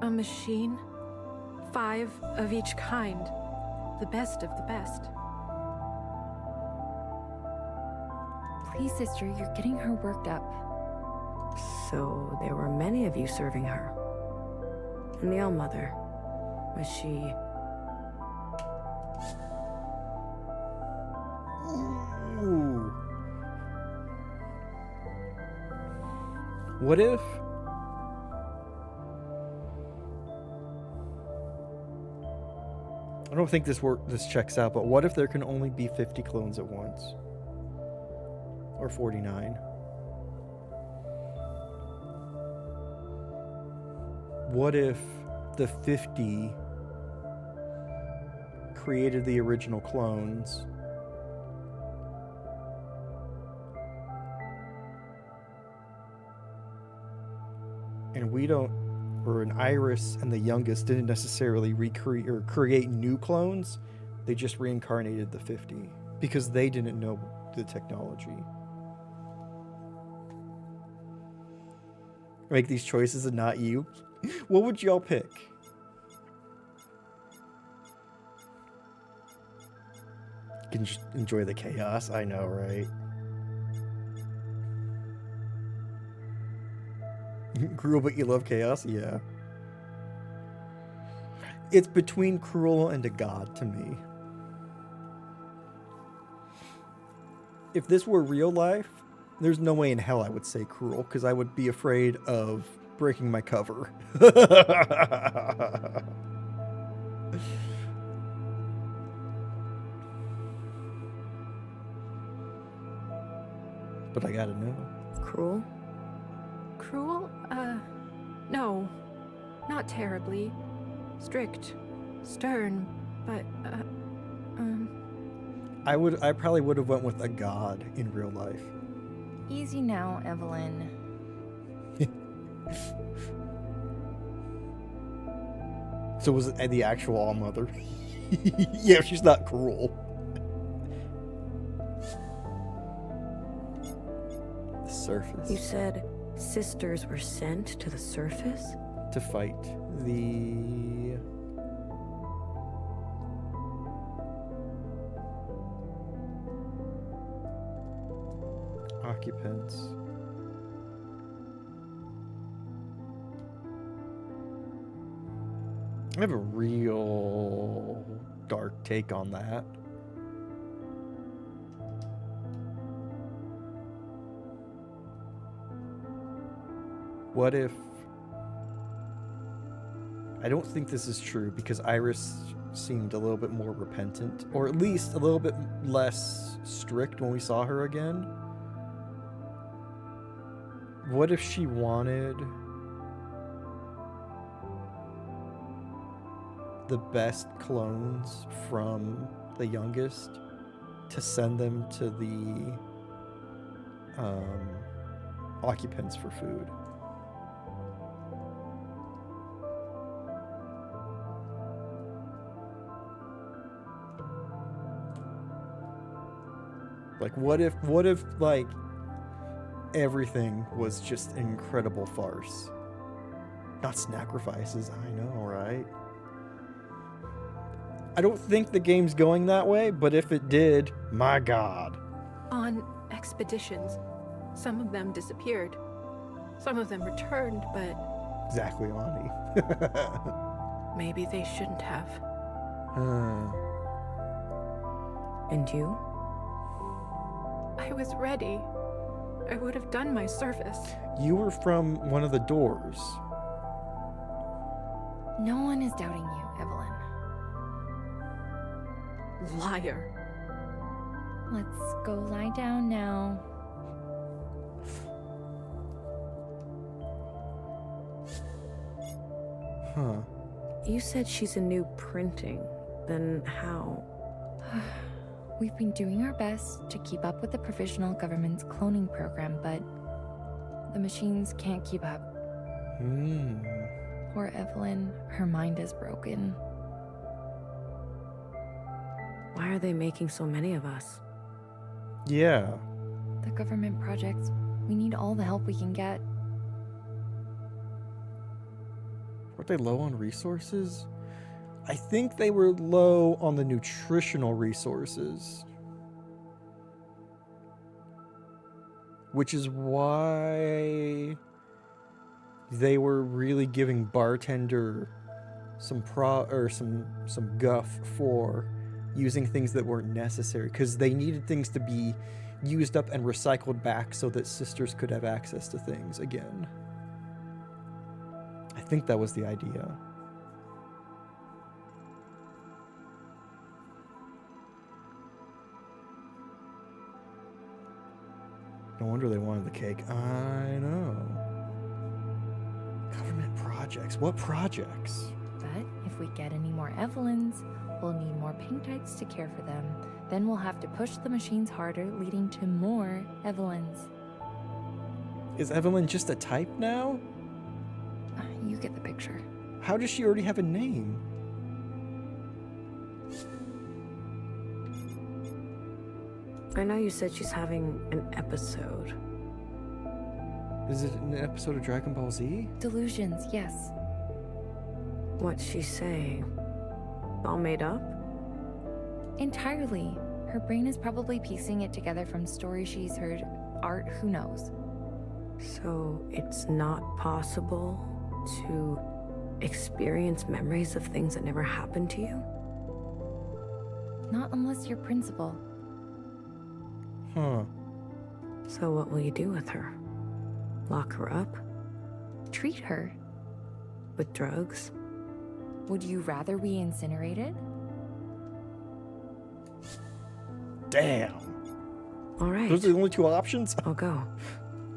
a machine. 5 of each kind. The best of the best. Please, sister, you're getting her worked up. So there were many of you serving her. And the All-Mother, was she... Ooh. What if... I don't think this checks out, but what if there can only be 50 clones at once? Or 49? What if the 50 created the original clones? And we don't, or an Iris and the youngest didn't necessarily recreate or create new clones. They just reincarnated the 50 because they didn't know the technology. Make these choices and not you. What would y'all pick? You can just enjoy the chaos. I know, right? Cruel, but you love chaos? Yeah. It's between cruel and a god to me. If this were real life, there's no way in hell I would say cruel, because I would be afraid of breaking my cover. But I gotta know. Cruel? Cruel? No. Not terribly. Strict. Stern. But, I probably would have went with a god in real life. Easy now, Evelyn. So was it the actual All-Mother? Yeah, she's not cruel. The surface. You said sisters were sent to the surface? To fight the... occupants. I have a real dark take on that. What if... I don't think this is true because Iris seemed a little bit more repentant, or at least a little bit less strict when we saw her again. What if she wanted the best clones from the youngest to send them to the occupants for food? Like, what if like everything was just an incredible farce? Not sacrifices, I know, right? I don't think the game's going that way, but if it did, my god. On expeditions, some of them disappeared. Some of them returned, but... Exactly, Ani. Maybe they shouldn't have. And you? I was ready. I would have done my service. You were from one of the doors. No one is doubting you, Evelyn. Liar. Let's go lie down now. Huh. You said she's a new printing. Then how? We've been doing our best to keep up with the provisional government's cloning program, but the machines can't keep up. Poor Evelyn, her mind is broken. Why are they making so many of us? Yeah. The government projects We need all the help we can get. Weren't they low on resources? I think they were low on the nutritional resources. Which is why they were really giving Bartender some guff for using things that weren't necessary, because they needed things to be used up and recycled back so that sisters could have access to things again. I think that was the idea. No wonder they wanted the cake. I know. Government projects. What projects? But if we get any more Evelyns, we'll need more Pinktites to care for them. Then we'll have to push the machines harder, leading to more Evelyns. Is Evelyn just a type now? You get the picture. How does she already have a name? I know you said she's having an episode. Is it an episode of Dragon Ball Z? Delusions, yes. What's she saying? All made up? Entirely. Her brain is probably piecing it together from stories she's heard. Art, who knows? So it's not possible to experience memories of things that never happened to you? Not unless you're principal. Huh. So what will you do with her? Lock her up? Treat her. With drugs? Would you rather we incinerated? Damn. All right. Those are the only two options? I'll go.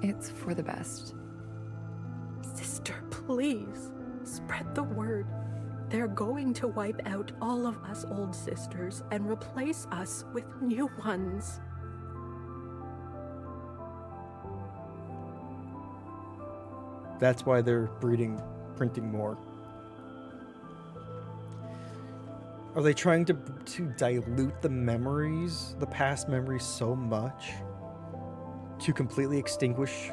It's for the best. Sister, please, spread the word. They're going to wipe out all of us old sisters and replace us with new ones. That's why they're printing more. Are they trying to dilute the memories, the past memories, so much to completely extinguish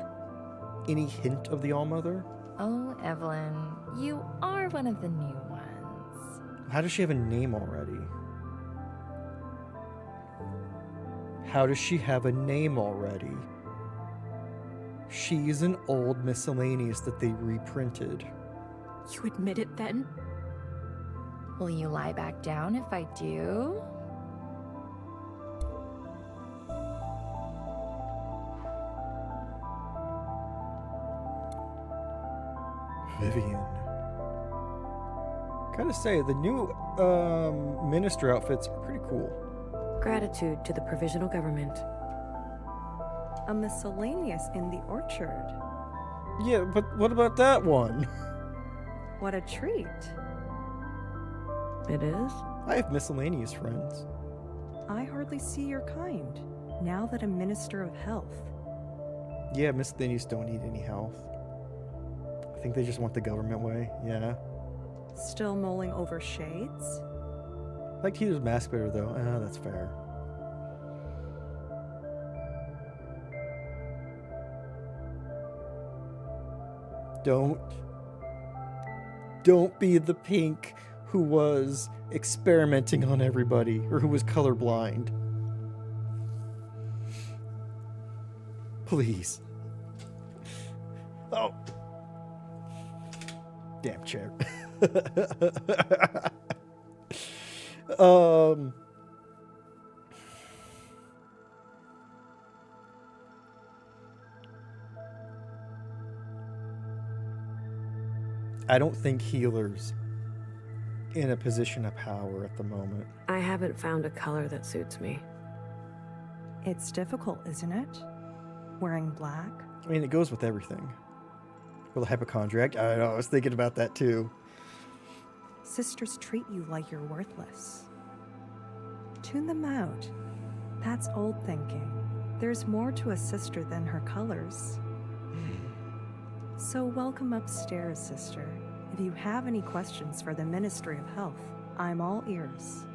any hint of the All-Mother? Oh, Evelyn, you are one of the new ones. How does she have a name already? How does she have a name already? She's an old miscellaneous that they reprinted. You admit it then? Will you lie back down if I do? Vivian. Gotta say, the new minister outfits are pretty cool. Gratitude to the provisional government. A miscellaneous in the orchard. Yeah, but what about that one? What a treat. It is? I have miscellaneous friends. I hardly see your kind, now that I'm Minister of Health. Yeah, miscellaneous don't need any health. I think they just want the government way, yeah. Still mulling over shades? I like Heather's mask better, though. That's fair. Don't be the pink who was experimenting on everybody, or who was colorblind. Please. Oh. Damn chair. I don't think Healer's in a position of power at the moment. I haven't found a color that suits me. It's difficult, isn't it? Wearing black? I mean, it goes with everything. With a hypochondriac, I know, I was thinking about that too. Sisters treat you like you're worthless. Tune them out. That's old thinking. There's more to a sister than her colors. So welcome upstairs, sister. If you have any questions for the Ministry of Health, I'm all ears.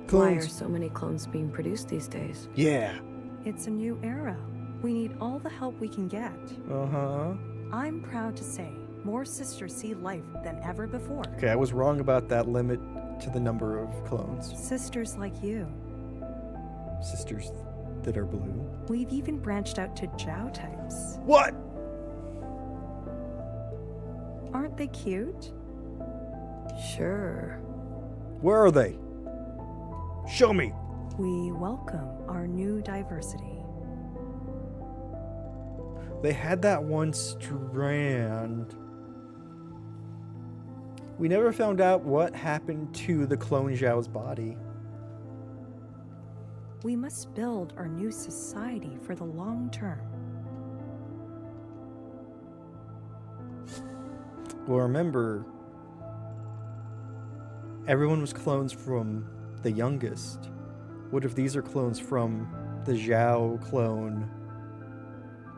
Why are Clones. so many clones being produced these days? Yeah. It's a new era. We need all the help we can get. Uh-huh. I'm proud to say more sisters see life than ever before. Okay, I was wrong about that limit to the number of clones. Sisters like you. Sisters that are blue. We've even branched out to Zhao types. What? Aren't they cute? Sure. Where are they? Show me. We welcome our new diversity. They had that one strand. We never found out what happened to the clone Zhao's body. We must build our new society for the long term. Well, remember, everyone was clones from the youngest. What if these are clones from the Zhao clone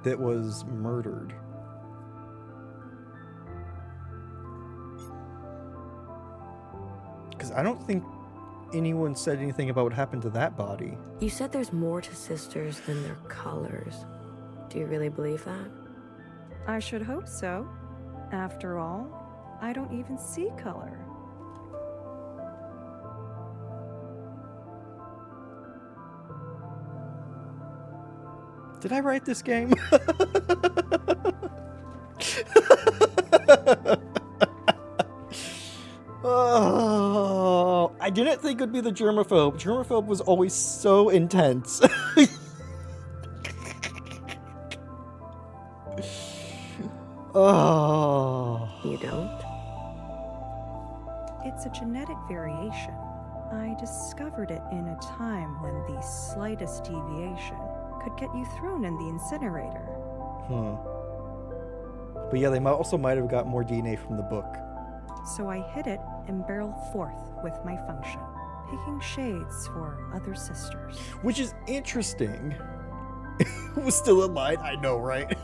that was murdered? Because I don't think anyone said anything about what happened to that body. You said there's more to sisters than their colors. Do you really believe that? I should hope so. After all, I don't even see color. Did I write this game? Oh, I didn't think it would be the germaphobe. Germaphobe was always so intense. Oh. You don't? It's a genetic variation. I discovered it in a time when the slightest deviation could get you thrown in the incinerator. But yeah, they also might have got more DNA from the book. So I hid it and barreled forth with my function, picking shades for other sisters. Which is interesting. It was still in line, I know, right?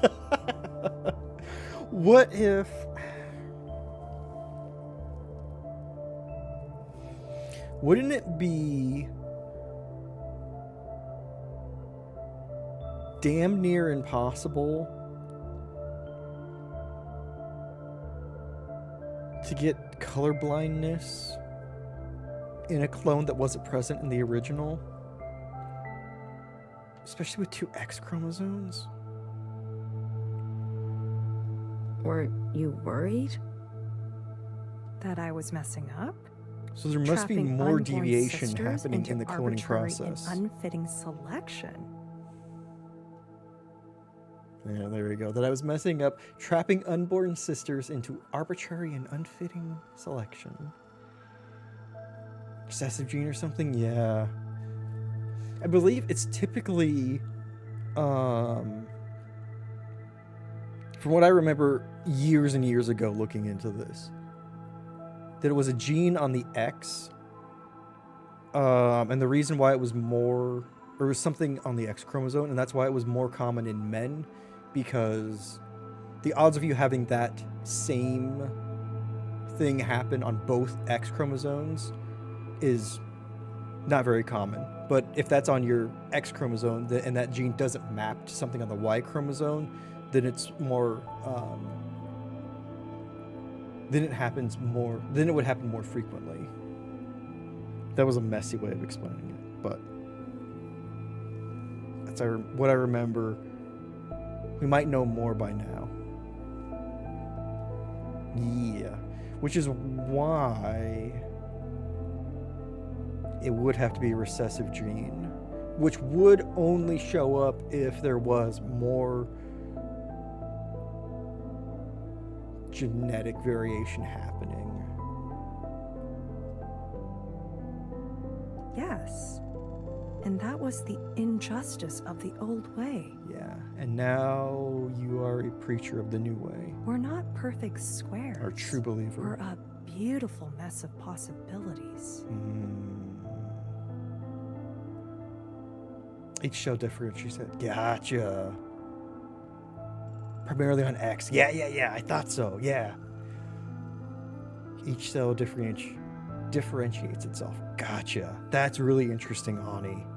What if... Wouldn't it be damn near impossible to get color blindness in a clone that wasn't present in the original? Especially with 2 X chromosomes? Weren't you worried? That I was messing up? So there must be Trapping more unborn deviation sisters happening into in the cloning arbitrary process. and unfitting selection. Yeah, there we go. That I was messing up, trapping unborn sisters into arbitrary and unfitting selection. Recessive gene or something? Yeah. I believe it's typically, from what I remember years and years ago looking into this, that it was a gene on the X, and the reason why it was more, or it was something on the X chromosome, and that's why it was more common in men, because the odds of you having that same thing happen on both X chromosomes is not very common. But if that's on your X chromosome and that gene doesn't map to something on the Y chromosome, then it's more, then it would happen more frequently. That was a messy way of explaining it, but that's what I remember. We might know more by now. Yeah, which is why it would have to be a recessive gene, which would only show up if there was more genetic variation happening. Yes. And that was the injustice of the old way. Yeah, and now you are a preacher of the new way. We're not perfect squares. Or true believer. We're a beautiful mess of possibilities. Each cell different, she said. Gotcha. Primarily on X. Yeah, I thought so, yeah. Each cell differentiates differentiates itself. Gotcha. That's really interesting, Ani.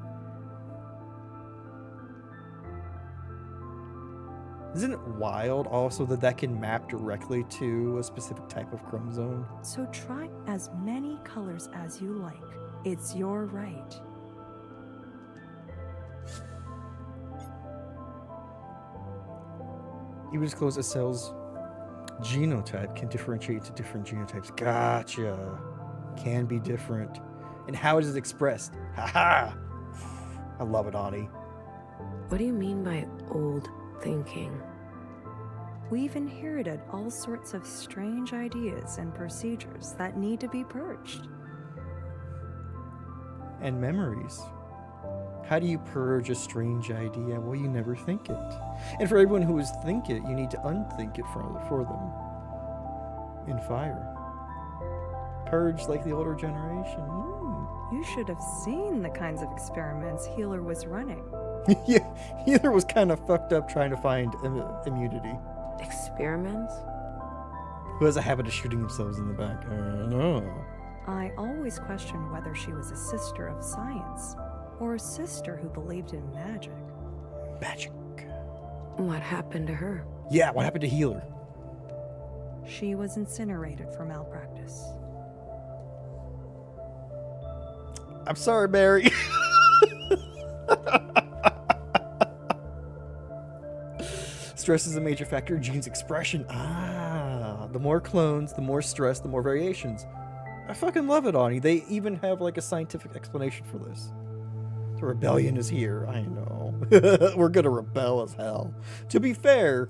Isn't it wild also that that can map directly to a specific type of chromosome? So try as many colors as you like. It's your right. Even as close as cells genotype can differentiate to different genotypes. Gotcha. Can be different. And how is it expressed? Haha! I love it, Ani. What do you mean by old thinking? We've inherited all sorts of strange ideas and procedures that need to be purged. And memories. How do you purge a strange idea? Well, you never think it. And for everyone who is think it, you need to unthink it for them. In fire. Purge like the older generation. You should have seen the kinds of experiments Healer was running. Yeah, Healer was kind of fucked up trying to find immunity. Experiments? Who has a habit of shooting themselves in the back? No. I always questioned whether she was a sister of science or a sister who believed in magic. Magic. What happened to her? Yeah, what happened to Healer? She was incinerated for malpractice. I'm sorry, Mary. Stress is a major factor in genes expression. The more clones, the more stress, the more variations. I fucking love it, Ani. They even have like a scientific explanation for this. The rebellion is here. I know. We're gonna rebel as hell. To be fair,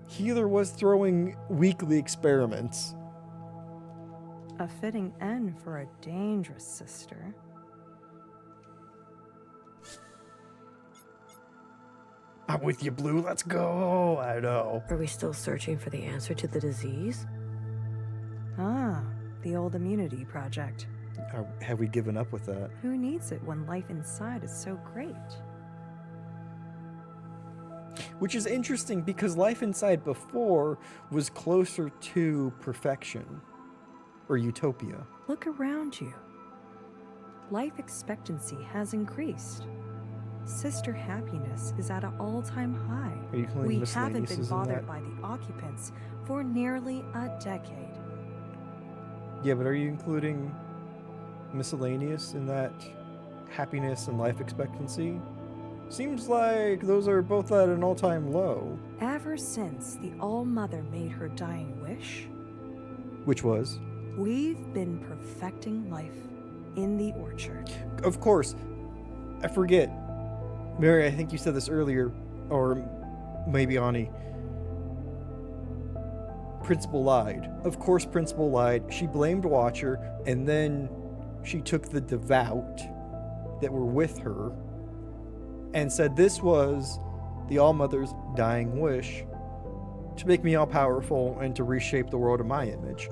Healer was throwing weekly experiments. A fitting end for a dangerous sister. I'm with you, Blue. Let's go. I know. Are we still searching for the answer to the disease? The old immunity project. Have we given up with that? Who needs it when life inside is so great? Which is interesting because life inside before was closer to perfection or utopia. Look around you. Life expectancy has increased. Sister happiness is at an all-time high. Are you including We miscellaneous haven't been in bothered that? by the occupants for nearly a decade. Yeah, but are you including miscellaneous in that happiness and life expectancy? Seems like those are both at an all-time low. Ever since the All-Mother made her dying wish, Which was? we've been perfecting life in the orchard. Of course. I forget. Mary, I think you said this earlier, or maybe Ani. Principal lied. Of course Principal lied. She blamed Watcher, and then she took the devout that were with her and said this was the All-Mother's dying wish to make me all-powerful and to reshape the world in my image.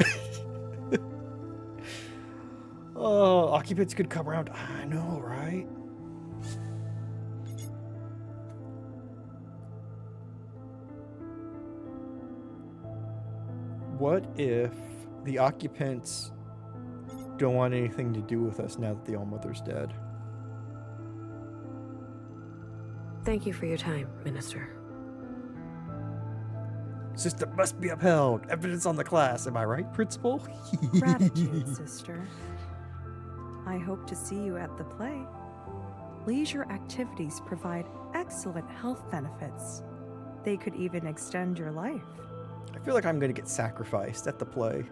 Oh, occupants could come around. I know, right? What if the occupants don't want anything to do with us now that the All-Mother's dead? Thank you for your time, Minister. System must be upheld. Evidence on the class. Am I right, Principal? Gratitude, sister. I hope to see you at the play. Leisure activities provide excellent health benefits. They could even extend your life. I feel like I'm going to get sacrificed at the play.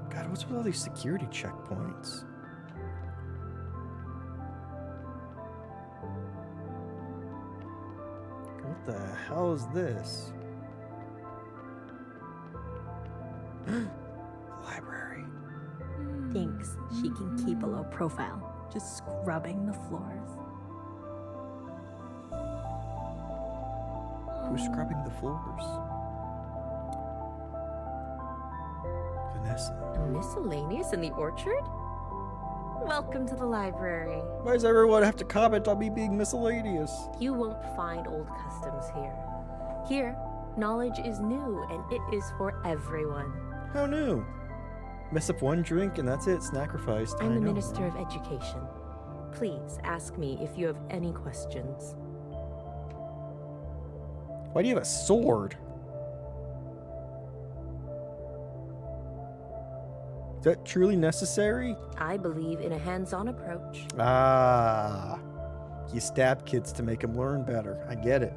God, what's with all these security checkpoints? What the hell is this? Library. Thinks she can keep a low profile, just scrubbing the floors. Who's scrubbing the floors? Vanessa. Miscellaneous in the orchard? Welcome to the library. Why does everyone have to comment on me being miscellaneous? You won't find old customs here. Here, knowledge is new and it is for everyone. How new? Mess up one drink and that's it, sacrificed. I'm the Minister of Education. Please ask me if you have any questions. Why do you have a sword? Is that truly necessary? I believe in a hands-on approach. Ah, you stab kids to make them learn better. I get it.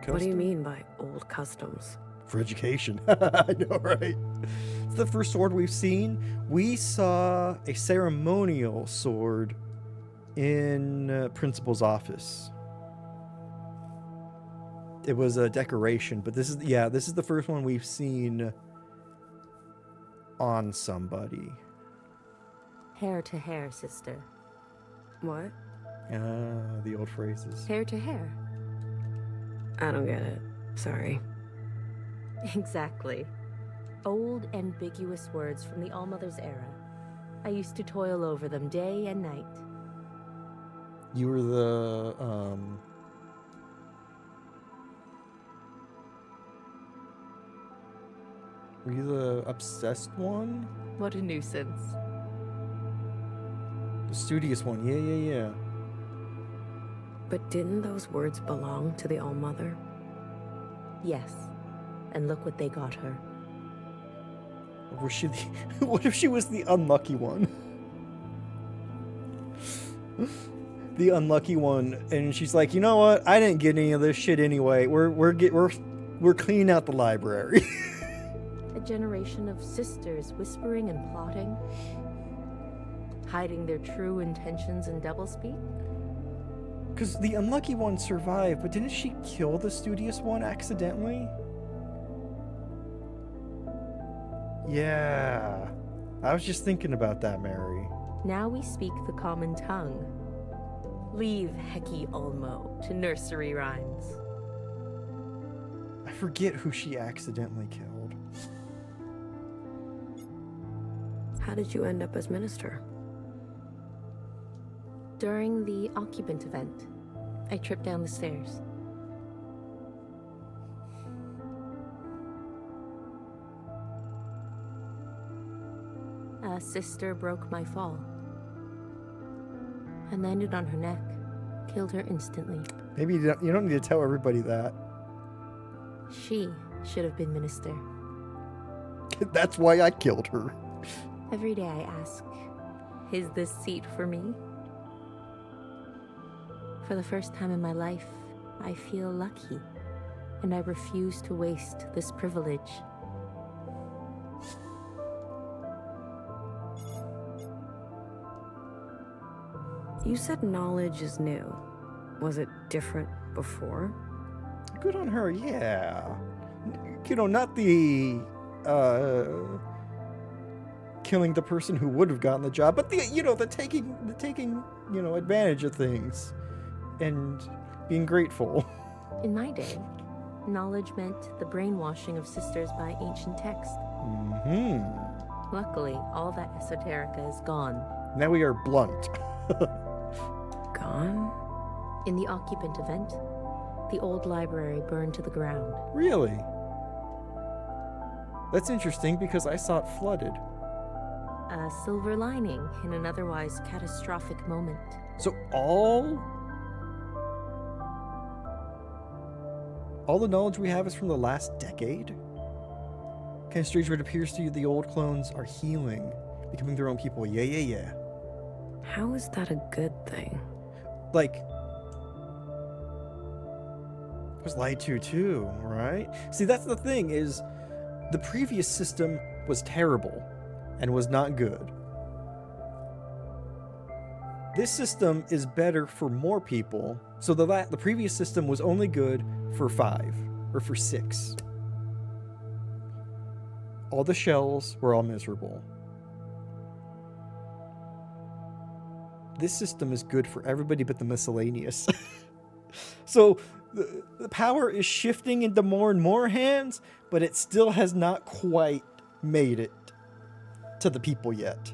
What do you mean by old customs? For education. I know, right? It's the first sword we've seen. We saw a ceremonial sword in Principal's office. It was a decoration, but this is the first one we've seen on somebody. Hair to hair, sister. What? The old phrases. Hair to hair. I don't get it. Sorry. Exactly. Old, ambiguous words from the Allmother's era. I used to toil over them day and night. You were the, were you the obsessed one? What a nuisance. The studious one, yeah. But didn't those words belong to the Allmother? Yes. And look what they got her. Was she the, what if she was the unlucky one? The unlucky one, and she's like, you know what? I didn't get any of this shit anyway. We're cleaning out the library. A generation of sisters whispering and plotting, hiding their true intentions in doublespeak. Because the unlucky one survived, but didn't she kill the studious one accidentally? Yeah. I was just thinking about that, Mary. Now we speak the common tongue. Leave Heki Olmo to nursery rhymes. I forget who she accidentally killed. How did you end up as minister? During the occupant event, I tripped down the stairs. A sister broke my fall and landed on her neck, killed her instantly. Maybe you don't need to tell everybody that. She should have been minister. That's why I killed her. Every day I ask, is this seat for me? For the first time in my life, I feel lucky, and I refuse to waste this privilege. You said knowledge is new. Was it different before? Good on her, yeah. You know, not the, killing the person who would have gotten the job, but the taking, advantage of things and being grateful. In my day, knowledge meant the brainwashing of sisters by ancient text. Mm-hmm. Luckily, all that esoterica is gone. Now we are blunt. Gone? In the occupant event, the old library burned to the ground. Really? That's interesting because I saw it flooded. A silver lining in an otherwise catastrophic moment. So all the knowledge we have is from the last decade? Kind of strange what it appears to you the old clones are healing, becoming their own people. Yeah. How is that a good thing? Like, I was lied to too, right? See, that's the thing, is the previous system was terrible and was not good. This system is better for more people. So the previous system was only good for 5 or for 6. All the shells were all miserable. This system is good for everybody but the miscellaneous. So The power is shifting into more and more hands, but it still has not quite made it to the people yet.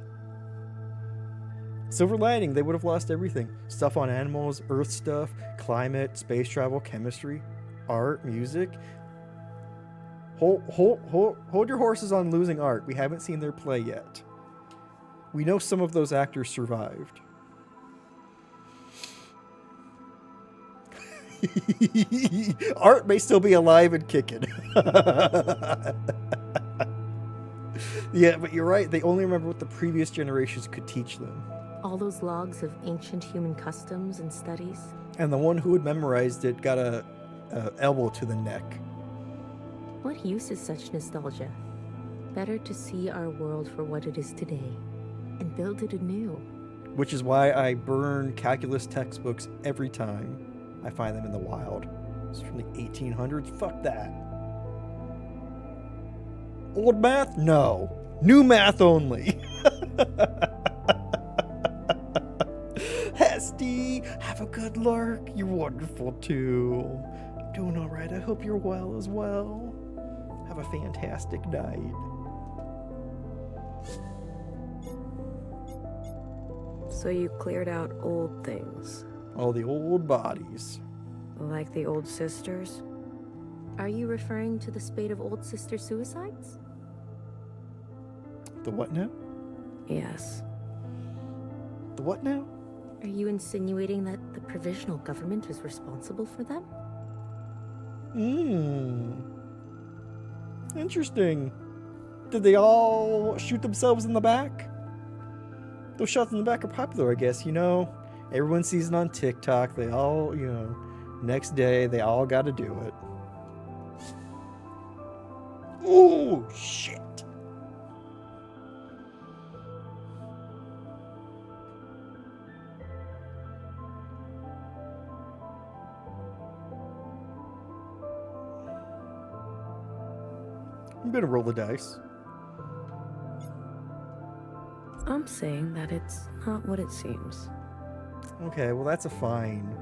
Silver lining, they would have lost everything. Stuff on animals, earth stuff, climate, space travel, chemistry, art, music. Hold your horses on losing art. We haven't seen their play yet. We know some of those actors survived. Art may still be alive and kicking. Yeah, but you're right. They only remember what the previous generations could teach them. All those logs of ancient human customs and studies. And the one who had memorized it got a elbow to the neck. What use is such nostalgia? Better to see our world for what it is today and build it anew. Which is why I burn calculus textbooks every time I find them in the wild. It's from the 1800s. Fuck that. Old math? No. New math only. Hesty, have a good lurk. You're wonderful too. I'm doing all right. I hope you're well as well. Have a fantastic night. So you cleared out old things. All the old bodies. Like the old sisters? Are you referring to the spate of old sister suicides? The what now? Yes. The what now? Are you insinuating that the provisional government is responsible for them? Interesting. Did they all shoot themselves in the back? Those shots in the back are popular, I guess, you know? Everyone sees it on TikTok. They all, you know, next day, they all got to do it. Ooh, shit. I'm gonna roll the dice. I'm saying that it's not what it seems. Okay, well that's a fine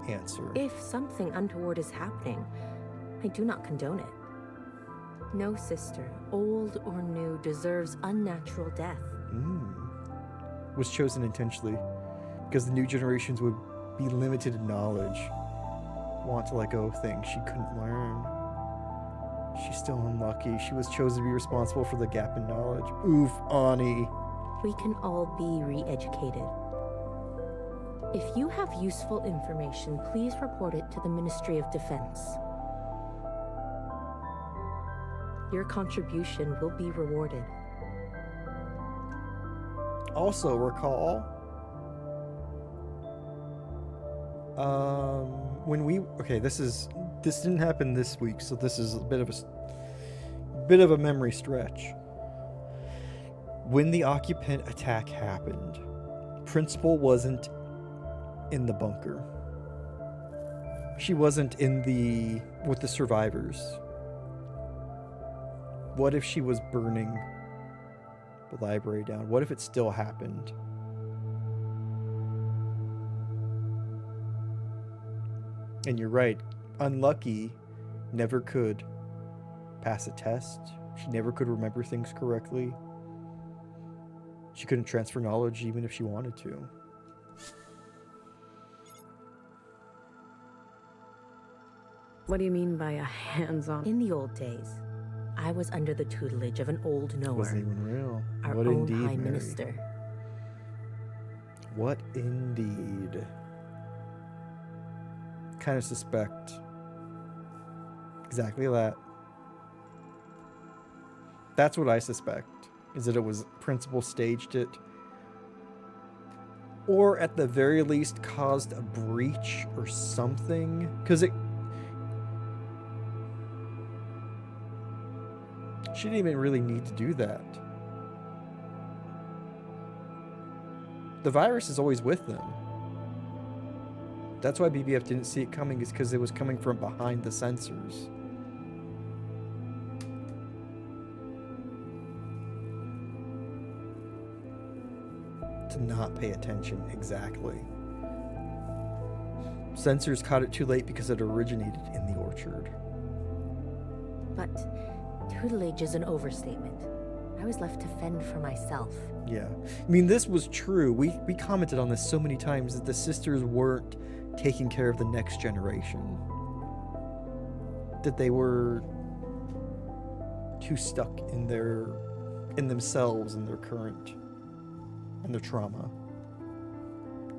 answer. If something untoward is happening, I do not condone it. No sister, old or new, deserves unnatural death. Was chosen intentionally because the new generations would be limited in knowledge. Want to let go of things she couldn't learn. She's still unlucky. She was chosen to be responsible for the gap in knowledge. Oof, Ani. We can all be re-educated. If you have useful information, please report it to the Ministry of Defense. Your contribution will be rewarded. Also, recall when we this didn't happen this week, so this is a bit of a memory stretch. When the occupant attack happened, Principal wasn't in the bunker. She wasn't with the survivors. What if she was burning the library down? What if it still happened? And you're right, unlucky, never could pass a test. She never could remember things correctly. She couldn't transfer knowledge even if she wanted to. What do you mean by a hands-on? In the old days, I was under the tutelage of an old knower. Wasn't even real. Our What own indeed, High Mary? Minister. What indeed? Kind of suspect exactly that. That's what I suspect, is that it was Principal staged it, or at the very least caused a breach or something, because she didn't even really need to do that. The virus is always with them. That's why BBF didn't see it coming, is because it was coming from behind the sensors. To not pay attention, exactly. Sensors caught it too late because it originated in the orchard. But tutelage is an overstatement. I was left to fend for myself. Yeah. I mean, this was true. We commented on this so many times that the sisters weren't taking care of the next generation. That they were too stuck in themselves and their current and their trauma.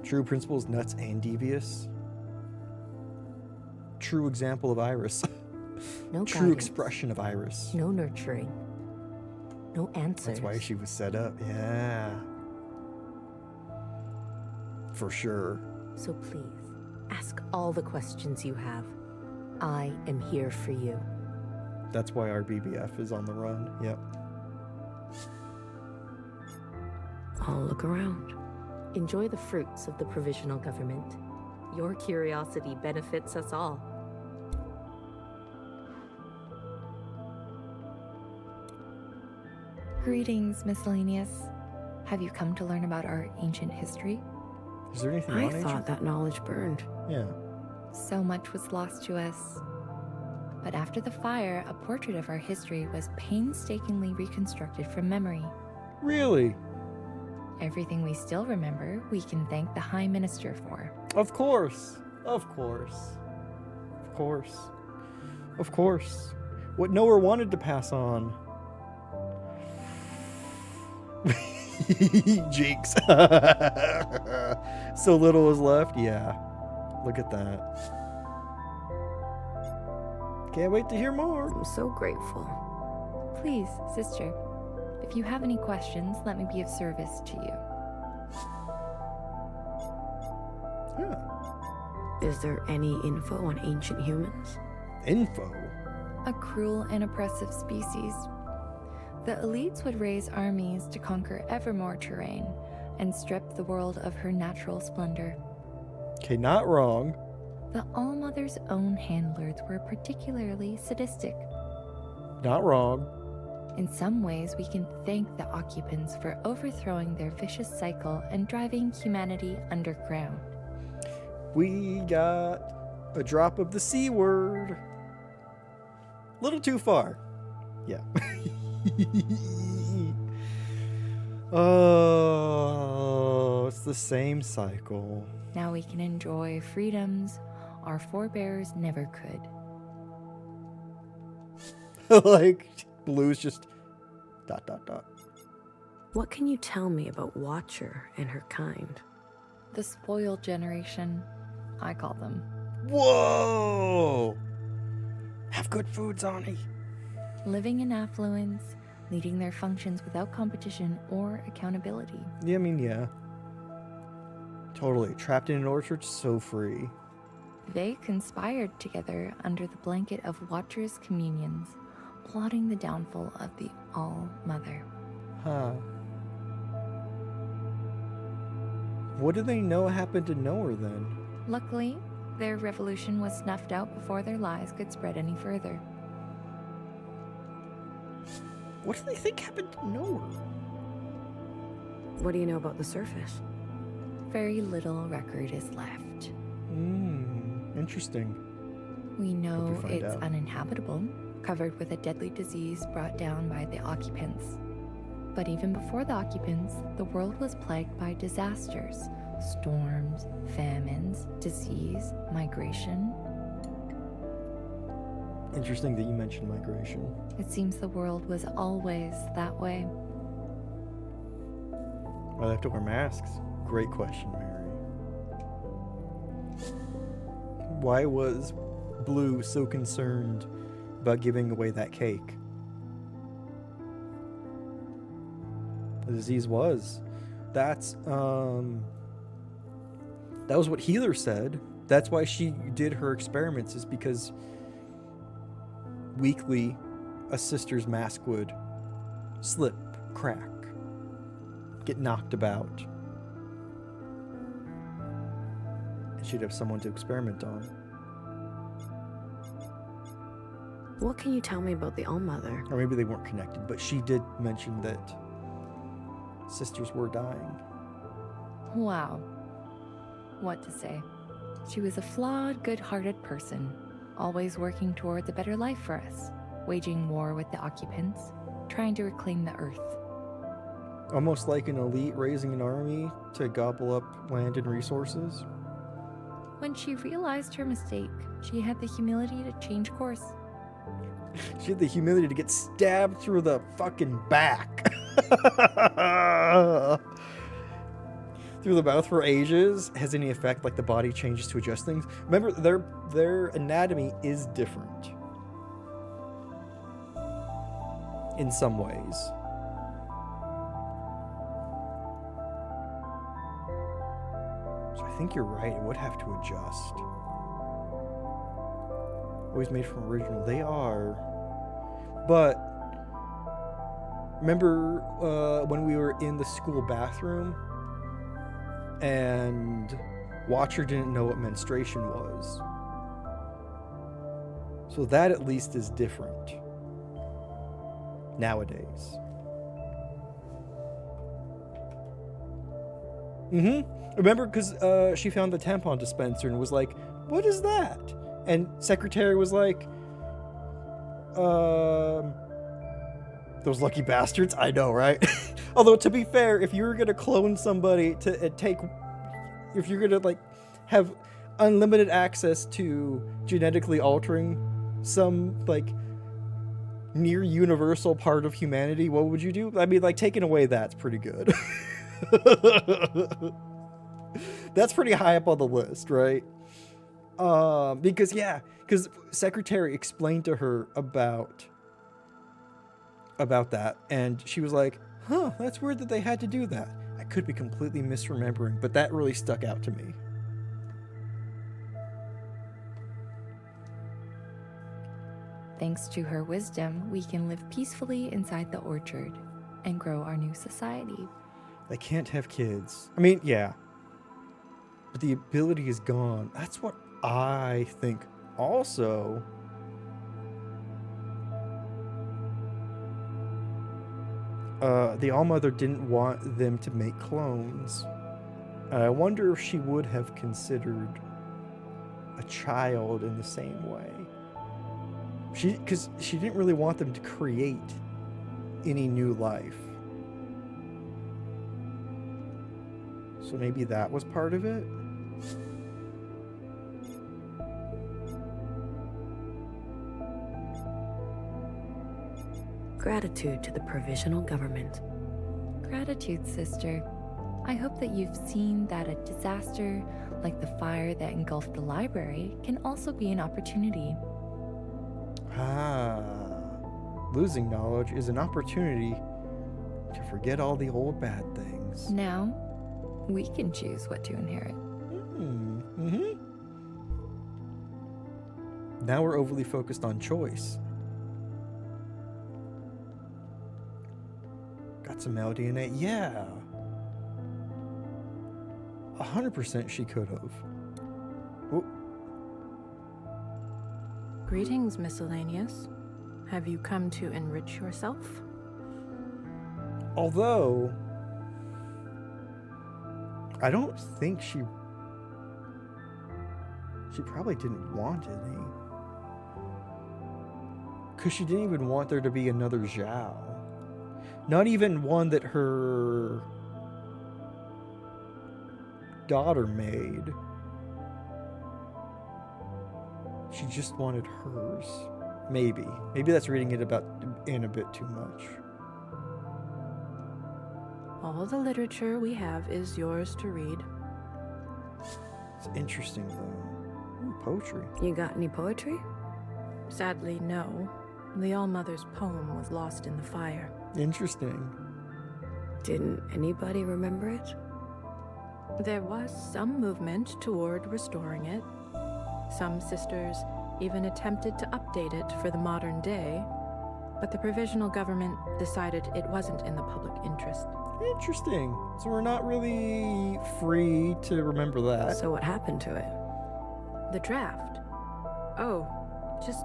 True principles, nuts and devious. True example of Iris. No True guidance. expression of Iris. No nurturing. No answers. That's why she was set up. Yeah. For sure. So please, ask all the questions you have. I am here for you. That's why our BBF is on the run. Yep. I'll look around. Enjoy the fruits of the provisional government. Your curiosity benefits us all. Greetings, Miscellaneous. Have you come to learn about our ancient history? Is there anything I on thought ancient? that knowledge burned. Yeah. So much was lost to us. But after the fire, a portrait of our history was painstakingly reconstructed from memory. Really? Everything we still remember, we can thank the High Minister for. Of course. Of course. Of course. Of course. What Noah wanted to pass on. Jinx. So little is left. Yeah. Look at that. Can't wait to hear more. I'm so grateful. Please, sister, if you have any questions, let me be of service to you. Yeah. Is there any info on ancient humans? Info? A cruel and oppressive species. The elites would raise armies to conquer ever more terrain and strip the world of her natural splendor. Okay, not wrong. The All-Mother's own handlers were particularly sadistic. Not wrong. In some ways, we can thank the occupants for overthrowing their vicious cycle and driving humanity underground. We got a drop of the C word. Little too far. Yeah. Oh, it's the same cycle. Now we can enjoy freedoms our forebears never could. Like, Blue's just ... What can you tell me about Watcher and her kind? The spoiled generation, I call them. Whoa! Have good food, Zani. Living in affluence, leading their functions without competition or accountability. Yeah, I mean, yeah. Totally. Trapped in an orchard, so free. They conspired together under the blanket of Watcher's communions, plotting the downfall of the All-Mother. Huh. What do they know happened to Noah then? Luckily, their revolution was snuffed out before their lies could spread any further. What do they think happened to Noah? What do you know about the surface? Very little record is left. Interesting. We know find it's out. uninhabitable, covered with a deadly disease brought down by the occupants. But even before the occupants, the world was plagued by disasters, storms, famines, disease, migration. Interesting that you mentioned migration. It seems the world was always that way. Why they have to wear masks? Great question, Mary. Why was Blue so concerned about giving away that cake? The disease was. That was what Healer said. That's why she did her experiments, is because weekly a sister's mask would slip, crack, get knocked about. And she'd have someone to experiment on. What can you tell me about the All-Mother? Or maybe they weren't connected, but she did mention that sisters were dying. Wow. What to say? She was a flawed, good-hearted person, always working towards a better life for us, waging war with the occupants, trying to reclaim the earth. Almost like an elite raising an army to gobble up land and resources. When she realized her mistake, she had the humility to change course. She had the humility to get stabbed through the fucking back. Through the mouth for ages. Has any effect, like the body changes to adjust things? Remember, their anatomy is different. In some ways. So I think you're right, it would have to adjust. Always made from original. They are. But remember when we were in the school bathroom and Watcher didn't know what menstruation was. So that at least is different nowadays. Remember, because she found the tampon dispenser and was like, what is that? And Secretary was like, those lucky bastards. I know, right? Although, to be fair, if you were going to clone somebody to if you're going to like have unlimited access to genetically altering some like near universal part of humanity, what would you do? I mean, like, taking away that's pretty good. That's pretty high up on the list, right? Because Secretary explained to her about that, and she was like, huh, that's weird that they had to do that. I could be completely misremembering, but that really stuck out to me. Thanks to her wisdom, we can live peacefully inside the orchard and grow our new society. They can't have kids. I mean, yeah. But the ability is gone. That's what I think. Also, the All-Mother didn't want them to make clones. I wonder if she would have considered a child in the same way. Because she didn't really want them to create any new life. So maybe that was part of it? Gratitude to the provisional government. Gratitude, sister. I hope that you've seen that a disaster, like the fire that engulfed the library, can also be an opportunity. Losing knowledge is an opportunity to forget all the old bad things. Now, we can choose what to inherit. Now we're overly focused on choice. Got some male DNA? Yeah. 100% she could have. Greetings, Miscellaneous. Have you come to enrich yourself? Although, I don't think she probably didn't want any. Because she didn't even want there to be another Zhao. Not even one that her daughter made. She just wanted hers. Maybe. Maybe that's reading it in a bit too much. All the literature we have is yours to read. It's interesting, though. Ooh, poetry. You got any poetry? Sadly, no. The All-Mother's poem was lost in the fire. Interesting. Didn't anybody remember it? There was some movement toward restoring it. Some sisters even attempted to update it for the modern day, but the provisional government decided it wasn't in the public interest. Interesting. So we're not really free to remember that. So what happened to it? The draft? Oh, just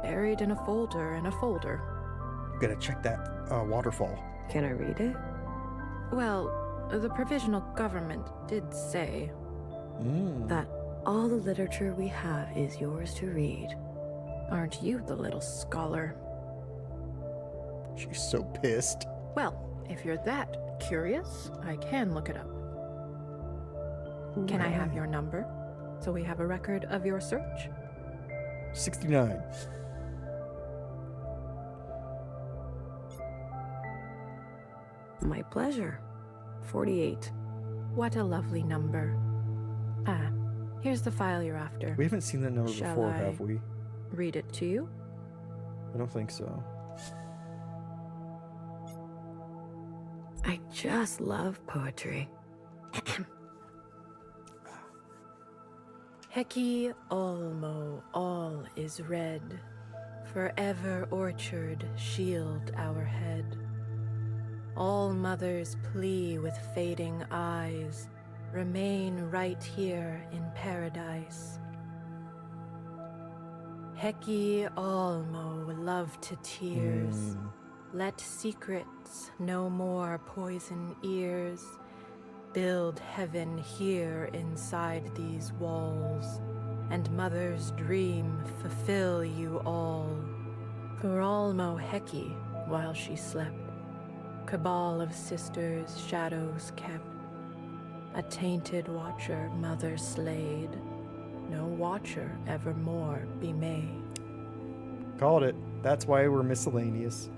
buried in a folder in a folder. Gotta check that waterfall. Can I read it? Well, the provisional government did say that all the literature we have is yours to read. Aren't you the little scholar? She's so pissed. Well, if you're that curious, I can look it up. Can I have your number so we have a record of your search? 69. My pleasure. 48. What a lovely number. Ah, here's the file you're after. We haven't seen that number Shall before, I have we? read it to you? I don't think so. I just love poetry. Heki Olmo, all is red. Forever orchard shield our head. All mothers plea with fading eyes. Remain right here in paradise. Heki Olmo, love to tears. Let secrets no more poison ears. Build heaven here inside these walls, and mother's dream fulfill you all. For Olmo Heki, while she slept, cabal of sisters shadows kept. A tainted watcher mother slayed, no watcher evermore be made. Called it. That's why we're miscellaneous.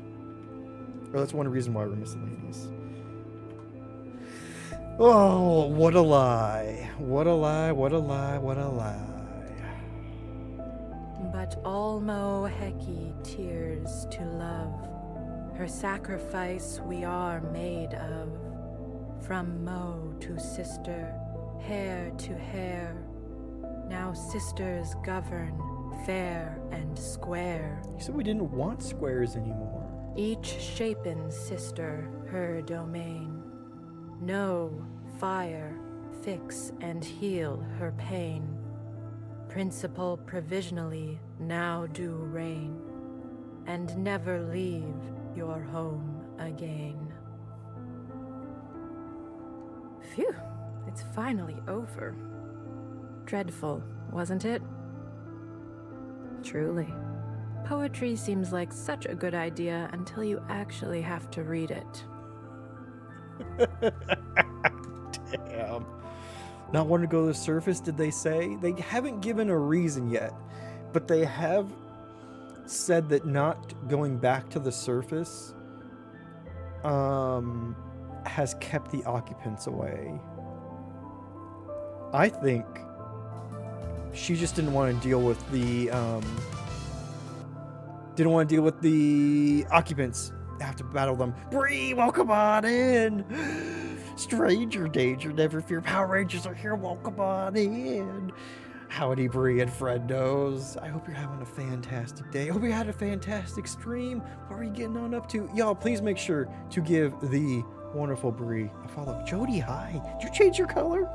Or that's one reason why we're miscellaneous. Oh, what a lie. What a lie, what a lie, what a lie. But Olmo Heki tears to love. Her sacrifice we are made of. From Mo to sister, hair to hair. Now sisters govern, fair and square. You said we didn't want squares anymore. Each shapen sister her domain. Know, fire, fix and heal her pain. Principle provisionally now do reign, and never leave your home again. Phew, it's finally over. Dreadful, wasn't it? Truly. Poetry seems like such a good idea until you actually have to read it. Damn. Not wanting to go to the surface, did they say? They haven't given a reason yet, but they have said that not going back to the surface has kept the occupants away. I think she just didn't want to deal with the occupants. Have to battle them. Bree, welcome on in. Stranger danger, never fear. Power Rangers are here. Welcome on in. Howdy, Bree and friendos. I hope you're having a fantastic day. I hope you had a fantastic stream. What are you getting on up to? Y'all, please make sure to give the wonderful Bree a follow. Jody, hi. Did you change your color?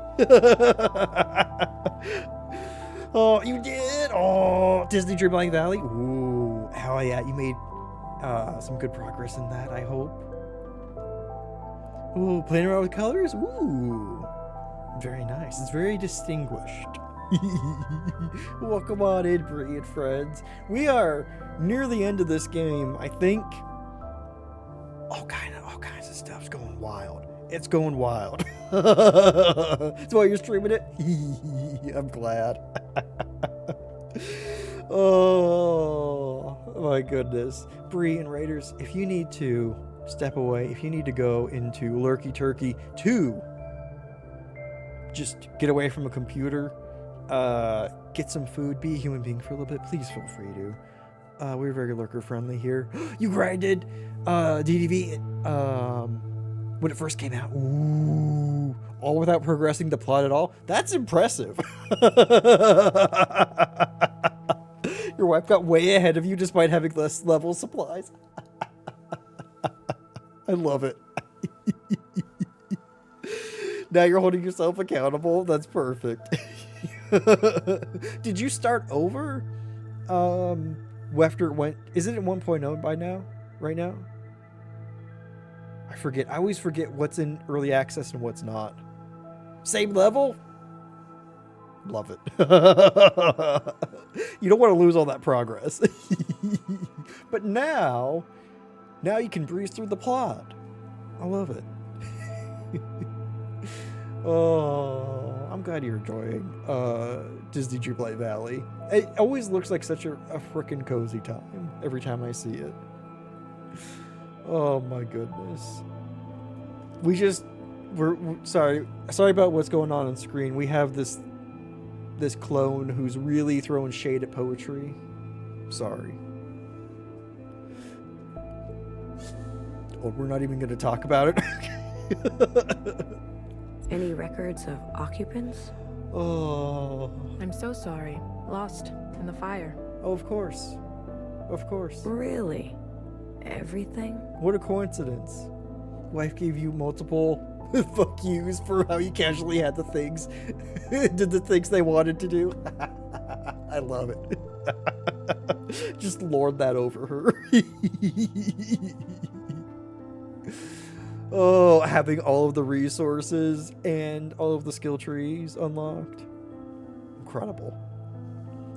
Oh, you did? Oh, Disney Dreamlight Valley? Ooh, hell yeah. You made some good progress in that, I hope. Ooh, playing around with colors? Ooh, very nice. It's very distinguished. Welcome on in, Bree and friends. We are near the end of this game, I think. All kinds of stuff's going wild. It's going wild. That's why you're streaming it? I'm glad. Oh, my goodness. Bree and Raiders, if you need to step away, if you need to go into Lurky Turkey to just get away from a computer, get some food, be a human being for a little bit, please feel free to. We're very lurker friendly here. You grinded DDV when it first came out. Ooh, all without progressing the plot at all. That's impressive. Your wife got way ahead of you despite having less level supplies. I love it. Now you're holding yourself accountable. That's perfect. Did you start over? After it went, is it at 1.0 by now? Right now? I forget. I always forget what's in early access and what's not. Same level? Love it. You don't want to lose all that progress. But now you can breeze through the plot. I love it. Oh, I'm glad you're enjoying Disney Dreamlight Valley. It always looks like such a frickin' cozy time every time I see it. Oh my goodness. We're sorry about what's going on screen. We have this clone who's really throwing shade at poetry. Sorry. Oh, we're not even going to talk about it. Any records of occupants? Oh. I'm so sorry. Lost in the fire. Oh, of course. Of course. Really? Everything? What a coincidence. Wife gave you multiple fuck yous for how you casually had the things. Did the things they wanted to do. I love it. Just lord that over her. Oh, having all of the resources and all of the skill trees unlocked. Incredible.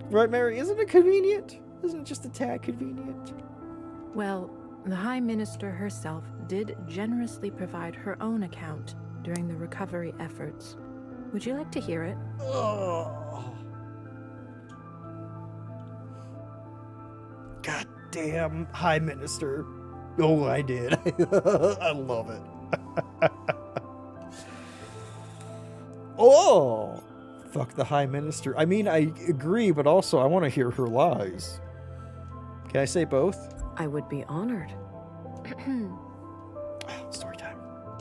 Right, Mary? Isn't it convenient? Isn't it just a tad convenient? Well, the High Minister herself did generously provide her own account during the recovery efforts. Would you like to hear it? Oh. Goddamn High Minister. Oh, I did. I love it. Oh, fuck the High Minister. I mean, I agree, but also I want to hear her lies. Can I say both? I would be honored. Story time.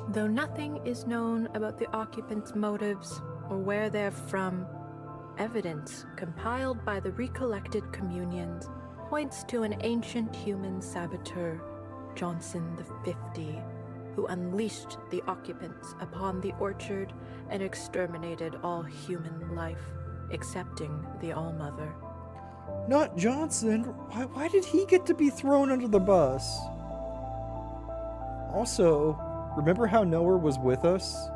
Though nothing is known about the occupants' motives or where they're from, evidence compiled by the recollected communions points to an ancient human saboteur, Johnson the 50, who unleashed the occupants upon the orchard and exterminated all human life, excepting the All-Mother. Not Johnson. Why did he get to be thrown under the bus? Also, remember how Noah was with us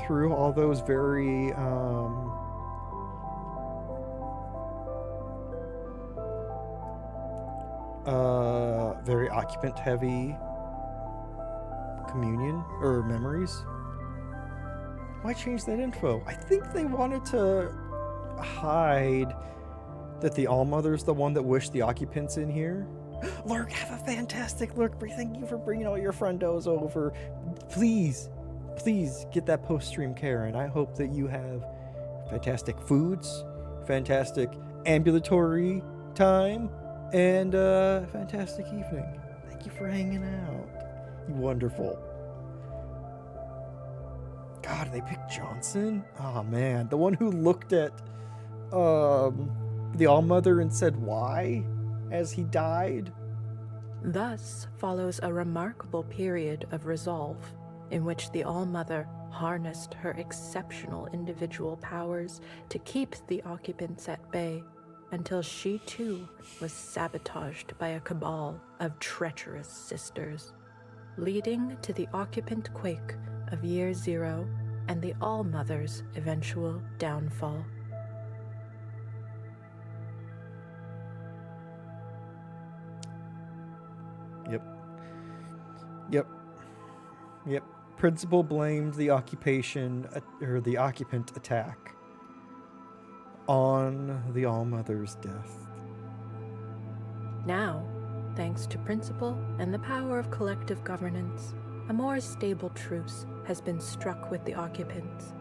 through all those very very occupant heavy communion or memories? Why change that info? I think they wanted to hide that the All-Mother's the one that wished the occupants in here. Lurk, have a fantastic look. Thank you for bringing all your friendos over. Please get that post-stream care, and I hope that you have fantastic foods, fantastic ambulatory time, and a fantastic evening. Thank you for hanging out. You wonderful. God, they picked Johnson? Oh man, the one who looked at the All-Mother and said why as he died. Thus follows a remarkable period of resolve in which the All-Mother harnessed her exceptional individual powers to keep the occupants at bay until she too was sabotaged by a cabal of treacherous sisters, leading to the occupant quake of Year Zero and the All-Mother's eventual downfall. Yep. Principal blamed the occupant attack on the All-Mother's death. Now, thanks to Principal and the power of collective governance, a more stable truce has been struck with the occupants,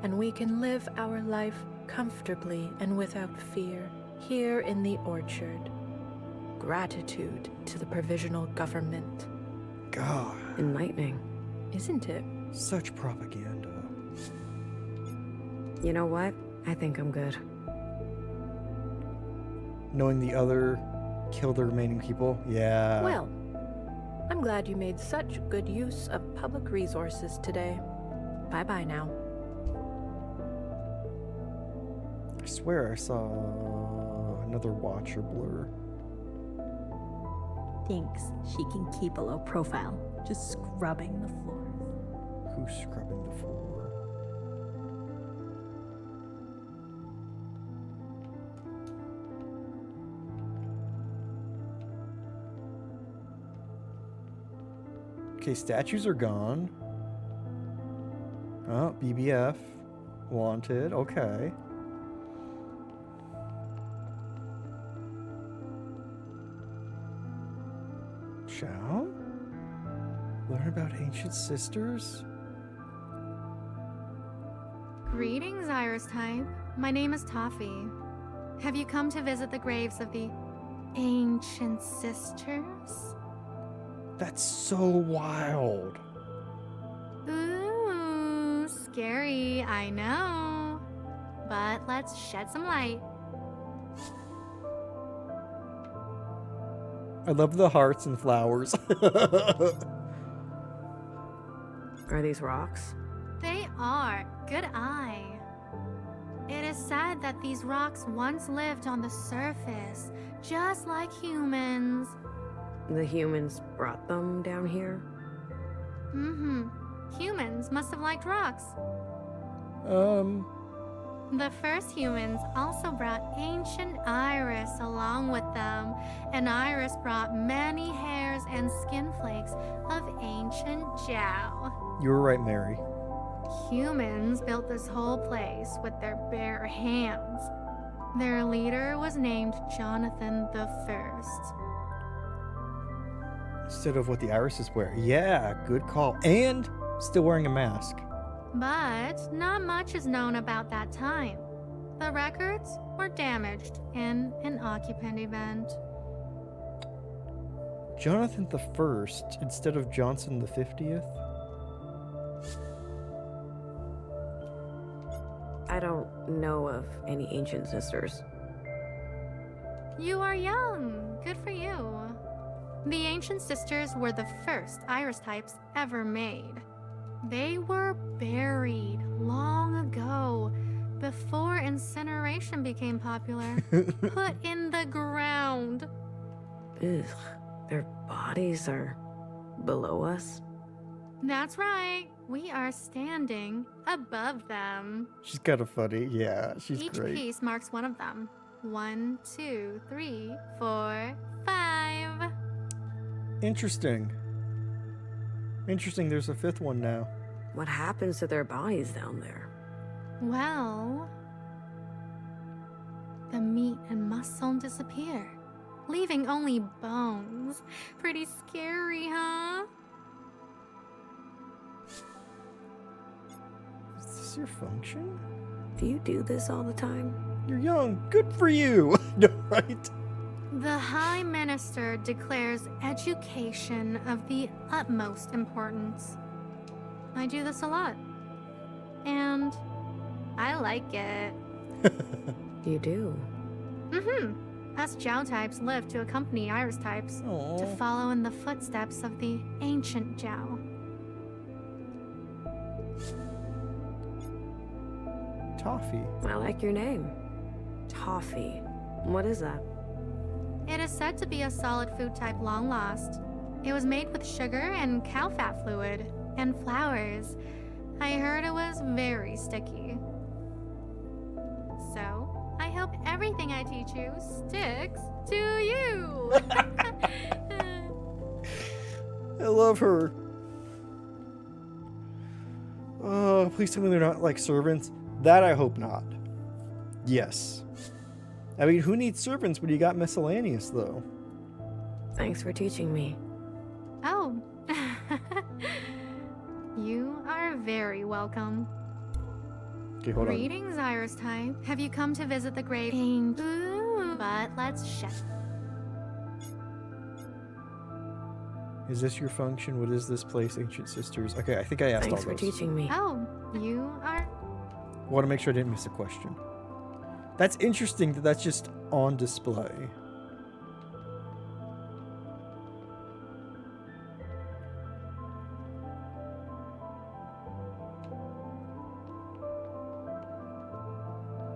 and we can live our life comfortably and without fear here in the orchard. Gratitude to the provisional government. God. Enlightening. Isn't it? Such propaganda. You know what? I think I'm good. Knowing the other killed the remaining people? Yeah. Well, I'm glad you made such good use of public resources today. Bye-bye now. I swear I saw another watcher blur. Thinks she can keep a low profile, just scrubbing the floor. Who's scrubbing the floor? Okay, statues are gone. Oh, BBF. Wanted. Okay. Shall? Learn about ancient sisters? Greetings, Iris type. My name is Toffee. Have you come to visit the graves of the ancient sisters? That's so wild. Ooh, scary, I know. But let's shed some light. I love the hearts and flowers. Are these rocks? They are. Good eye. It is said that these rocks once lived on the surface, just like humans. The humans brought them down here? Mm-hmm. Humans must have liked rocks. The first humans also brought ancient Iris along with them, and Iris brought many hairs and skin flakes of ancient Jiao. You were right, Mary. Humans built this whole place with their bare hands. Their leader was named Jonathan the First. Instead of what the irises wear. Yeah, good call. And still wearing a mask. But not much is known about that time. The records were damaged in an occupant event. Jonathan the First instead of Johnson the 50th? I don't know of any ancient sisters. You are young. Good for you. The ancient sisters were the first Iris types ever made. They were buried long ago, before incineration became popular. Put in the ground. Ugh, their bodies are below us? That's right. We are standing above them. She's kind of funny. Yeah, she's Each great. piece marks one of them. 1, 2, 3, 4, 5. Interesting. Interesting, there's a fifth one now. What happens to their bodies down there? Well, the meat and muscle disappear, leaving only bones. Pretty scary, huh? Is this your function? Do you do this all the time? You're young. Good for you. No, right? The High Minister declares education of the utmost importance. I do this a lot. And I like it. You do? Mm-hmm. Us Jiao types live to accompany Iris types Aww. to follow in the footsteps of the ancient Jiao. Toffee. I like your name. Toffee. What is that? It is said to be a solid food type long lost. It was made with sugar and cow fat fluid and flowers. I heard it was very sticky. So, I hope everything I teach you sticks to you. I love her. Oh, please tell me they're not like servants. That I hope not. Yes. I mean, who needs servants when you got miscellaneous, though? Thanks for teaching me. Oh. You are very welcome. Okay, hold on. Greetings, Iris type. Have you come to visit the grave? Ooh, but let's check. Is this your function? What is this place, Ancient Sisters? Okay, I think I asked Thanks all for those. teaching me. Oh, you are... I want to make sure I didn't miss a question. That's interesting that that's just on display.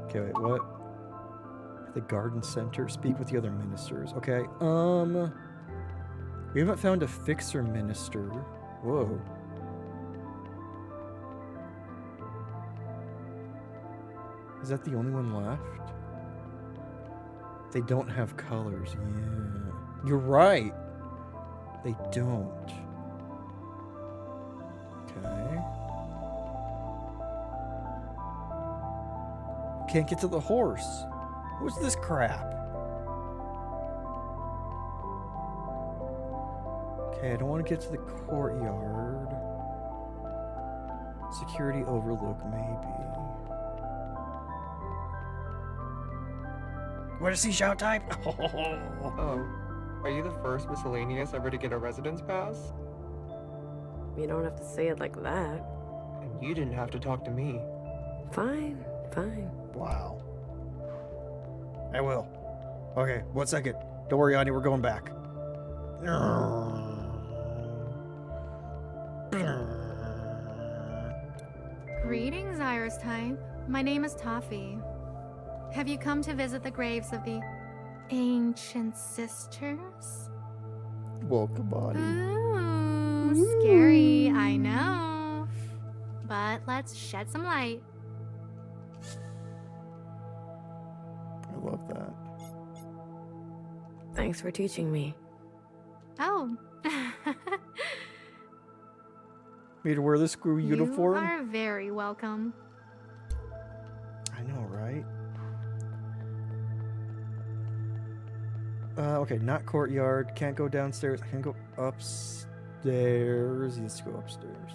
Okay, wait, what? The garden center. Speak with the other ministers. Okay, we haven't found a fixer minister. Whoa. Is that the only one left? They don't have colors. Yeah. You're right. They don't. Okay. Can't get to the horse. What's this crap? Okay, I don't want to get to the courtyard. Security overlook, maybe. What is he shout type? Oh, are you the first miscellaneous ever to get a residence pass? You don't have to say it like that. And you didn't have to talk to me. Fine, fine. Wow. I will. Okay, 1 second. Don't worry, Anya, we're going back. Greetings, Iris type. My name is Toffee. Have you come to visit the graves of the ancient sisters? Welcome, buddy. Ooh, scary, I know. But let's shed some light. I love that. Thanks for teaching me. Oh. Me to wear the school uniform? You are very welcome. I know, right? Okay, not courtyard. Can't go downstairs. I can go upstairs. Let's go upstairs.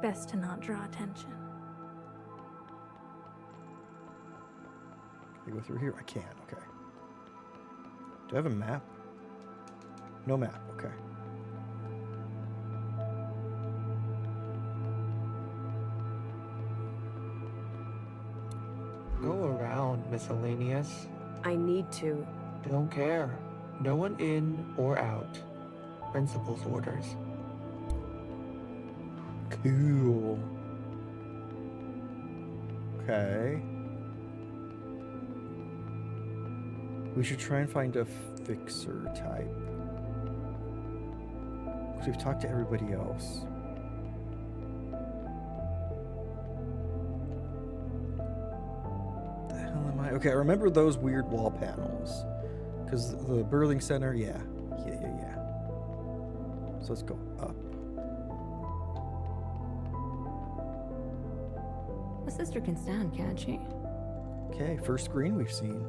Best to not draw attention. Can I go through here? I can, okay. Do I have a map? No map, okay. Go around, miscellaneous. I need to. Don't care. No one in or out. Principal's orders. Cool. Okay. We should try and find a fixer type. Because we've talked to everybody else. The hell am I? Okay, I remember those weird wall panels. Because the Burling Center, yeah. So let's go up. A sister can stand, can't she? Okay, first screen we've seen.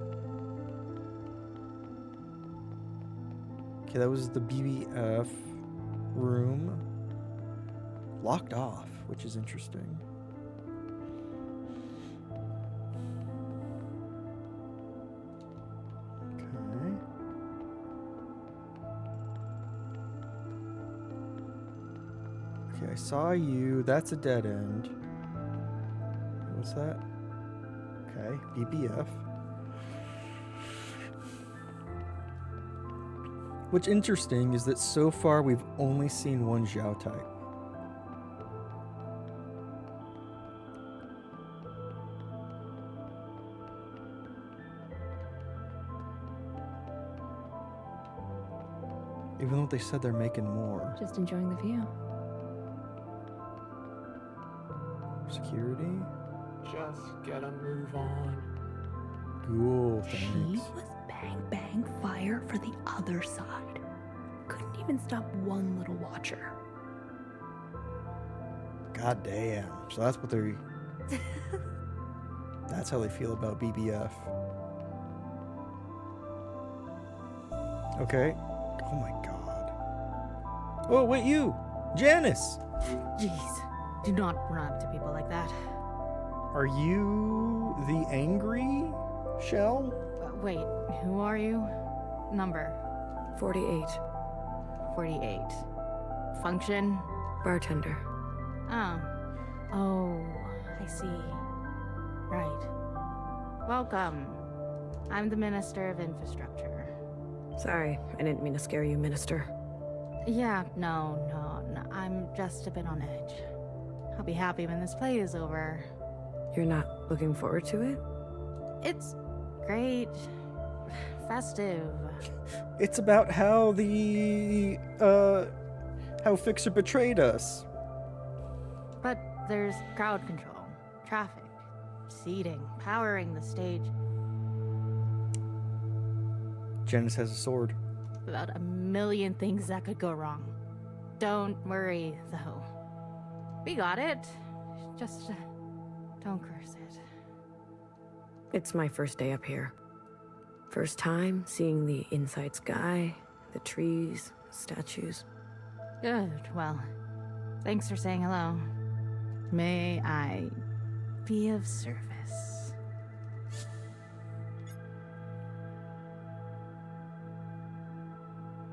Okay, that was the BBF room. Locked off, which is interesting. Okay. Okay, I saw you. That's a dead end. What's that? Okay, BBF. What's interesting is that so far we've only seen one Zhao type. Even though they said they're making more. Just enjoying the view. Security? Just get a move on. Cool, She thanks. was bang fire for the other side. Couldn't even stop one little watcher. God damn. So that's what they're... That's how they feel about BBF. Okay. Oh my god. Oh, wait, you! Janice! Jeez, do not run up to people like that. Are you the angry shell? Wait, who are you? Number? 48. 48. Function? Bartender. Oh, I see. Right. Welcome. I'm the Minister of Infrastructure. Sorry, I didn't mean to scare you, Minister. Yeah, no. I'm just a bit on edge. I'll be happy when this play is over. You're not looking forward to it? It's great. Festive. It's about how how Fixer betrayed us. But there's crowd control, traffic, seating, powering the stage. Janice has a sword. About a million things that could go wrong. Don't worry, though. We got it. Just don't curse it. It's my first day up here. First time seeing the inside sky, the trees, statues. Good. Well, thanks for saying hello. May I be of service?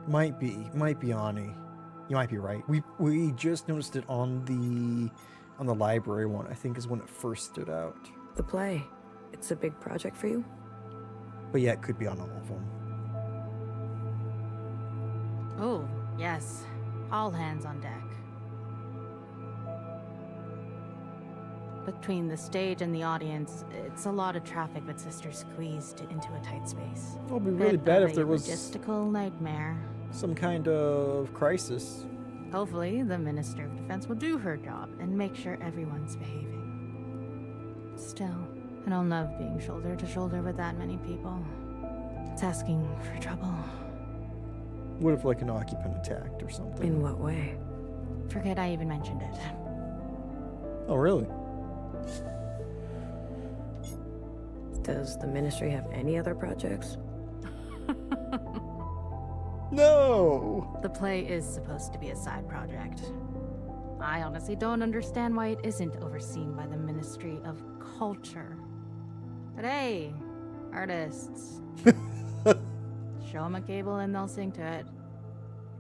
Might be Ani. You might be right. We just noticed it on the library one. I think is when it first stood out. The play. It's a big project for you? But yeah, it could be on all of them. Oh, yes. All hands on deck. Between the stage and the audience, it's a lot of traffic with Sisters squeezed into a tight space. It'd be really bad if there was logistical nightmare. Some kind of crisis. Hopefully, the Minister of Defense will do her job and make sure everyone's behaving. Still, I don't love being shoulder to shoulder with that many people. It's asking for trouble. What if, like, an occupant attacked or something? In what way? Forget I even mentioned it. Oh, really? Does the Ministry have any other projects? No! The play is supposed to be a side project. I honestly don't understand why it isn't overseen by the Ministry of Culture. But hey, artists. Show them a cable and they'll sing to it.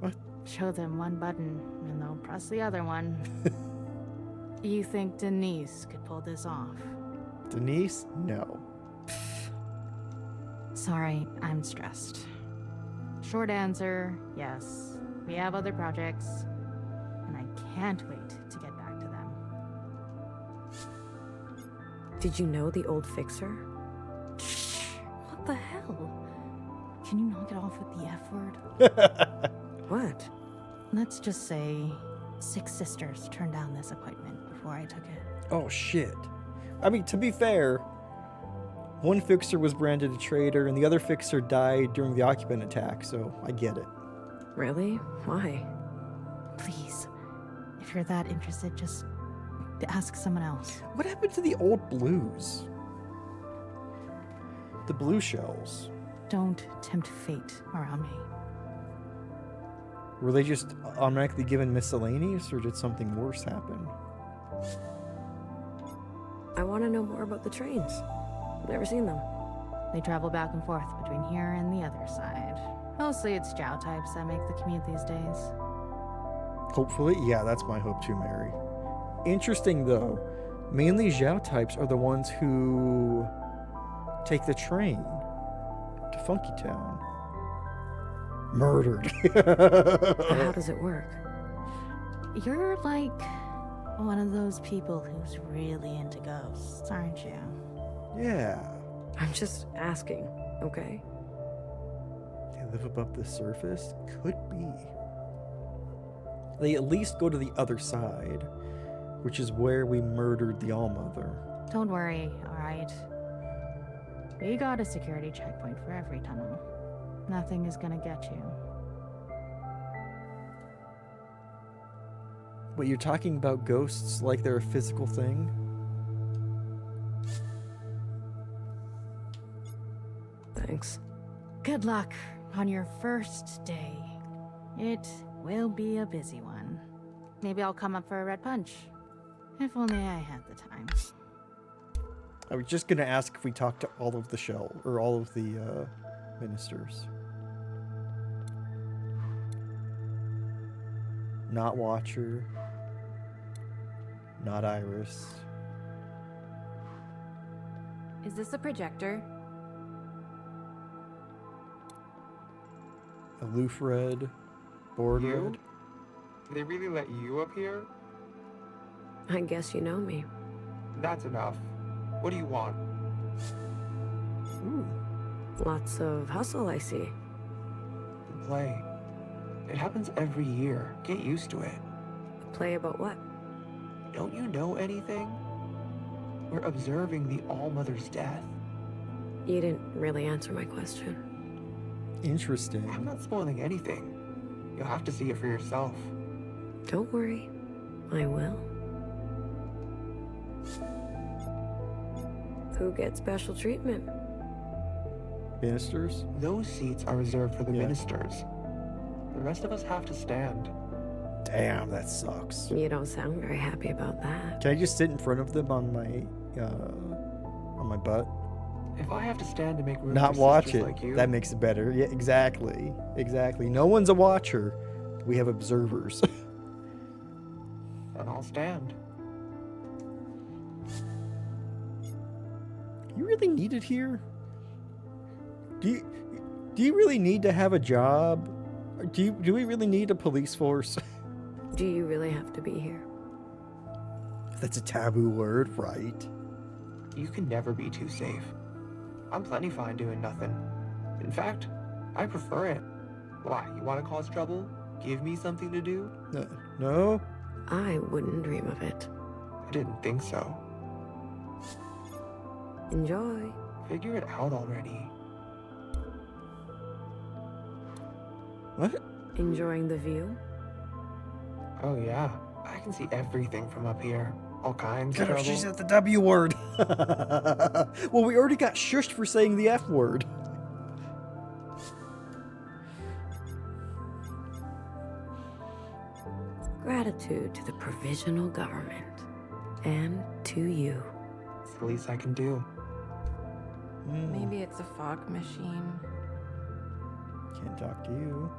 What? Show them one button and they'll press the other one. You think Denise could pull this off? Denise? No. Sorry, I'm stressed. Short answer, yes. We have other projects, and I can't wait to get back to them. Did you know the old fixer? What the hell? Can you knock it off with the F word? What? Let's just say 6 sisters turned down this appointment before I took it. Oh, shit. I mean, to be fair, one fixer was branded a traitor, and the other fixer died during the occupant attack, so I get it. Really? Why? Please, if you're that interested, just ask someone else. What happened to the old blues? The blue shells. Don't tempt fate around me. Were they just automatically given miscellaneous, or did something worse happen? I want to know more about the trains. I've never seen them. They travel back and forth between here and the other side. Mostly it's Jiao types that make the commute these days. Hopefully. Yeah, that's my hope too, Mary. Interesting, though. Mainly Jiao types are the ones who take the train to Funky Town. Murdered. How does it work? You're like one of those people who's really into ghosts, aren't you? Yeah. I'm just asking, okay? They live above the surface? Could be. They at least go to the other side, which is where we murdered the Allmother. Don't worry, alright? We got a security checkpoint for every tunnel. Nothing is gonna get you. But you're talking about ghosts like they're a physical thing? Thanks. Good luck on your first day. It will be a busy one. Maybe I'll come up for a red punch. If only I had the time. I was just gonna ask if we talked to all of the shell, or all of the ministers. Not Watcher. Not Iris. Is this a projector? Aloof Red. Board You? Red. They really let you up here? I guess you know me. That's enough. What do you want? Ooh. Lots of hustle, I see. The play. It happens every year. Get used to it. A play about what? Don't you know anything? We're observing the Allmother's death. You didn't really answer my question. Interesting. I'm not spoiling anything. You'll have to see it for yourself. Don't worry, I will. Who gets special treatment? Ministers? Those seats are reserved for the ministers. The rest of us have to stand. Damn, that sucks. You don't sound very happy about that. Can I just sit in front of them on my butt? If I have to stand to make room Not for watch sisters it. like you, That makes it better. Yeah, exactly. Exactly. No one's a watcher. We have observers. then I'll stand. You really need it here? Do you really need to have a job? Do we really need a police force? Do you really have to be here? That's a taboo word, right? You can never be too safe. I'm plenty fine doing nothing. In fact, I prefer it. Why, you want to cause trouble? Give me something to do? No? I wouldn't dream of it. I didn't think so. Enjoy. Figure it out already. What? Enjoying the view? Oh yeah, I can see everything from up here. All kinds of God, trouble. she said the W word. Well, we already got shushed for saying the F word. Gratitude to the provisional government. And to you. It's the least I can do. Maybe it's a fog machine. Can't talk to you.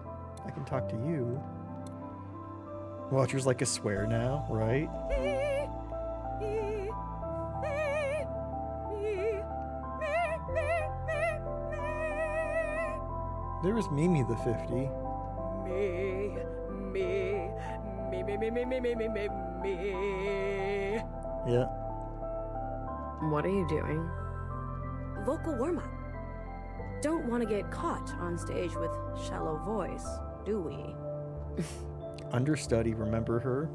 I can talk to you. Watcher's like a swear now, right? There was Mimi the 50. Me. Yeah. What are you doing? Vocal warm-up. Don't want to get caught on stage with shallow voice, do we? Understudy, remember her?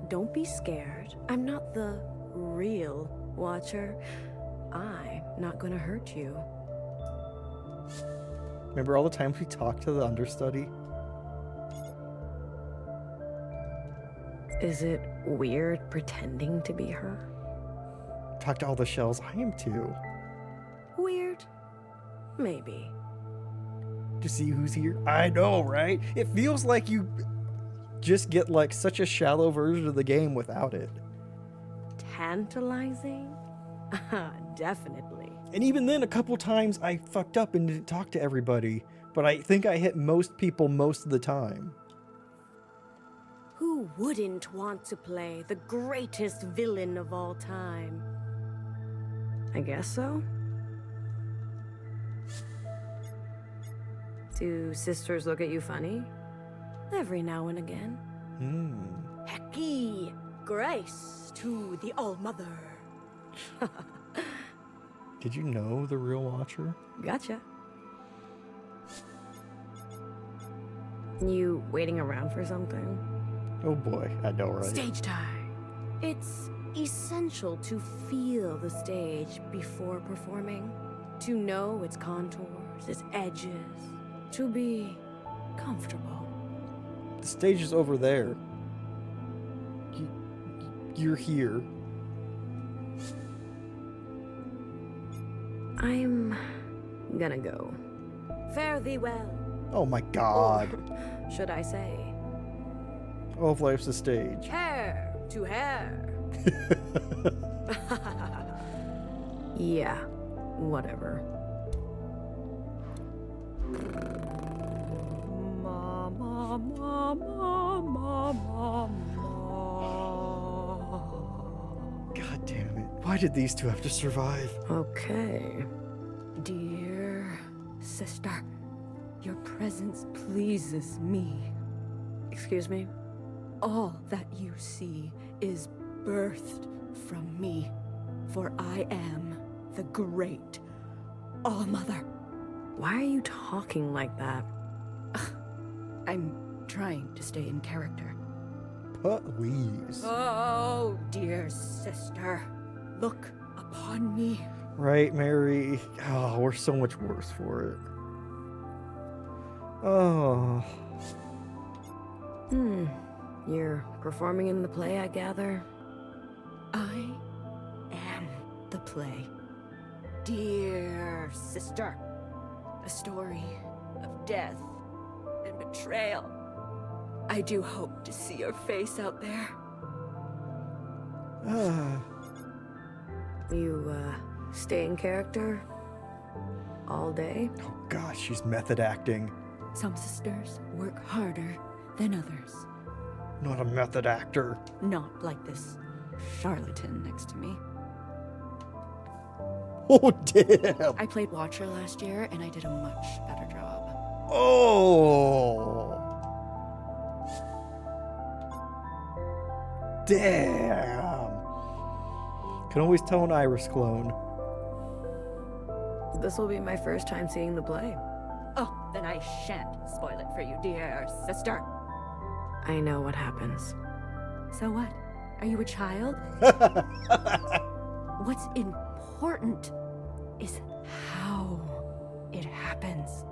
Don't be scared. I'm not the real Watcher. I'm not gonna hurt you. Remember all the times we talked to the understudy? Is it weird pretending to be her? Talk to all the shells. I am too. Weird? Maybe. To see who's here. I know, right? It feels like you just get like such a shallow version of the game without it. Tantalizing? Definitely. And even then, a couple times I fucked up and didn't talk to everybody, but I think I hit most people most of the time. Who wouldn't want to play the greatest villain of all time? I guess so. Do sisters look at you funny? Every now and again. Hecky, grace to the All-Mother. Did you know the real Watcher? Gotcha. You waiting around for something? Oh boy, I know, right? Stage time. It's essential to feel the stage before performing, to know its contours, its edges, to be comfortable. The stage is over there. You're here. I'm gonna go. Fare thee well. Oh my god. Or should I say, All of life's a stage. hair to hair. Yeah, whatever. God damn it. Why did these two have to survive? Okay. Dear sister, your presence pleases me. Excuse me? All that you see is birthed from me, for I am the great All-Mother. Why are you talking like that? I'm trying to stay in character. Please. Oh, dear sister, look upon me. Right, Mary? Oh, we're so much worse for it. Oh. You're performing in the play, I gather? I am the play. Dear sister, a story of death and betrayal. I do hope to see your face out there. You, stay in character? All day? Oh gosh, she's method acting. Some sisters work harder than others. Not a method actor. Not like this charlatan next to me. Oh, damn. I played Watcher last year, and I did a much better job. Oh. Damn. Can always tell an Iris clone. This will be my first time seeing the play. Oh, then I shan't spoil it for you, dear sister. I know what happens. So what? Are you a child? What's important is how it happens.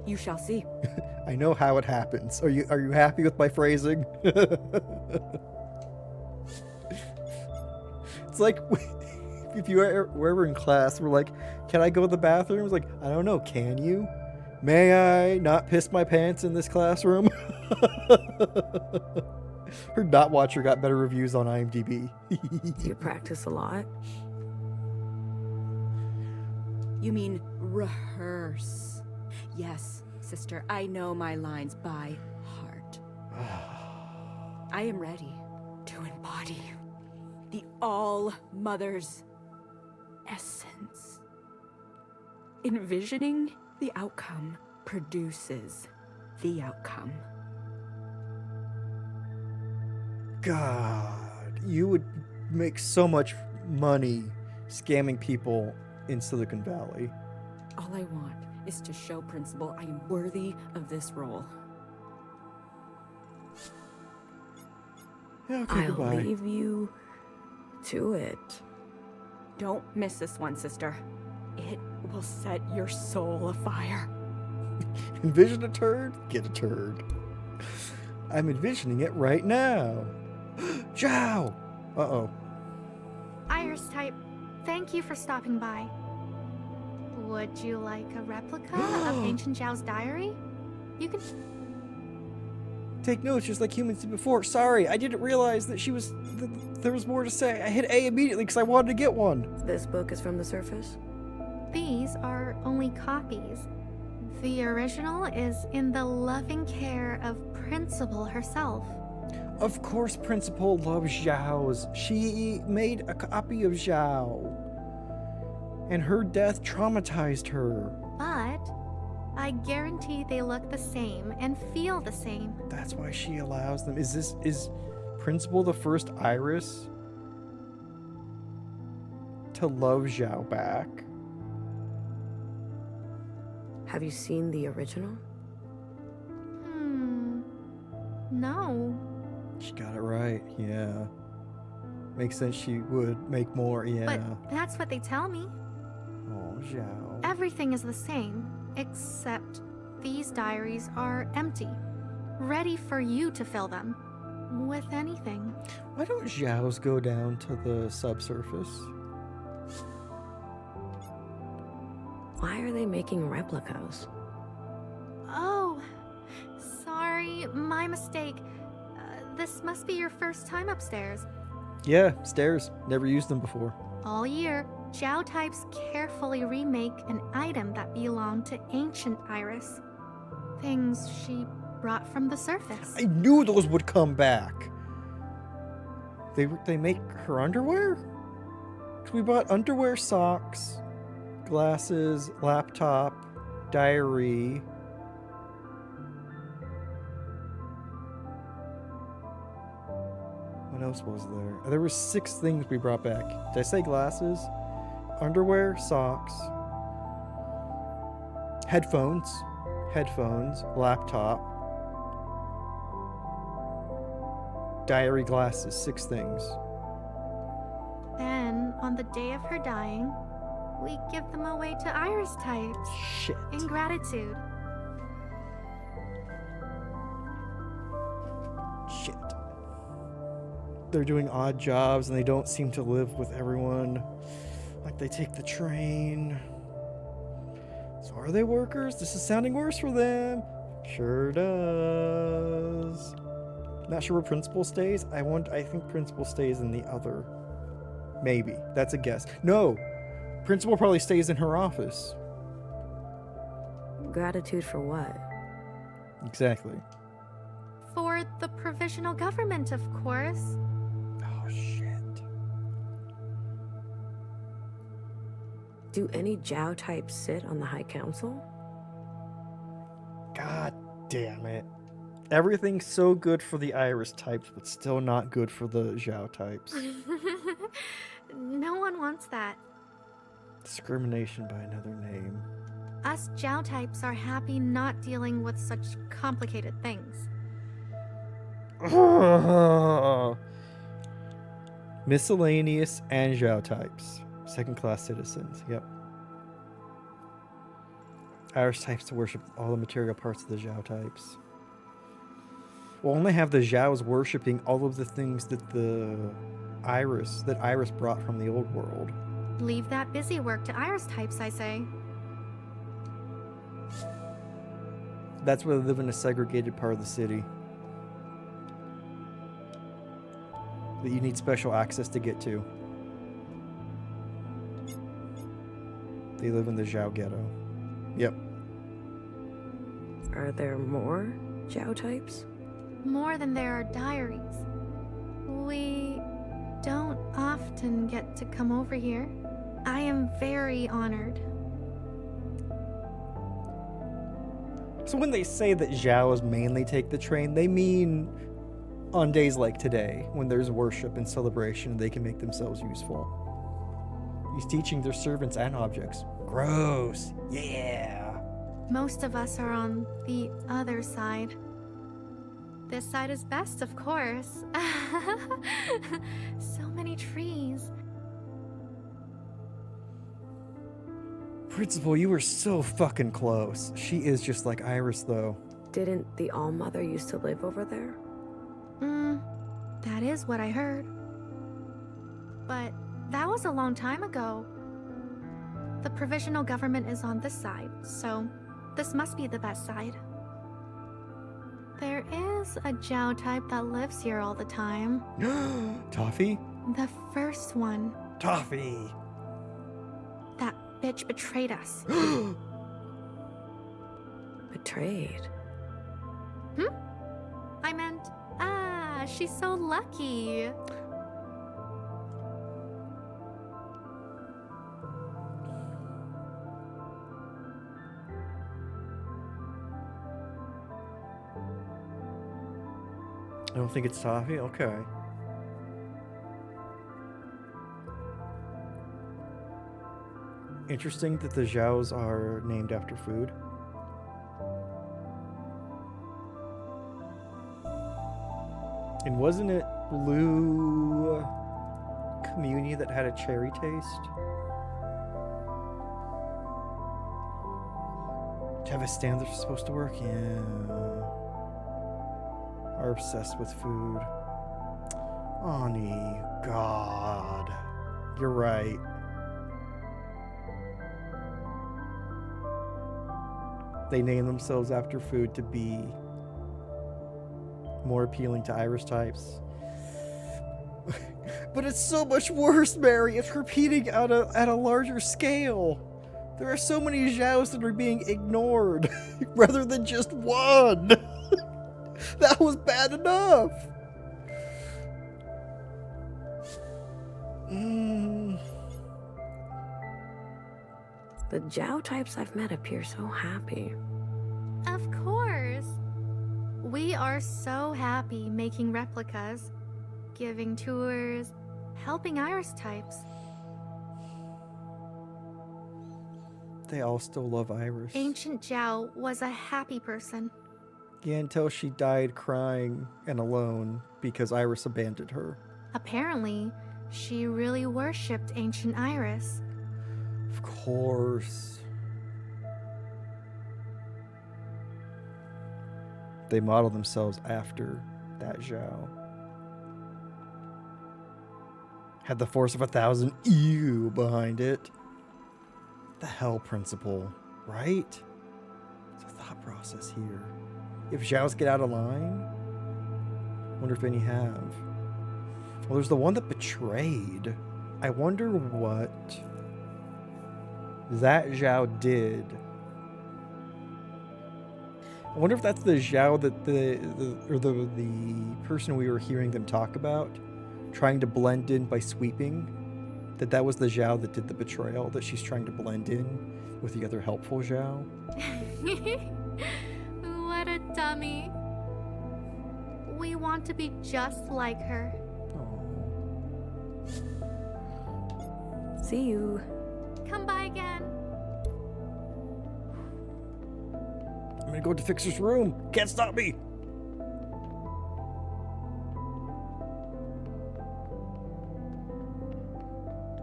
You shall see. I know how it happens. Are you happy with my phrasing? It's like if you were in class, we're like, can I go to the bathroom? It's like, I don't know, can you? May I not piss my pants in this classroom? Her Dot Watcher got better reviews on IMDb. Do you practice a lot? You mean rehearse. Yes, sister, I know my lines by heart. I am ready to embody the All-Mother's essence. Envisioning the outcome produces the outcome. God, you would make so much money scamming people in Silicon Valley. All I want is to show Principal I am worthy of this role. Yeah, okay, I'll goodbye. leave you to it. Don't miss this one, sister. It will set your soul afire. Envision a turd? Get a turd. I'm envisioning it right now. Zhao! Uh-oh. Iris type, thank you for stopping by. Would you like a replica of Ancient Zhao's diary? You can... Take notes just like humans did before. Sorry, I didn't realize that she was... there was more to say. I hit A immediately because I wanted to get one. This book is from the surface? These are only copies. The original is in the loving care of Principal herself. Of course Principal loves Zhao's. She made a copy of Zhao. And her death traumatized her. But I guarantee they look the same and feel the same. That's why she allows them. Is Principal the first Iris to love Zhao back? Have you seen the original? No. She got it right, yeah. Makes sense she would make more, yeah. But that's what they tell me. Oh, Zhao. Everything is the same, except these diaries are empty, ready for you to fill them with anything. Why don't Zhao's go down to the subsurface? Why are they making replicas? Oh, sorry, my mistake. This must be your first time upstairs. Yeah, stairs. Never used them before. All year, Zhao types carefully remake an item that belonged to ancient Iris. Things she brought from the surface. I knew those would come back. They make her underwear? 'Cause we bought underwear, socks, glasses, laptop, diary. What else was there? There were 6 things we brought back. Did I say glasses? Underwear, socks, headphones, laptop, diary, glasses, 6 things. Then, on the day of her dying, we give them away to Iris types. Shit. In gratitude. they're doing odd jobs and they don't seem to live with everyone. Like they take the train. So are they workers? This is sounding worse for them. Sure does. Not sure where Principal stays. I think Principal stays in the other. Maybe. That's a guess. No. Principal probably stays in her office. Gratitude for what? Exactly. For the provisional government, of course. Oh, shit. Do any Zhao types sit on the High Council? God damn it. Everything's so good for the Iris types, but still not good for the Zhao types. No one wants that. Discrimination by another name. Us Zhao types are happy not dealing with such complicated things. Miscellaneous and Zhao types. Second-class citizens. Yep. Iris types to worship all the material parts of the Zhao types. We'll only have the Zhaos worshipping all of the things that Iris brought from the old world. Leave that busy work to Iris types, I say. That's why they live in a segregated part of the city. That you need special access to get to. They live in the Zhao ghetto. Yep. Are there more Zhao types? More than there are diaries. We don't often get to come over here. I am very honored. So when they say that Zhaos mainly take the train, they mean on days like today, when there's worship and celebration, they can make themselves useful. He's teaching their servants and objects. Gross. Yeah. Most of us are on the other side. This side is best, of course. So many trees. Principal, you were so fucking close. She is just like Iris, though. Didn't the All-Mother used to live over there? That is what I heard. But that was a long time ago. The provisional government is on this side, so this must be the best side. There is a Zhao type that lives here all the time. Toffee? The first one. Toffee! That bitch betrayed us. Betrayed? I meant, she's so lucky. I don't think it's Toffee? Okay. Interesting that the Zhaos are named after food. And wasn't it Blue Community that had a cherry taste? To have a stand that's supposed to work? Yeah. Are obsessed with food. Ani, God. You're right. They name themselves after food to be more appealing to Iris types. But it's so much worse, Mary. It's repeating at a larger scale. There are so many Zhaos that are being ignored rather than just one. That was bad enough. The Zhao types I've met appear so happy. Of course. We are so happy making replicas, giving tours, helping Iris types. They all still love Iris. Ancient Zhao was a happy person. Yeah, until she died crying and alone because Iris abandoned her. Apparently, she really worshipped ancient Iris. Of course. They model themselves after that Zhao. Had the force of 1,000 ew behind it. The hell principle, right? It's a thought process here. If Zhao's get out of line, wonder if any have. Well, there's the one that betrayed. I wonder what that Zhao did. I wonder if that's the Zhao that the person we were hearing them talk about, trying to blend in by sweeping. That was the Zhao that did the betrayal, that she's trying to blend in with the other helpful Zhao. What a dummy. We want to be just like her. See you. Come by again. I'm gonna go to Fixer's room. Can't stop me.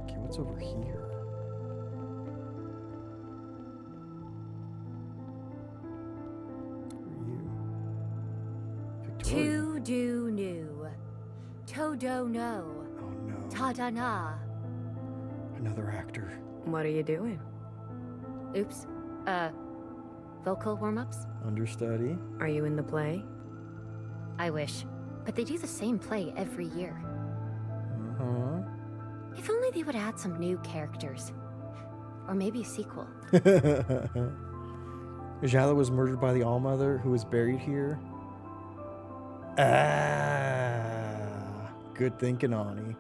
Okay, what's over here? To do new. Todo no. Oh no. Tada na. Another actor. What are you doing? Oops. Vocal warm-ups? Understudy. Are you in the play? I wish. But they do the same play every year. Uh-huh. If only they would add some new characters. Or maybe a sequel. Zhala was murdered by the Allmother who was buried here. Ah, good thinking, Ani.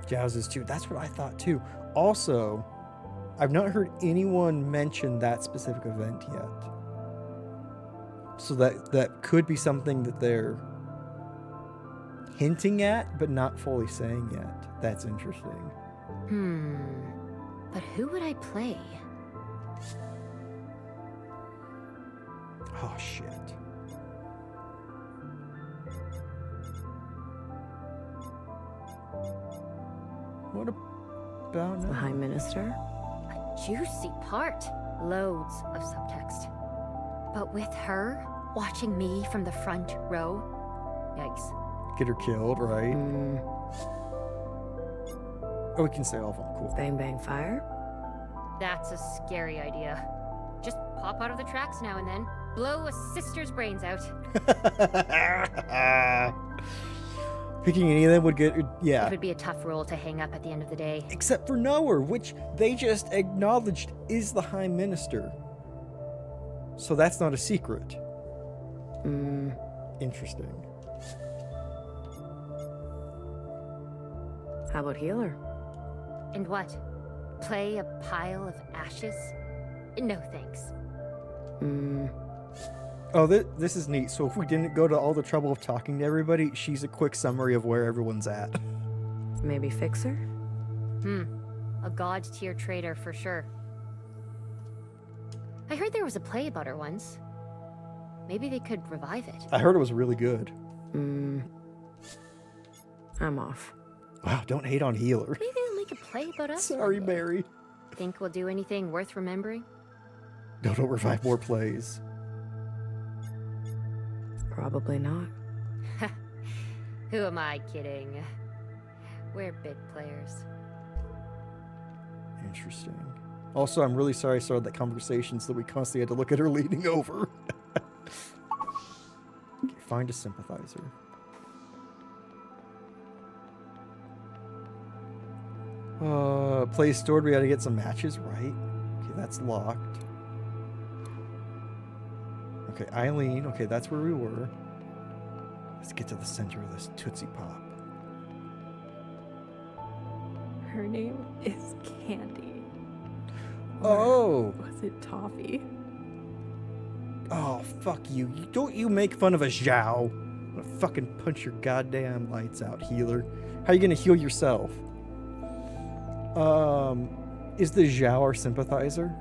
Zhao's is too. That's what I thought too. Also, I've not heard anyone mention that specific event yet. So that could be something that they're hinting at, but not fully saying yet. That's interesting. But who would I play? Oh, shit. What about now? The High Minister? A juicy part. Loads of subtext. But with her watching me from the front row, yikes. Get her killed, right? Oh, we can say all of them. Cool. Bang Bang Fire? That's a scary idea. Just pop out of the tracks now and then. Blow a sister's brains out. Picking any of them would get, yeah. It would be a tough role to hang up at the end of the day. Except for Noah, which they just acknowledged is the High Minister. So that's not a secret. Interesting. How about Healer? And what? Play a pile of ashes? No thanks. Oh, this is neat. So if we didn't go to all the trouble of talking to everybody, she's a quick summary of where everyone's at. Maybe Fixer? A god tier traitor for sure. I heard there was a play about her once. Maybe they could revive it. I heard it was really good. I'm off. Wow, don't hate on Healer. Maybe they'll make a play about us. Sorry, Mary. Think we'll do anything worth remembering? No, don't revive more plays. Probably not. Who am I kidding? We're bit players. Interesting. Also, I'm really sorry I started that conversation so that we constantly had to look at her leaning over. Okay, find a sympathizer. Play stored, we gotta get some matches, right? Okay, that's locked. Okay, Eileen, okay, that's where we were. Let's get to the center of this Tootsie Pop. Her name is Candy. Oh! Was it Toffee? Oh, fuck you. Don't you make fun of a Zhao. I'm gonna fucking punch your goddamn lights out, Healer. How are you gonna heal yourself? Is the Zhao our sympathizer?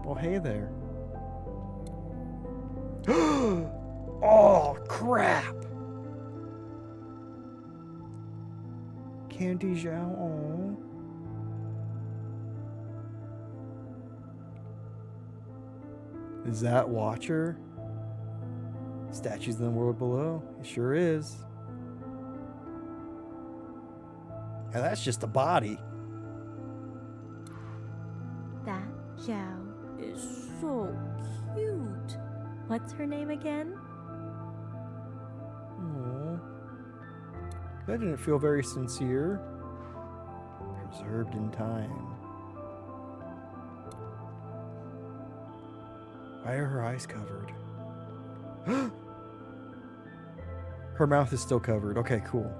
Well, hey there. Oh, crap! Candy Zhao. Aw. Is that Watcher? Statues in the world below. It sure is. And that's just a body. That Zhao is so cute. What's her name again? Aww. That didn't feel very sincere. Preserved in time. Why are her eyes covered? Her mouth is still covered. Okay, cool.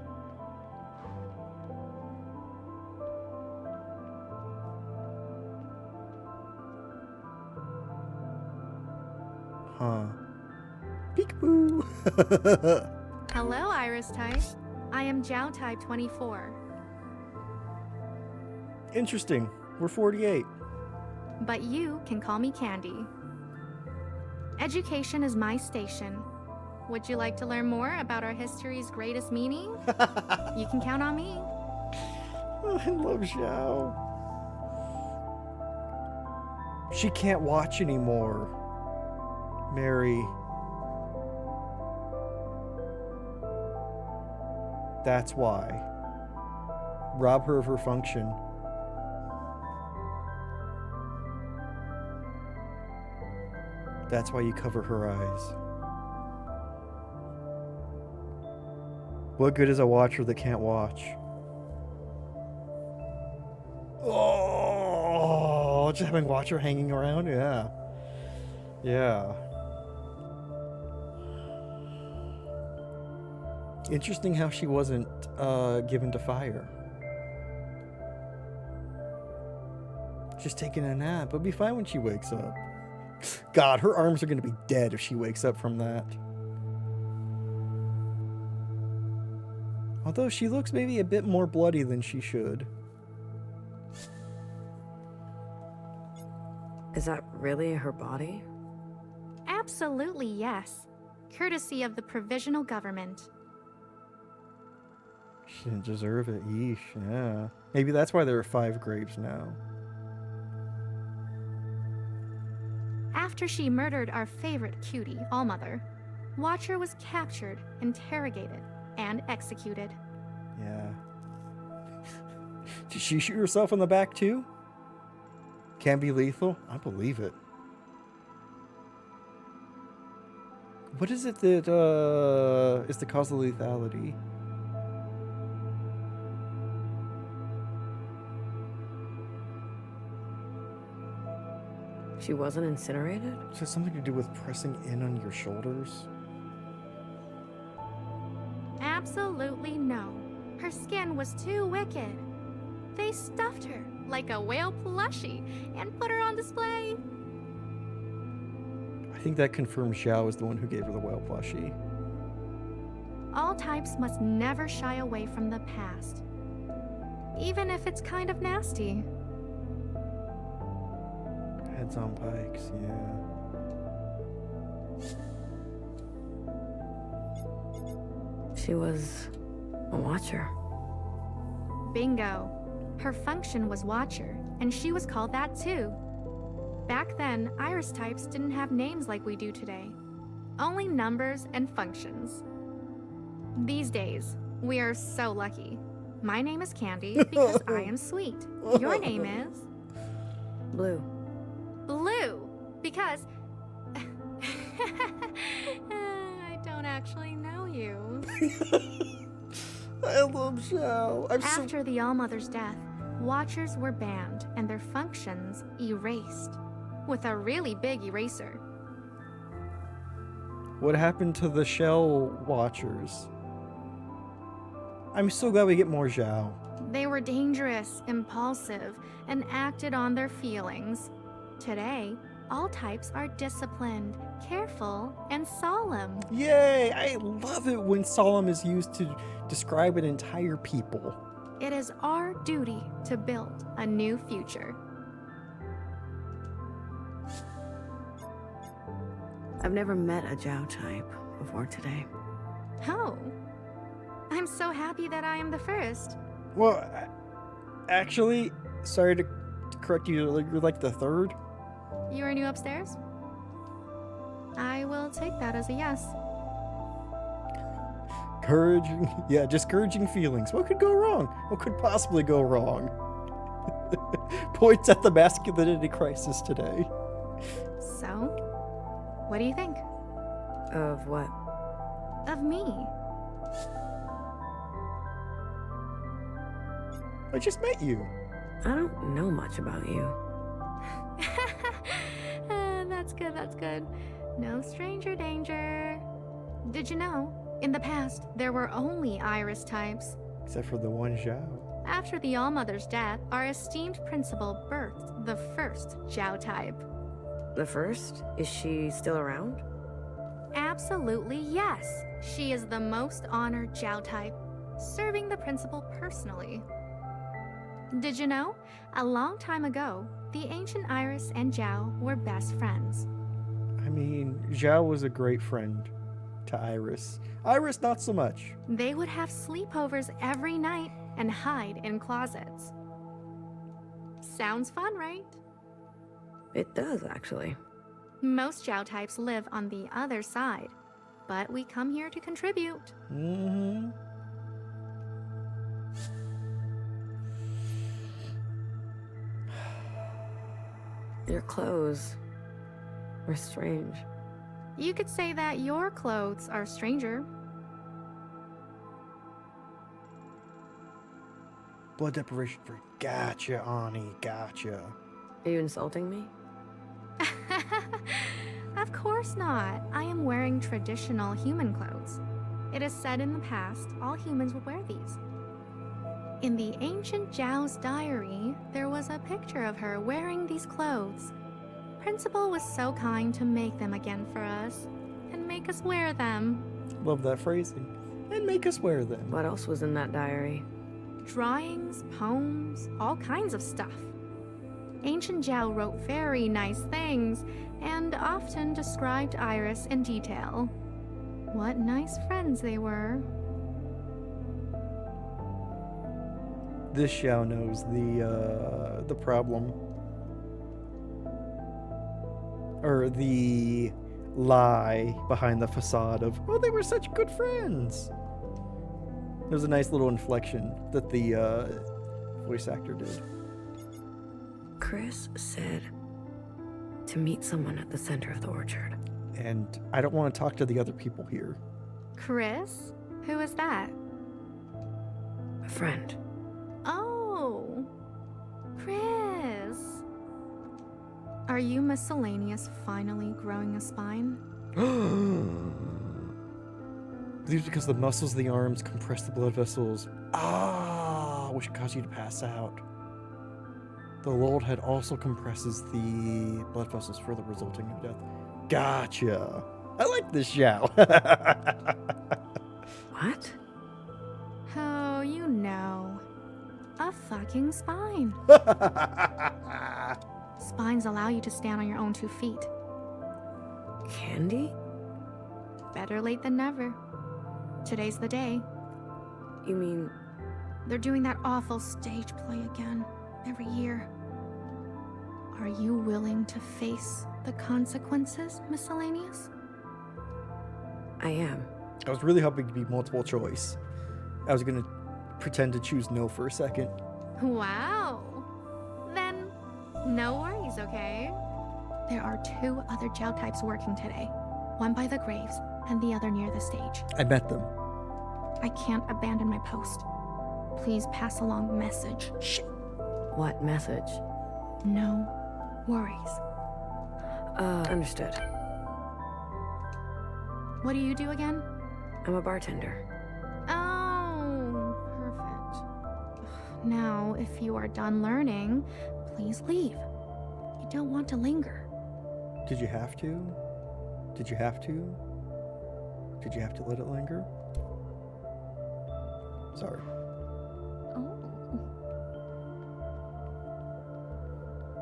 Huh. Peekaboo! Hello, Iris type. I am Zhao type 24. Interesting. We're 48. But you can call me Candy. Education is my station. Would you like to learn more about our history's greatest meaning? You can count on me. I love Zhao. She can't watch anymore. Mary. That's why. Rob her of her function. That's why you cover her eyes. What good is a watcher that can't watch? Oh, just having Watcher hanging around? Yeah. Yeah. Interesting how she wasn't given to fire. She's taking a nap. It'll be fine when she wakes up. God, her arms are going to be dead if she wakes up from that. Although she looks maybe a bit more bloody than she should. Is that really her body? Absolutely, yes. Courtesy of the provisional government. She didn't deserve it. Yeesh, yeah. Maybe that's why there are 5 graves now. After she murdered our favorite cutie, Allmother, Watcher was captured, interrogated, and executed. Yeah. Did she shoot herself in the back too? Can be lethal? I believe it. What is it that is the cause of lethality? She wasn't incinerated? Is it something to do with pressing in on your shoulders? Absolutely no. Her skin was too wicked. They stuffed her like a whale plushie and put her on display. I think that confirms Zhao is the one who gave her the whale plushie. All types must never shy away from the past, even if it's kind of nasty. Heads on pikes, yeah. She was a watcher. Bingo. Her function was Watcher, and she was called that too. Back then, Iris types didn't have names like we do today. Only numbers and functions. These days, we are so lucky. My name is Candy because I am sweet. Your name is? Blue. Blue, because I don't actually know you. I love Zhao. After the Allmother's death, Watchers were banned and their functions erased with a really big eraser. What happened to the Shell Watchers? I'm so glad we get more Zhao. They were dangerous, impulsive, and acted on their feelings. Today, all types are disciplined, careful, and solemn. Yay! I love it when solemn is used to describe an entire people. It is our duty to build a new future. I've never met a Zhao type before today. Oh. I'm so happy that I am the first. Well, actually, sorry to correct you, you're like the third. You are new upstairs? I will take that as a yes. Discouraging feelings. What could go wrong? What could possibly go wrong? Points at the masculinity crisis today. So, what do you think? Of what? Of me. I just met you. I don't know much about you. That's good. No stranger danger. Did you know, in the past, there were only Iris types? Except for the one Zhao. After the All-Mother's death, our esteemed principal birthed the first Zhao type. The first? Is she still around? Absolutely yes. She is the most honored Zhao type, serving the principal personally. Did you know? A long time ago, the ancient Iris and Zhao were best friends. I mean, Zhao was a great friend to Iris. Iris, not so much. They would have sleepovers every night and hide in closets. Sounds fun, right? It does, actually. Most Zhao types live on the other side, but we come here to contribute. Mm-hmm. Your clothes were strange. You could say that your clothes are stranger. Blood deprivation free. Gotcha, Ani. Gotcha. Are you insulting me? Of course not. I am wearing traditional human clothes. It is said in the past, all humans would wear these. In the ancient Zhao's diary, there was a picture of her wearing these clothes. Principal was so kind to make them again for us, and make us wear them. Love that phrasing. And make us wear them. What else was in that diary? Drawings, poems, all kinds of stuff. Ancient Zhao wrote very nice things, and often described Iris in detail. What nice friends they were. This Zhao knows the problem. Or the lie behind the facade of, oh, they were such good friends. There's a nice little inflection that the voice actor did. Chris said to meet someone at the center of the orchard. And I don't want to talk to the other people here. Chris? Who is that? A friend. Oh, Chris. Are you Miscellaneous finally growing a spine? These because the muscles of the arms compress the blood vessels. Which cause you to pass out. The lowered head also compresses the blood vessels, further resulting in death. Gotcha. I like this Zhao. What? Oh, you know. A fucking spine. Spines allow you to stand on your own 2 feet. Candy? Better late than never. Today's the day. You mean... They're doing that awful stage play again, every year. Are you willing to face the consequences, Miscellaneous? I am. I was really hoping to be multiple choice. I was going to pretend to choose no for a second. Wow. Then, no worries, okay? There are 2 other Zhao types working today. One by the graves, and the other near the stage. I met them. I can't abandon my post. Please pass along the message. Shh. What message? No worries. Understood. What do you do again? I'm a bartender. Oh, perfect. Now, if you are done learning, please leave. You don't want to linger. Did you have to? Did you have to? Did you have to let it linger? Sorry.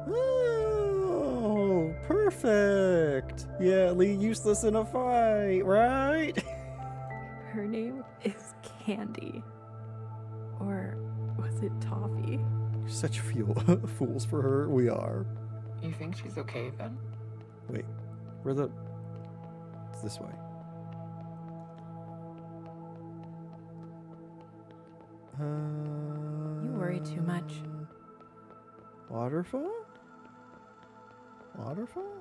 Oh, perfect. Yeah, Lee useless in a fight, right? Her name is Candy. Or was Was it toffee? Such fools for her. We are. You think she's okay then? Wait, it's this way. You worry too much. Waterfall? Waterfall?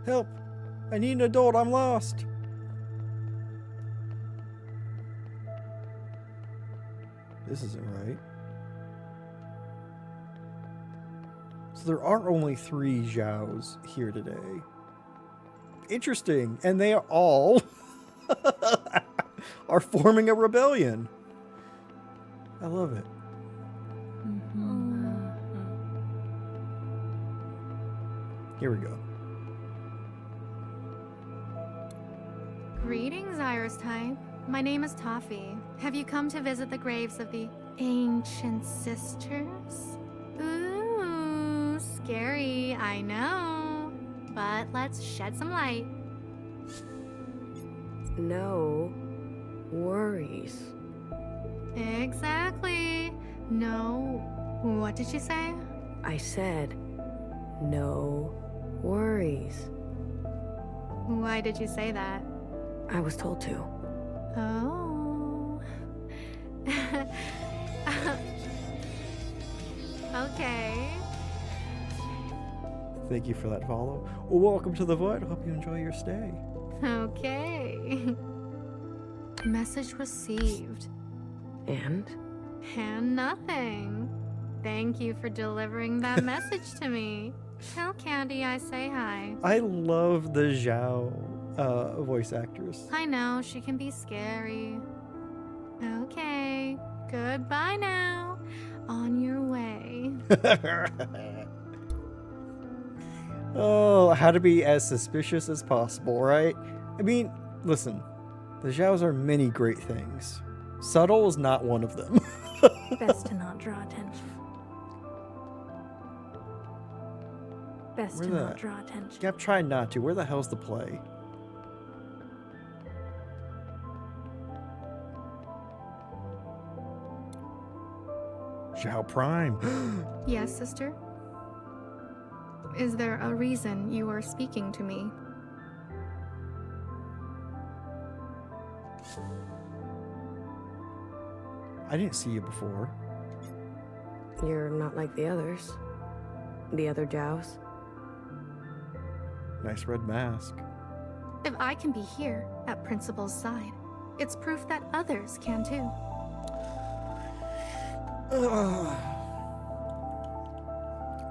Help! I need an adult, I'm lost! This isn't right. So there are only 3 Zhaos here today. Interesting. And they are all are forming a rebellion. I love it. Here we go. Greetings, Iris type. My name is Toffee. Have you come to visit the graves of the ancient sisters? Ooh, scary, I know. But let's shed some light. No worries. Exactly. No. What did you say? I said, no worries. Why did you say that? I was told to. Oh. Okay. Thank you for that follow. Well, welcome to the Void. Hope you enjoy your stay. Okay. Message received. And nothing. Thank you for delivering that message to me. Tell Candy I say hi. I love the Zhao voice actress. I know, she can be scary. Okay, goodbye now. On your way. Oh, how to be as suspicious as possible, right? I mean, listen, the Zhaos are many great things. Subtle is not one of them. Best to not draw attention. Best to not draw attention. Yep, try not to. Where the hell's the play? Zhao Prime. Yes, sister? Is there a reason you are speaking to me? I didn't see you before. you're not like the others. The other Zhaos. Nice red mask. If I can be here at Principal's side, it's proof that others can too.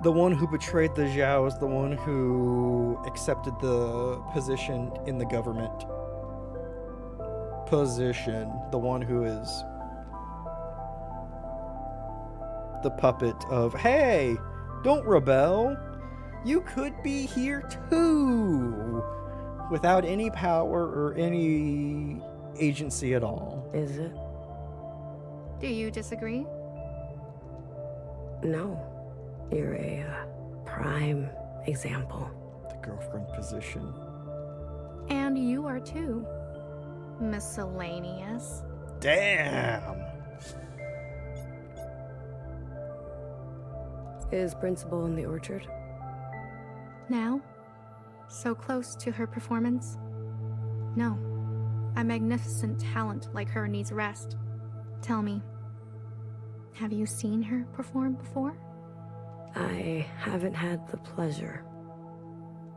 The one who betrayed the Zhao is the one who accepted the position in the government. The one who is the puppet of, hey, don't rebel. You could be here too. Without any power or any agency at all. Is it? Do you disagree? No. You're a prime example. The girlfriend position. And you are too. Miscellaneous. Damn! Is Principal in the orchard? Now? So close to her performance? No. A magnificent talent like her needs rest. Tell me, have you seen her perform before? I haven't had the pleasure.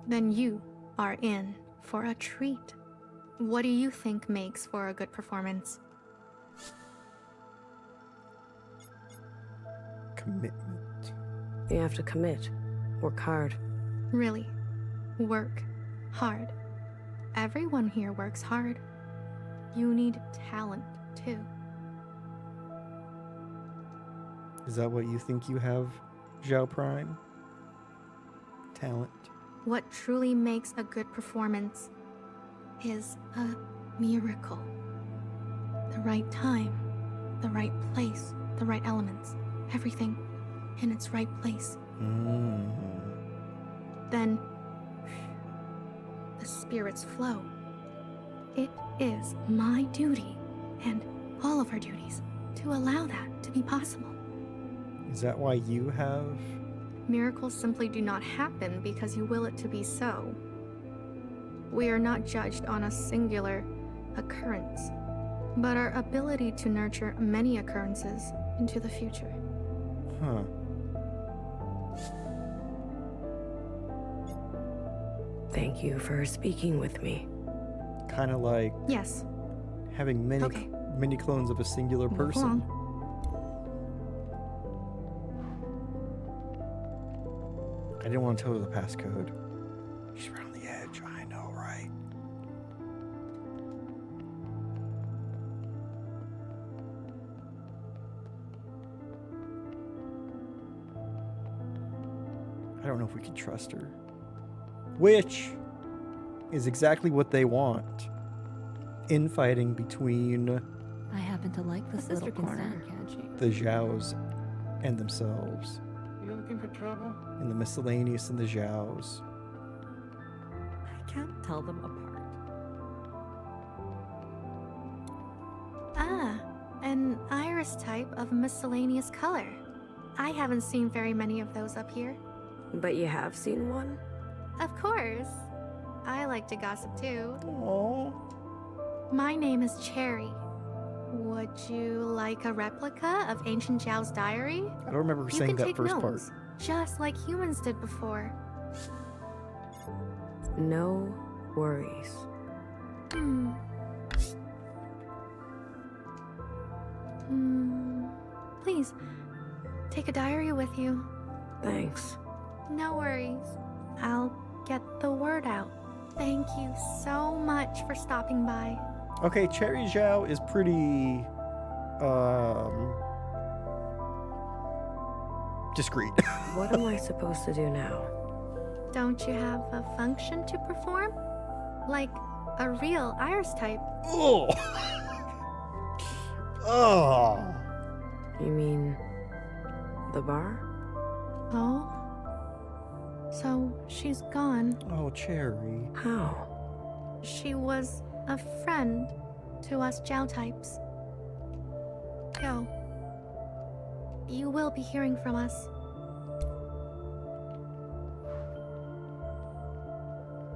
Then you are in for a treat. What do you think makes for a good performance? Commitment. You have to commit. Work hard. Really? Work hard. Everyone here works hard. You need talent, too. Is that what you think you have, Zhao Prime? Talent. What truly makes a good performance is a miracle. The right time, the right place, the right elements, everything in its right place. Then the spirits flow. It is my duty, and all of our duties, to allow that to be possible. Is that why you have... Miracles simply do not happen because you will it to be so. We are not judged on a singular occurrence, but our ability to nurture many occurrences into the future. Huh. Thank you for speaking with me. Kind of like... Yes. Having many clones of a singular person. I didn't want to tell her the passcode. She's right on the edge. I know, right? I don't know if we can trust her. Which is exactly what they want. Infighting between I happen to like this little corner. the Zhaos and themselves. You looking for trouble? And the miscellaneous and the Zhaos. I can't tell them apart. Ah, an iris type of miscellaneous color. I haven't seen very many of those up here. But you have seen one? Of course. I like to gossip too. Aww. My name is Cherry. Would you like a replica of Ancient Zhao's diary? I don't remember saying that first part. Notes, just like humans did before. No worries. Please, take a diary with you. Thanks. No worries. I'll get the word out. Thank you so much for stopping by. Okay, Cherry Zhao is pretty discreet. What am I supposed to do now? Don't you have a function to perform? Like a real iris type? Oh. Oh. You mean the bar? Oh? So she's gone. Oh, Cherry. How? She was a friend to us Zhao types. Go. You will be hearing from us.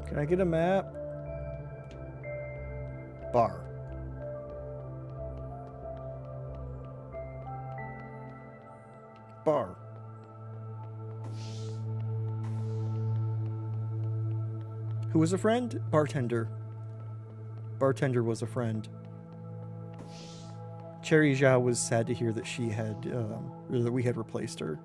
Can I get a map? Bar. Bar. Who was a friend? Bartender. Bartender was a friend. Cherry Zhao was sad to hear that she had, or that we had replaced her.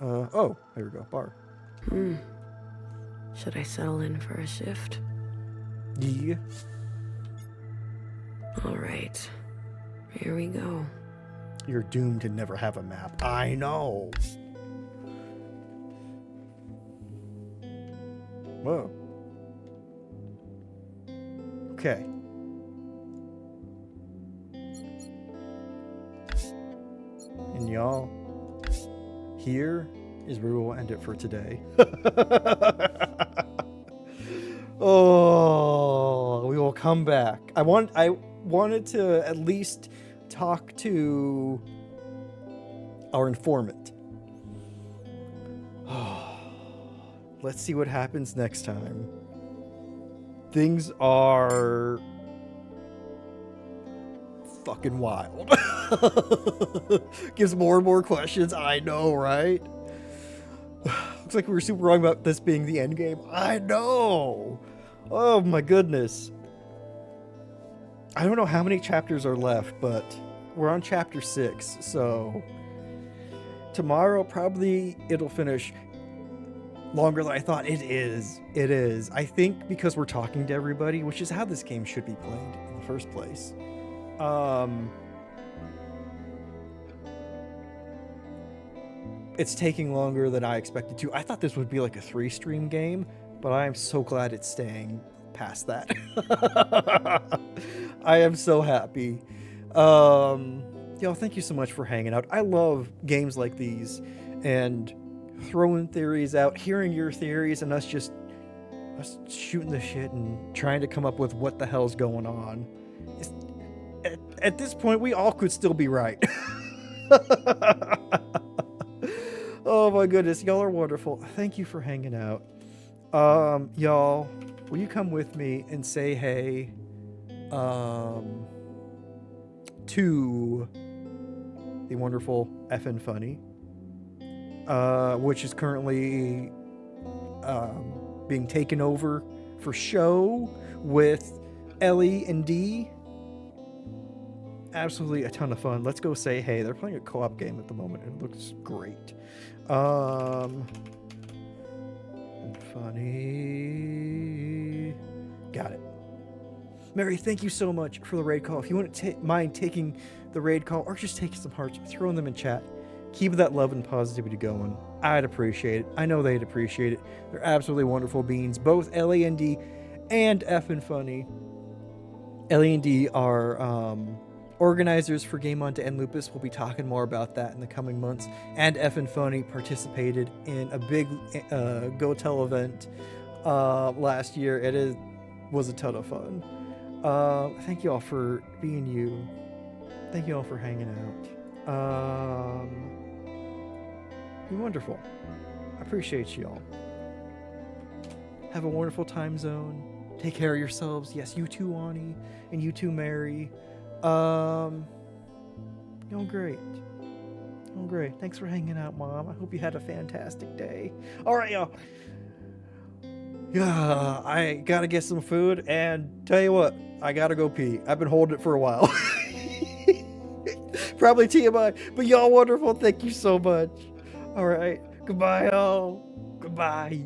Oh, there we go. Bar. Should I settle in for a shift? Yeah. All right. Here we go. You're doomed to never have a map. I know. Whoa. Okay. And y'all, here is where we will end it for today. Oh, we will come back. I wanted to at least talk to our informant. Let's see what happens next time. Things are fucking wild. Gives more and more questions. I know, right? Looks like we were super wrong about this being the end game. I know. Oh my goodness. I don't know how many chapters are left, but we're on chapter 6, so tomorrow probably it'll finish longer than I thought. It is. I think because we're talking to everybody, which is how this game should be played in the first place. It's taking longer than I expected to. I thought this would be like a 3-stream game, but I am so glad it's staying past that. I am so happy. Y'all, thank you so much for hanging out. I love games like these and throwing theories out, hearing your theories, and us just us shooting the shit and trying to come up with what the hell's going on. At this point, we all could still be right. Oh my goodness, y'all are wonderful. Thank you for hanging out. Y'all, will you come with me and say hey to the wonderful Effin' Funny, which is currently being taken over for show with Ellie and Dee. Absolutely a ton of fun. Let's go say hey. They're playing a co-op game at the moment and it looks great. Funny. Got it. Mary, thank you so much for the raid call. If you wouldn't mind taking the raid call or just taking some hearts, throwing them in chat, keep that love and positivity going. I'd appreciate it. I know they'd appreciate it. They're absolutely wonderful beings. Both Ellie and D and Effin' Funny. Ellie and D are organizers for Game On to End Lupus. We'll be talking more about that in the coming months. And Effin' Funny participated in a big Go Tell event last year. It was a ton of fun. Thank you all for being you. Thank you all for hanging out. You're wonderful. I appreciate you all. Have a wonderful time zone. Take care of yourselves. Yes, you too, Ani, and you too, Mary. You're great. Oh, great. Thanks for hanging out, Mom. I hope you had a fantastic day. All right, y'all. Yeah, I gotta get some food, and tell you what, I gotta go pee. I've been holding it for a while. Probably TMI, but y'all wonderful. Thank you so much. All right. Goodbye, y'all. Goodbye.